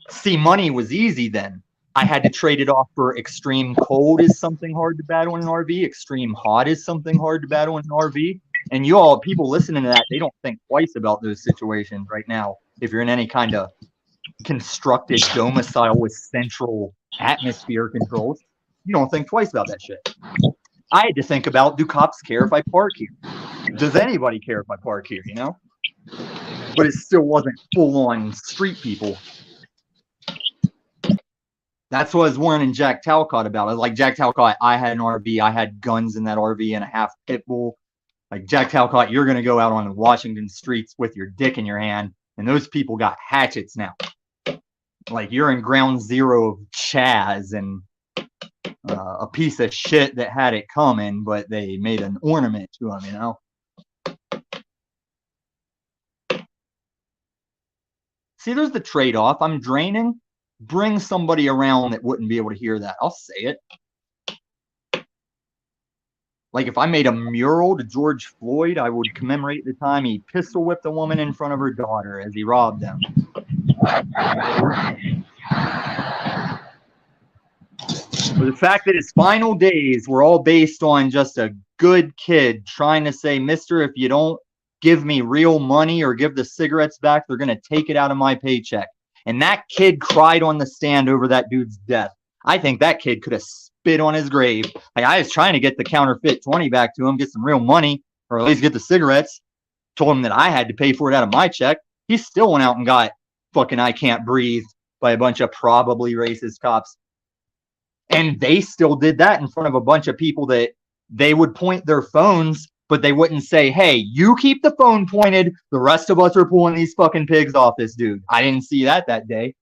See, money was easy then. I had to trade it off for extreme cold is something hard to battle in an RV. Extreme hot is something hard to battle in an RV. And you all, people listening to that, they don't think twice about those situations right now. If you're in any kind of constructed domicile with central atmosphere controls, you don't think twice about that shit. I had to think about, do cops care if I park here? Does anybody care if I park here, you know? But it still wasn't full-on street people. That's what I was warning Jack Talcott about. I was like, Jack Talcott, I had an RV. I had guns in that RV and a half pit bull. Like, Jack Talcott, you're going to go out on the Washington streets with your dick in your hand, and those people got hatchets now. Like, you're in ground zero of Chaz and a piece of shit that had it coming, but they made an ornament to him, you know? See, there's the trade-off. I'm draining. Bring somebody around that wouldn't be able to hear that. I'll say it. Like, if I made a mural to George Floyd, I would commemorate the time he pistol whipped a woman in front of her daughter as he robbed them. But the fact that his final days were all based on just a good kid trying to say, mister, if you don't give me real money or give the cigarettes back, they're going to take it out of my paycheck. And that kid cried on the stand over that dude's death. I think that kid could have spit on his grave. Like, I was trying to get the counterfeit 20 back to him, get some real money, or at least get the cigarettes. Told him that I had to pay for it out of my check. He still went out and got fucking I Can't Breathe by a bunch of probably racist cops. And they still did that in front of a bunch of people that they would point their phones, but they wouldn't say, hey, you keep the phone pointed. The rest of us are pulling these fucking pigs off this dude. I didn't see that day.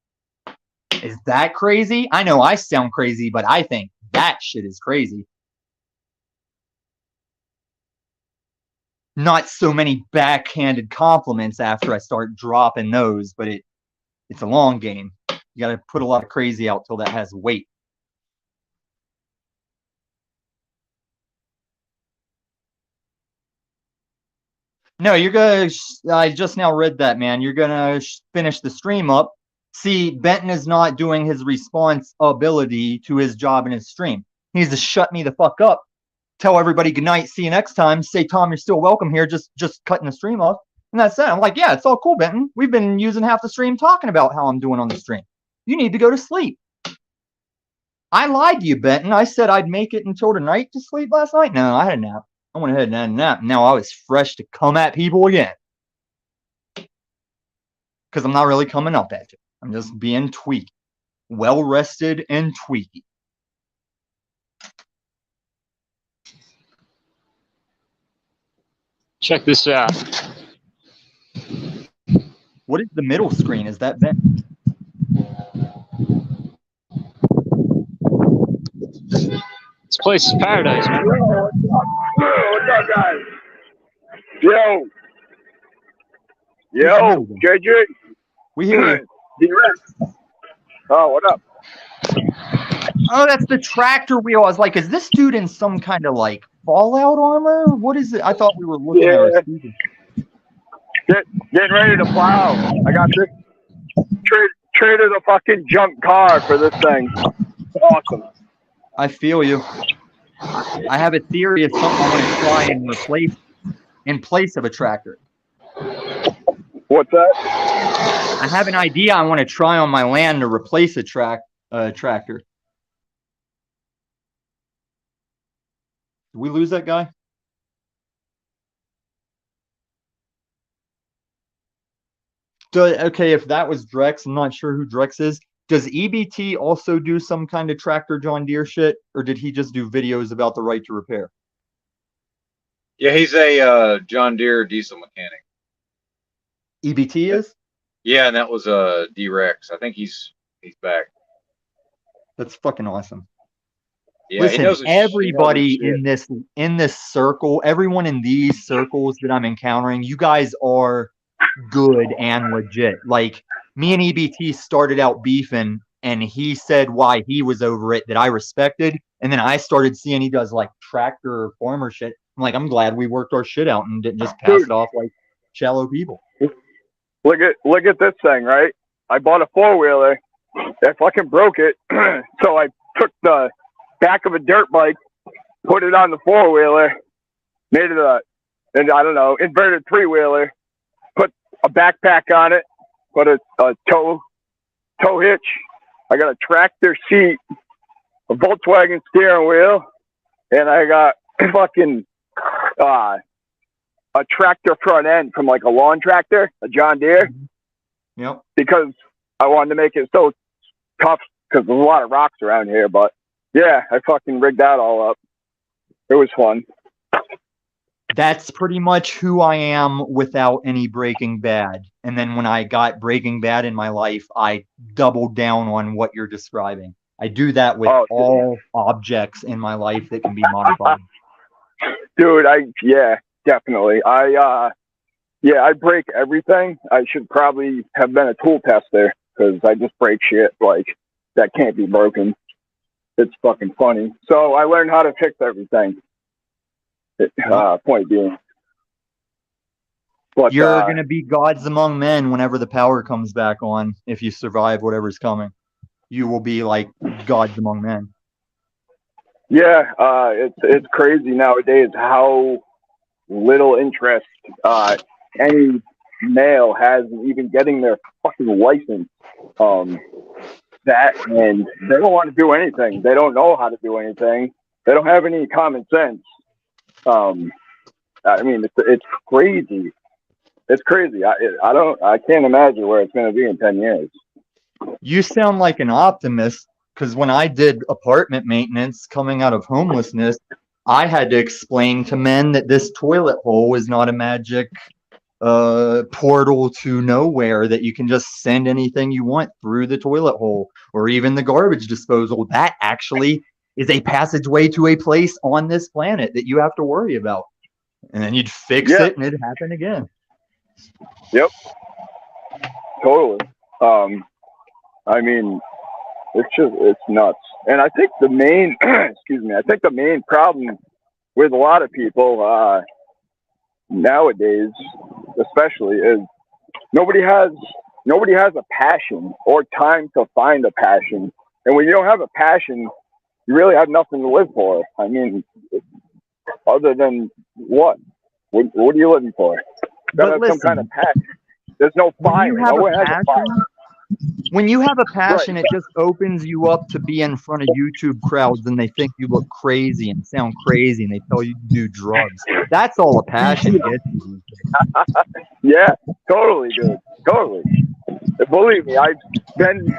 Is that crazy? I know I sound crazy, but I think that shit is crazy. Not so many backhanded compliments after I start dropping those, but it's a long game. You got to put a lot of crazy out till that has weight. No, you're gonna. I just now read that, man. You're gonna finish the stream up. See, Benton is not doing his responsibility to his job in his stream. He needs to shut me the fuck up. Tell everybody good night. See you next time. Say, Tom, you're still welcome here. Just cutting the stream off, and that's it. I'm like, yeah, it's all cool, Benton. We've been using half the stream talking about how I'm doing on the stream. You need to go to sleep. I lied to you, Benton. I said I'd make it until tonight to sleep last night. No, I had a nap. I went ahead and had a nap. Now I was fresh to come at people again. Because I'm not really coming up at you. I'm just being tweaky. Well rested and tweaky. Check this out. What is the middle screen? Is that Benton? This place is paradise, man. What's up, guys? Yo, JJ. We hear you. D-Rex. Oh, what up? Oh, that's the tractor wheel. I was like, is this dude in some kind of like Fallout armor? What is it? I thought we were looking at our speakers. Getting ready to plow. I got this. Traded a fucking junk car for this thing. Awesome. I feel you. I have a theory of something I want to try and replace in place of a tractor. What's that? I have an idea I want to try on my land to replace a tractor. Did we lose that guy? Okay, if that was Drex, I'm not sure who Drex is. Does EBT also do some kind of tractor John Deere shit, or did he just do videos about the right to repair? Yeah, he's a John Deere diesel mechanic. EBT is? Yeah, and that was D-Rex. I think he's back. That's fucking awesome. Yeah, listen, he knows everybody he knows in this circle, everyone in these circles that I'm encountering, you guys are good and legit. Like, me and EBT started out beefing, and he said why he was over it that I respected, and then I started seeing he does like tractor or farmer shit. I'm like, I'm glad we worked our shit out and didn't just pass it off like shallow people. Look at this thing, right? I bought a 4-wheeler I fucking broke it. So I took the back of a dirt bike, put it on the 4-wheeler, made it and I don't know, inverted 3-wheeler, put a backpack on it, put a tow hitch. I got a tractor seat, a Volkswagen steering wheel, and I got fucking a tractor front end from like a lawn tractor, a John Deere. Yep. Because I wanted to make it so tough because there's a lot of rocks around here. But yeah, I fucking rigged that all up. It was fun. That's pretty much who I am without any Breaking Bad. And then when I got Breaking Bad in my life, I doubled down on what you're describing. I do that with all objects in my life that can be modified. Dude, yeah, definitely. I break everything. I should probably have been a tool tester because I just break shit like that can't be broken. It's fucking funny. So I learned how to fix everything. Point being. But, you're going to be gods among men whenever the power comes back on. If you survive whatever's coming, you will be like gods among men. Yeah, it's crazy nowadays how little interest any male has in even getting their fucking license. That and they don't want to do anything. They don't know how to do anything. They don't have any common sense. I mean, it's crazy. It's crazy. I can't imagine where it's going to be in 10 years. You sound like an optimist, because when I did apartment maintenance coming out of homelessness, I had to explain to men that this toilet hole is not a magic portal to nowhere, that you can just send anything you want through the toilet hole, or even the garbage disposal. That actually is a passageway to a place on this planet that you have to worry about. And then you'd fix it and it'd happen again. Yep. Totally. I mean, it's nuts. And I think the main, I think the main problem with a lot of people nowadays, especially, is nobody has a passion or time to find a passion. And when you don't have a passion, you really have nothing to live for. I mean, other than what? What are you living for? You gotta have some kind of passion. There's no fire. When you have a passion, it just opens you up to be in front of YouTube crowds, and they think you look crazy and sound crazy, and they tell you to do drugs. That's all a passion gets you. Yeah, totally, dude. Totally. Believe me, I've been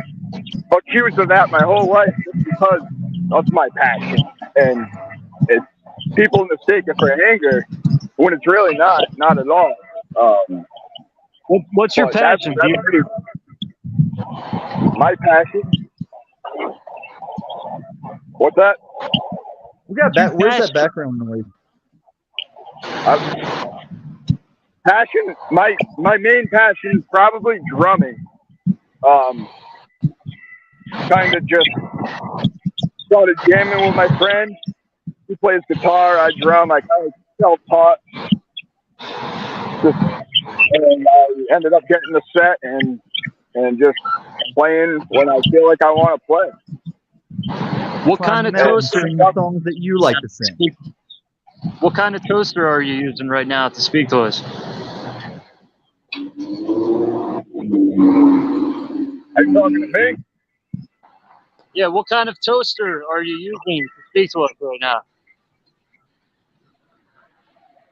accused of that my whole life just because of my passion. And it's people mistake it for anger when it's really not at all. What's your passion? My passion? What's that? Where's that background noise? Passion? My main passion is probably drumming. Kind of just started jamming with my friend. He plays guitar, I drum, I kind of self-taught. And I ended up getting the set and just playing when I feel like I want to play. What kind of toaster? Songs that you like to sing. What kind of toaster are you using right now to speak to us? Are you talking to me? Yeah, what kind of toaster are you using to speak to us right now?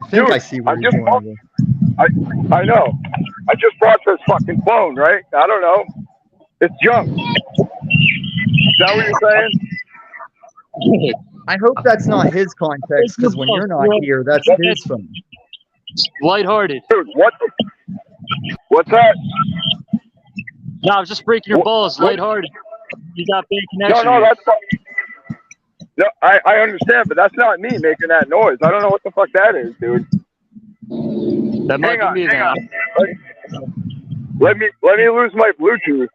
I think Dude, I see what you're doing. I know. I just bought this fucking phone, right? I don't know. It's junk. Is that what you're saying? I hope that's not his context, because when you're not here, that's his phone. Lighthearted. Dude, what's that? No, I was just breaking your balls. Lighthearted. You got big connection. No, that's fine. No, I understand, but that's not me making that noise. I don't know what the fuck that is, dude. That might be me then. Let me lose my Bluetooth.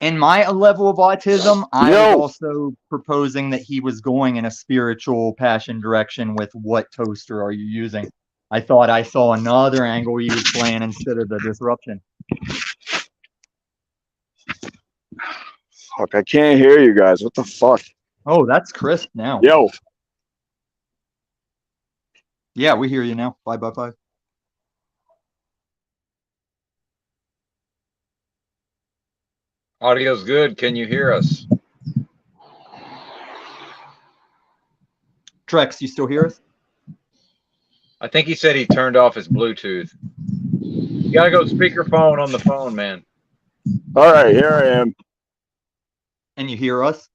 In my level of autism, I was also proposing that he was going in a spiritual passion direction with what toaster are you using. I thought I saw another angle he was playing instead of the disruption. Fuck, I can't hear you guys. What the fuck? Oh, that's crisp now. Yo. Yeah, we hear you now. 5x5. Audio's good. Can you hear us? Trex, you still hear us? I think he said he turned off his Bluetooth. You gotta go speakerphone on the phone, man. All right, here I am. And you hear us?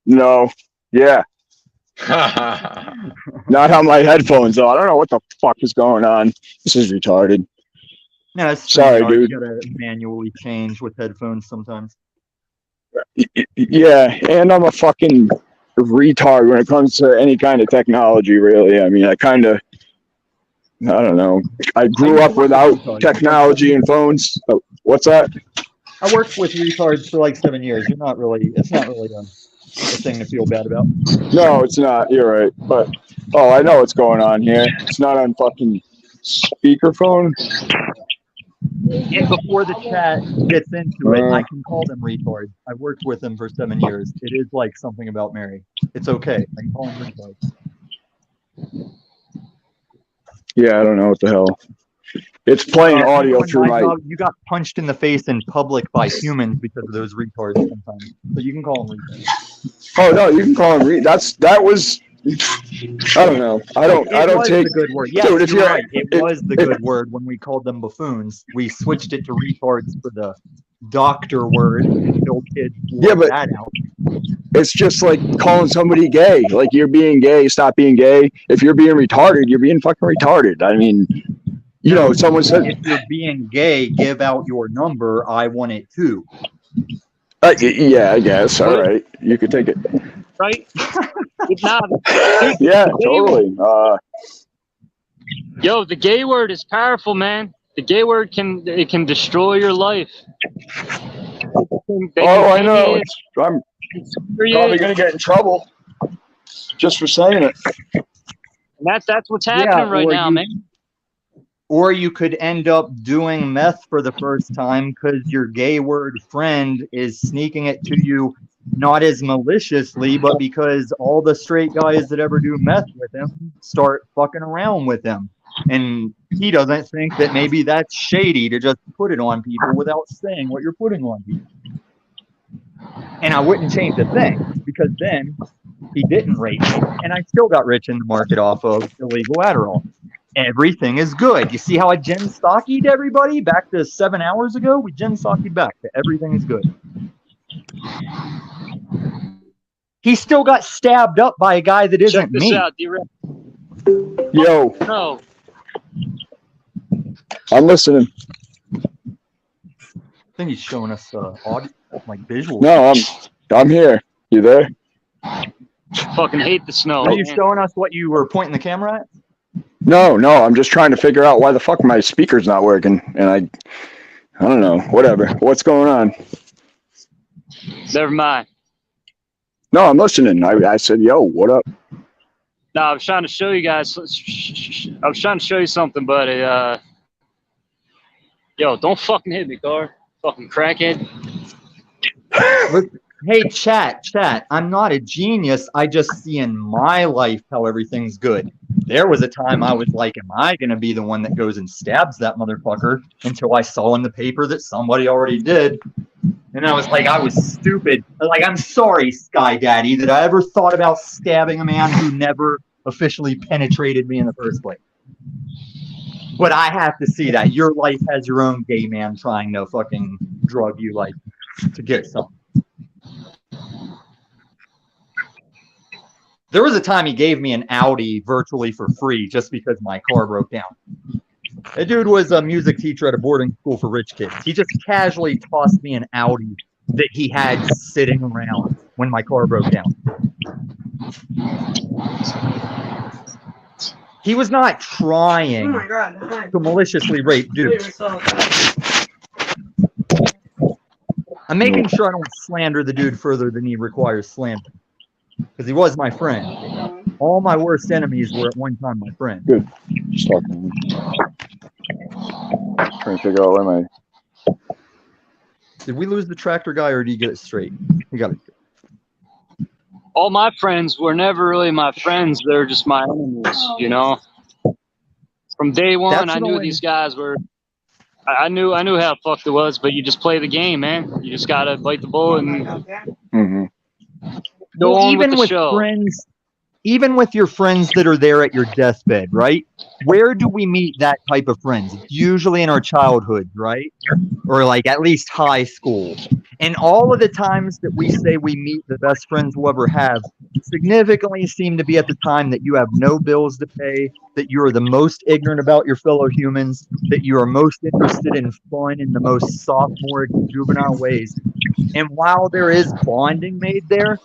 No. Yeah. Not on my headphones, though. I don't know what the fuck is going on. This is retarded. No, it's Sorry, StreamYard. dude. You gotta manually change with headphones sometimes. Yeah, and I'm a fucking retard when it comes to any kind of technology, really. I mean, I don't know. I grew up without technology and phones. Oh, what's that? I worked with retards for like 7 years. It's not really a thing to feel bad about. No, it's not. You're right. But, I know what's going on here. It's not on fucking speakerphone. And before the chat gets into it, I can call them retards. I worked with them for 7 years. It is like something about Mary. It's okay. I can call them retards. Yeah, I don't know what the hell. It's playing audio through my... You got punched in the face in public by humans because of those retards sometimes. So you can call them retards. Oh, no, you can call them that was... I don't know. I don't take the good word. Yes, dude, you're right. It was the good word when we called them buffoons. We switched it to retards for the doctor word until kids worked that out. It's just like calling somebody gay. Like, you're being gay, stop being gay. If you're being retarded, you're being fucking retarded. I mean, someone said... If you're being gay, give out your number. I want it too. Yeah, I guess. All right. You could take it. Right? Yeah, totally. Yo, the gay word is powerful, man. The gay word can destroy your life. I know. I'm probably gonna get in trouble just for saying it. And that's what's happening right now, man. Or you could end up doing meth for the first time because your gay word friend is sneaking it to you, not as maliciously, but because all the straight guys that ever do meth with him start fucking around with him. And he doesn't think that maybe that's shady to just put it on people without saying what you're putting on people. And I wouldn't change a thing because then he didn't rape me and I still got rich in the market off of illegal Adderall. Everything is good. You see how I Jen Stockied everybody back to 7 hours ago? We Jen Stockied back to everything is good. He still got stabbed up by a guy that isn't me. Check this out, Yo. No. I'm listening. I think he's showing us audio, like visual. No, I'm here. You there? Fucking hate the snow. Are you showing us what you were pointing the camera at? No, I'm just trying to figure out why the fuck my speaker's not working, and I don't know. Whatever. What's going on? Never mind. No, I'm listening. I said, yo, what up? No, I was trying to show you guys. I was trying to show you something, but yo, don't fucking hit me, car. Fucking crackhead. Hey, chat. I'm not a genius. I just see in my life how everything's good. There was a time I was like, am I going to be the one that goes and stabs that motherfucker? Until I saw in the paper that somebody already did. And I was like, I was stupid. Like, I'm sorry, Sky Daddy, that I ever thought about stabbing a man who never officially penetrated me in the first place. But I have to see that. Your life has your own gay man trying to fucking drug you, like, to get something. There was a time he gave me an Audi virtually for free just because my car broke down. That dude was a music teacher at a boarding school for rich kids. He just casually tossed me an Audi that he had sitting around when my car broke down. He was not trying to maliciously rape dudes. I'm making sure I don't slander the dude further than he requires slander. Because he was my friend. All my worst enemies were at one time my friend. Good. Just talking. Trying to figure out where Did we lose the tractor guy, or did he get it straight? He got it. All my friends were never really my friends. They're just my enemies, you know. From day one, That's I knew these guys were. I knew how fucked it was, but you just play the game, man. You just gotta bite the bullet and go on with the show. Friends, even with your friends that are there at your deathbed, right? Where do we meet that type of friends? It's usually in our childhood, right? Or like at least high school. And all of the times that we say we meet the best friends we'll ever have significantly seem to be at the time that you have no bills to pay, that you are the most ignorant about your fellow humans, that you are most interested in fun in the most sophomoric, juvenile ways. And while there is bonding made there,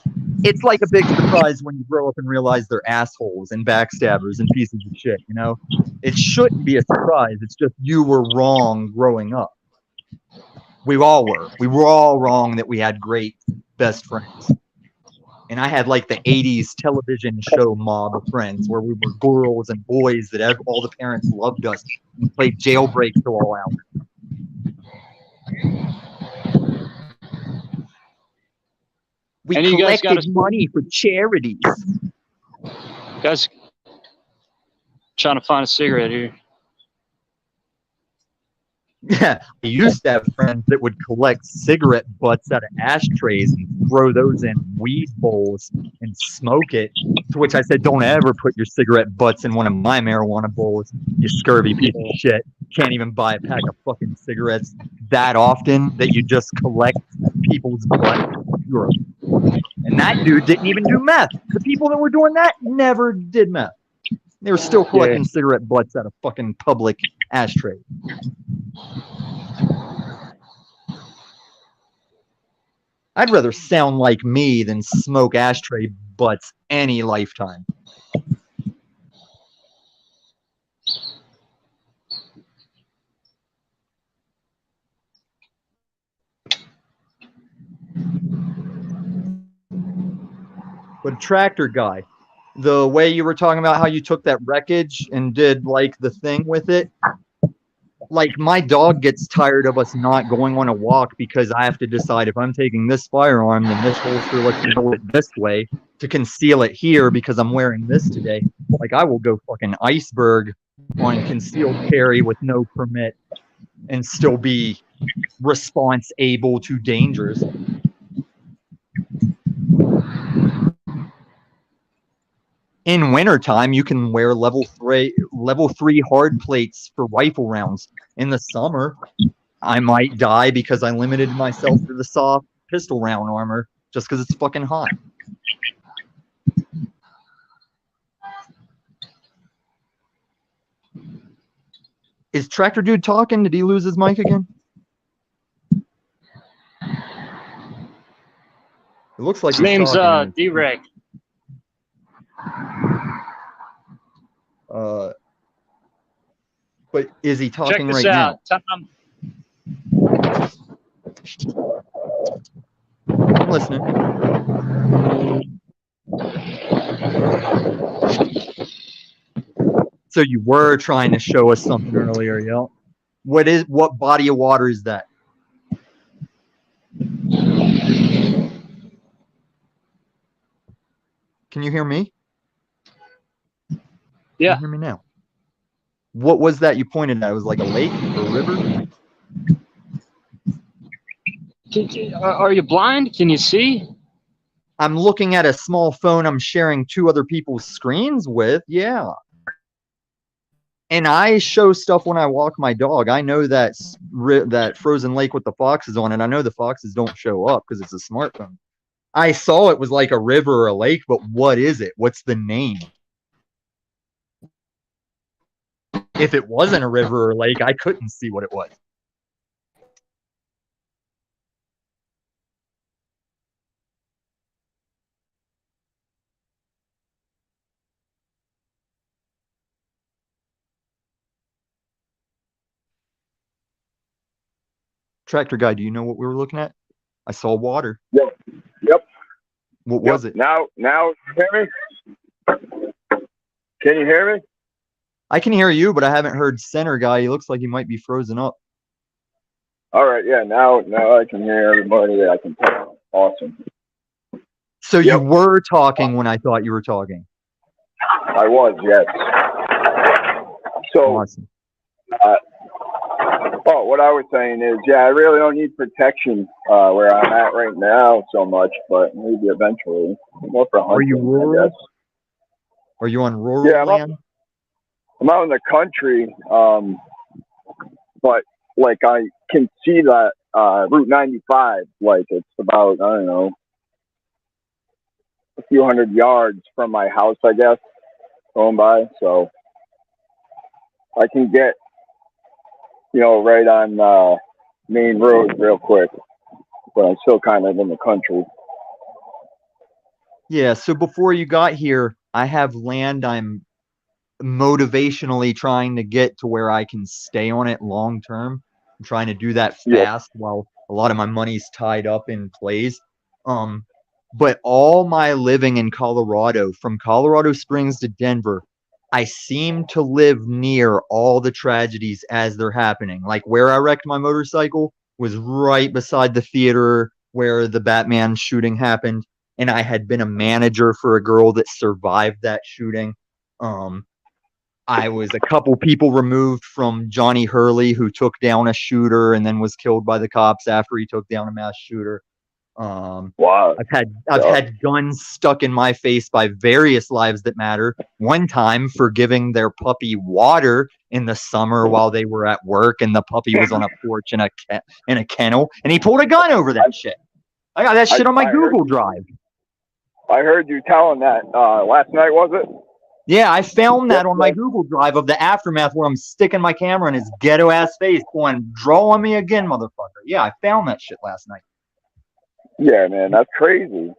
it's like a big surprise when you grow up and realize they're assholes and backstabbers and pieces of shit, you know? It shouldn't be a surprise. It's just you were wrong growing up. We all were. We were all wrong that we had great best friends. And I had like the 80s television show mob of friends where we were girls and boys that all the parents loved us and played jailbreak till all hours. We collected money for charities. Guys, trying to find a cigarette here. Yeah, I used to have friends that would collect cigarette butts out of ashtrays and throw those in weed bowls and smoke it. To which I said, don't ever put your cigarette butts in one of my marijuana bowls, you scurvy piece of shit. Can't even buy a pack of fucking cigarettes that often that you just collect people's butts. And that dude didn't even do meth. The people that were doing that never did meth. They were still collecting cigarette butts out of fucking public ashtrays. I'd rather sound like me than smoke ashtray butts any lifetime. But a tractor guy, the way you were talking about how you took that wreckage and did like the thing with it, like my dog gets tired of us not going on a walk because I have to decide if I'm taking this firearm, then this holster, let's go it this way to conceal it here because I'm wearing this today. Like I will go fucking iceberg on concealed carry with no permit and still be response able to dangers. In wintertime, you can wear level 3 hard plates for rifle rounds. In the summer, I might die because I limited myself to the soft pistol round armor just because it's fucking hot. Is Tractor Dude talking? Did he lose his mic again? It looks like his name's talking. D-Reg. But is he talking right now? I'm listening. So you were trying to show us something earlier, yeah? What body of water is that? Can you hear me? Yeah. Can you hear me now? What was that you pointed at? It was like a lake or a river? Are you blind? Can you see? I'm looking at a small phone I'm sharing 2 other people's screens with. Yeah. And I show stuff when I walk my dog. I know that frozen lake with the foxes on it. I know the foxes don't show up because it's a smartphone. I saw it was like a river or a lake, but what is it? What's the name? If it wasn't a river or lake, I couldn't see what it was. Tractor guy, do you know what we were looking at? I saw water. Yep. What was it? Now, you hear me? Can you hear me? I can hear you, but I haven't heard center guy. He looks like he might be frozen up. All right, yeah. Now I can hear everybody. I can tell. Awesome. So you Yep. were talking when I thought you were talking. I was, yes. So, Awesome. what I was saying is, yeah, I really don't need protection where I'm at right now so much, but maybe eventually. More for hunting, Are you I rural? guess. Are you on rural Yeah, land? I'm out in the country, but like I can see that Route 95, like it's about, I don't know, a few hundred yards from my house, I guess, going by. So I can get, right on main road real quick, but I'm still kind of in the country. Yeah, so before you got here, I have land I'm motivationally trying to get to where I can stay on it long term. I'm trying to do that Yeah. fast while a lot of my money's tied up in plays. But all my living in Colorado, from Colorado Springs to Denver, I seem to live near all the tragedies as they're happening. Like where I wrecked my motorcycle was right beside the theater where the Batman shooting happened. And I had been a manager for a girl that survived that shooting. I was a couple people removed from Johnny Hurley, who took down a shooter and then was killed by the cops after he took down a mass shooter. Wow. I've had guns stuck in my face by various lives that matter. One time for giving their puppy water in the summer while they were at work, and the puppy was on a porch in a kennel, and he pulled a gun over that shit. I got that shit on my Google Drive. I heard you telling that last night, was it? Yeah, I filmed that on my Google Drive of the aftermath where I'm sticking my camera in his ghetto ass face, going, "Draw on me again, motherfucker." Yeah, I found that shit last night. Yeah, man, that's crazy.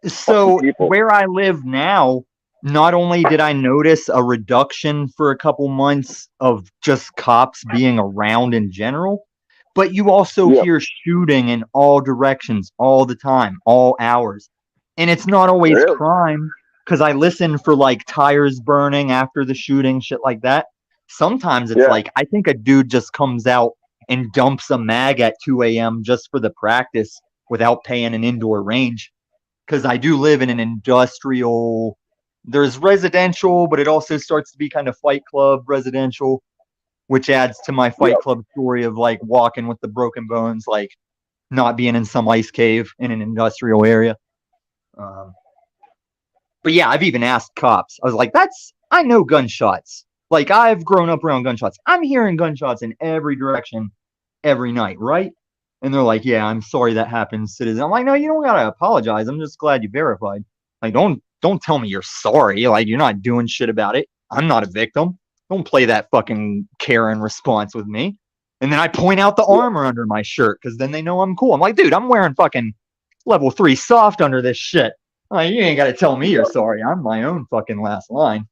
So where I live now, not only did I notice a reduction for a couple months of just cops being around in general, but you also hear shooting in all directions all the time, all hours. And it's not always crime, because I listen for like tires burning after the shooting, shit like that. Sometimes it's like, I think a dude just comes out and dumps a mag at 2 a.m. just for the practice without paying an indoor range. Because I do live in an industrial, there's residential, but it also starts to be kind of Fight Club residential, which adds to my Fight Club story of like walking with the broken bones, like not being in some ice cave in an industrial area. But yeah, I've even asked cops. I was like, I know gunshots. Like, I've grown up around gunshots. I'm hearing gunshots in every direction every night, right? And they're like, yeah, I'm sorry that happens, citizen. I'm like, no, you don't gotta apologize. I'm just glad you verified. Like, don't tell me you're sorry. Like, you're not doing shit about it. I'm not a victim. Don't play that fucking Karen response with me. And then I point out the armor under my shirt because then they know I'm cool. I'm like, dude, I'm wearing fucking level 3 soft under this shit. Like, you ain't got to tell me you're sorry. I'm my own fucking last line.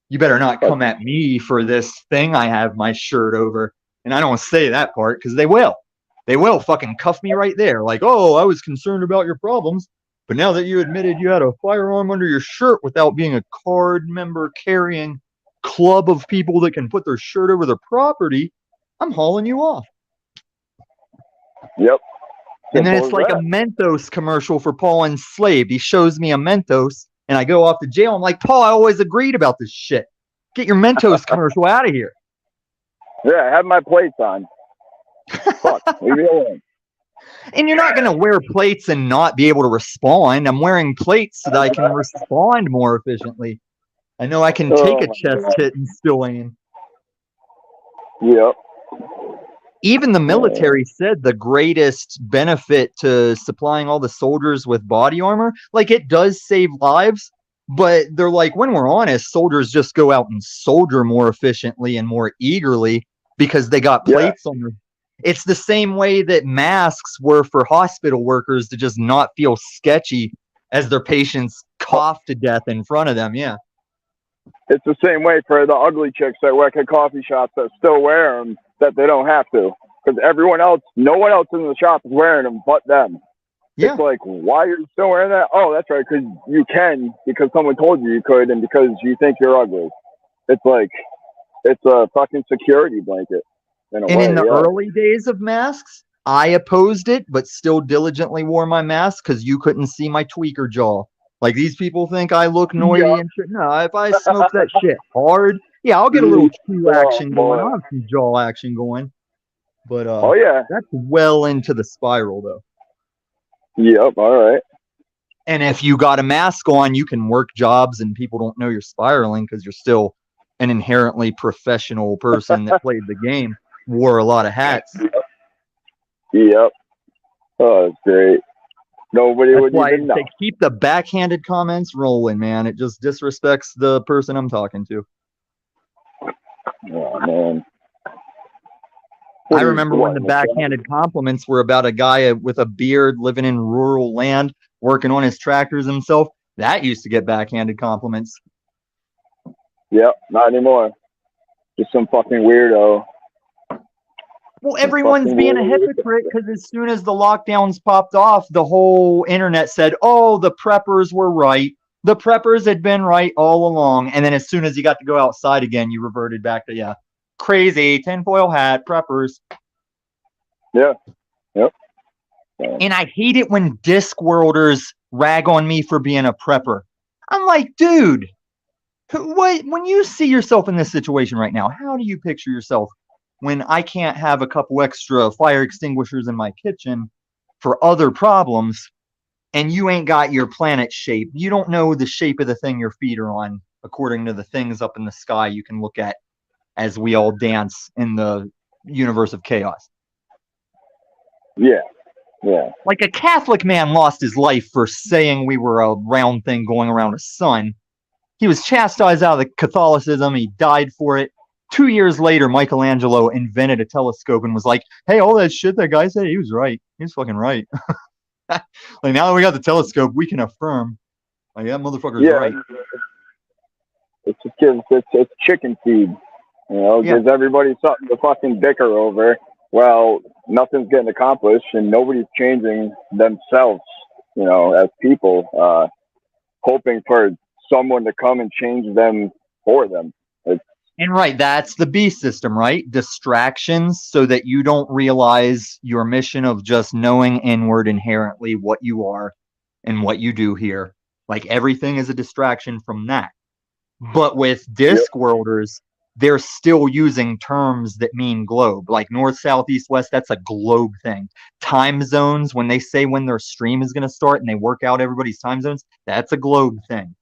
You better not come at me for this thing I have my shirt over. And I don't say that part because they will. They will fucking cuff me right there. Like, oh, I was concerned about your problems. But now that you admitted you had a firearm under your shirt without being a card member carrying club of people that can put their shirt over their property, I'm hauling you off. Yep. And then it's like a Mentos commercial for Paul Enslaved. He shows me a Mentos, and I go off to jail. I'm like, Paul, I always agreed about this shit. Get your Mentos commercial out of here. Yeah, I have my plates on. Fuck, leave me alone. And you're not going to wear plates and not be able to respond. I'm wearing plates so that I can respond more efficiently. I know I can take a chest hit and still aim. Yep. Even the military said the greatest benefit to supplying all the soldiers with body armor, like it does save lives, but they're like, when we're honest, soldiers just go out and soldier more efficiently and more eagerly because they got plates on them. It's the same way that masks were for hospital workers to just not feel sketchy as their patients cough to death in front of them. Yeah. It's the same way for the ugly chicks that work at coffee shops that still wear them, that they don't have to. Because everyone else, no one else in the shop is wearing them but them. Yeah. It's like, why are you still wearing that? Oh, that's right, because you can, because someone told you could, and because you think you're ugly. It's like, it's a fucking security blanket. In the early days of masks, I opposed it, but still diligently wore my mask because you couldn't see my tweaker jaw. Like, these people think I look noisy and shit. No, if I smoke that shit hard, yeah, I'll get a little chew action going. I'll have some jaw action going. But Oh yeah. that's well into the spiral, though. Yep. All right. And if you got a mask on, you can work jobs and people don't know you're spiraling because you're still an inherently professional person that played the game, wore a lot of hats. Yep. Oh, that's great. Nobody That's would why even know. they keep the backhanded comments rolling, man. It just disrespects the person I'm talking to. Oh man. I remember when the backhanded compliments were about a guy with a beard living in rural land, working on his tractors himself. That used to get backhanded compliments. Yep, not anymore. Just some fucking weirdo. Well, everyone's being a hypocrite because as soon as the lockdowns popped off, the whole internet said, oh, the preppers were right. The preppers had been right all along. And then as soon as you got to go outside again, you reverted back to, yeah, crazy, tinfoil hat, preppers. Yeah. Yep. And I hate it when Discworlders rag on me for being a prepper. I'm like, dude, when you see yourself in this situation right now, how do you picture yourself when I can't have a couple extra fire extinguishers in my kitchen for other problems and you ain't got your planet shape? You don't know the shape of the thing your feet are on according to the things up in the sky you can look at as we all dance in the universe of chaos. Yeah. Yeah. Like a Catholic man lost his life for saying we were a round thing going around a sun. He was chastised out of the Catholicism. He died for it. 2 years later, Michelangelo invented a telescope and was like, hey, all that shit that guy said, he was right. He was fucking right. Like, now that we got the telescope, we can affirm, like, that motherfucker's right. It's just it's chicken feed. You know, gives everybody something to fucking bicker over. Well, nothing's getting accomplished and nobody's changing themselves, you know, as people, hoping for someone to come and change them for them. And right, that's the B system, right? Distractions so that you don't realize your mission of just knowing inward inherently what you are and what you do here. Like, everything is a distraction from that. But with Discworlders, they're still using terms that mean globe. Like north, south, east, west, that's a globe thing. Time zones, when they say when their stream is going to start and they work out everybody's time zones, that's a globe thing.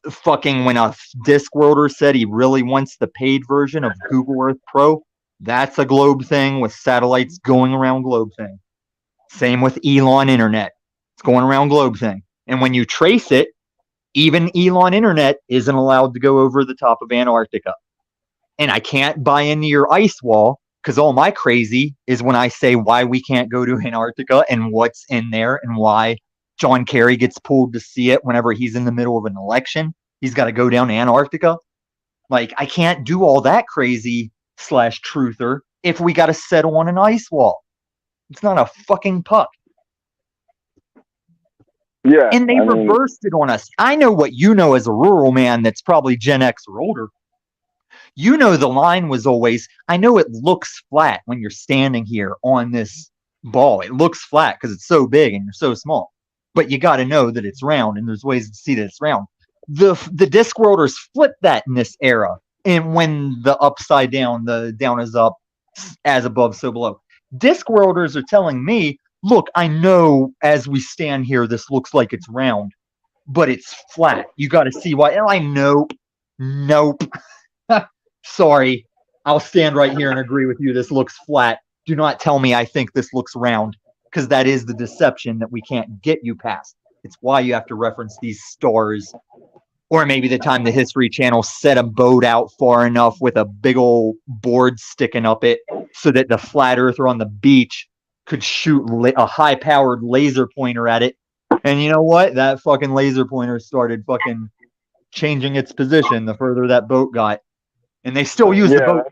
Fucking when a Discworlder said he really wants the paid version of Google Earth Pro, that's a globe thing with satellites going around globe thing. Same with Elon Internet. It's going around globe thing. And when you trace it, even Elon Internet isn't allowed to go over the top of Antarctica. And I can't buy into your ice wall because all my crazy is when I say why we can't go to Antarctica and what's in there and why John Kerry gets pulled to see it whenever he's in the middle of an election. He's got to go down to Antarctica. Like, I can't do all that crazy / truther if we got to settle on an ice wall. It's not a fucking puck. Yeah. And they reversed it on us. I know what you know as a rural man that's probably Gen X or older. You know the line was always, I know it looks flat when you're standing here on this ball. It looks flat because it's so big and you're so small. But you got to know that it's round, and there's ways to see that it's round. The Discworlders flipped that in this era. And when the upside down, the down is up, as above, so below. Discworlders are telling me, look, I know as we stand here, this looks like it's round, but it's flat. You got to see why. And I nope. Sorry. I'll stand right here and agree with you. This looks flat. Do not tell me I think this looks round, because that is the deception that we can't get you past. It's why you have to reference these stars. Or maybe the time the History Channel set a boat out far enough with a big old board sticking up it so that the flat earther on the beach could shoot a high-powered laser pointer at it. And you know what? That fucking laser pointer started fucking changing its position the further that boat got. And they still use the boat.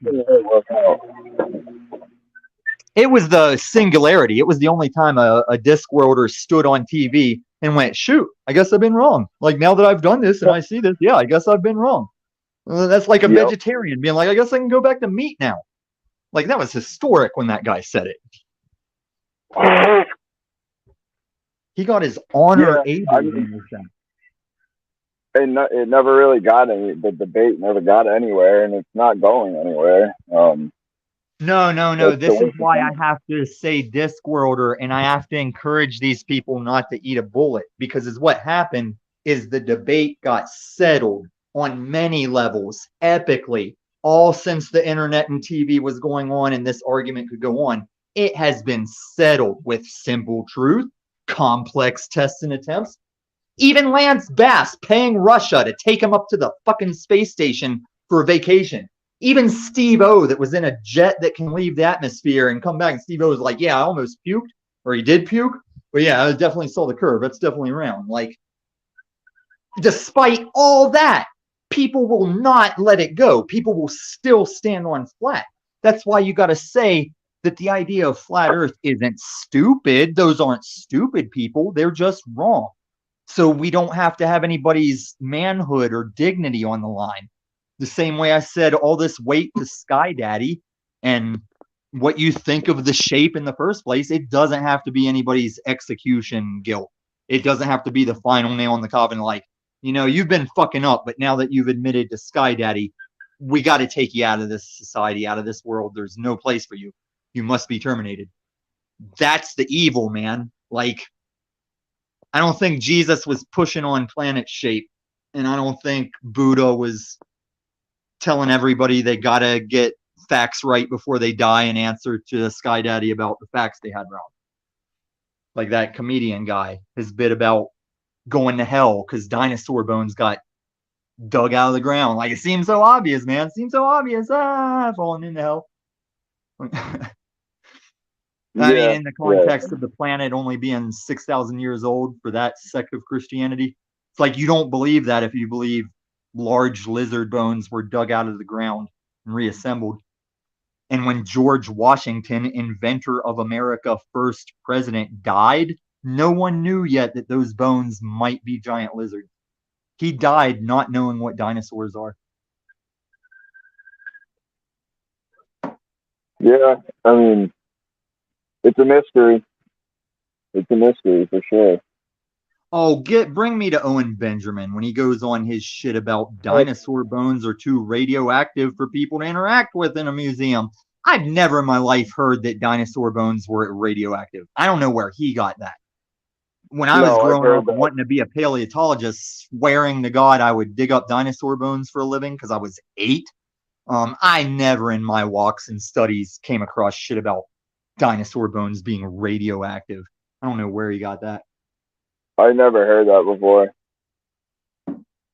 It was the singularity. It was the only time a Discworlder stood on TV and went, shoot, I guess I've been wrong. Like, now that I've done this and I see this, yeah, I guess I've been wrong. That's like a vegetarian being like, I guess I can go back to meat now. Like, that was historic when that guy said it. He got his honor Yeah, able I mean, in this thing. it never really got any. The debate never got anywhere, and it's not going anywhere. No. It's a This is waste of why I time. have to say Discworlder, and I have to encourage these people not to eat a bullet, because is what happened is the debate got settled on many levels epically. All since the internet and TV was going on and this argument could go on, it has been settled with simple truth, complex tests and attempts. Even Lance Bass paying Russia to take him up to the fucking space station for a vacation. Even Steve O, that was in a jet that can leave the atmosphere and come back, and Steve O was like, yeah, I almost puked, or he did puke, but yeah, I definitely saw the curve. That's definitely round. Like, despite all that, people will not let it go. People will still stand on flat. That's why you got to say that the idea of flat Earth isn't stupid. Those aren't stupid people. They're just wrong. So we don't have to have anybody's manhood or dignity on the line. The same way I said all this weight to Sky Daddy and what you think of the shape in the first place, it doesn't have to be anybody's execution guilt. It doesn't have to be the final nail in the coffin. Like, you've been fucking up, but now that you've admitted to Sky Daddy, we got to take you out of this society, out of this world. There's no place for you. You must be terminated. That's the evil, man. Like, I don't think Jesus was pushing on planet shape, and I don't think Buddha was telling everybody they gotta get facts right before they die and answer to Sky Daddy about the facts they had wrong. Like that comedian guy, his bit about going to hell because dinosaur bones got dug out of the ground. Like, it seems so obvious, man. It seems so obvious. Falling into hell. I mean, Yeah, in the context of the planet only being 6,000 years old for that sect of Christianity, it's like you don't believe that if you believe large lizard bones were dug out of the ground and reassembled. And when George Washington, inventor of America, first president, died, no one knew yet that those bones might be giant lizards. He died not knowing what dinosaurs are. yeah. I mean, it's a mystery. It's a mystery for sure. Oh, bring me to Owen Benjamin when he goes on his shit about dinosaur bones are too radioactive for people to interact with in a museum. I've never in my life heard that dinosaur bones were radioactive. I don't know where he got that. When I was No, I've growing up heard that. wanting to be a paleontologist, swearing to God I would dig up dinosaur bones for a living because I was 8, I never in my walks and studies came across shit about dinosaur bones being radioactive. I don't know where he got that. I never heard that before.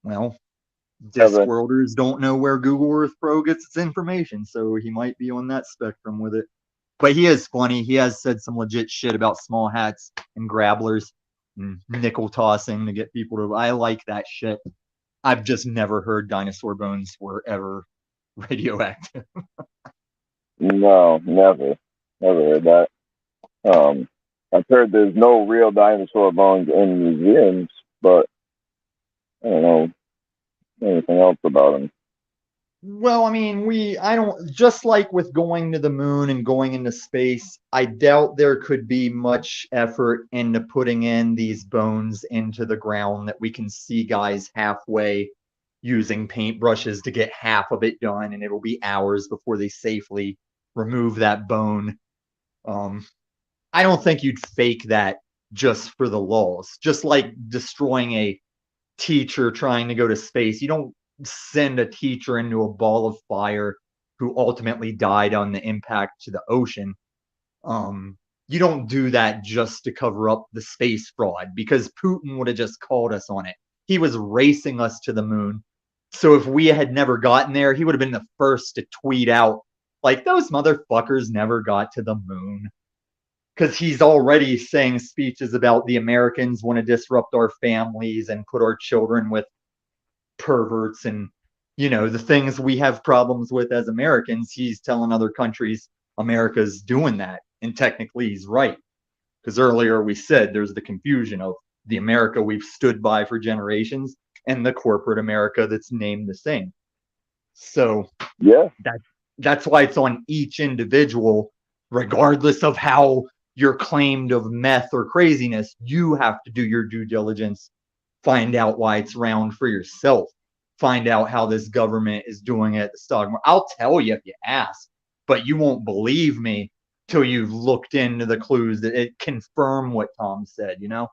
Well, Ever. Discworlders don't know where Google Earth Pro gets its information, so he might be on that spectrum with it. But he is funny. He has said some legit shit about small hats and grabblers and nickel tossing to get people to. I like that shit. I've just never heard dinosaur bones were ever radioactive. No, never. Never heard that. I've heard there's no real dinosaur bones in museums, but I don't know anything else about them. Well, I mean, I don't, just like with going to the moon and going into space, I doubt there could be much effort into putting in these bones into the ground that we can see guys halfway using paintbrushes to get half of it done, and it'll be hours before they safely remove that bone. I don't think you'd fake that just for the lulz. Just like destroying a teacher trying to go to space. You don't send a teacher into a ball of fire who ultimately died on the impact to the ocean. You don't do that just to cover up the space fraud, because Putin would have just called us on it. He was racing us to the moon. So if we had never gotten there, he would have been the first to tweet out, like, those motherfuckers never got to the moon. Because he's already saying speeches about the Americans want to disrupt our families and put our children with perverts and, the things we have problems with as Americans. He's telling other countries America's doing that, and technically he's right, because earlier we said there's the confusion of the America we've stood by for generations and the corporate America that's named the same. So Yeah. that's why it's on each individual, regardless of how you're claimed of meth or craziness. You have to do your due diligence, find out why it's round for yourself, find out how this government is doing it, the stock market. I'll tell you if you ask, but you won't believe me till you've looked into the clues that it confirm what Tom said, you know?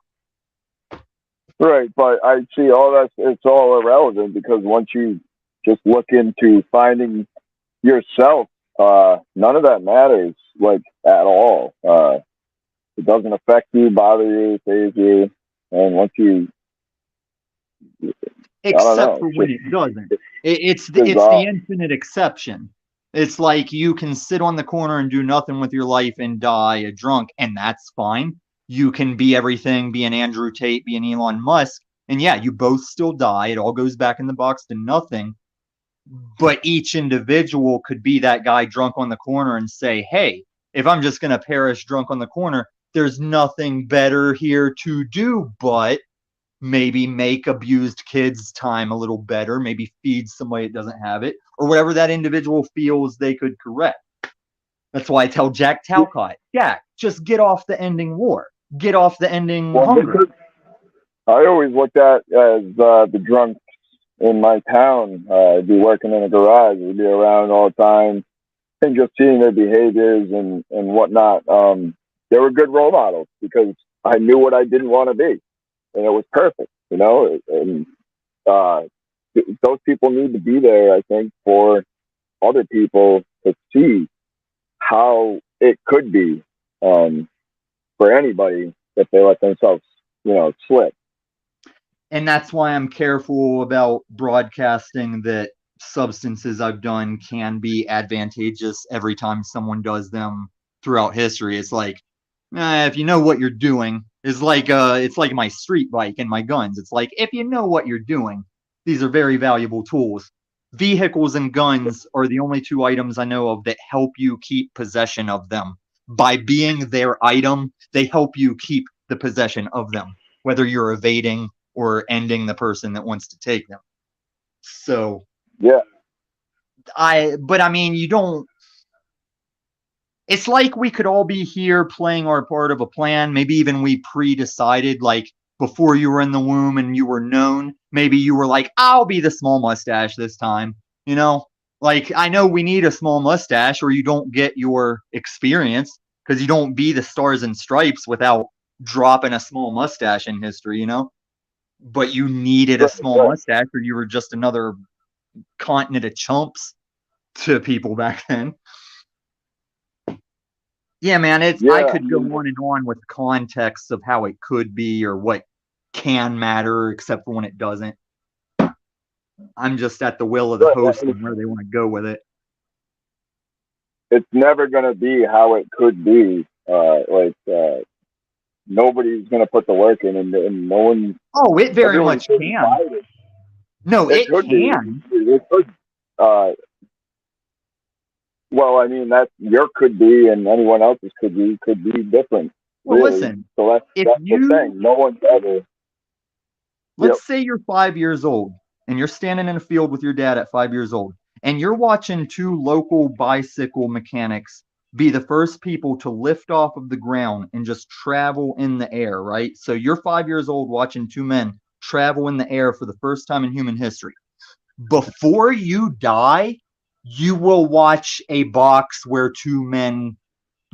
Right, but I see all that. It's all irrelevant because once you just look into finding yourself, none of that matters like at all. It doesn't affect you, bother you, phase you, and once you, Except for when it doesn't. It's the infinite exception. It's like you can sit on the corner and do nothing with your life and die a drunk, and that's fine. You can be everything, be an Andrew Tate, be an Elon Musk, and yeah, you both still die. It all goes back in the box to nothing. But each individual could be that guy drunk on the corner and say, hey, if I'm just going to perish drunk on the corner, there's nothing better here to do but maybe make abused kids' time a little better, maybe feed somebody that doesn't have it, or whatever that individual feels they could correct. That's why I tell Jack Talcott, Jack, just get off the ending war. Get off the ending hunger. I always looked at as the drunks in my town. I'd be working in a garage. We'd be around all the time and just seeing their behaviors and whatnot. They were good role models because I knew what I didn't want to be. And it was perfect, you know, and those people need to be there, I think, for other people to see how it could be for anybody if they let themselves, you know, slip. And that's why I'm careful about broadcasting that substances I've done can be advantageous every time someone does them throughout history. It's like, if you know what you're doing, it's like my street bike and my guns. It's like, if you know what you're doing, these are very valuable tools. Vehicles and guns are the only two items I know of that help you keep possession of them. By being their item, they help you keep the possession of them, whether you're evading or ending the person that wants to take them. So, yeah. But I mean, you don't. It's like we could all be here playing our part of a plan. Maybe even we pre-decided, like before you were in the womb and you were known, maybe you were like, I'll be the small mustache this time. You know, like I know we need a small mustache or you don't get your experience because you don't be the stars and stripes without dropping a small mustache in history, you know, but you needed a small mustache or you were just another continent of chumps to people back then. Yeah, man, I could go on and on with context of how it could be or what can matter, except for when it doesn't. I'm just at the will of the host and where they want to go with it. It's never going to be how it could be. Nobody's going to put the work in, and no one. Oh, it very much can. No, it can. It could. Well, I mean, that's your could be, and anyone else's could be different. Well, really. Listen. So that's the thing. No one's ever. Let's say you're 5 years old, and you're standing in a field with your dad at 5 years old, and you're watching two local bicycle mechanics be the first people to lift off of the ground and just travel in the air, right? So you're 5 years old watching two men travel in the air for the first time in human history. Before you die, you will watch a box where two men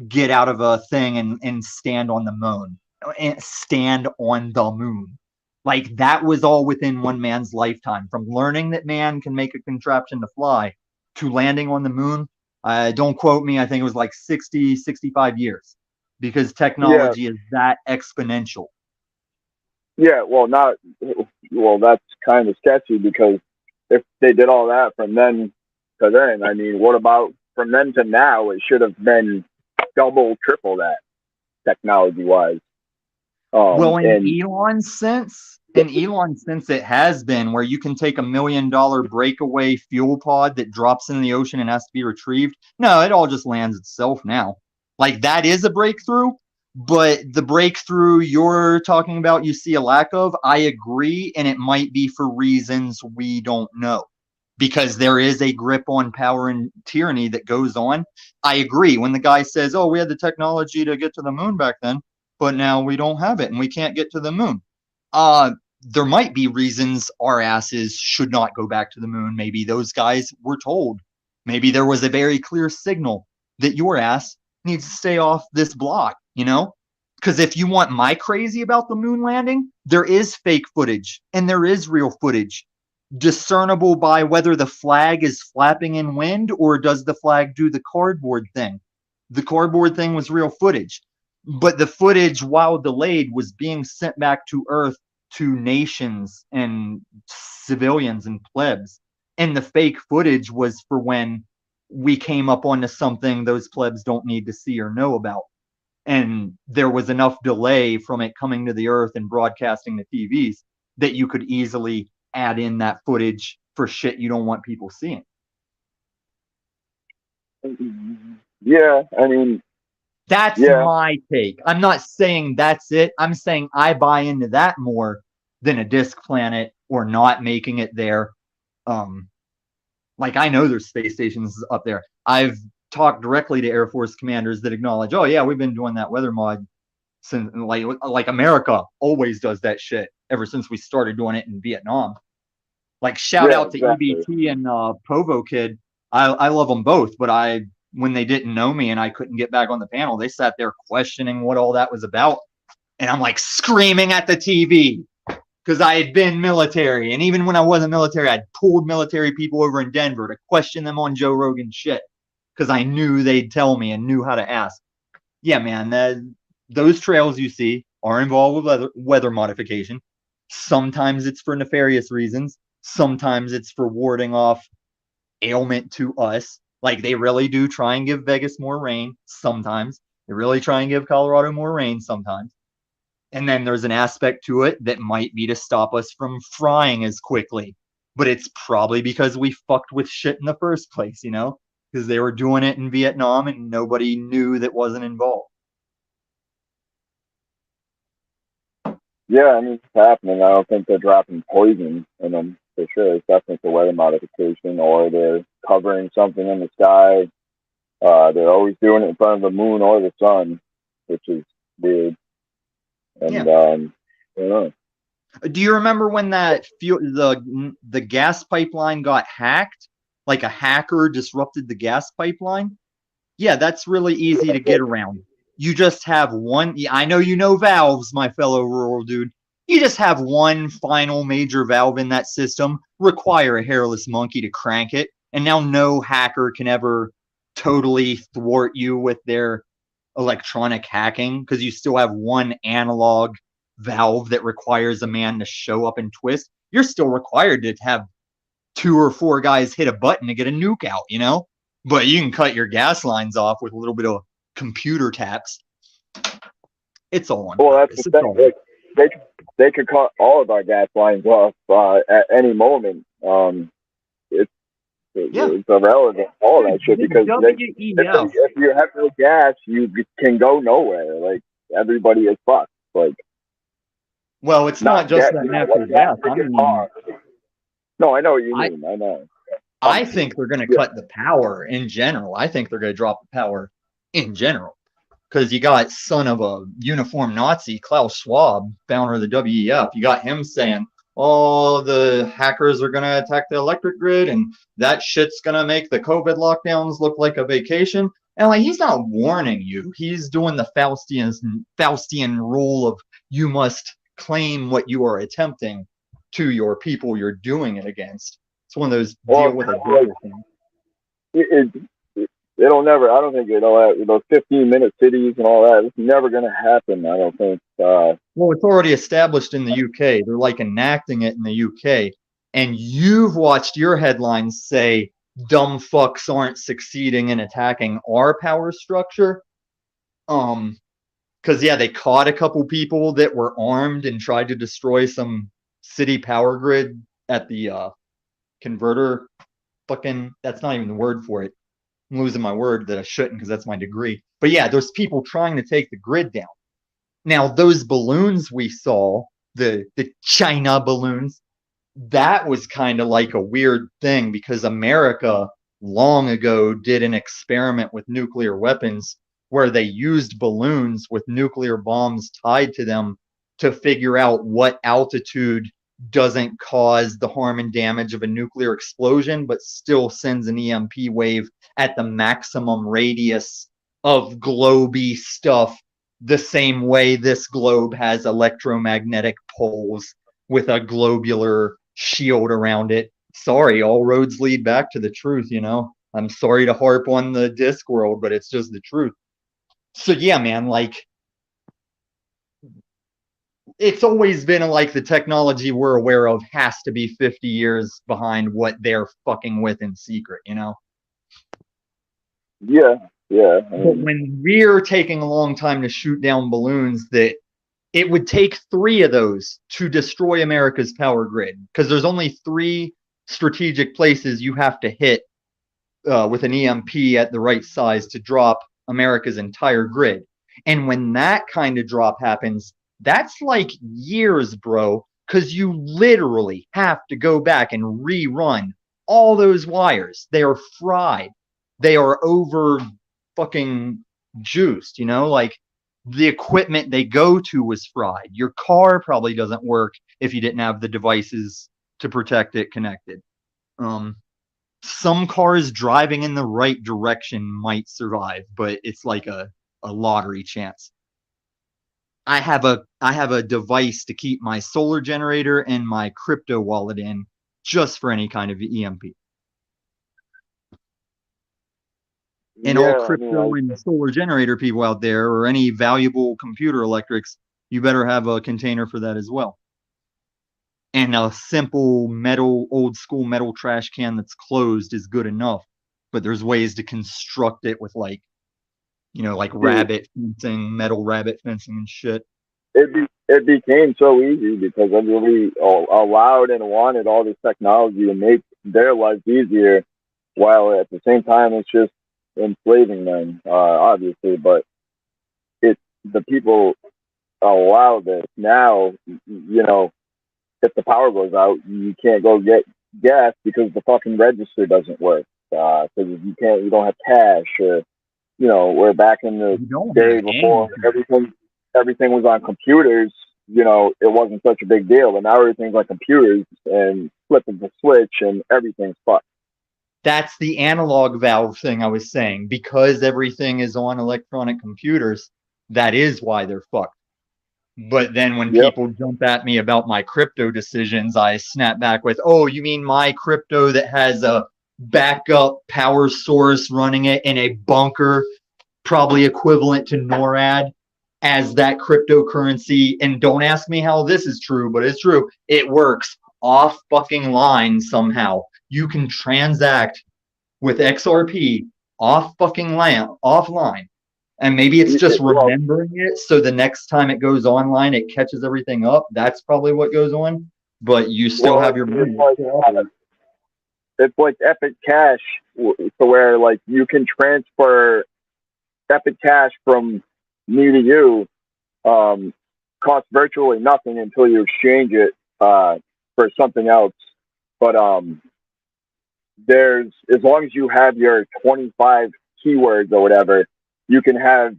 get out of a thing and stand on the moon. Like that was all within one man's lifetime. From learning that man can make a contraption to fly to landing on the moon, don't quote me, I think it was like 60, 65 years because technology is that exponential. Yeah, well, that's kind of sketchy because if they did all that from then to then, I mean, what about from then to now? It should have been double, triple that technology-wise. Well, in Elon's sense, it has been where you can take $1 million breakaway fuel pod that drops in the ocean and has to be retrieved. No, it all just lands itself now. Like that is a breakthrough, but the breakthrough you're talking about, you see a lack of. I agree, and it might be for reasons we don't know. because there is a grip on power and tyranny that goes on. I agree when the guy says, oh, we had the technology to get to the moon back then, but now we don't have it and we can't get to the moon. There might be reasons our asses should not go back to the moon. Maybe those guys were told. Maybe there was a very clear signal that your ass needs to stay off this block, you know? Because if you want my crazy about the moon landing, there is fake footage and there is real footage, discernible by whether the flag is flapping in wind or does the flag do the cardboard thing. The cardboard thing was real footage, but the footage, while delayed, was being sent back to Earth to nations and civilians and plebs. And the fake footage was for when we came up onto something those plebs don't need to see or know about. And there was enough delay from it coming to the Earth and broadcasting to TVs that you could easily add in that footage for shit you don't want people seeing. Yeah, I mean, that's my take. I'm not saying that's it. I'm saying I buy into that more than a disk planet or not making it there. Like, I know there's space stations up there. I've talked directly to Air Force commanders that acknowledge, oh yeah, we've been doing that weather mod since, like America always does that shit ever since we started doing it in Vietnam. Like, shout out to EBT and Povo Kid. I love them both, but when they didn't know me and I couldn't get back on the panel, they sat there questioning what all that was about. And I'm like screaming at the TV because I had been military. And even when I wasn't military, I'd pulled military people over in Denver to question them on Joe Rogan shit because I knew they'd tell me and knew how to ask. Yeah, man, those trails you see are involved with weather modification. Sometimes it's for nefarious reasons. Sometimes it's for warding off ailment to us. Like, they really do try and give Vegas more rain sometimes. They really try and give Colorado more rain sometimes. And then there's an aspect to it that might be to stop us from frying as quickly. But it's probably because we fucked with shit in the first place, you know? Because they were doing it in Vietnam and nobody knew that wasn't involved. Yeah, I mean, it's happening. I don't think they're dropping poison in them for sure. It's definitely for weather modification, or they're covering something in the sky. They're always doing it in front of the moon or the sun, which is weird. And I don't know. Do you remember when that the gas pipeline got hacked? Like, a hacker disrupted the gas pipeline? Yeah, that's really easy to get around. You just have one. I know you know valves, my fellow rural dude. You just have one final major valve in that system, require a hairless monkey to crank it, and now no hacker can ever totally thwart you with their electronic hacking because you still have one analog valve that requires a man to show up and twist. You're still required to have 2 or 4 guys hit a button to get a nuke out, you know? But you can cut your gas lines off with a little bit of computer taps. It's all one. Well, that's the thing. They could cut all of our gas lines off at any moment. It's irrelevant, all that shit, because if you have no gas, you can go nowhere. Like, everybody is fucked. Like, well, it's not just that natural gas. No, I know what you mean. I know. I think they're going to cut the power in general. I think they're going to drop the power in general. Because you got son of a uniformed Nazi, Klaus Schwab, founder of the WEF. You got him saying, oh, the hackers are going to attack the electric grid, and that shit's going to make the COVID lockdowns look like a vacation. And, like, he's not warning you. He's doing the Faustian rule of you must claim what you are attempting to your people you're doing it against. It's one of those deal with a devil things. It'll never. I don't think those 15-minute cities and all that. It's never going to happen. I don't think. Well, it's already established in the UK. They're like enacting it in the UK, and you've watched your headlines say dumb fucks aren't succeeding in attacking our power structure. Because they caught a couple people that were armed and tried to destroy some city power grid at the converter. That's not even the word for it. I'm losing my word that I shouldn't because that's my degree. But yeah, there's people trying to take the grid down. Now, those balloons we saw, the China balloons, that was kind of like a weird thing because America long ago did an experiment with nuclear weapons where they used balloons with nuclear bombs tied to them to figure out what altitude doesn't cause the harm and damage of a nuclear explosion, but still sends an EMP wave at the maximum radius of globy stuff, the same way this globe has electromagnetic poles with a globular shield around it. Sorry, all roads lead back to the truth, you know? I'm sorry to harp on the disc world, but it's just the truth. So yeah, man, like, it's always been like the technology we're aware of has to be 50 years behind what they're fucking with in secret, you know? Yeah, yeah. But when we're taking a long time to shoot down balloons, that it would take 3 of those to destroy America's power grid, because there's only 3 strategic places you have to hit with an EMP at the right size to drop America's entire grid. And when that kind of drop happens, that's like years, bro, because you literally have to go back and rerun all those wires. They are fried. They are over fucking juiced, you know? Like, the equipment they go to was fried. Your car probably doesn't work if you didn't have the devices to protect it connected. Some cars driving in the right direction might survive, but it's like a lottery chance. I have a device to keep my solar generator and my crypto wallet in just for any kind of EMP. And all crypto and solar generator people out there, or any valuable computer electrics, you better have a container for that as well. And a simple metal, old school metal trash can that's closed is good enough. But there's ways to construct it with, like, you know, like rabbit fencing, metal rabbit fencing and shit. It became so easy because everybody allowed and wanted all this technology to make their lives easier, while at the same time it's just enslaving them, obviously. But the people allow this you know. If the power goes out, you can't go get gas because the fucking register doesn't work. Because you don't have cash, or, you know, where back in the day before everything was on computers, you know, it wasn't such a big deal. But now everything's on computers, and flipping the switch and everything's fucked. That's the analog valve thing I was saying. Because everything is on electronic computers, that is why they're fucked. But then when people jump at me about my crypto decisions, I snap back with, oh, you mean my crypto that has a backup power source running it in a bunker, probably equivalent to NORAD, as that cryptocurrency? And don't ask me how this is true, but it's true. It works off fucking line somehow. You can transact with XRP offline. And maybe it's just remembering it, so the next time it goes online, it catches everything up. That's probably what goes on. But you still have your money. It's like Epic Cash, to where, like, you can transfer Epic Cash from me to you. Costs virtually nothing until you exchange it for something else. But as long as you have your 25 keywords or whatever, you can have,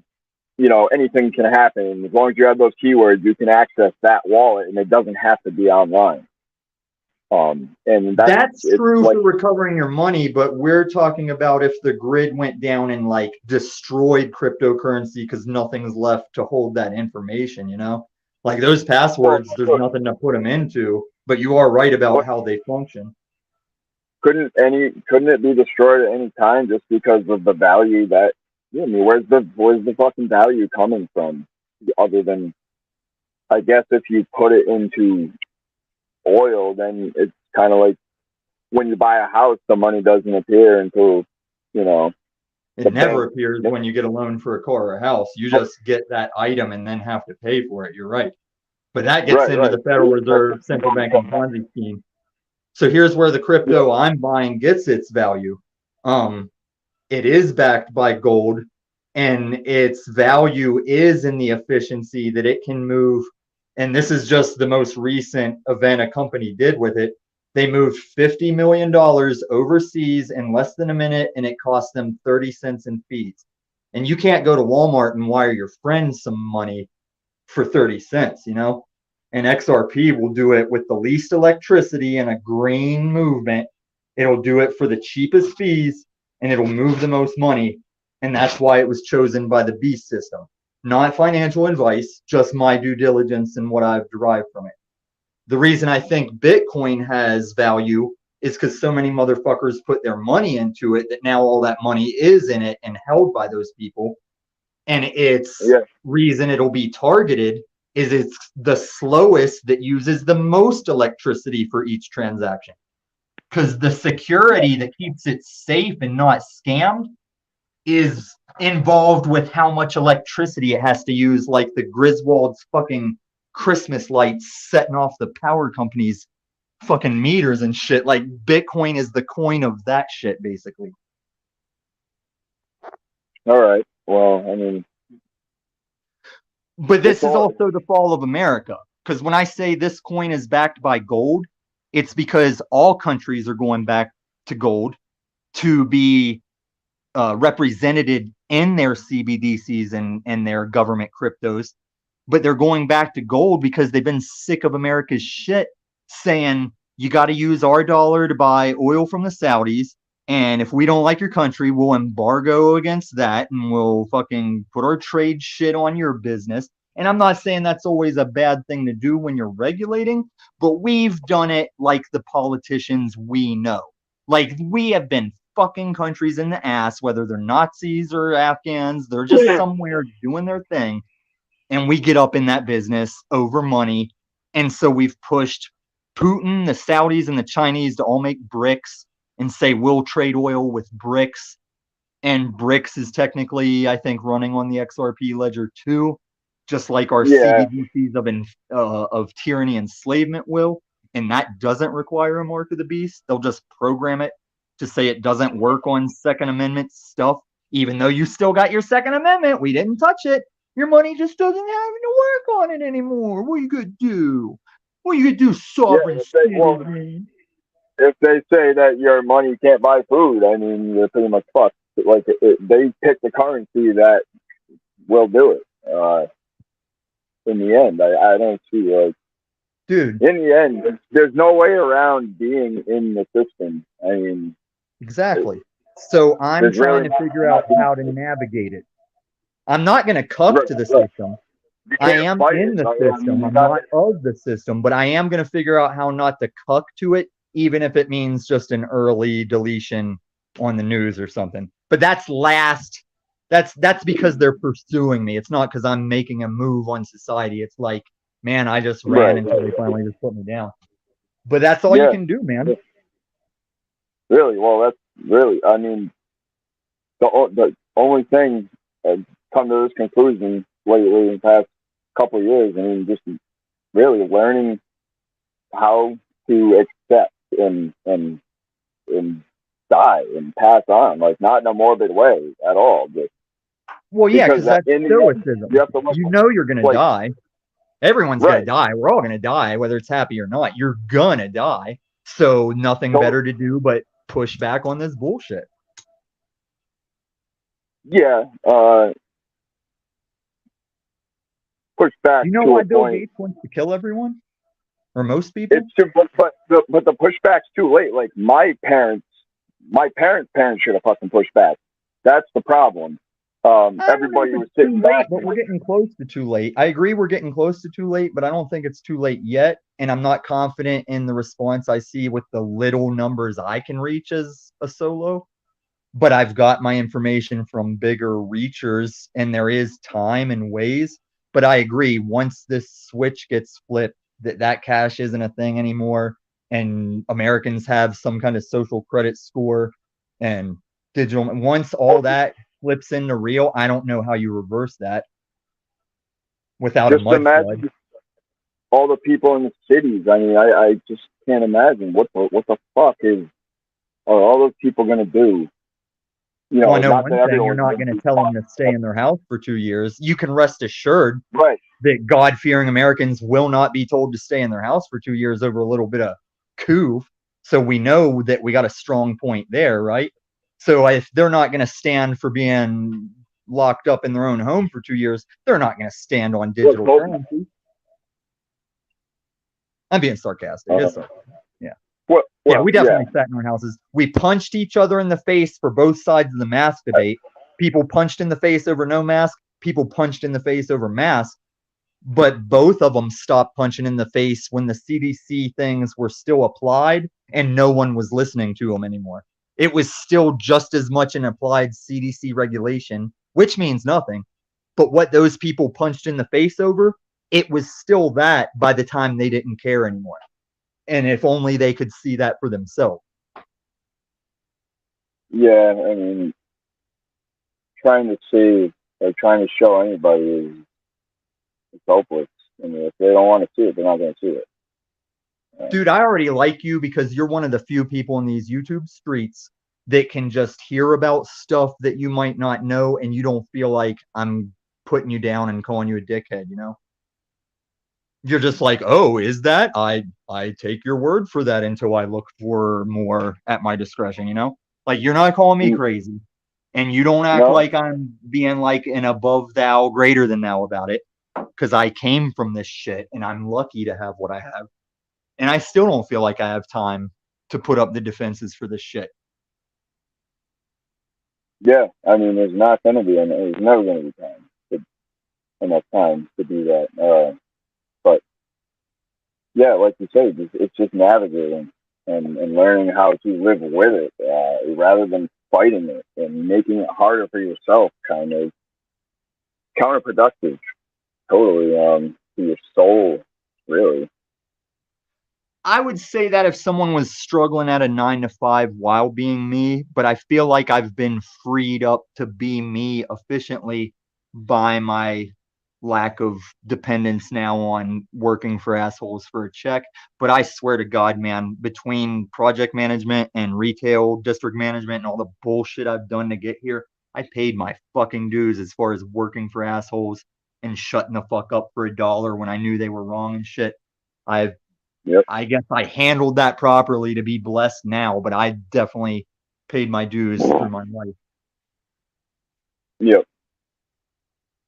you know, anything can happen. As long as you have those keywords, you can access that wallet, and it doesn't have to be online. And that's true for recovering your money, but we're talking about if the grid went down and, like, destroyed cryptocurrency because nothing's left to hold that information, you know? Like, those passwords, there's nothing to put them into, but you are right about how they function. Couldn't it be destroyed at any time just because of the value that, I mean, where's the fucking value coming from, other than, I guess, if you put it into oil, then it's kind of like when you buy a house, the money doesn't appear until, you know. It never appears when you get a loan for a car or a house. You just get that item and then have to pay for it. You're right. But that gets into the Federal Reserve central banking Ponzi scheme. So here's where the crypto I'm buying gets its value. It is backed by gold, and its value is in the efficiency that it can move. And this is just the most recent event a company did with it. They moved $50 million overseas in less than a minute, and it cost them 30 cents in fees. And you can't go to Walmart and wire your friends some money for 30 cents, you know? And XRP will do it with the least electricity and a green movement. It'll do it for the cheapest fees, and it'll move the most money. And that's why it was chosen by the beast system. Not financial advice, just my due diligence and what I've derived from it. The reason I think Bitcoin has value is because so many motherfuckers put their money into it that now all that money is in it and held by those people. And its reason it'll be targeted is it's the slowest that uses the most electricity for each transaction. Because the security that keeps it safe and not scammed is involved with how much electricity it has to use, like the Griswold's fucking Christmas lights setting off the power company's fucking meters and shit. Like Bitcoin is the coin of that shit, basically. All right. Well, I mean, but this is also the fall of America. Because when I say this coin is backed by gold, it's because all countries are going back to gold to be represented in their CBDCs and their government cryptos. But they're going back to gold because they've been sick of America's shit saying you got to use our dollar to buy oil from the Saudis. And if we don't like your country, we'll embargo against that and we'll fucking put our trade shit on your business. And I'm not saying that's always a bad thing to do when you're regulating, but we've done it like the politicians we know. Like we have been fucking countries in the ass, whether they're Nazis or Afghans, they're just somewhere doing their thing. And we get up in that business over money. And so we've pushed Putin, the Saudis, and the Chinese to all make BRICS and say we'll trade oil with BRICS. And BRICS is technically, I think, running on the XRP ledger too, just like our CBDCs of tyranny and enslavement will. And that doesn't require a mark of the beast. They'll just program it to say it doesn't work on Second Amendment stuff, even though you still got your Second Amendment. We didn't touch it. Your money just doesn't have to work on it anymore. What are you gonna do? What are you gonna do, sovereign citizen? If they say that your money can't buy food, I mean, you're pretty much fucked. Like they pick the currency that will do it. In the end, I don't see like, dude. In the end, there's no way around being in the system. I mean, exactly. So I'm trying to figure out how to navigate it. I'm not going to cuff to the system. I am in the system. I'm not of the system, but I am going to figure out how not to cuck to it, even if it means just an early deletion on the news or something. But that's last. That's because they're pursuing me. It's not because I'm making a move on society. It's like, man, I just ran until they finally just put me down. But that's all you can do, man. Really? Well, that's really, I mean, the only thing I've come to this conclusion lately in the past couple of years, I mean, just really learning how to accept and die and pass on, like not in a morbid way at all. But well, yeah, because that's stoicism. You know you're going to die. Everyone's going to die. We're all going to die, whether it's happy or not. You're going to die. So nothing better to do but push back on this bullshit. Yeah. Push back. You know why Bill Gates wants to kill everyone? Or most people? It's too, but the pushback's too late. Like my parents' should have fucking pushed back. That's the problem. Everybody was sitting back. But we're getting close to too late. I agree we're getting close to too late, but I don't think it's too late yet. And I'm not confident in the response I see with the little numbers I can reach as a solo. But I've got my information from bigger reachers, and there is time and ways. But I agree, once this switch gets flipped, that cash isn't a thing anymore, and Americans have some kind of social credit score and digital. Once all that flips into real, I don't know how you reverse that without just a mud imagine flood. All the people in the cities. I mean, I just can't imagine what the fuck are all those people going to do. You know, well, I know one thing, you're not going to tell them to stay in their house for 2 years. You can rest assured that God-fearing Americans will not be told to stay in their house for 2 years over a little bit of coup. So we know that we got a strong point there, right? So if they're not going to stand for being locked up in their own home for 2 years, they're not going to stand on digital currency. I'm being sarcastic. Yeah. Yeah, we definitely sat in our houses. We punched each other in the face for both sides of the mask debate. People punched in the face over no mask. People punched in the face over mask. But both of them stopped punching in the face when the CDC things were still applied and no one was listening to them anymore. It was still just as much an applied CDC regulation, which means nothing. But what those people punched in the face over, it was still that by the time they didn't care anymore. And if only they could see that for themselves. Yeah, I mean, trying to save or trying to show anybody is hopeless. I mean, if they don't want to see it, they're not going to see it. Dude, I already like you because you're one of the few people in these YouTube streets that can just hear about stuff that you might not know, and you don't feel like I'm putting you down and calling you a dickhead, you know? You're just like, oh, is that? I take your word for that until I look for more at my discretion, you know? Like, you're not calling me crazy, and you don't act like I'm being like an above thou, greater than thou about it, because I came from this shit, and I'm lucky to have what I have. And I still don't feel like I have time to put up the defenses for this shit. Yeah, I mean, there's not going to be, and there's never going to be enough time to do that. But yeah, like you say, it's just navigating and learning how to live with it rather than fighting it and making it harder for yourself. Kind of counterproductive, totally, to your soul, really. I would say that if someone was struggling at a 9 to 5 while being me, but I feel like I've been freed up to be me efficiently by my lack of dependence now on working for assholes for a check. But I swear to God, man, between project management and retail district management and all the bullshit I've done to get here, I paid my fucking dues as far as working for assholes and shutting the fuck up for $1 when I knew they were wrong and shit. I guess I handled that properly to be blessed now, but I definitely paid my dues through my life. Yep.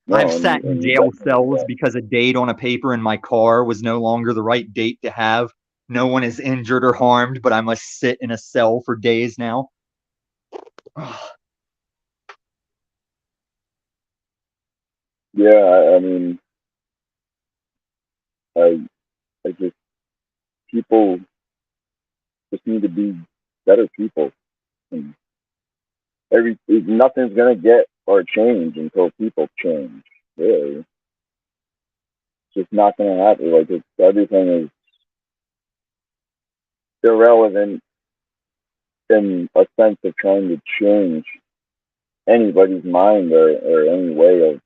No, I've sat in jail cells because a date on a paper in my car was no longer the right date to have. No one is injured or harmed, but I must sit in a cell for days now. Yeah, I mean, I just people just need to be better people. And nothing's gonna get or change until people change. Really, it's just not gonna happen. Like everything is irrelevant in a sense of trying to change anybody's mind or any way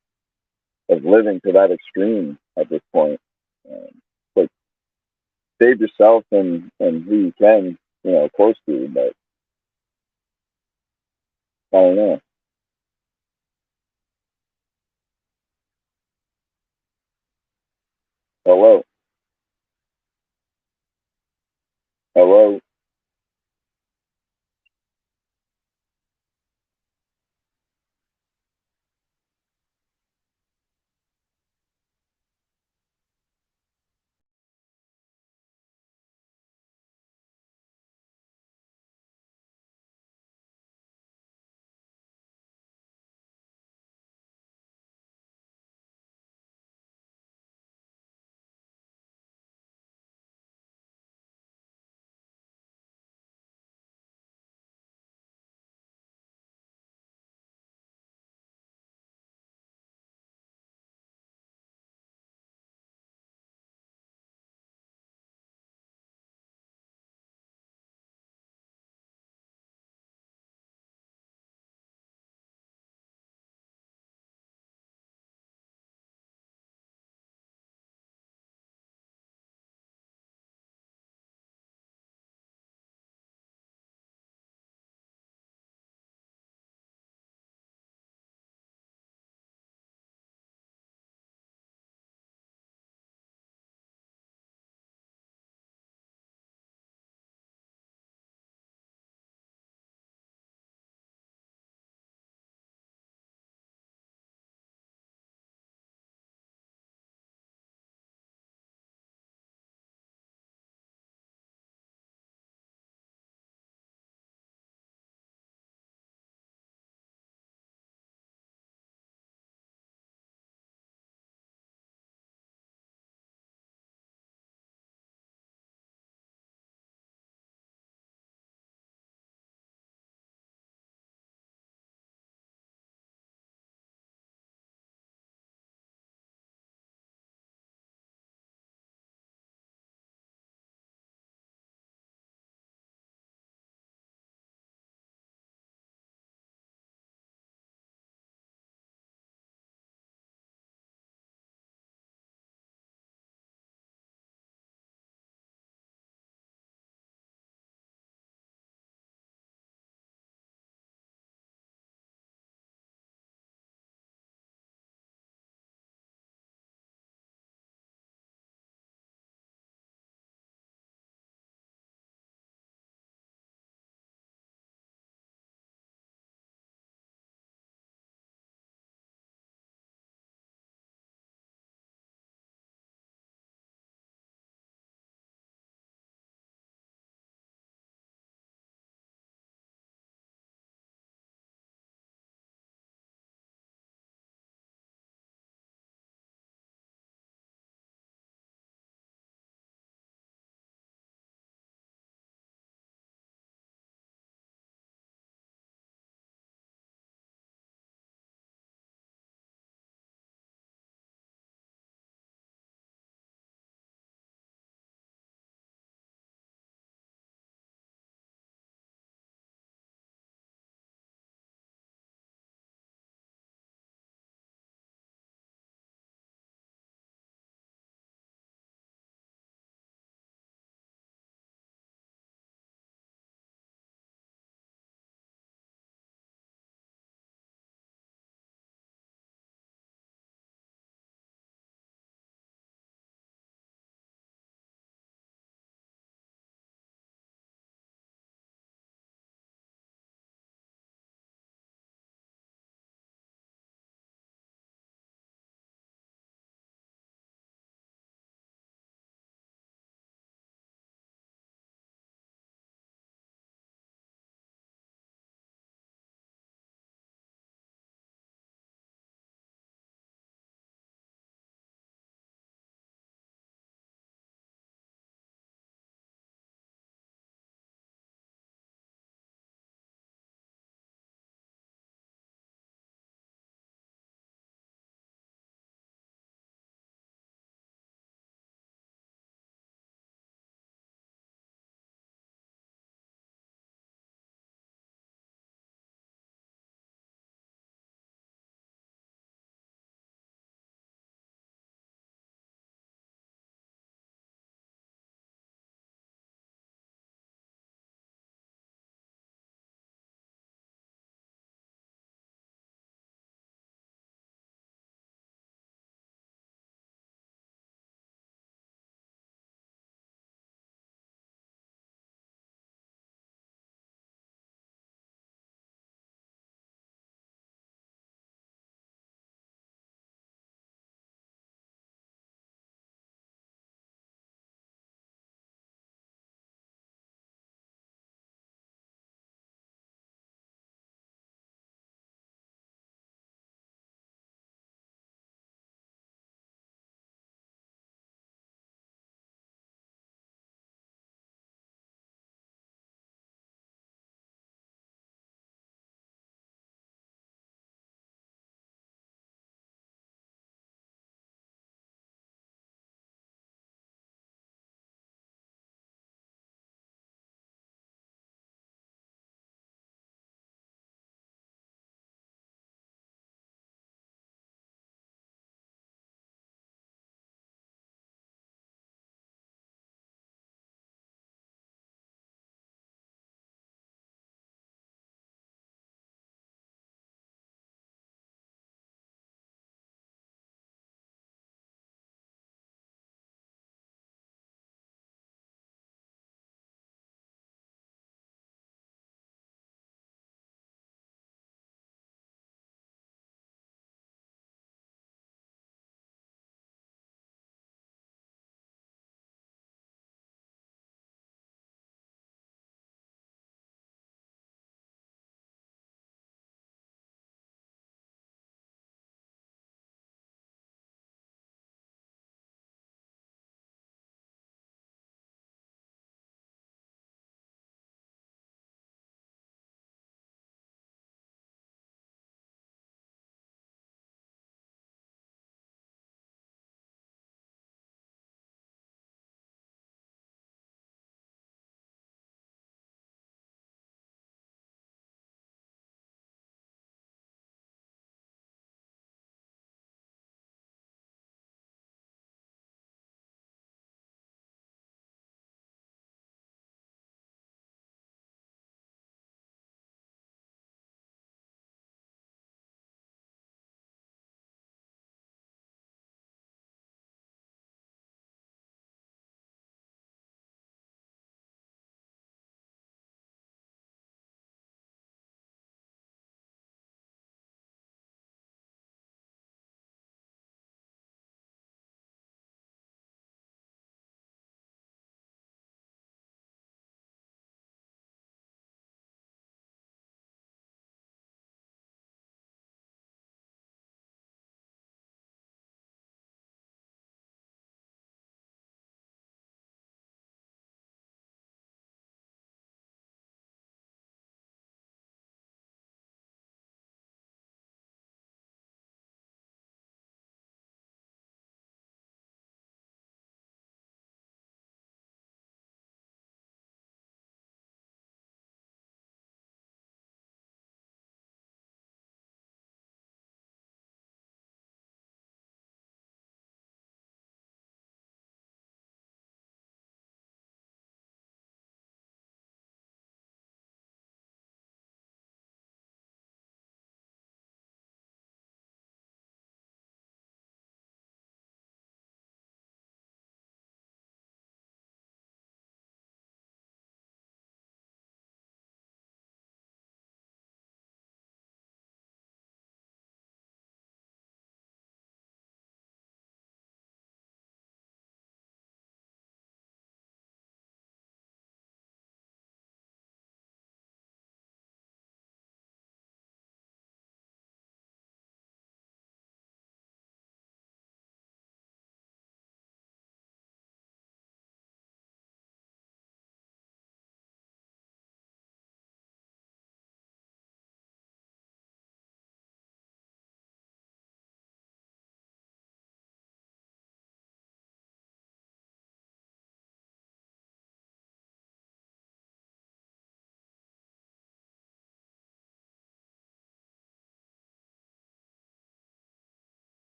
of living to that extreme at this point. Like save yourself and who you can, close to you, but I don't know. Hello.